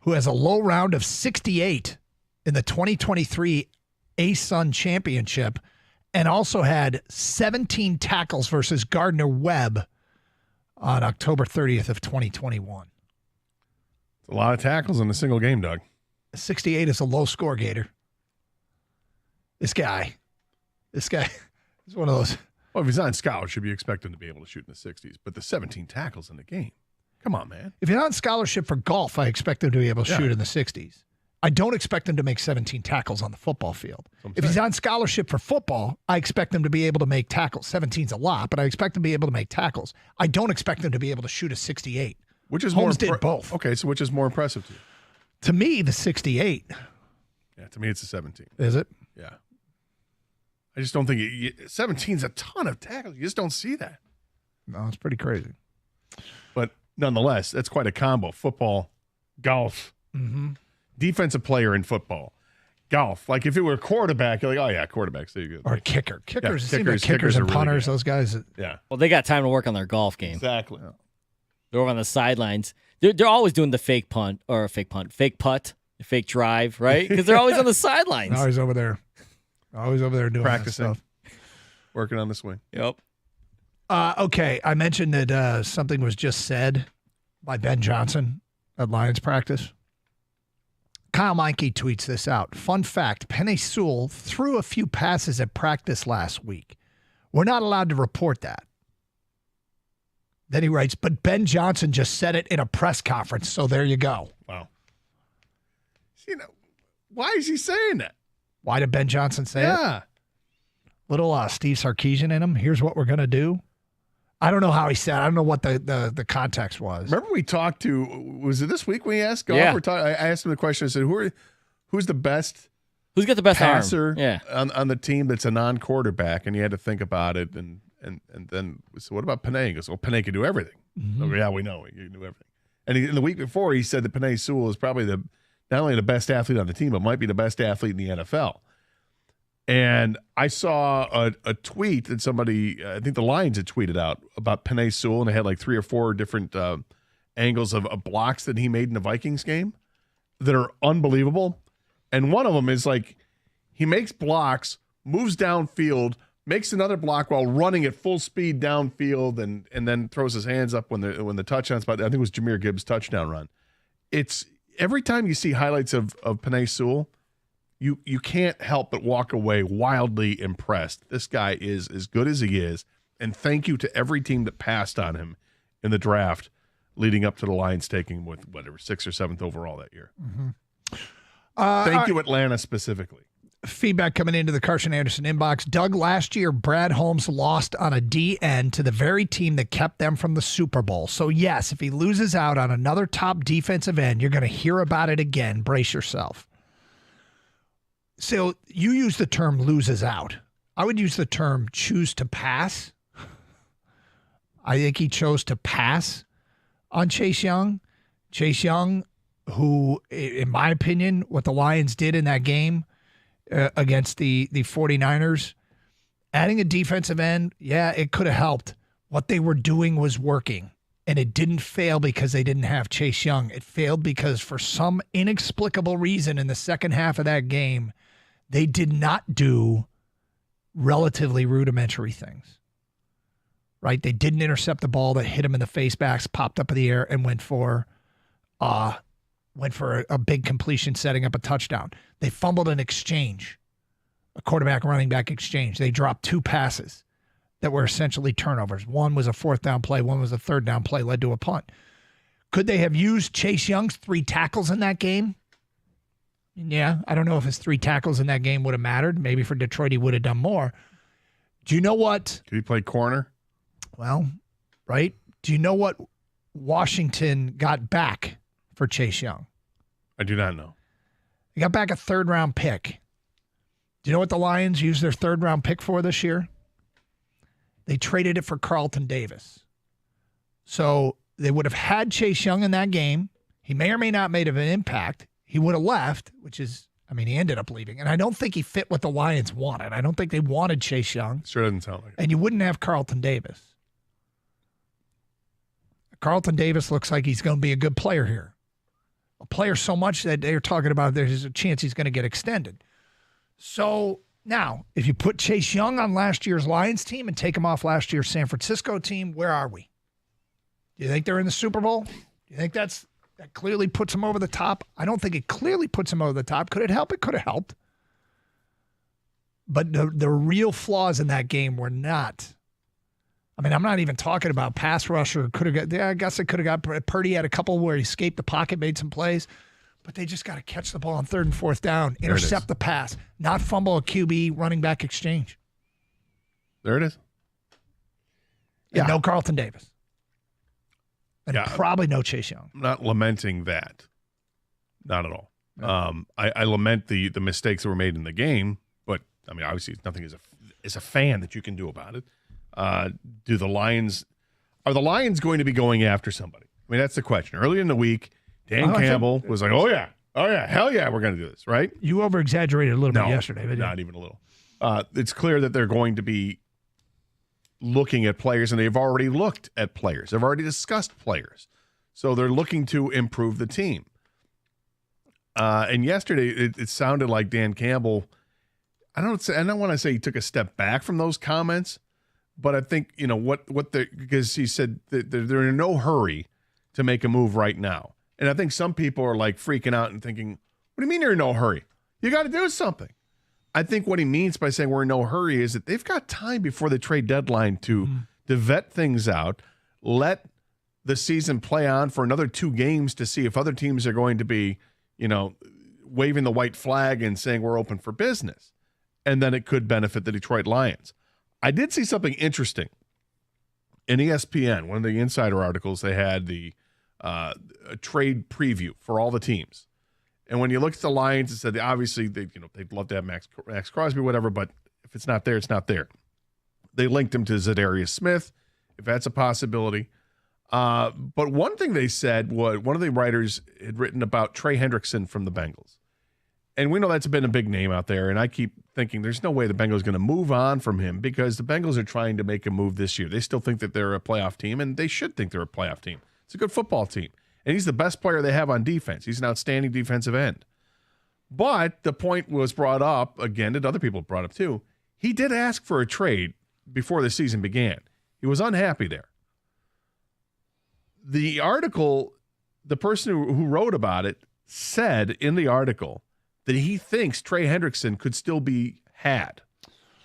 who has a low round of 68 in the 2023 ASUN Championship and also had 17 tackles versus Gardner Webb on October 30th of 2021. It's a lot of tackles in a single game, Doug. 68 is a low score, Gator. This guy is one of those. Well, if he's on scholarship, you expect him to be able to shoot in the 60s. But the 17 tackles in the game, come on, man. If he's on scholarship for golf, I expect him to be able to shoot in the 60s. I don't expect him to make 17 tackles on the football field. If he's on scholarship for football, I expect him to be able to make tackles. 17's a lot, but I expect him to be able to make tackles. I don't expect him to be able to shoot a 68. Which is Holmes did both. Okay, so which is more impressive to you? To me, the 68. Yeah, to me, it's a 17. Is it? Yeah. I just don't think 17's a ton of tackles. You just don't see that. No, it's pretty crazy. But nonetheless, that's quite a combo. Football, golf, defensive player in football, golf. Like if it were a quarterback, you're like, oh, yeah, quarterback's so good. Or like, kicker. Kickers, yeah, it seems like kickers and are really punters, good. those guys. Yeah. Well, they got time to work on their golf game. Exactly. They're over on the sidelines. They're always doing the fake putt, fake drive, right? Because they're always on the sidelines. Always over there. Always over there doing practicing, that stuff. Working on the swing. Yep. Okay, I mentioned that something was just said by Ben Johnson at Lions practice. Kyle Meinke tweets this out. Fun fact, Penei Sewell threw a few passes at practice last week. We're not allowed to report that. Then he writes, but Ben Johnson just said it in a press conference, so there you go. Wow. You know, why is he saying that? Why did Ben Johnson say it? Yeah. Little Steve Sarkisian in him. Here's what we're going to do. I don't know how he said. I don't know what the context was. Remember we talked to, was it this week when he asked golf? Yeah. I asked him the question. I said, who's the best Who's got the best passer arm? Yeah. on the team that's a non-quarterback? And you had to think about it. And then, so what about Penei? He goes, well, Penei can do everything. Oh, yeah, we know. He can do everything. And in the week before, he said that Penei Sewell is probably not only the best athlete on the team, but might be the best athlete in the NFL. And I saw a tweet that somebody, I think the Lions had tweeted out about Penei Sewell, and it had like 3 or 4 different angles of blocks that he made in the Vikings game that are unbelievable. And one of them is like he makes blocks, moves downfield, makes another block while running at full speed downfield, and then throws his hands up when the touchdown spot. I think it was Jahmyr Gibbs' touchdown run. It's every time you see highlights of Penei Sewell, you can't help but walk away wildly impressed. This guy is as good as he is, and thank you to every team that passed on him in the draft leading up to the Lions taking him with whatever 6th or 7th overall that year. Thank you, Atlanta, specifically. Feedback coming into the Carson Anderson inbox. Doug, last year, Brad Holmes lost on a DN to the very team that kept them from the Super Bowl. So, yes, if he loses out on another top defensive end, you're going to hear about it again. Brace yourself. So, you use the term loses out. I would use the term choose to pass. I think he chose to pass on Chase Young. Chase Young, who, in my opinion, what the Lions did in that game against the 49ers, adding a defensive end, yeah, it could have helped. What they were doing was working, and it didn't fail because they didn't have Chase Young. It failed because for some inexplicable reason in the second half of that game, they did not do relatively rudimentary things, right? They didn't intercept the ball that hit him in the face backs, popped up in the air, and went for a big completion, setting up a touchdown. They fumbled an exchange, a quarterback running back exchange. They dropped 2 passes that were essentially turnovers. One was a 4th down play. One was a 3rd down play, led to a punt. Could they have used Chase Young's 3 tackles in that game? Yeah, I don't know if his 3 tackles in that game would have mattered. Maybe for Detroit, he would have done more. Do you know what? Could he play corner? Well, right. Do you know what Washington got back for Chase Young? I do not know. They got back a 3rd-round pick. Do you know what the Lions used their 3rd-round pick for this year? They traded it for Carlton Davis. So they would have had Chase Young in that game. He may or may not made an impact. He would have left, which is, I mean, he ended up leaving. And I don't think he fit what the Lions wanted. I don't think they wanted Chase Young. Sure doesn't sound like it. And you wouldn't have Carlton Davis. Carlton Davis looks like he's going to be a good player here. A player so much that they're talking about there's a chance he's going to get extended. So now, if you put Chase Young on last year's Lions team and take him off last year's San Francisco team, where are we? Do you think they're in the Super Bowl? Do you think that clearly puts him over the top? I don't think it clearly puts him over the top. Could it help? It could have helped. But the real flaws in that game were not. I mean, I'm not even talking about pass rusher. I guess it could have got Purdy had a couple where he escaped the pocket, made some plays. But they just got to catch the ball on 3rd and 4th down, intercept the pass, not fumble a QB running back exchange. There it is. And no Carlton Davis. And probably no Chase Young. I'm not lamenting that. Not at all. No. I lament the mistakes that were made in the game, but I mean, obviously, nothing as a fan that you can do about it. Are the Lions going to be going after somebody? I mean, that's the question. Early in the week, Dan Campbell was like, oh yeah, hell yeah, we're going to do this, right? You over-exaggerated a little bit yesterday. But not even a little. It's clear that they're going to be looking at players, and they've already looked at players. They've already discussed players. So they're looking to improve the team. And yesterday, it sounded like Dan Campbell, I don't want to say he took a step back from those comments, but I think, because he said that they're in no hurry to make a move right now. And I think some people are like freaking out and thinking, what do you mean you're in no hurry? You got to do something. I think what he means by saying we're in no hurry is that they've got time before the trade deadline to vet things out, let the season play on for another 2 games to see if other teams are going to be, waving the white flag and saying we're open for business. And then it could benefit the Detroit Lions. I did see something interesting in ESPN. One of the insider articles, they had a trade preview for all the teams. And when you look at the Lions, it said obviously they'd love to have Max Crosby, whatever, but if it's not there, it's not there. They linked him to Zadarius Smith, if that's a possibility. But one thing they said was one of the writers had written about Trey Hendrickson from the Bengals. And we know that's been a big name out there, and I keep thinking there's no way the Bengals are going to move on from him because the Bengals are trying to make a move this year. They still think that they're a playoff team, and they should think they're a playoff team. It's a good football team. And he's the best player they have on defense. He's an outstanding defensive end. But the point was brought up, again, that other people brought up too. He did ask for a trade before the season began. He was unhappy there. The article, the person who wrote about it said in the article that he thinks Trey Hendrickson could still be had.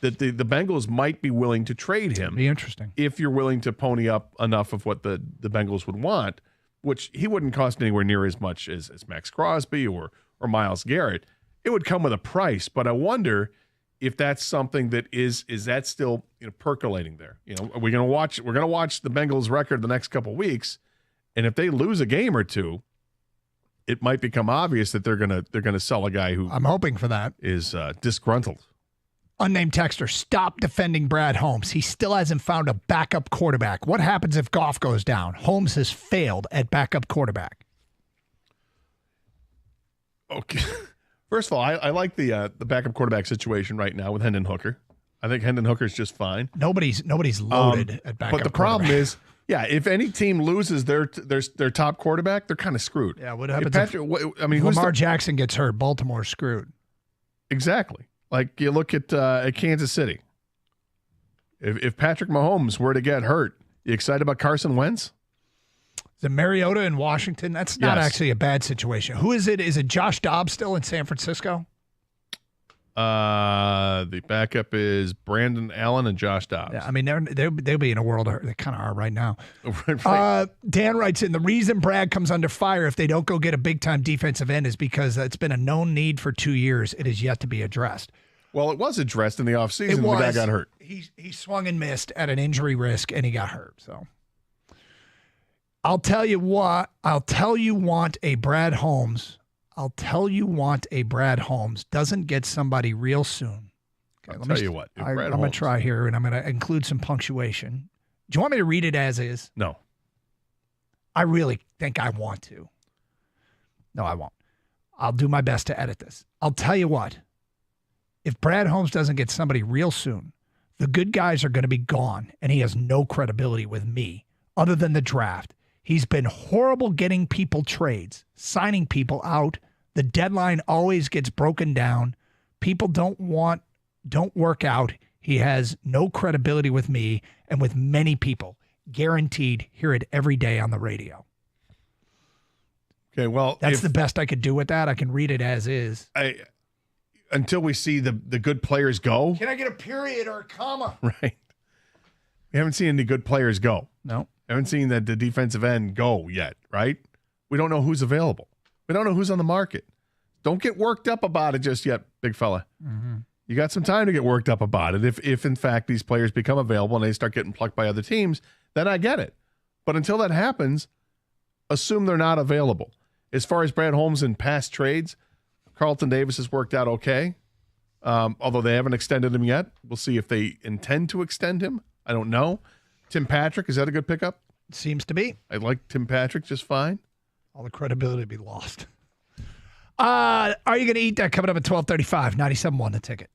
That the Bengals might be willing to trade him. Be interesting. If you're willing to pony up enough of what the Bengals would want, which he wouldn't cost anywhere near as much as Max Crosby or Myles Garrett. It would come with a price, but I wonder if that's something that is that still percolating there. Are we going to watch? We're going to watch the Bengals record the next couple of weeks, and if they lose a game or two, it might become obvious that they're going to sell a guy who I'm hoping for that is disgruntled. Unnamed texter, stop defending Brad Holmes. He still hasn't found a backup quarterback. What happens if Goff goes down? Holmes has failed at backup quarterback. Okay. First of all, I like the backup quarterback situation right now with Hendon Hooker. I think Hendon Hooker's just fine. Nobody's loaded at backup. But the problem is, if any team loses their top quarterback, they're kind of screwed. Yeah, what happens if Lamar Jackson gets hurt? Baltimore's screwed. Exactly. Like you look at Kansas City. If Patrick Mahomes were to get hurt, you excited about Carson Wentz? Is it Mariota in Washington? That's not actually a bad situation. Who is it? Is it Josh Dobbs still in San Francisco? The backup is Brandon Allen and Josh Dobbs. Yeah, I mean, they'll be in a world of hurt. They kind of are right now. Right. Dan writes in, the reason Brad comes under fire if they don't go get a big-time defensive end is because it's been a known need for 2 years. It is yet to be addressed. Well, it was addressed in the offseason. The guy got hurt. He swung and missed at an injury risk, and he got hurt. So I'll tell you what. I'll tell you want a Brad Holmes. Doesn't get somebody real soon. Okay, I'll tell you what. I'm going to try here, and I'm going to include some punctuation. Do you want me to read it as is? No. I really think I want to. No, I won't. I'll do my best to edit this. I'll tell you what. If Brad Holmes doesn't get somebody real soon, the good guys are going to be gone, and he has no credibility with me other than the draft. He's been horrible getting people trades, signing people out. The deadline always gets broken down. People don't work out. He has no credibility with me and with many people. Guaranteed, hear it every day on the radio. Okay, well, that's the best I could do with that. I can read it as is. Until we see the good players go. Can I get a period or a comma? Right. We haven't seen any good players go. No. Haven't seen the defensive end go yet, right? We don't know who's available. We don't know who's on the market. Don't get worked up about it just yet, big fella. Mm-hmm. You got some time to get worked up about it. If in fact these players become available and they start getting plucked by other teams, then I get it. But until that happens, assume they're not available. As far as Brad Holmes in past trades, Carlton Davis has worked out okay, although they haven't extended him yet. We'll see if they intend to extend him. I don't know. Tim Patrick, is that a good pickup? Seems to be. I like Tim Patrick just fine. All the credibility be lost. Are you going to eat that coming up at 12:35? 97.1 The Ticket.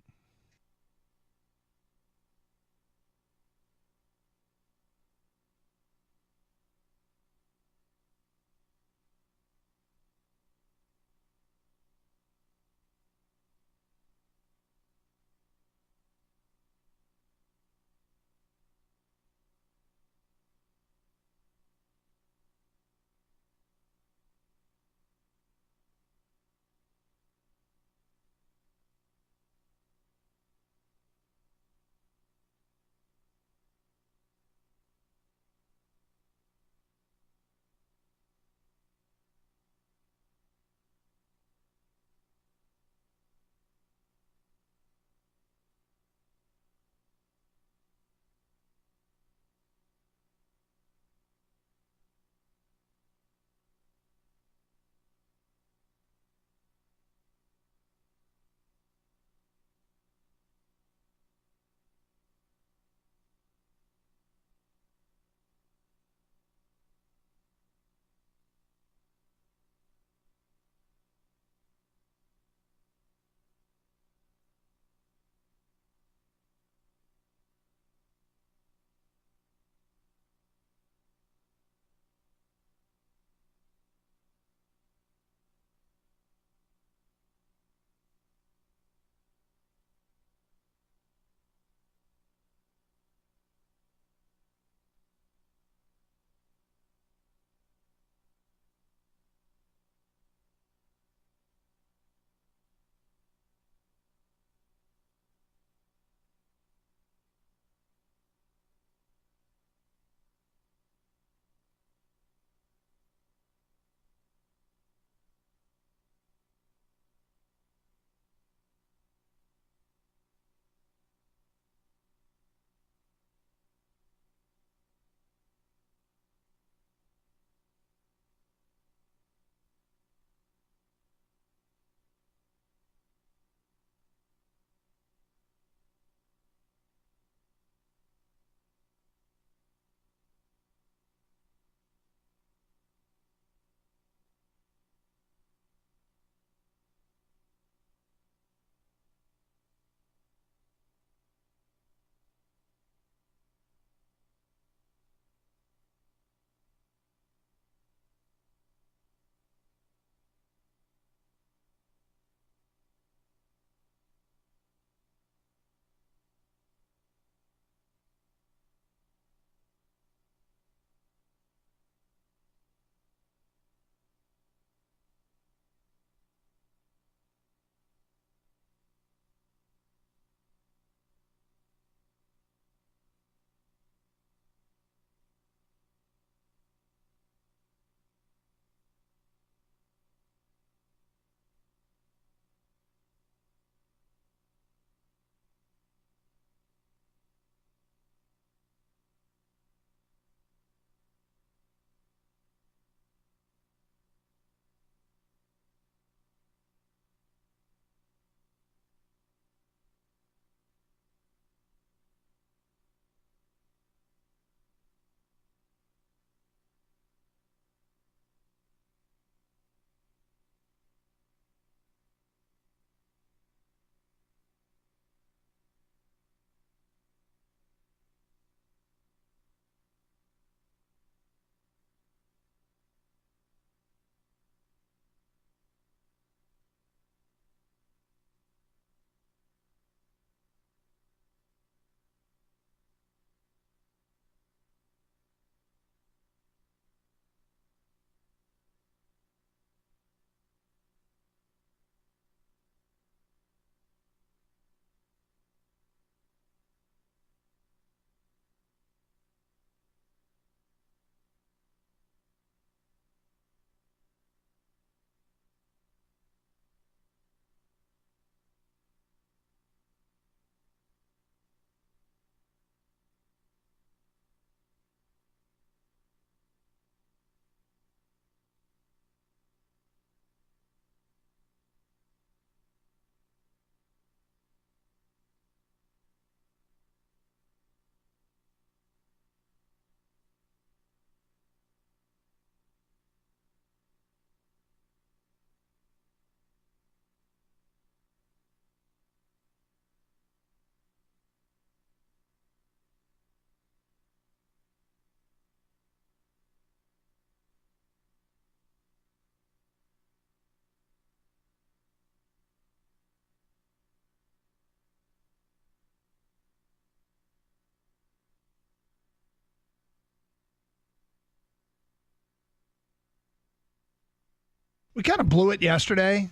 We kind of blew it yesterday.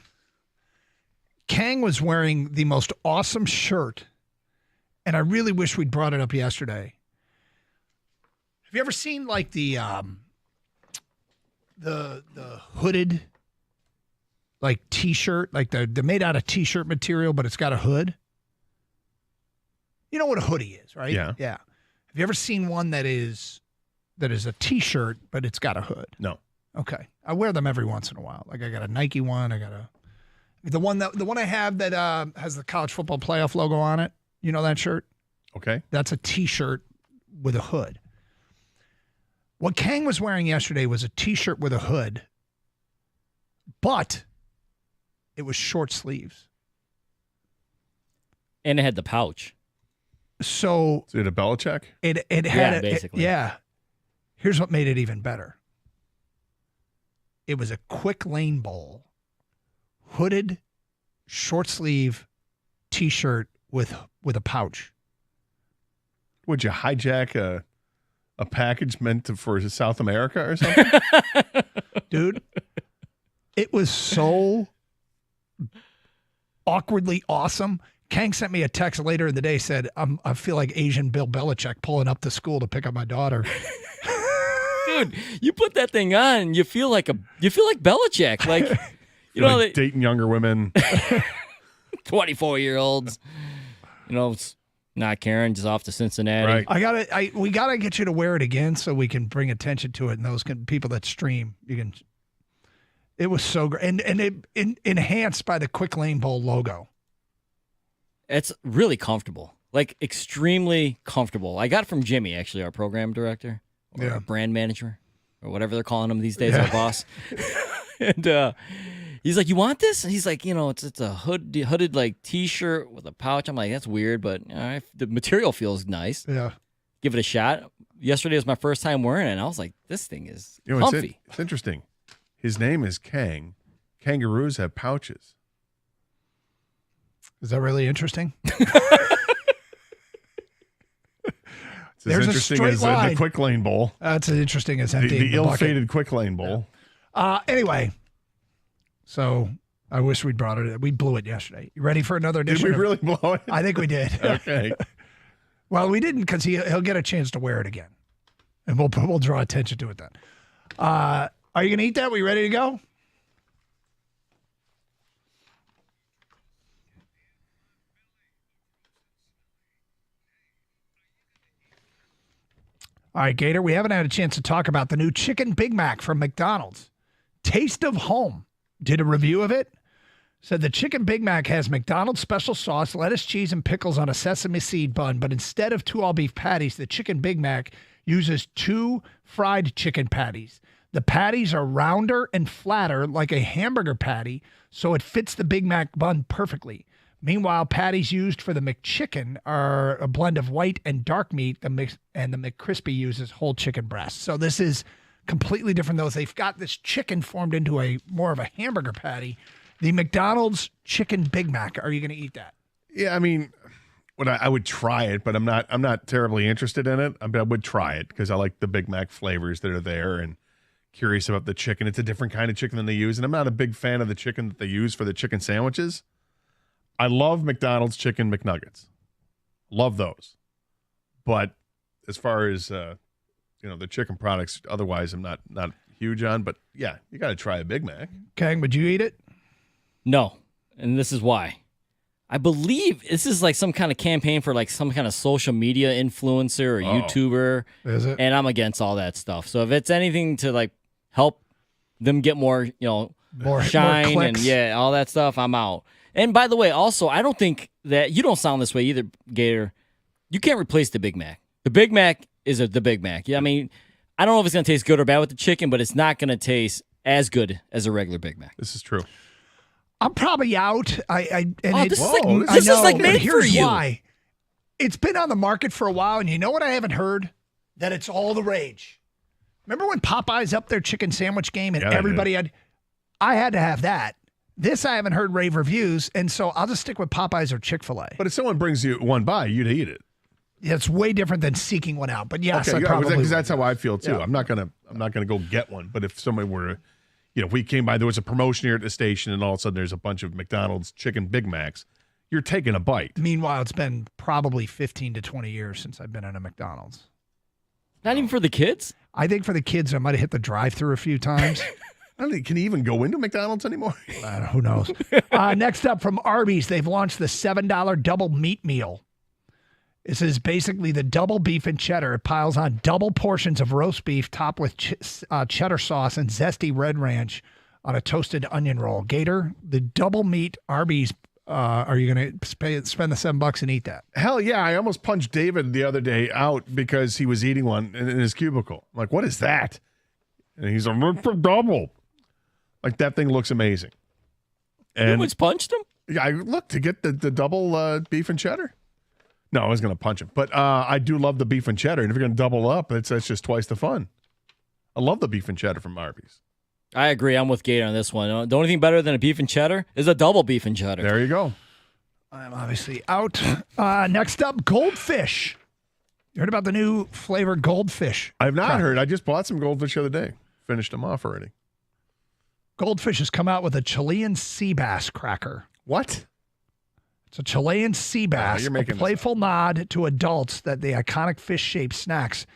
Kang was wearing the most awesome shirt, and I really wish we'd brought it up yesterday. Have you ever seen like the hooded like T-shirt, like they're made out of T-shirt material, but it's got a hood? You know what a hoodie is, right? Yeah. Yeah. Have you ever seen one that is a T-shirt, but it's got a hood? No. Okay. I wear them every once in a while. Like I got a Nike one. I got the one I have that has the college football playoff logo on it. You know that shirt? Okay. That's a T-shirt with a hood. What Kang was wearing yesterday was a T-shirt with a hood, but it was short sleeves. And it had the pouch. So is it a Belichick? It had basically. yeah. Here's what made it even better. It was a quick lane bowl, hooded, short sleeve T-shirt with a pouch. Would you hijack a package meant for South America or something? Dude, it was so awkwardly awesome. Kang sent me a text later in the day, said, I feel like Asian Bill Belichick pulling up to school to pick up my daughter. Dude, you put that thing on and you feel like Belichick. Like, you know, like dating younger women. 24-year-olds. You know, it's not Karen, just off to Cincinnati. Right. We gotta get you to wear it again so we can bring attention to it. And those people that stream, it was so great. And it enhanced by the Quick Lane Bowl logo. It's really comfortable, like extremely comfortable. I got it from Jimmy, actually, our program director or our brand manager or whatever they're calling him these days, our boss. And he's like, "You want this?" And he's like, it's a hooded like T-shirt with a pouch. I'm like, that's weird, but the material feels nice. Yeah, give it a shot. Yesterday was my first time wearing it, and I was like, this thing is comfy. It's interesting. His name is Kang. Kangaroos have pouches. Is that really interesting? It's as interesting as the Quick Lane Bowl. That's as interesting as emptying the ill-fated Quick Lane Bowl. Anyway, so I wish we'd brought it. We blew it yesterday. You ready for another edition? Did we really blow it? I think we did. Okay. Well, we didn't because he'll get a chance to wear it again, and we'll draw attention to it then. Are you gonna eat that? We ready to go? All right, Gator, we haven't had a chance to talk about the new Chicken Big Mac from McDonald's. Taste of Home did a review of it. Said the Chicken Big Mac has McDonald's special sauce, lettuce, cheese, and pickles on a sesame seed bun, but instead of 2 all-beef patties, the Chicken Big Mac uses 2 fried chicken patties. The patties are rounder and flatter like a hamburger patty, so it fits the Big Mac bun perfectly. Meanwhile, patties used for the McChicken are a blend of white and dark meat, and the McCrispy uses whole chicken breast. So this is completely different. They've got this chicken formed into more of a hamburger patty. The McDonald's Chicken Big Mac. Are you going to eat that? Yeah, I mean, I would try it, but I'm not terribly interested in it. I would try it because I like the Big Mac flavors that are there and curious about the chicken. It's a different kind of chicken than they use, and I'm not a big fan of the chicken that they use for the chicken sandwiches. I love McDonald's Chicken McNuggets. Love those. But as far as the chicken products, otherwise I'm not huge on. But yeah, you got to try a Big Mac. Kang, would you eat it? No, and this is why. I believe this is like some kind of campaign for like some kind of social media influencer or YouTuber. Is it? And I'm against all that stuff. So if it's anything to like help them get more, more shine more and all that stuff, I'm out. And by the way, also, I don't think that you don't sound this way either, Gator. You can't replace the Big Mac. The Big Mac is the Big Mac. Yeah, I mean, I don't know if it's going to taste good or bad with the chicken, but it's not going to taste as good as a regular Big Mac. This is true. I'm probably out. This is like made for you. Why? It's been on the market for a while, and you know what I haven't heard? That it's all the rage. Remember when Popeyes upped their chicken sandwich game and everybody had? I had to have that. This I haven't heard rave reviews, and so I'll just stick with Popeyes or Chick-fil-A. But if someone brings you one by, you'd eat it. Yeah, it's way different than seeking one out. But yes, okay, I probably because that's how I feel too. Yeah. I'm not gonna go get one. But if somebody were to, if we came by, there was a promotion here at the station, and all of a sudden there's a bunch of McDonald's chicken Big Macs, you're taking a bite. Meanwhile, it's been probably 15 to 20 years since I've been in a McDonald's. Not even for the kids? I think for the kids, I might have hit the drive-thru a few times. I don't think, can you even go into McDonald's anymore? Who knows? Next up from Arby's, they've launched the $7 double meat meal. This is basically the double beef and cheddar. It piles on double portions of roast beef topped with cheddar sauce and zesty red ranch on a toasted onion roll. Gator, the double meat Arby's, are you going to spend the $7 and eat that? Hell yeah. I almost punched David the other day out because he was eating one in his cubicle. I'm like, what is that? And he's a double. Like, that thing looks amazing. And you almost punched him? Yeah, I looked to get the double beef and cheddar. No, I was going to punch him. But I do love the beef and cheddar. And if you're going to double up, that's just twice the fun. I love the beef and cheddar from Arby's. I agree. I'm with Gator on this one. The only thing better than a beef and cheddar is a double beef and cheddar. There you go. I'm obviously out. Next up, Goldfish. You heard about the new flavored Goldfish? I've not heard. I just bought some Goldfish the other day. Finished them off already. Goldfish has come out with a Chilean sea bass cracker. What? It's a Chilean sea bass, a playful nod to adults that the iconic fish-shaped snacks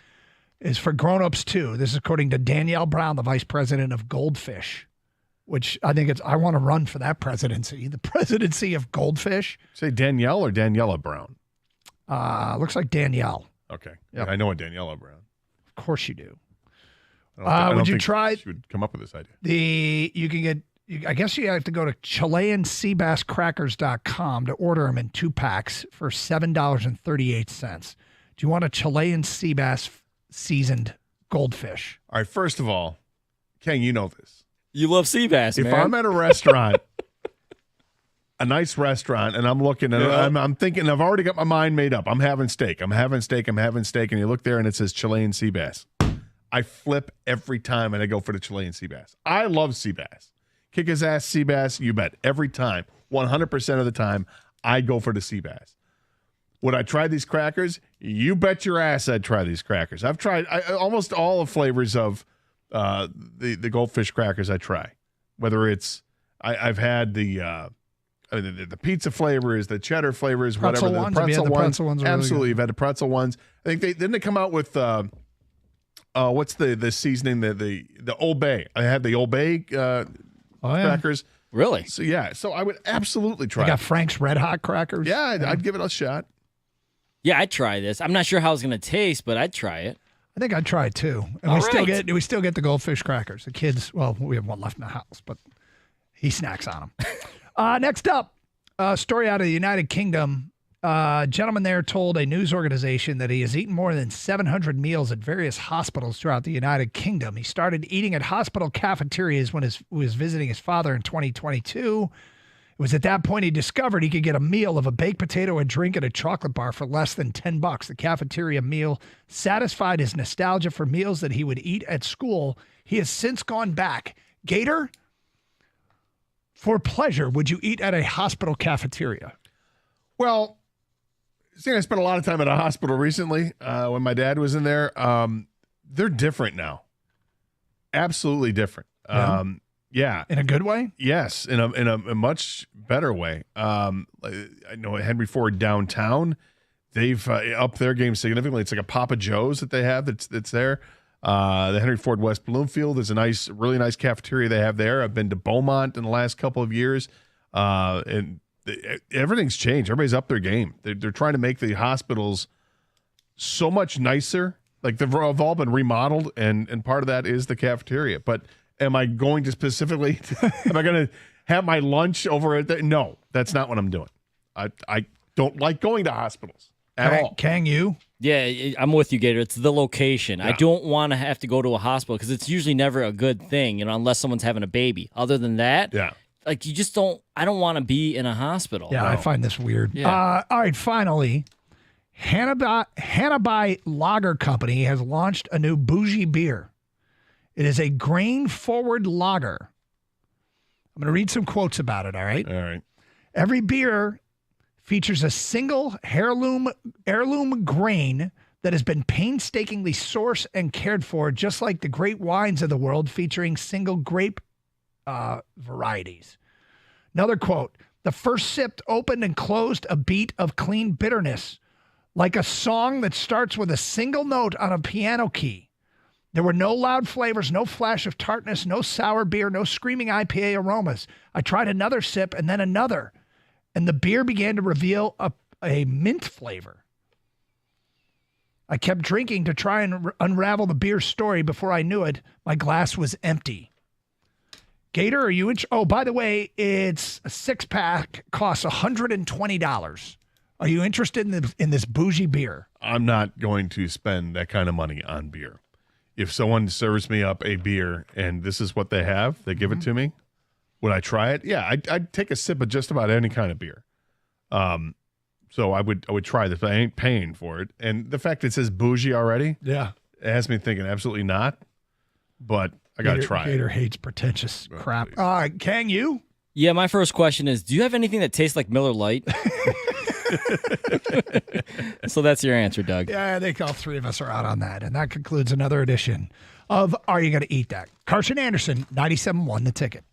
is for grown-ups too. This is according to Danielle Brown, the vice president of Goldfish, which I think I want to run for that presidency, the presidency of Goldfish. Say Danielle or Daniela Brown? Looks like Danielle. Okay. Yep. I know a Daniela Brown. Of course you do. Would you try? She would come up with this idea. You can get. I guess you have to go to ChileanSeabassCrackers.com to order them in 2 packs for $7.38. Do you want a Chilean sea bass seasoned Goldfish? All right. First of all, Ken, you know this. You love sea bass, man. If I'm at a restaurant, a nice restaurant, and I'm looking, and I'm thinking, I've already got my mind made up. I'm having steak. And you look there, and it says Chilean sea bass. I flip every time, and I go for the Chilean sea bass. I love sea bass. Kick his ass sea bass, you bet. Every time, 100% of the time, I go for the sea bass. Would I try these crackers? You bet your ass I'd try these crackers. I've tried almost all the flavors of the Goldfish crackers I try. Whether it's, I've had the pizza flavors, the cheddar flavors, pretzel whatever. Ones? The pretzel ones. Pretzel ones Absolutely. really You've had the pretzel ones. I think didn't they come out with... what's the seasoning? The Old Bay. I had the Old Bay crackers. Really? So yeah. So I would absolutely try. I got Frank's Red Hot crackers. Yeah, I'd give it a shot. Yeah, I'd try this. I'm not sure how it's going to taste, but I'd try it. I think I'd try it too. And we still get the Goldfish crackers. The kids. Well, we have one left in the house, but he snacks on them. Next up, a story out of the United Kingdom. A gentleman there told a news organization that he has eaten more than 700 meals at various hospitals throughout the United Kingdom. He started eating at hospital cafeterias when he was visiting his father in 2022. It was at that point he discovered he could get a meal of a baked potato, a drink, and a chocolate bar for less than $10. The cafeteria meal satisfied his nostalgia for meals that he would eat at school. He has since gone back. Gator, for pleasure, would you eat at a hospital cafeteria? Well, I spent a lot of time at a hospital recently when my dad was in there. They're different now. Absolutely different. Yeah. In a good way? Yes, in a much better way. I know at Henry Ford downtown, they've upped their game significantly. It's like a Papa Joe's that they have that's there. The Henry Ford West Bloomfield is a really nice cafeteria they have there. I've been to Beaumont in the last couple of years, and everything's changed. Everybody's up their game. They're trying to make the hospitals so much nicer. Like they've all been remodeled, and part of that is the cafeteria. But am I going to specifically? Am I going to have my lunch over at? No, that's not what I'm doing. I don't like going to hospitals at all. Can you? Yeah, I'm with you, Gator. It's the location. Yeah. I don't want to have to go to a hospital because it's usually never a good thing, unless someone's having a baby. Other than that, yeah. Like you just don't. I don't want to be in a hospital. Yeah, I find this weird. Yeah. All right, finally, Hanabi Lager Company has launched a new bougie beer. It is a grain-forward lager. I'm going to read some quotes about it. All right. All right. Every beer features a single heirloom grain that has been painstakingly sourced and cared for, just like the great wines of the world, featuring single grape varieties. Another quote, the first sip opened and closed a beat of clean bitterness, like a song that starts with a single note on a piano key. There were no loud flavors, no flash of tartness, no sour beer, no screaming IPA aromas. I tried another sip and then another, and the beer began to reveal a mint flavor. I kept drinking to try and unravel the beer story. Before I knew it, my glass was empty. Gator, are you oh, by the way, it's a 6-pack, costs $120. Are you interested in this bougie beer? I'm not going to spend that kind of money on beer. If someone serves me up a beer and this is what they have, they give it to me, would I try it? Yeah, I'd take a sip of just about any kind of beer. So I would try this, but I ain't paying for it. And the fact that it says bougie already, yeah, it has me thinking absolutely not. But I got to try it. Gator hates pretentious crap. Kang, you? Yeah, my first question is, do you have anything that tastes like Miller Lite? So that's your answer, Doug. Yeah, I think all three of us are out on that. And that concludes another edition of Are You Going to Eat That? Carson Anderson, 97.1 The Ticket.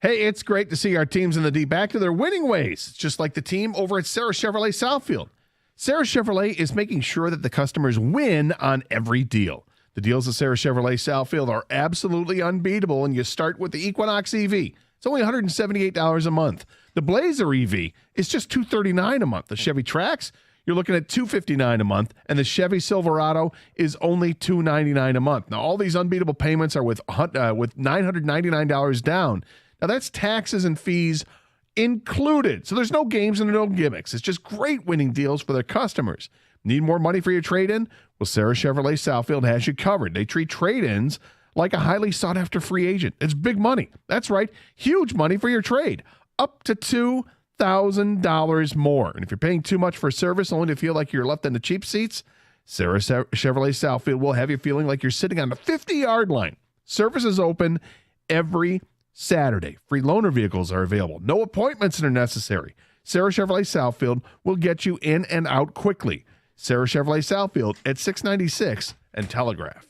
Hey, it's great to see our teams in the D back to their winning ways. It's just like the team over at Sarah Chevrolet Southfield. Sarah Chevrolet is making sure that the customers win on every deal. The deals at Sarah Chevrolet Southfield are absolutely unbeatable, and you start with the Equinox EV. It's only $178 a month. The Blazer EV is just $239 a month. The Chevy Trax, you're looking at $259 a month, and the Chevy Silverado is only $299 a month. Now, all these unbeatable payments are with $999 down. Now, that's taxes and fees included. So there's no games and no gimmicks. It's just great winning deals for their customers. Need more money for your trade-in? Well, Sarah Chevrolet Southfield has you covered. They treat trade-ins like a highly sought-after free agent. It's big money. That's right, huge money for your trade. Up to $2,000 more. And if you're paying too much for service only to feel like you're left in the cheap seats, Sarah Chevrolet Southfield will have you feeling like you're sitting on the 50-yard line. Service is open every Saturday. Free loaner vehicles are available. No appointments are necessary. Sarah Chevrolet Southfield will get you in and out quickly. Sarah Chevrolet Southfield at 696 and Telegraph.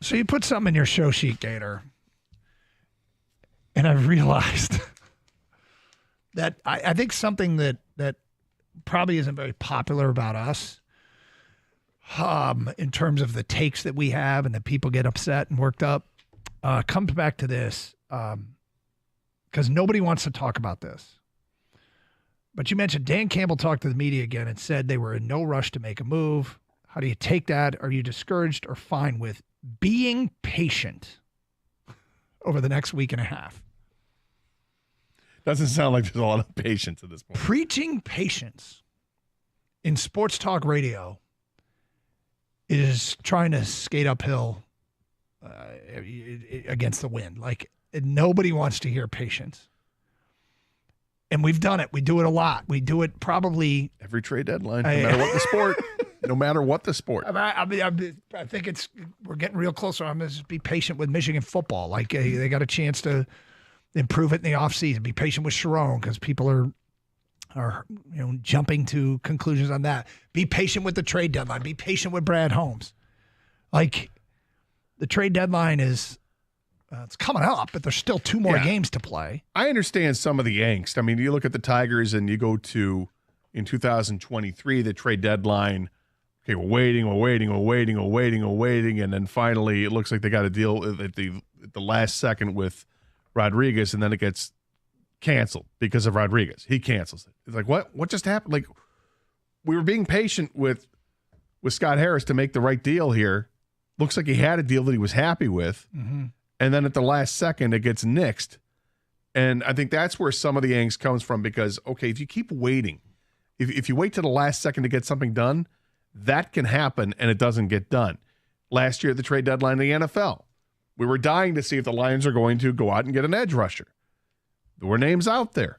So you put something in your show sheet, Gator, and I've realized that I think something that probably isn't very popular about us in terms of the takes that we have and that people get upset and worked up comes back to this because nobody wants to talk about this. But you mentioned Dan Campbell talked to the media again and said they were in no rush to make a move. How do you take that? Are you discouraged or fine with being patient over the next week and a half? Doesn't sound like there's a lot of patience at this point. Preaching patience in sports talk radio is trying to skate uphill against the wind. Like, nobody wants to hear patience. And we've done it. We do it a lot. We do it probably every trade deadline, no matter what the sport. No matter what the sport. I think we're getting real close. I'm going to be patient with Michigan football. Like, they got a chance to improve it in the offseason. Be patient with Sharon because people are jumping to conclusions on that. Be patient with the trade deadline. Be patient with Brad Holmes. Like, the trade deadline is it's coming up, but there's still 2 more games to play. I understand some of the angst. I mean, you look at the Tigers and you go to in 2023 the trade deadline. Okay, we're waiting, and then finally it looks like they got a deal at the last second with Rodriguez, and then it gets canceled because of Rodriguez. He cancels it. It's like, what just happened? Like, we were being patient with Scott Harris to make the right deal here. Looks like he had a deal that he was happy with, and then at the last second it gets nixed. And I think that's where some of the angst comes from because, okay, if you keep waiting, if you wait to the last second to get something done, that can happen and it doesn't get done. Last year at the trade deadline in the NFL, we were dying to see if the Lions are going to go out and get an edge rusher. There were names out there.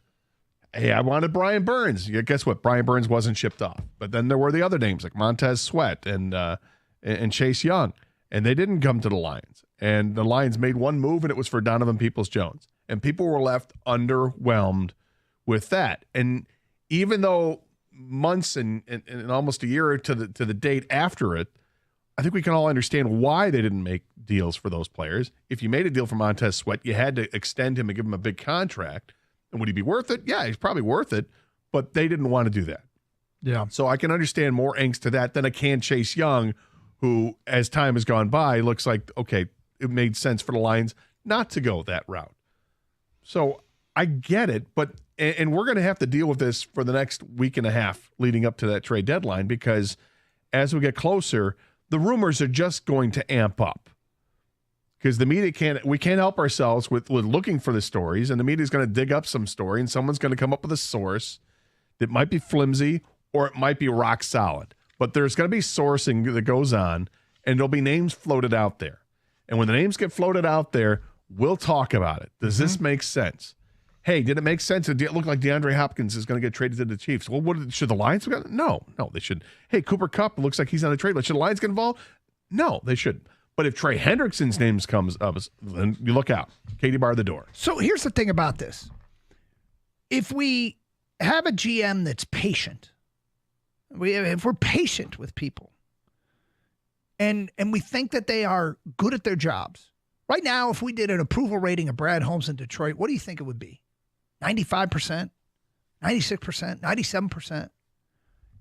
Hey, I wanted Brian Burns. Yeah, guess what? Brian Burns wasn't shipped off. But then there were the other names like Montez Sweat and Chase Young, and they didn't come to the Lions. And the Lions made one move, and it was for Donovan Peoples-Jones. And people were left underwhelmed with that. And even though months and almost a year to the date after it, I think we can all understand why they didn't make deals for those players. If you made a deal for Montez Sweat, you had to extend him and give him a big contract. And would he be worth it? Yeah, he's probably worth it, but they didn't want to do that. Yeah. So I can understand more angst to that than I can Chase Young, who, as time has gone by, looks like, okay, it made sense for the Lions not to go that route. So I get it, and we're going to have to deal with this for the next week and a half leading up to that trade deadline because as we get closer, the rumors are just going to amp up because the media we can't help ourselves with looking for the stories, and the media is going to dig up some story, and someone's going to come up with a source that might be flimsy or it might be rock solid. But there's going to be sourcing that goes on, and there'll be names floated out there. And when the names get floated out there, we'll talk about it. Does this make sense? Hey, did it make sense? Did it look like DeAndre Hopkins is going to get traded to the Chiefs? Well, should the Lions have got? No, they shouldn't. Hey, Cooper Kupp looks like he's on a trade list. Should the Lions get involved? No, they shouldn't. But if Trey Hendrickson's name comes up, then you look out. Katie bar the door. So here's the thing about this. If we have a GM that's patient, if we're patient with people, and we think that they are good at their jobs, right now, if we did an approval rating of Brad Holmes in Detroit, what do you think it would be? 95%, 96%, 97%.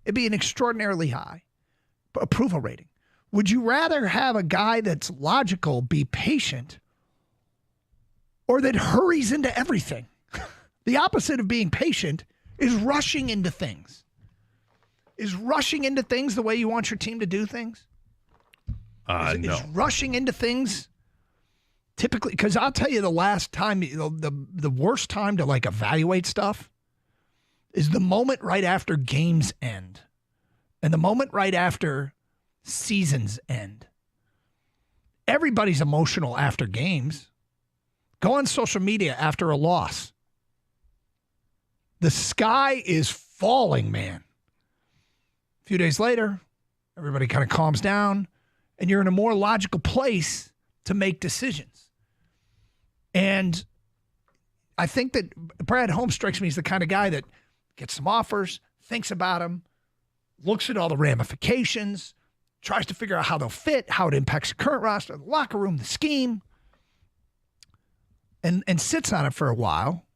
It'd be an extraordinarily high approval rating. Would you rather have a guy that's logical be patient or that hurries into everything? The opposite of being patient is rushing into things. Is rushing into things the way you want your team to do things? No. Is rushing into things typically, because I'll tell you the last time, the worst time to like evaluate stuff is the moment right after games end and the moment right after seasons end. Everybody's emotional after games. Go on social media after a loss. The sky is falling, man. A few days later, everybody kind of calms down and you're in a more logical place to make decisions. And I think that Brad Holmes strikes me as the kind of guy that gets some offers, thinks about them, looks at all the ramifications, tries to figure out how they'll fit, how it impacts the current roster, the locker room, the scheme, and sits on it for a while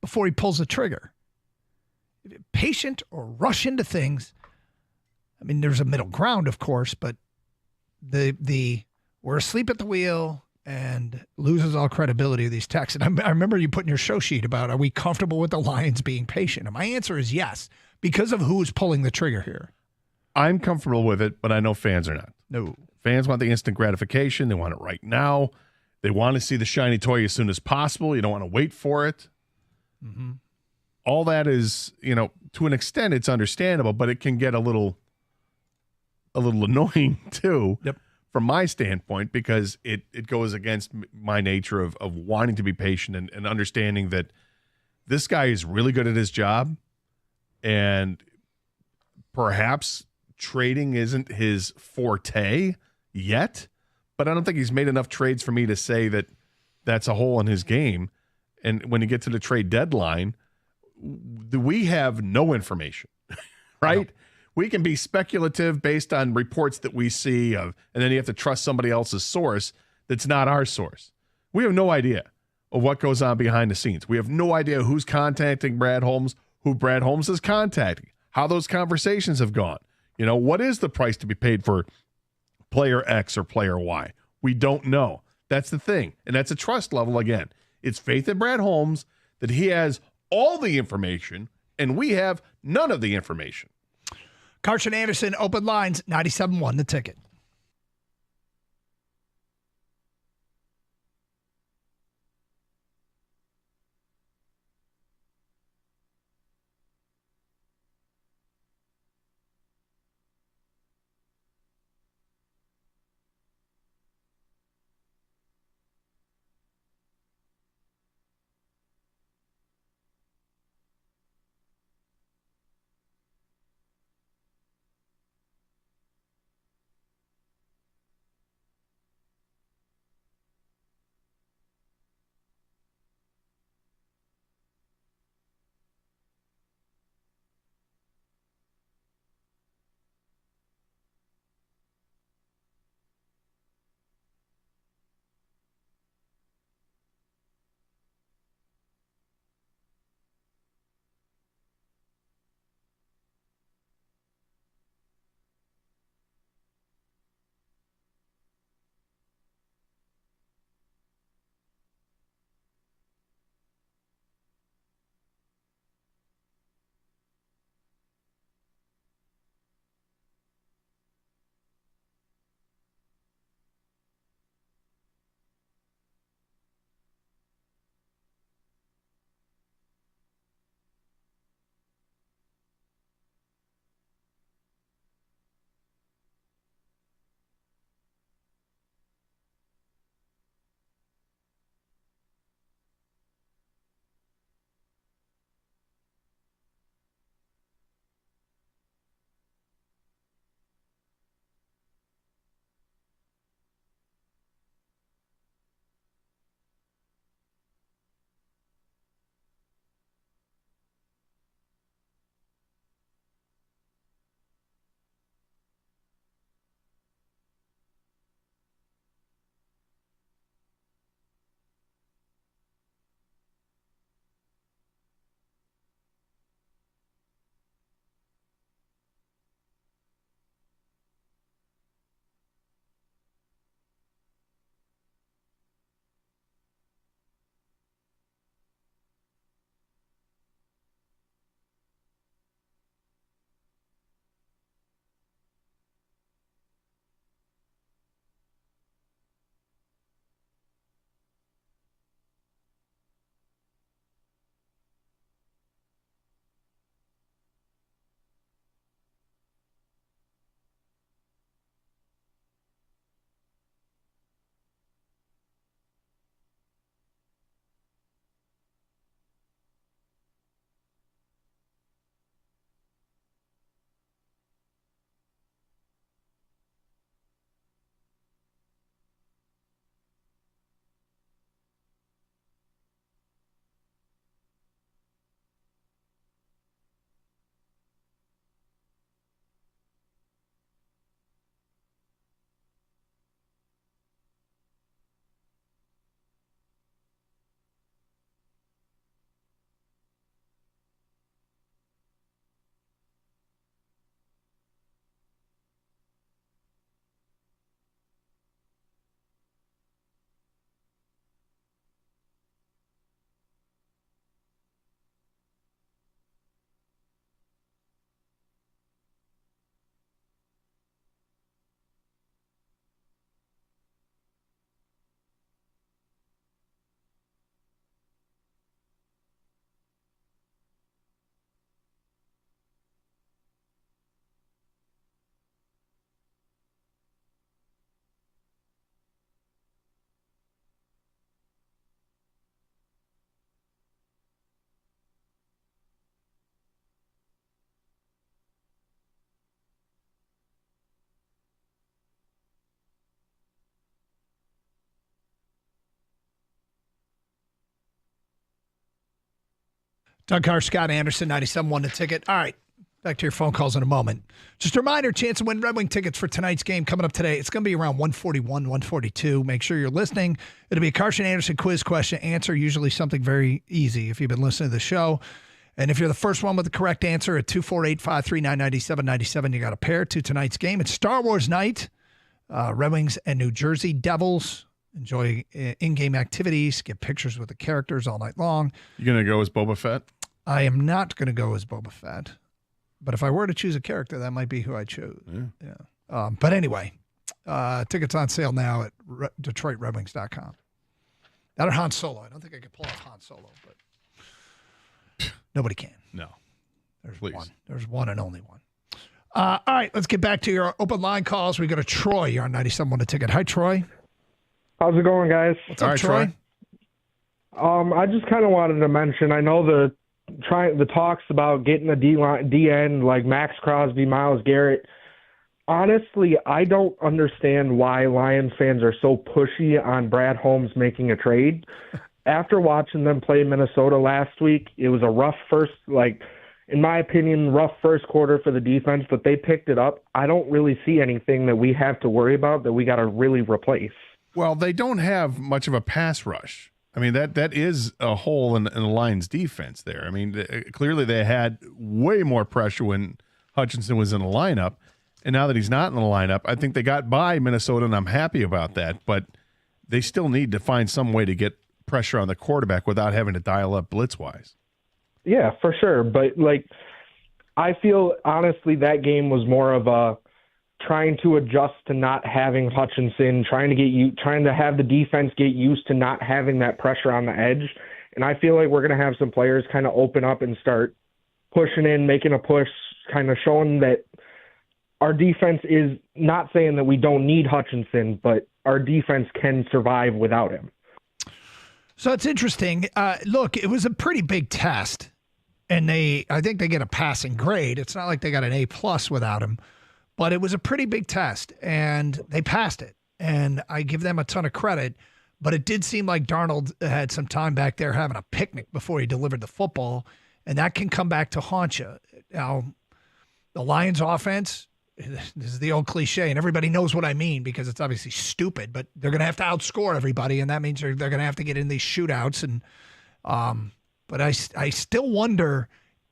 before he pulls the trigger. Patient or rush into things. I mean, there's a middle ground, of course, but the we're asleep at the wheel and loses all credibility of these texts. And I remember you putting your show sheet about, are we comfortable with the Lions being patient? And my answer is yes, because of who's pulling the trigger here. I'm comfortable with it, but I know fans are not. No. Fans want the instant gratification. They want it right now. They want to see the shiny toy as soon as possible. You don't want to wait for it. Mm-hmm. All that is, to an extent, it's understandable, but it can get a little annoying too. Yep. From my standpoint, because it goes against my nature of wanting to be patient and understanding that this guy is really good at his job, and perhaps trading isn't his forte yet, but I don't think he's made enough trades for me to say that that's a hole in his game. And when you get to the trade deadline, we have no information, right? No. We can be speculative based on reports that we see of, and then you have to trust somebody else's source that's not our source. We have no idea of what goes on behind the scenes. We have no idea who's contacting Brad Holmes, who Brad Holmes is contacting, how those conversations have gone. What is the price to be paid for player X or player Y? We don't know. That's the thing. And that's a trust level again. It's faith in Brad Holmes that he has all the information and we have none of the information. Carson Anderson, Open Lines, 97.1 The Ticket. Doug Carr, Scott Anderson, 97.1 The Ticket. All right, back to your phone calls in a moment. Just a reminder, chance to win Red Wing tickets for tonight's game coming up today. It's going to be around 141, 142. Make sure you're listening. It'll be a Carson Anderson quiz question answer, usually something very easy if you've been listening to the show. And if you're the first one with the correct answer at 248-539-9797, you got a pair to tonight's game. It's Star Wars night. Red Wings and New Jersey Devils. Enjoy in-game activities, get pictures with the characters all night long. You going to go as Boba Fett? I am not going to go as Boba Fett. But if I were to choose a character, that might be who I chose. Yeah. But anyway, tickets on sale now at DetroitRedWings.com. That or Han Solo. I don't think I could pull off Han Solo, but nobody can. No. There's one. There's one and only one. All right, let's get back to your open line calls. We go to Troy. You're on 97.1 The Ticket. Hi, Troy. How's it going, guys? What's up, Troy? I just kind of wanted to mention, I know the talks about getting a DN like Max Crosby, Myles Garrett. Honestly, I don't understand why Lions fans are so pushy on Brad Holmes making a trade. After watching them play Minnesota last week, it was a rough in my opinion, rough first quarter for the defense, but they picked it up. I don't really see anything that we have to worry about that we got to really replace. Well, they don't have much of a pass rush. I mean, that is a hole in the Lions' defense there. I mean, clearly they had way more pressure when Hutchinson was in the lineup, and now that he's not in the lineup, I think they got by Minnesota, and I'm happy about that, but they still need to find some way to get pressure on the quarterback without having to dial up blitz-wise. Yeah, for sure. But, I feel, honestly, that game was more of a trying to adjust to not having Hutchinson, trying to have the defense get used to not having that pressure on the edge. And I feel like we're going to have some players kind of open up and start pushing in, making a push, kind of showing that our defense is not saying that we don't need Hutchinson, but our defense can survive without him. So it's interesting. Look, it was a pretty big test, and I think they get a passing grade. It's not like they got an A+ without him. But it was a pretty big test, and they passed it. And I give them a ton of credit. But it did seem like Darnold had some time back there having a picnic before he delivered the football, and that can come back to haunt you. Now, the Lions offense, this is the old cliche, and everybody knows what I mean because it's obviously stupid, but they're going to have to outscore everybody, and that means they're going to have to get in these shootouts. And but I still wonder,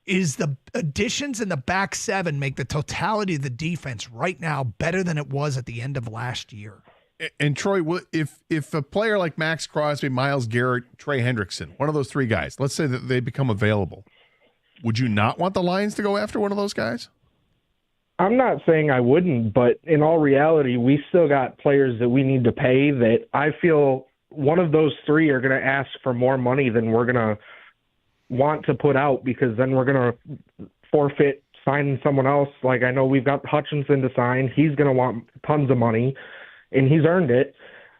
is the additions in the back seven make the totality of the defense right now better than it was at the end of last year? And Troy, if a player like Max Crosby, Myles Garrett, Trey Hendrickson, one of those three guys, let's say that they become available, would you not want the Lions to go after one of those guys? I'm not saying I wouldn't, but in all reality, we still got players that we need to pay that I feel one of those three are going to ask for more money than we're going to want to put out, because then we're going to forfeit signing someone else. Like, I know we've got Hutchinson to sign. He's going to want tons of money, and he's earned it.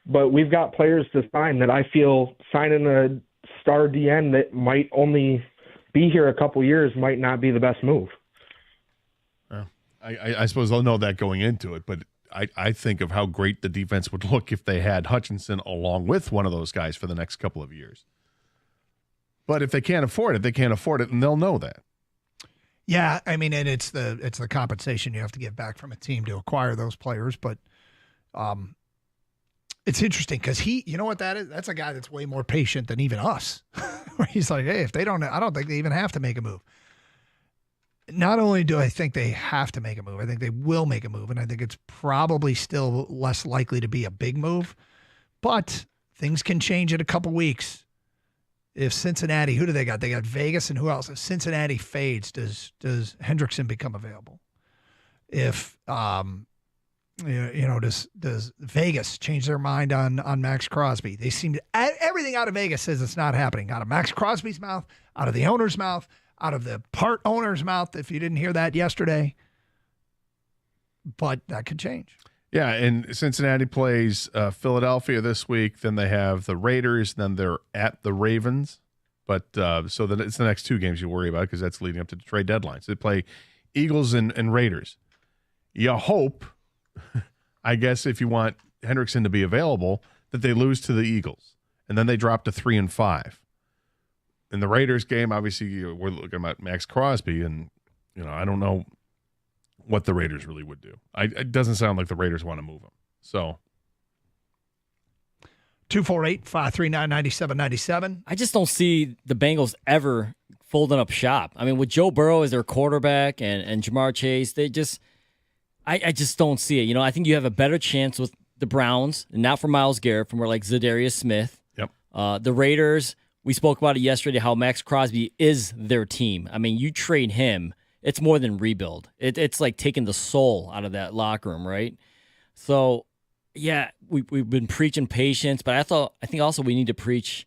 But we've got players to sign that I feel signing a star DN that might only be here a couple years might not be the best move. I suppose they'll know that going into it, but I think of how great the defense would look if they had Hutchinson along with one of those guys for the next couple of years. But if they can't afford it, they can't afford it, and they'll know that. Yeah, I mean, and it's the compensation you have to give back from a team to acquire those players. But it's interesting because you know what that is? That's a guy that's way more patient than even us. Where he's like, hey, if they don't, I don't think they even have to make a move. Not only do I think they have to make a move, I think they will make a move, and I think it's probably still less likely to be a big move. But things can change in a couple weeks. If Cincinnati, who do they got? They got Vegas, and who else? If Cincinnati fades, does Hendrickson become available? If does Vegas change their mind on Max Crosby? They seem to, everything out of Vegas says it's not happening. Out of Max Crosby's mouth, out of the owner's mouth, out of the part owner's mouth, if you didn't hear that yesterday. But that could change. Yeah, and Cincinnati plays Philadelphia this week. Then they have the Raiders. Then they're at the Ravens. But so that it's the next two games you worry about because that's leading up to the trade deadline. So they play Eagles and Raiders. You hope, I guess, if you want Hendrickson to be available, that they lose to the Eagles. And then they drop to 3-5. in the Raiders game, obviously we're looking at Max Crosby, and I don't know what the Raiders really would do. It doesn't sound like the Raiders want to move him. So 248-539-9797. I just don't see the Bengals ever folding up shop. I mean, with Joe Burrow as their quarterback and Jamar Chase, I just don't see it. I think you have a better chance with the Browns, and not for Myles Garrett, from where like Zadarius Smith. Yep. The Raiders, we spoke about it yesterday, how Max Crosby is their team. I mean, you trade him, it's more than rebuild. It's like taking the soul out of that locker room, right? So, yeah, we've been preaching patience, but I think also we need to preach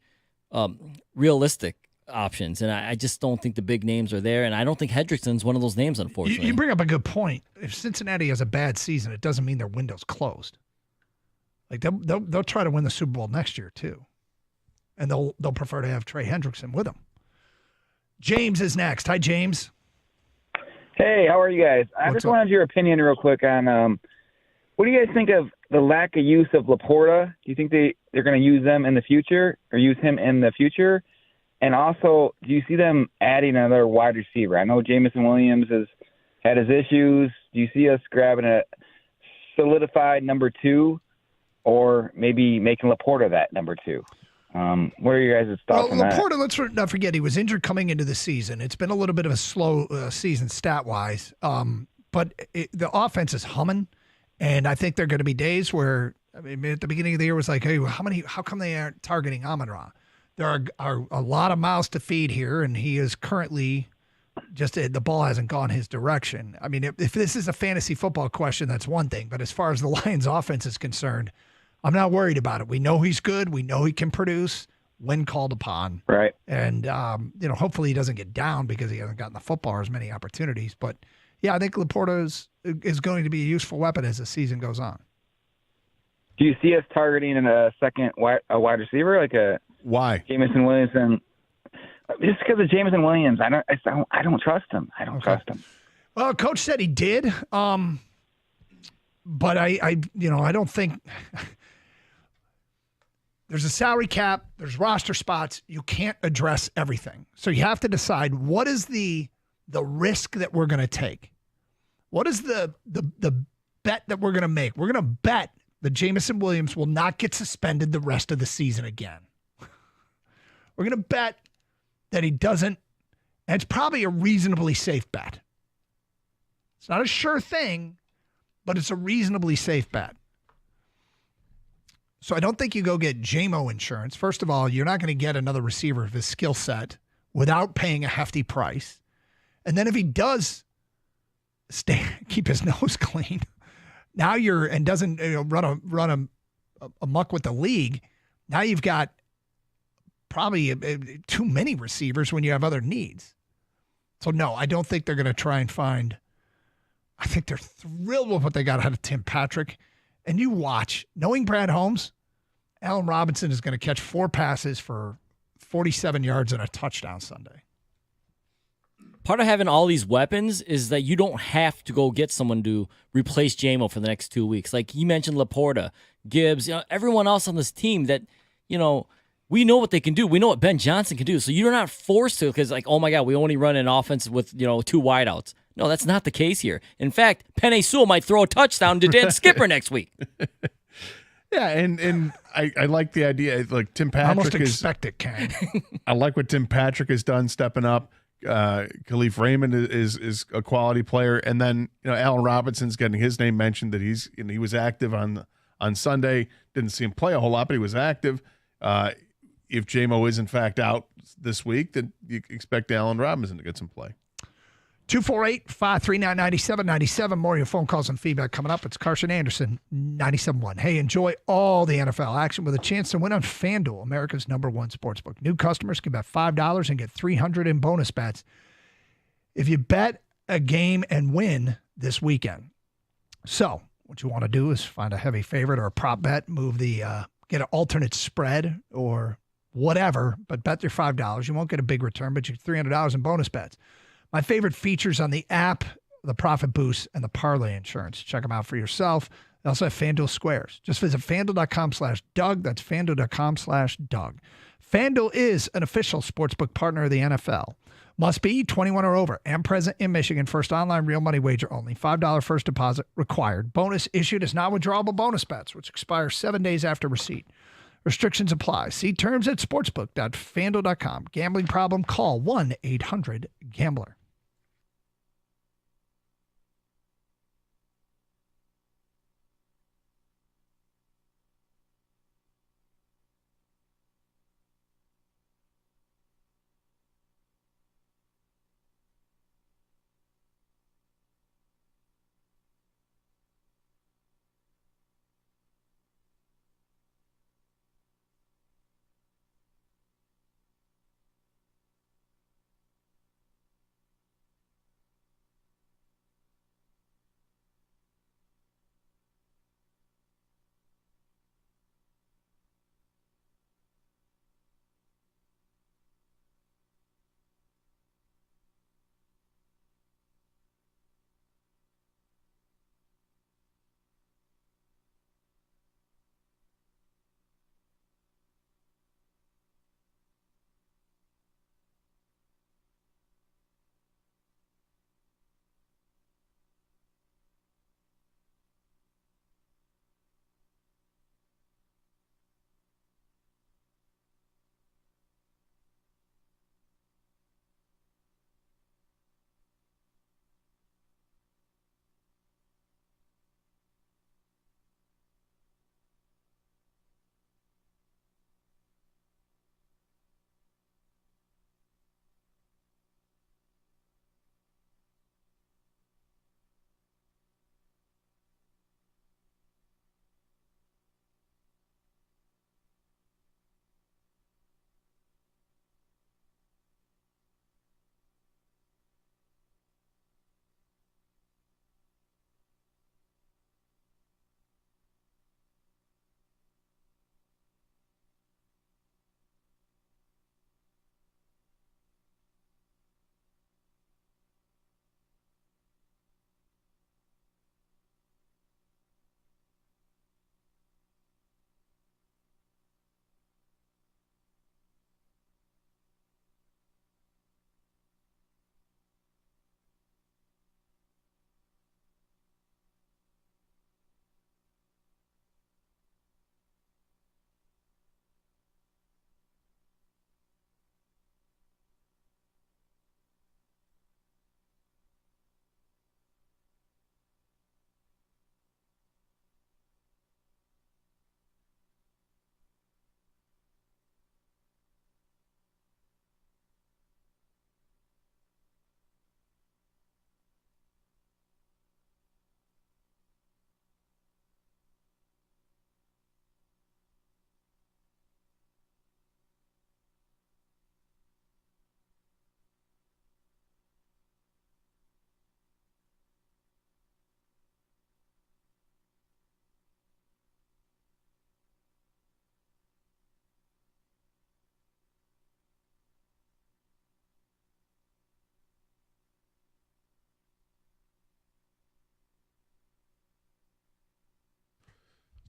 realistic options, and I just don't think the big names are there, and I don't think Hendrickson's one of those names, unfortunately. You bring up a good point. If Cincinnati has a bad season, it doesn't mean their window's closed. Like they'll try to win the Super Bowl next year too, and they'll prefer to have Trey Hendrickson with them. James is next. Hi, James. Hey, how are you guys? I just wanted your opinion real quick on what do you guys think of the lack of use of Laporta? Do you think they're going to use them in the future, or use him in the future? And also, do you see them adding another wide receiver? I know Jameson Williams has had his issues. Do you see us grabbing a solidified number 2, or maybe making Laporta that number 2? What are your guys' thoughts on that? Laporta, let's not forget, he was injured coming into the season. It's been a little bit of a slow season stat-wise, but the offense is humming, and I think there are going to be days where, at the beginning of the year, it was like, hey, how come they aren't targeting Amon-Ra? There are a lot of mouths to feed here, and he is currently just the ball hasn't gone his direction. I mean, if this is a fantasy football question, that's one thing. But as far as the Lions' offense is concerned, I'm not worried about it. We know he's good. We know he can produce when called upon. Right. And, hopefully he doesn't get down because he hasn't gotten the football or as many opportunities. But, yeah, I think Laporta is going to be a useful weapon as the season goes on. Do you see us targeting a second wide receiver, like a why Jameson Williams? And just because of Jameson Williams, I don't trust him. I don't trust him. Well, coach said he did, but I don't think there's a salary cap. There's roster spots. You can't address everything, so you have to decide what is the risk that we're going to take. What is the bet that we're going to make? We're going to bet that Jameson Williams will not get suspended the rest of the season again. We're going to bet that he doesn't, and it's probably a reasonably safe bet. It's not a sure thing, but it's a reasonably safe bet. So I don't think you go get JMO insurance. First of all, you're not going to get another receiver of his skill set without paying a hefty price. And then if he does keep his nose clean, now doesn't run a muck with the league, now you've got probably too many receivers when you have other needs. So, no, I don't think they're going to try and find – I think they're thrilled with what they got out of Tim Patrick. And you watch, knowing Brad Holmes, Allen Robinson is going to catch 4 passes for 47 yards and a touchdown Sunday. Part of having all these weapons is that you don't have to go get someone to replace JMO for the next 2 weeks. Like you mentioned Laporta, Gibbs, everyone else on this team that, we know what they can do. We know what Ben Johnson can do. So you're not forced to because, oh, my God, we only run an offense with, 2 wideouts. No, that's not the case here. In fact, Penei Sewell might throw a touchdown to Dan Skipper next week. Yeah, and I like the idea. Like Tim Patrick I almost expect it, Ken. I like what Tim Patrick has done, stepping up. Khalif Raymond is a quality player, and then Allen Robinson's getting his name mentioned that he was active on Sunday. Didn't see him play a whole lot, but he was active. If JMO is in fact out this week, then you expect Allen Robinson to get some play. 248-539-9797. More of your phone calls and feedback coming up. It's Carson Anderson, 97.1. Hey, enjoy all the NFL action with a chance to win on FanDuel, America's #1 sportsbook. New customers can bet $5 and get $300 in bonus bets if you bet a game and win this weekend. So what you want to do is find a heavy favorite or a prop bet, move get an alternate spread or whatever, but bet your $5. You won't get a big return, but you get $300 in bonus bets. My favorite features on the app, the Profit Boost and the Parlay Insurance. Check them out for yourself. They also have FanDuel Squares. Just visit FanDuel.com/Doug. That's FanDuel.com/Doug. FanDuel is an official sportsbook partner of the NFL. Must be 21 or over and present in Michigan. First online real money wager only. $5 first deposit required. Bonus issued as non-withdrawable bonus bets, which expire 7 days after receipt. Restrictions apply. See terms at sportsbook.fanduel.com. Gambling problem? Call 1-800-GAMBLER.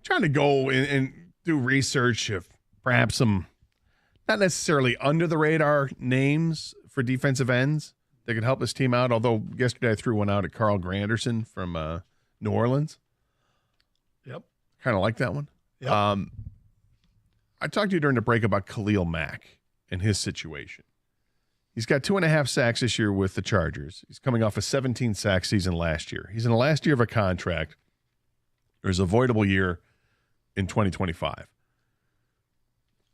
Trying to go and do research of perhaps some not necessarily under the radar names for defensive ends that could help this team out. Although yesterday I threw one out at Carl Granderson from New Orleans. Yep. Kind of like that one. Yep. I talked to you during the break about Khalil Mack and his situation. He's got 2.5 sacks this year with the Chargers. He's coming off a 17-sack season last year. He's in the last year of a contract. There's a voidable year in 2025.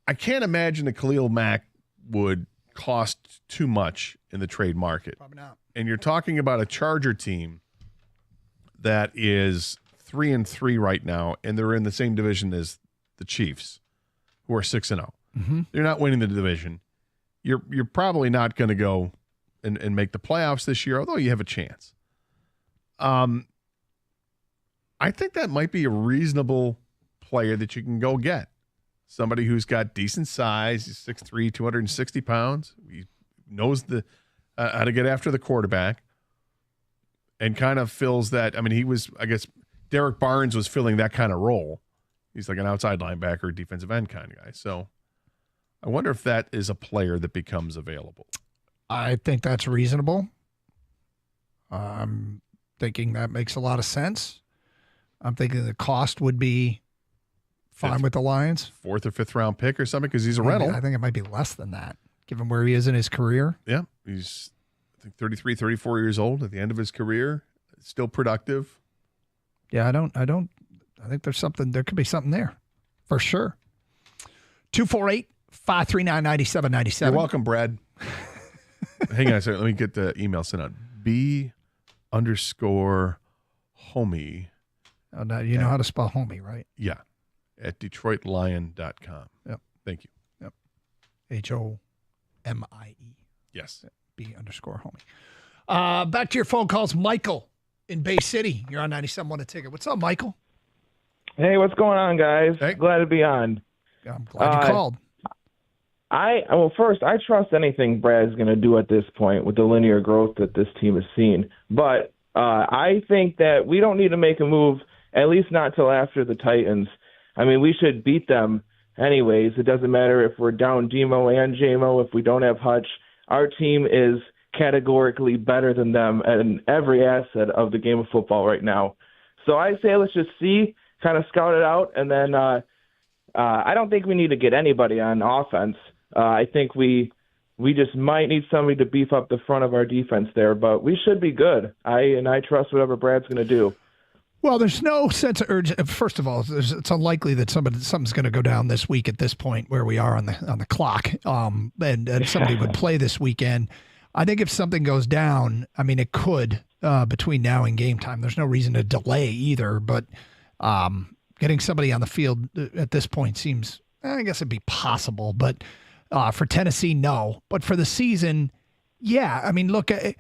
I can't imagine that Khalil Mack would cost too much in the trade market. Probably not. And you're talking about a Charger team that is 3-3 right now, and they're in the same division as the Chiefs, who are 6-0. Mm-hmm. They're not winning the division. You're probably not going to go and make the playoffs this year, although you have a chance. I think that might be a reasonable player that you can go get. Somebody who's got decent size. He's 6'3", 260 pounds. He knows how to get after the quarterback and kind of fills that. I mean, he was, I guess, Derek Barnes was filling that kind of role. He's like an outside linebacker, defensive end kind of guy. So I wonder if that is a player that becomes available. I think that's reasonable. I'm thinking that makes a lot of sense. I'm thinking the cost would be fine with the Lions. 4th or 5th round pick or something because he's a rental. I think it might be less than that, given where he is in his career. Yeah, he's I think 33, 34 years old at the end of his career, still productive. Yeah, I think there could be something there for sure. 248-539-9797. You're welcome, Brad. Hang on a second. Let me get the email sent out. B_homie. Oh, now you know how to spell homie, right? Yeah. At DetroitLion.com. Yep. Thank you. Yep. HOMIE. Yes. B_homie. Back to your phone calls. Michael in Bay City. You're on 97.1 A Ticket. What's up, Michael? Hey, what's going on, guys? Hey. Glad to be on. I'm glad you called. First, I trust anything Brad's going to do at this point with the linear growth that this team has seen. But I think that we don't need to make a move, at least not till after the Titans. I mean, we should beat them anyways. It doesn't matter if we're down Demo and JMO, if we don't have Hutch. Our team is categorically better than them in every asset of the game of football right now. So I say let's just see, kind of scout it out, and then I don't think we need to get anybody on offense. I think we just might need somebody to beef up the front of our defense there, but we should be good. I trust whatever Brad's going to do. Well, there's no sense of urgency. First of all, it's unlikely that something's going to go down this week at this point where we are on the clock, and somebody would play this weekend. I think if something goes down, I mean, it could between now and game time. There's no reason to delay either, but getting somebody on the field at this point seems, I guess it'd be possible, but for Tennessee, no. But for the season, yeah. I mean, look, I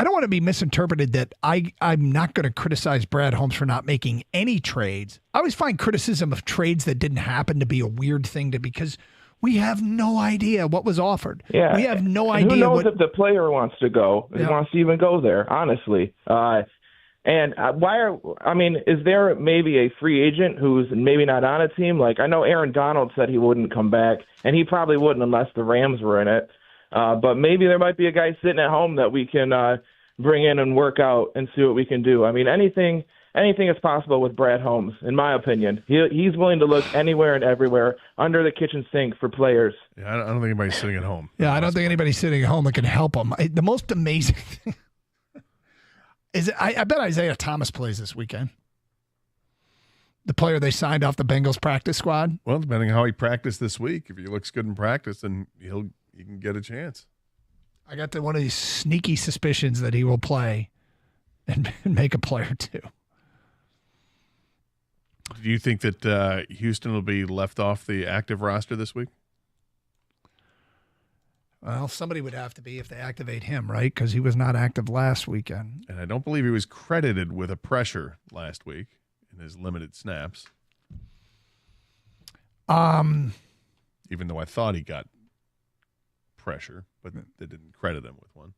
don't want to be misinterpreted that I'm not going to criticize Brad Holmes for not making any trades. I always find criticism of trades that didn't happen to be a weird thing because we have no idea what was offered. Yeah. We have no idea. Who knows if the player wants to go, if he wants to even go there, honestly. Is there maybe a free agent who's maybe not on a team? Like, I know Aaron Donald said he wouldn't come back, and he probably wouldn't unless the Rams were in it. But maybe there might be a guy sitting at home that we can bring in and work out and see what we can do. I mean, anything is possible with Brad Holmes, in my opinion. He's willing to look anywhere and everywhere under the kitchen sink for players. Yeah, I don't think anybody's sitting at home. Yeah, I don't think anybody's sitting at home that can help him. The most amazing thing is I bet Isaiah Thomas plays this weekend. The player they signed off the Bengals practice squad. Well, depending on how he practiced this week, if he looks good in practice, then he can get a chance. I got one of these sneaky suspicions that he will play and make a play or two. Do you think that Houston will be left off the active roster this week? Well, somebody would have to be if they activate him, right? Because he was not active last weekend. And I don't believe he was credited with a pressure last week in his limited snaps. Even though I thought he got pressure, but they didn't credit him with one,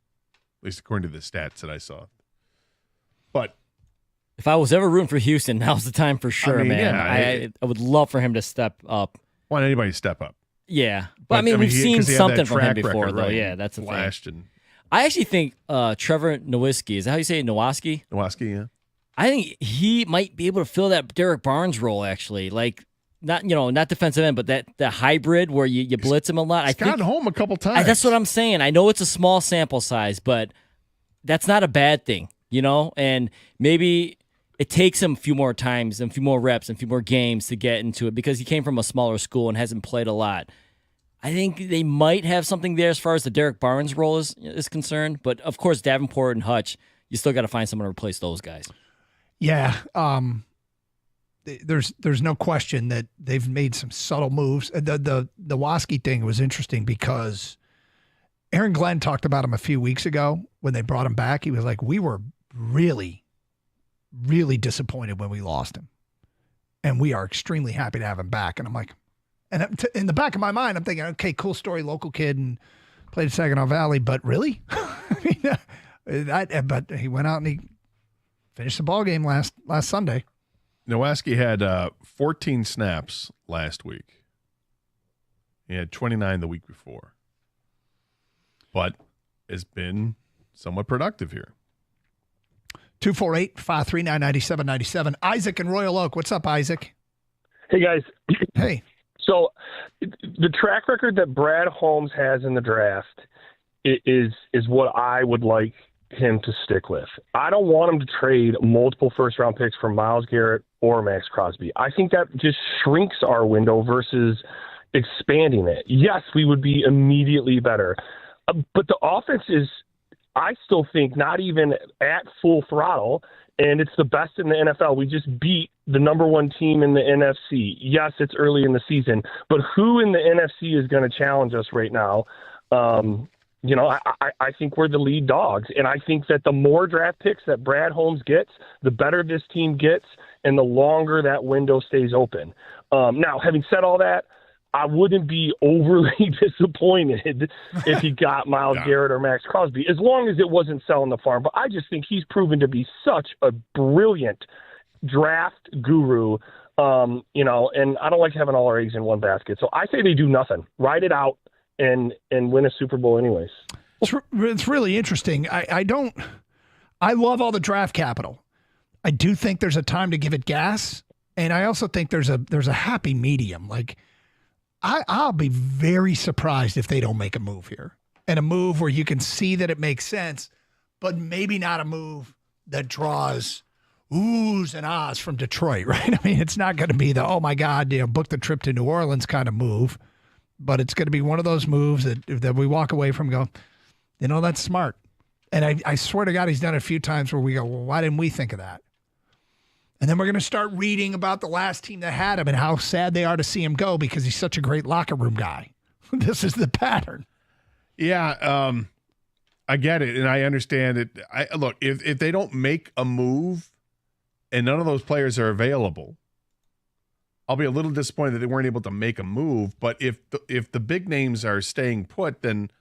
at least according to the stats that I saw. But if I was ever rooting for Houston, now's the time for sure, man. Yeah, I would love for him to step up. Want anybody to step up? Yeah, but we've seen something from him before, though. Right? Yeah, that's the thing. And I actually think Trevor Nowitzki, is that how you say it? Nowitzki? Nowitzki, yeah. I think he might be able to fill that Derek Barnes role, actually. Like, not defensive end, but that hybrid where you blitz him a lot. He's gotten home a couple times. That's what I'm saying. I know it's a small sample size, but that's not a bad thing, and maybe it takes him a few more times and a few more reps and a few more games to get into it because he came from a smaller school and hasn't played a lot. I think they might have something there as far as the Derek Barnes role is concerned, but of course Davenport and Hutch, you still got to find someone to replace those guys. Yeah, there's no question that they've made some subtle moves. The Nowitzki thing was interesting because Aaron Glenn talked about him a few weeks ago when they brought him back. He was like, we were really, really disappointed when we lost him, and we are extremely happy to have him back. And I'm like, and in the back of my mind, I'm thinking, okay, cool story, local kid, and played at Saginaw Valley, but really? But he went out and he finished the ball game last Sunday. Nowaski had 14 snaps last week. He had 29 the week before. But has been somewhat productive here. 248-539-9797. Isaac in Royal Oak. What's up, Isaac? Hey, guys. Hey. So the track record that Brad Holmes has in the draft is what I would like him to stick with. I don't want him to trade multiple first-round picks for Myles Garrett or Max Crosby. I think that just shrinks our window versus expanding it. Yes, we would be immediately better. But the offense is, I still think, not even at full throttle, and it's the best in the NFL. We just beat the number one team in the NFC. Yes, it's early in the season, but who in the NFC is going to challenge us right now? I think we're the lead dogs, and I think that the more draft picks that Brad Holmes gets, the better this team gets, and the longer that window stays open. Now, having said all that, I wouldn't be overly disappointed if he got Myles Garrett or Max Crosby, as long as it wasn't selling the farm. But I just think he's proven to be such a brilliant draft guru, and I don't like having all our eggs in one basket. So I say they do nothing. Ride it out and win a Super Bowl anyways. It's really interesting. I love all the draft capital. I do think there's a time to give it gas, and I also think there's a happy medium. Like, I'll be very surprised if they don't make a move here, and a move where you can see that it makes sense, but maybe not a move that draws oohs and ahs from Detroit, right? I mean, it's not going to be the, oh my God, book the trip to New Orleans kind of move, but it's going to be one of those moves that we walk away from and go, that's smart. And I swear to God, he's done it a few times where we go, well, why didn't we think of that? And then we're going to start reading about the last team that had him and how sad they are to see him go because he's such a great locker room guy. This is the pattern. Yeah, I get it, and I understand it. Look, if they don't make a move and none of those players are available, I'll be a little disappointed that they weren't able to make a move. But if the big names are staying put, then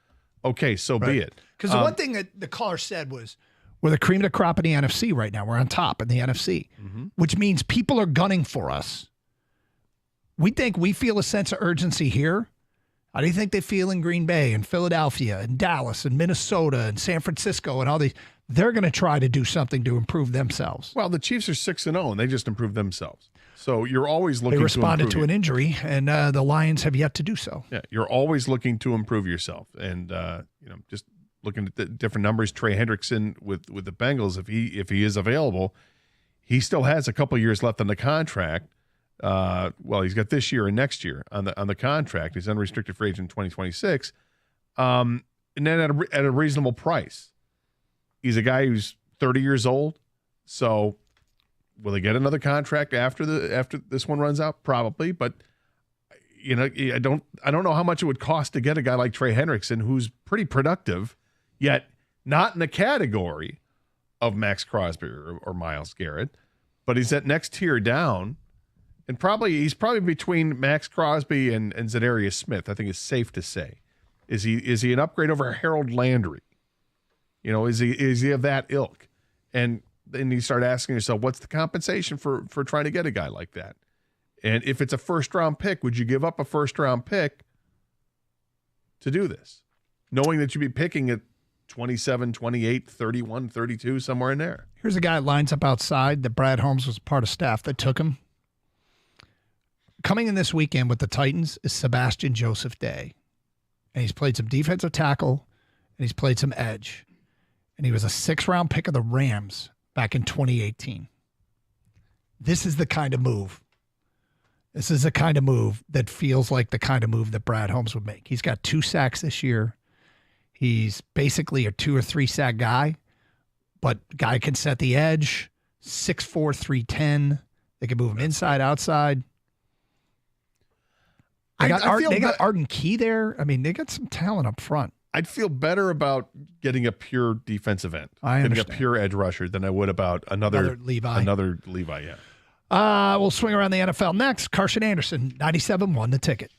okay, so be it. Because the one thing that the caller said was, we're the cream of the crop in the NFC right now. We're on top in the NFC, which means people are gunning for us. We think we feel a sense of urgency here. How do you think they feel in Green Bay and Philadelphia and Dallas and Minnesota and San Francisco and all these? They're going to try to do something to improve themselves. Well, the Chiefs are 6-0, and they just improved themselves. So you're always looking to improve. They responded to an injury, and the Lions have yet to do so. Yeah, you're always looking to improve yourself. And, just looking at the different numbers, Trey Hendrickson with the Bengals, if he is available, he still has a couple years left on the contract. He's got this year and next year on the contract. He's unrestricted free agent in 2026, and then at a reasonable price. He's a guy who's 30 years old, so will they get another contract after this one runs out? Probably, but I don't know how much it would cost to get a guy like Trey Hendrickson, who's pretty productive, yet not in the category of Max Crosby or Myles Garrett, but he's that next tier down, and he's probably between Max Crosby and Zadarius Smith. I think it's safe to say. Is he an upgrade over Harold Landry? Is he of that ilk? And then you start asking yourself, what's the compensation for trying to get a guy like that? And if it's a first-round pick, would you give up a first-round pick to do this, knowing that you'd be picking at 27, 28, 31, 32, somewhere in there? Here's a guy that lines up outside that Brad Holmes was part of staff that took him. Coming in this weekend with the Titans is Sebastian Joseph Day. And he's played some defensive tackle, and he's played some edge. And he was a 6th-round pick of the Rams back in 2018. This is the kind of move. This is the kind of move that feels like the kind of move that Brad Holmes would make. He's got 2 sacks this year. He's basically a 2 or 3 sack guy, but guy can set the edge, 6'4", 310. They can move him inside, outside. They got Arden Key there. I mean, they got some talent up front. I'd feel better about getting a pure defensive end, getting a pure edge rusher, than I would about another Levi. Another Levi, yeah. We'll swing around the NFL next. Carson Anderson, 97.1 The Ticket.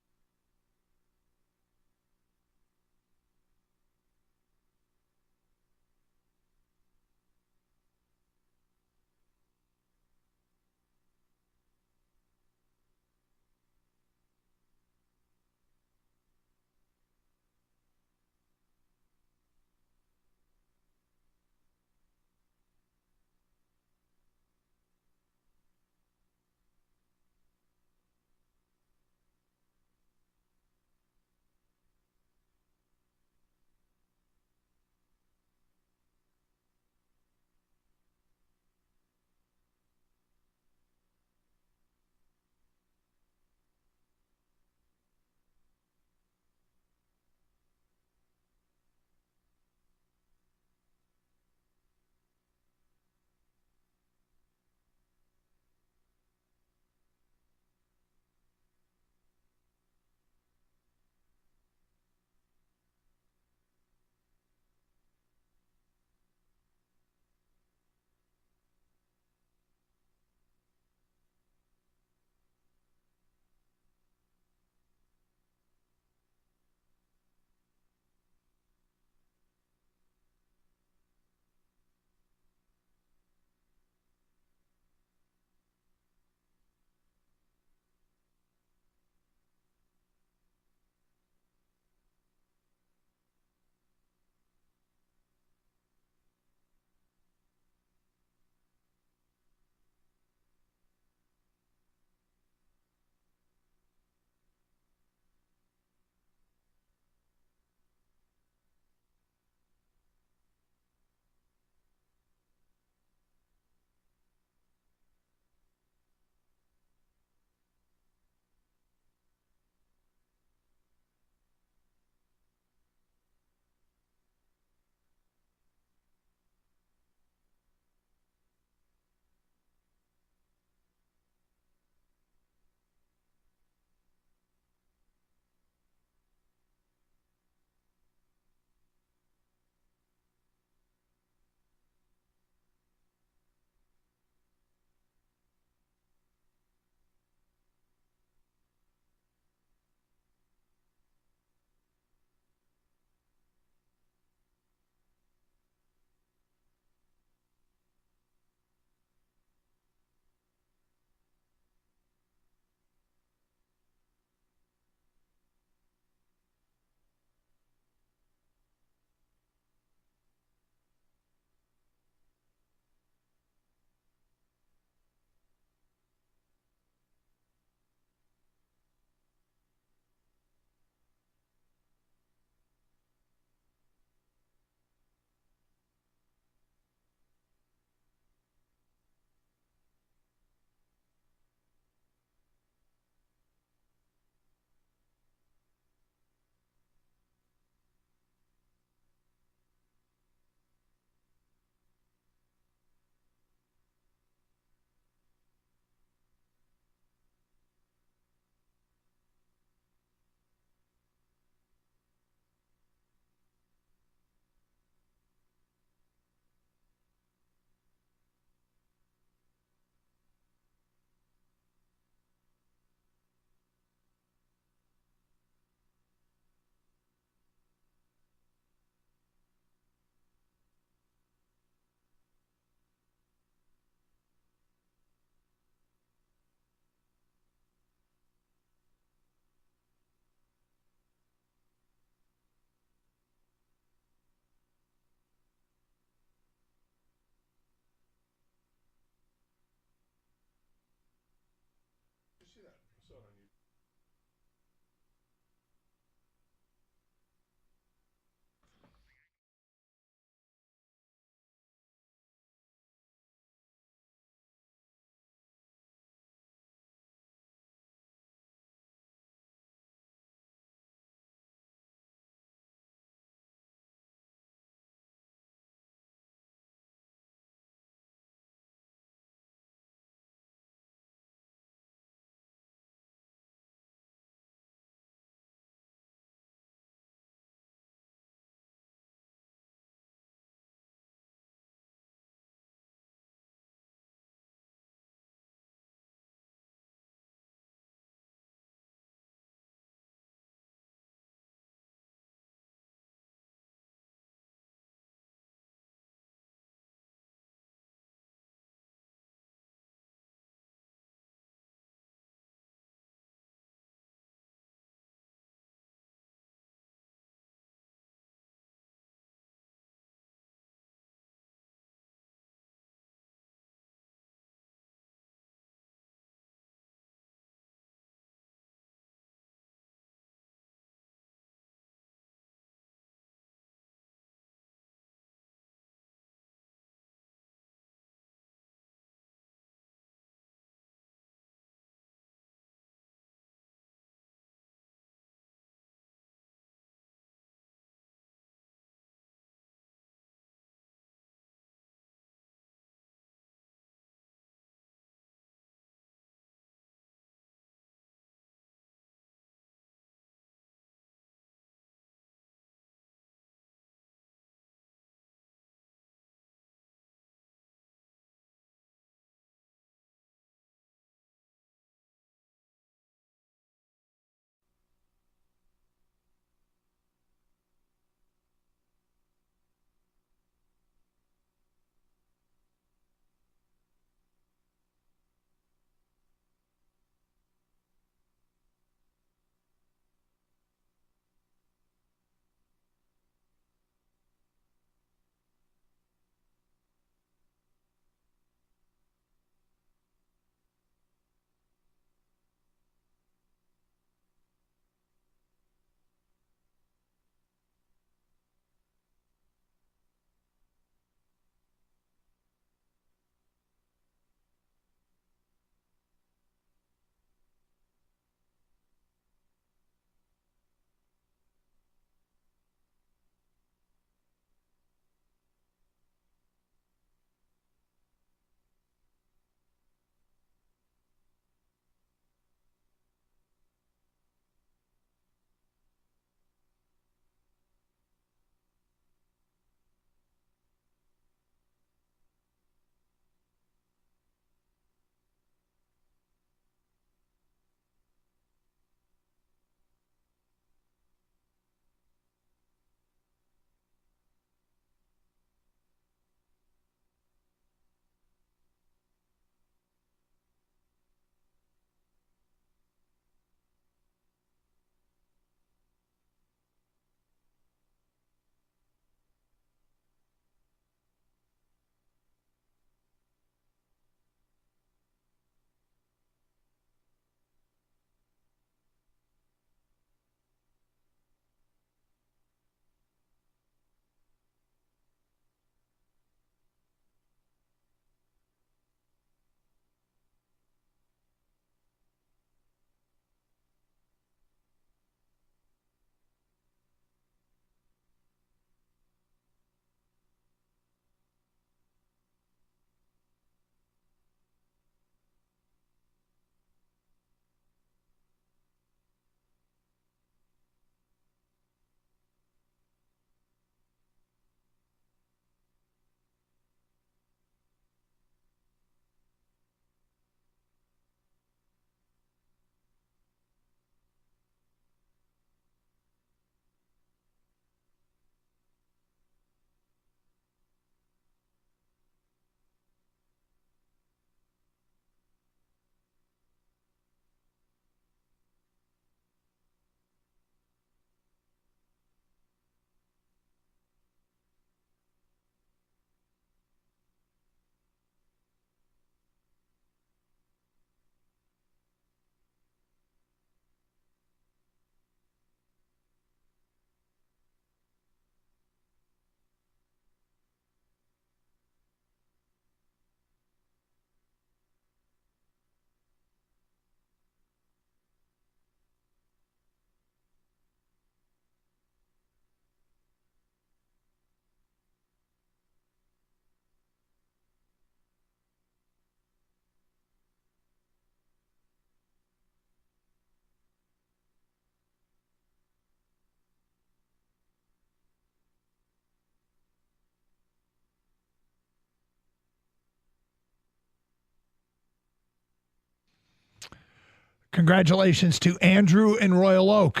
Congratulations to Andrew in Royal Oak.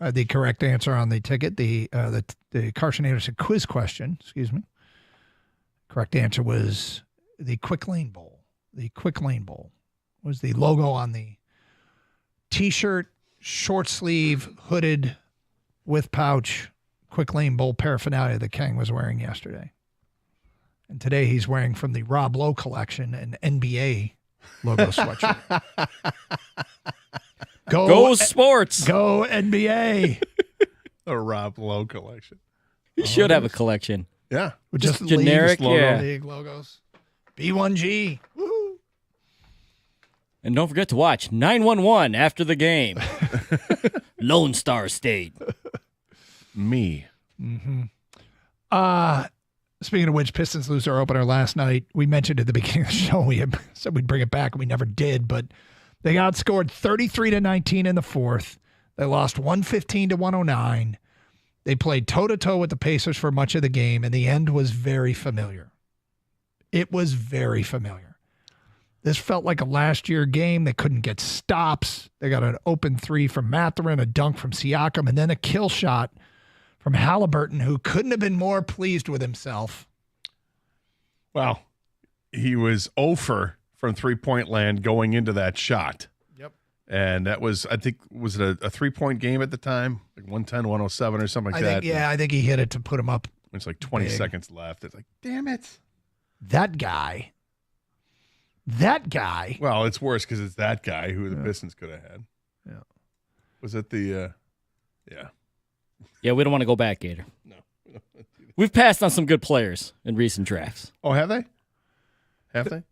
The correct answer on the ticket, the Carson Anderson quiz question, excuse me. Correct answer was the Quick Lane Bowl. The Quick Lane Bowl was the logo on the T-shirt, short sleeve, hooded, with pouch, Quick Lane Bowl paraphernalia that Kang was wearing yesterday. And today he's wearing from the Rob Lowe collection an NBA logo sweatshirt. Go sports. Go NBA. The Rob Lowe collection. You should have a collection. Yeah. Just generic league logos. B1G. Woo-hoo. And don't forget to watch 911 after the game. Lone Star State. Me. Mm-hmm. Speaking of which, Pistons lose their opener last night. We mentioned at the beginning of the show, we had said we'd bring it back, and we never did, but they outscored 33-19 in the fourth. They lost 115-109. They played toe-to-toe with the Pacers for much of the game, and the end was very familiar. It was very familiar. This felt like a last year game. They couldn't get stops. They got an open three from Mathurin, a dunk from Siakam, and then a kill shot from Halliburton, who couldn't have been more pleased with himself. Well, he was 0 from three-point land going into that shot. Yep. And that was, I think, was it a three-point game at the time? Like 110, 107 or something like that? I think he hit it to put him up. It's like 20 big. seconds left. It's like, damn it. That guy. Well, it's worse because it's that guy who the Pistons could have had. Yeah. Was it the, Yeah, we don't want to go back, Gator. No. We've passed on some good players in recent drafts. Oh, have they? Have they?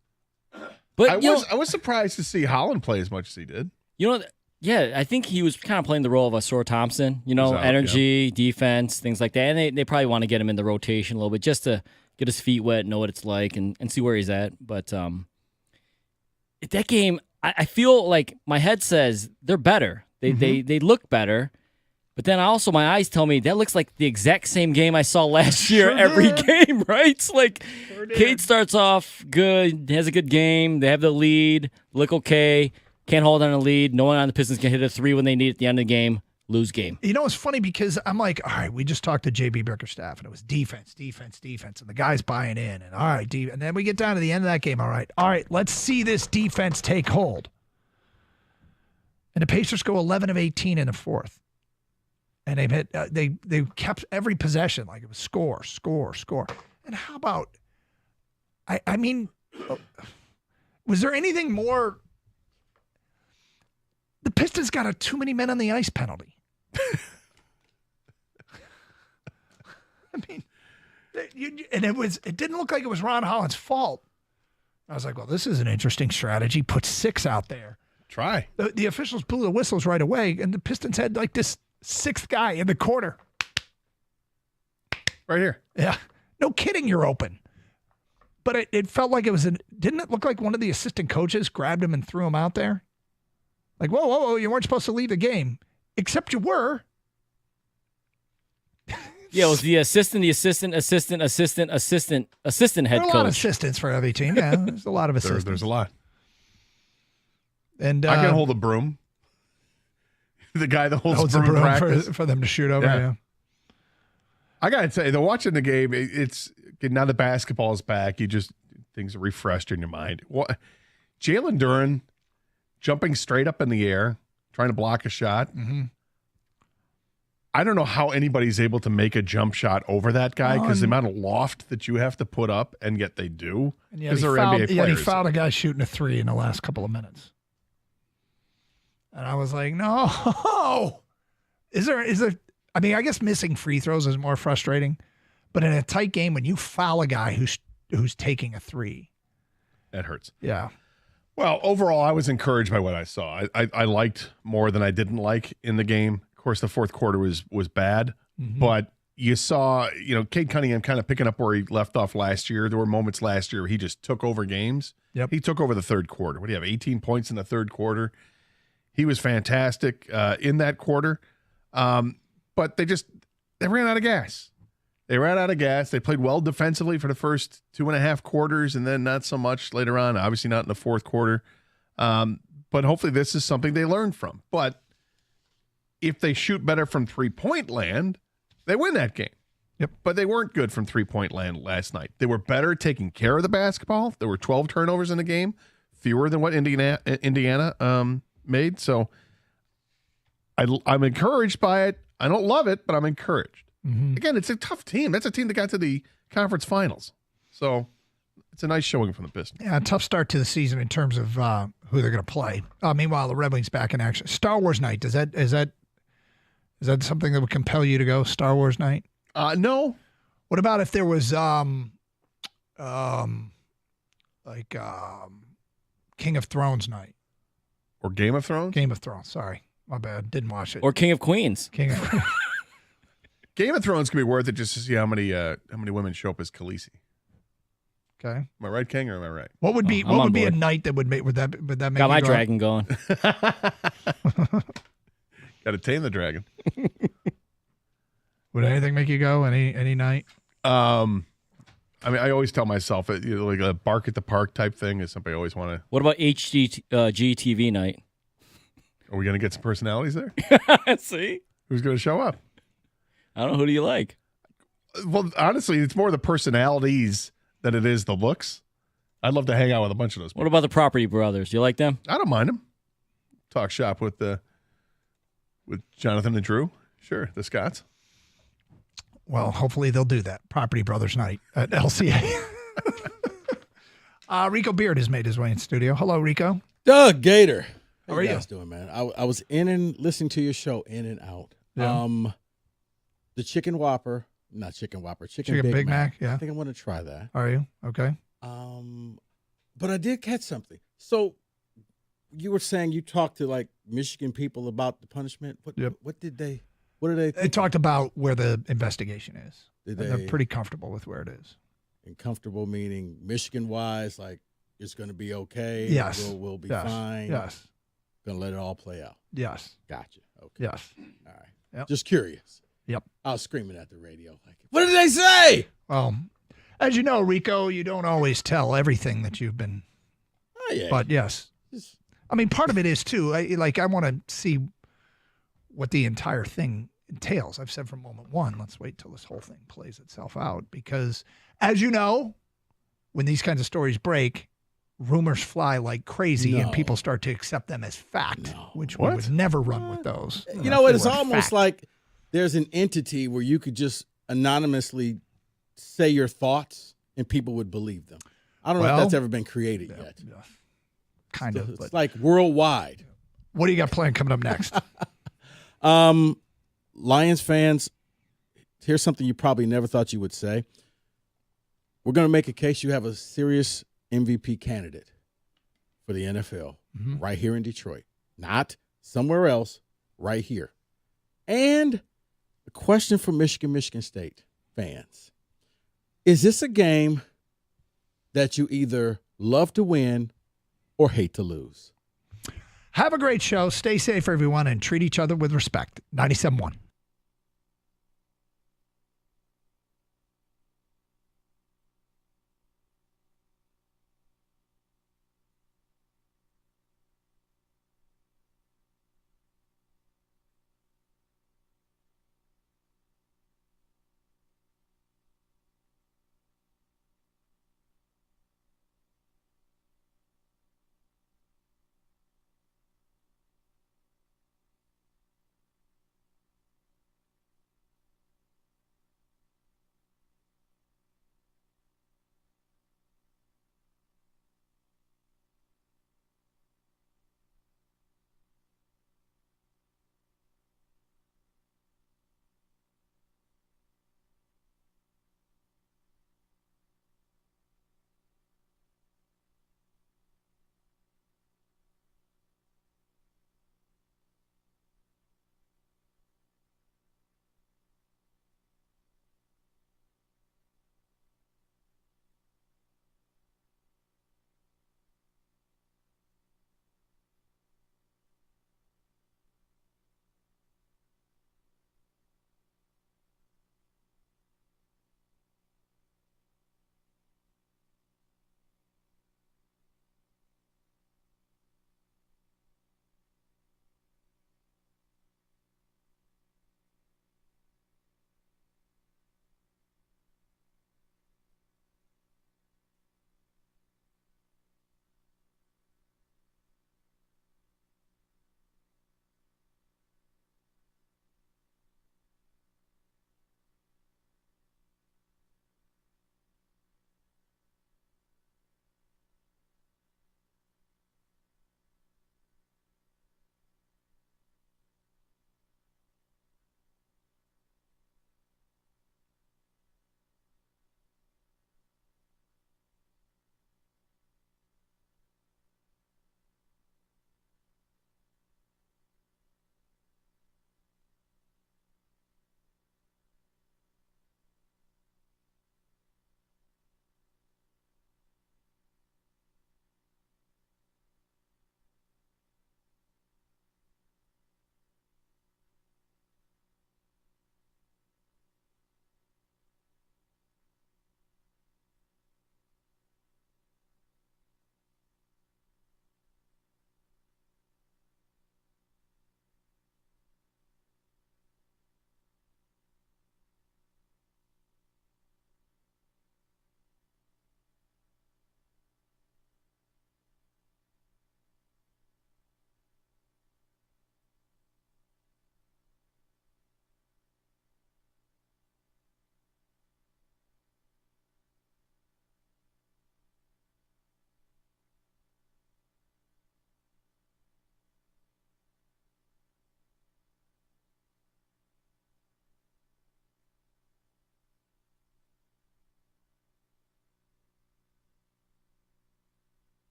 But I was surprised to see Holland play as much as he did. You know, yeah, I think he was kind of playing the role of a Sor Thompson, energy, defense, things like that. And they probably want to get him in the rotation a little bit just to get his feet wet, know what it's like, and see where he's at. But that game, I feel like my head says they're better. They look better. But then also my eyes tell me that looks like the exact same game I saw last year every game, right? It's like Cade starts off good, has a good game. They have the lead, look okay, can't hold on a lead. No one on the Pistons can hit a three when they need it at the end of the game, lose game. You know, it's funny because I'm like, all right, we just talked to JB Bickerstaff, and it was defense. And the guy's buying in. And all right, and then we get down to the end of that game. All right, let's see this defense take hold. And the Pacers go 11 of 18 in the fourth. And they've hit. They kept every possession like it was score. And how about? I mean, was there anything more? The Pistons got a too many men on the ice penalty. I mean, it didn't look like it was Ron Holland's fault. I was like, well, this is an interesting strategy. Put 6 out there. Try. The officials blew the whistles right away, and the Pistons had like this 6th guy in the corner. Right here. Yeah. No kidding, you're open. But it felt like it was didn't it look like one of the assistant coaches grabbed him and threw him out there? Like, whoa, you weren't supposed to leave the game. Except you were. Yeah, it was the assistant head coach. There are a lot of assistants for every team. Yeah, there's a lot of assistants. There's a lot. And I can hold a broom. The guy that holds a broom broom practice. for them to shoot over. Yeah. I got to say, watching the game, it's now the basketball is back. Things are refreshed in your mind. What Jalen Duren jumping straight up in the air, trying to block a shot. Mm-hmm. I don't know how anybody's able to make a jump shot over that guy because the amount of loft that you have to put up, and yet they do. And yet he fouled a guy shooting a 3 in the last couple of minutes. And I was like, no. Is there? I mean, I guess missing free throws is more frustrating, but in a tight game, when you foul a guy who's taking a 3, that hurts. Yeah. Well, overall, I was encouraged by what I saw. I liked more than I didn't like in the game. Of course, the fourth quarter was bad, but you saw, Cade Cunningham kind of picking up where he left off last year. There were moments last year where he just took over games. Yep. He took over the third quarter. What do you have? 18 points in the third quarter. He was fantastic in that quarter. But they ran out of gas. They played well defensively for the first 2.5 quarters, and then not so much later on. Obviously not in the fourth quarter. but hopefully this is something they learn from. But if they shoot better from three-point land, they win that game. Yep. But they weren't good from three-point land last night. They were better at taking care of the basketball. There were 12 turnovers in the game, fewer than what Indiana made. So I'm encouraged by it. I don't love it, but I'm encouraged. Mm-hmm. Again, it's a tough team. That's a team that got to the conference finals. So it's a nice showing from the Pistons. Yeah, a tough start to the season in terms of who they're going to play. Meanwhile, the Red Wings back in action. Star Wars night. Is that something that would compel you to go? Star Wars night? No. What about if there was King of Thrones night? Or Game of Thrones? Game of Thrones. Sorry. My bad. Didn't watch it. Or King of Queens. King of Game of Thrones can be worth it just to see how many women show up as Khaleesi. Okay. Am I right, King, or am I right? What would be a night that would make that make Got you my go? dragon going. Got to tame the dragon. Would anything make you go any night? I mean, I always tell myself like a bark at the park type thing is something I always want to. What about HGTV night? Are we going to get some personalities there? See? Who's going to show up? I don't know. Who do you like? Well, honestly, it's more the personalities than it is the looks. I'd love to hang out with a bunch of those people. What about the Property Brothers? Do you like them? I don't mind them. Talk shop with Jonathan and Drew. Sure, the Scotts. Well, hopefully they'll do that. Property Brothers night at LCA. Rico Beard has made his way in studio. Hello, Rico. Doug Gator. How How are you you? guys doing, man? I was in and listening to your show in and out. Yeah. The chicken Whopper, not chicken Whopper, chicken Big Mac, yeah. I think I want to try that. Are you? Okay. But I did catch something. So you were saying you talked to like Michigan people about the punishment. What did they? What did they? They talked about where the investigation is. Did And they're they- pretty comfortable with where it is. And comfortable meaning Michigan wise, like it's going to be okay. Yes. We'll be Yes. fine. Yes. Going to let it all play out. Yes. Gotcha. Okay. Yes. All right. Yep. Just curious. Yep. I was screaming at the radio like, what did they say? Well, as you know, Rico, you don't always tell everything that you've been. Oh, yeah. But yes. I mean, part of it is too. I want to see what the entire thing entails. I've said from moment one, let's wait till this whole thing plays itself out, because as you know, when these kinds of stories break, rumors fly like crazy and people start to accept them as fact, which we would never run with those. You know what? It's They were almost fact. like there's an entity where you could just anonymously say your thoughts and people would believe them. I don't know if Well, that's ever been created yet. Kind of. It's But like worldwide. what do you got planned coming up next? Lions fans, here's something you probably never thought you would say. We're going to make a case you have a serious MVP candidate for the NFL right here in Detroit, not somewhere else, right here. And a question for Michigan State fans. Is this a game that you either love to win or hate to lose? Have a great show. Stay safe, everyone, and treat each other with respect. 97.1.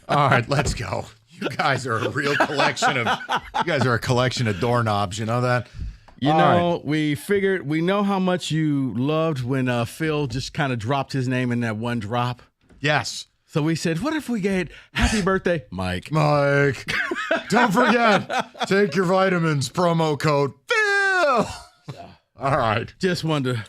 All right, let's go. You guys are a real collection of doorknobs. You know that? You know, we figured, we know how much you loved when Phil just kind of dropped his name in that one drop. Yes. So we said, what if we get happy birthday, Mike? Mike. Don't forget, take your vitamins, promo code Phil. All right. Just wanted to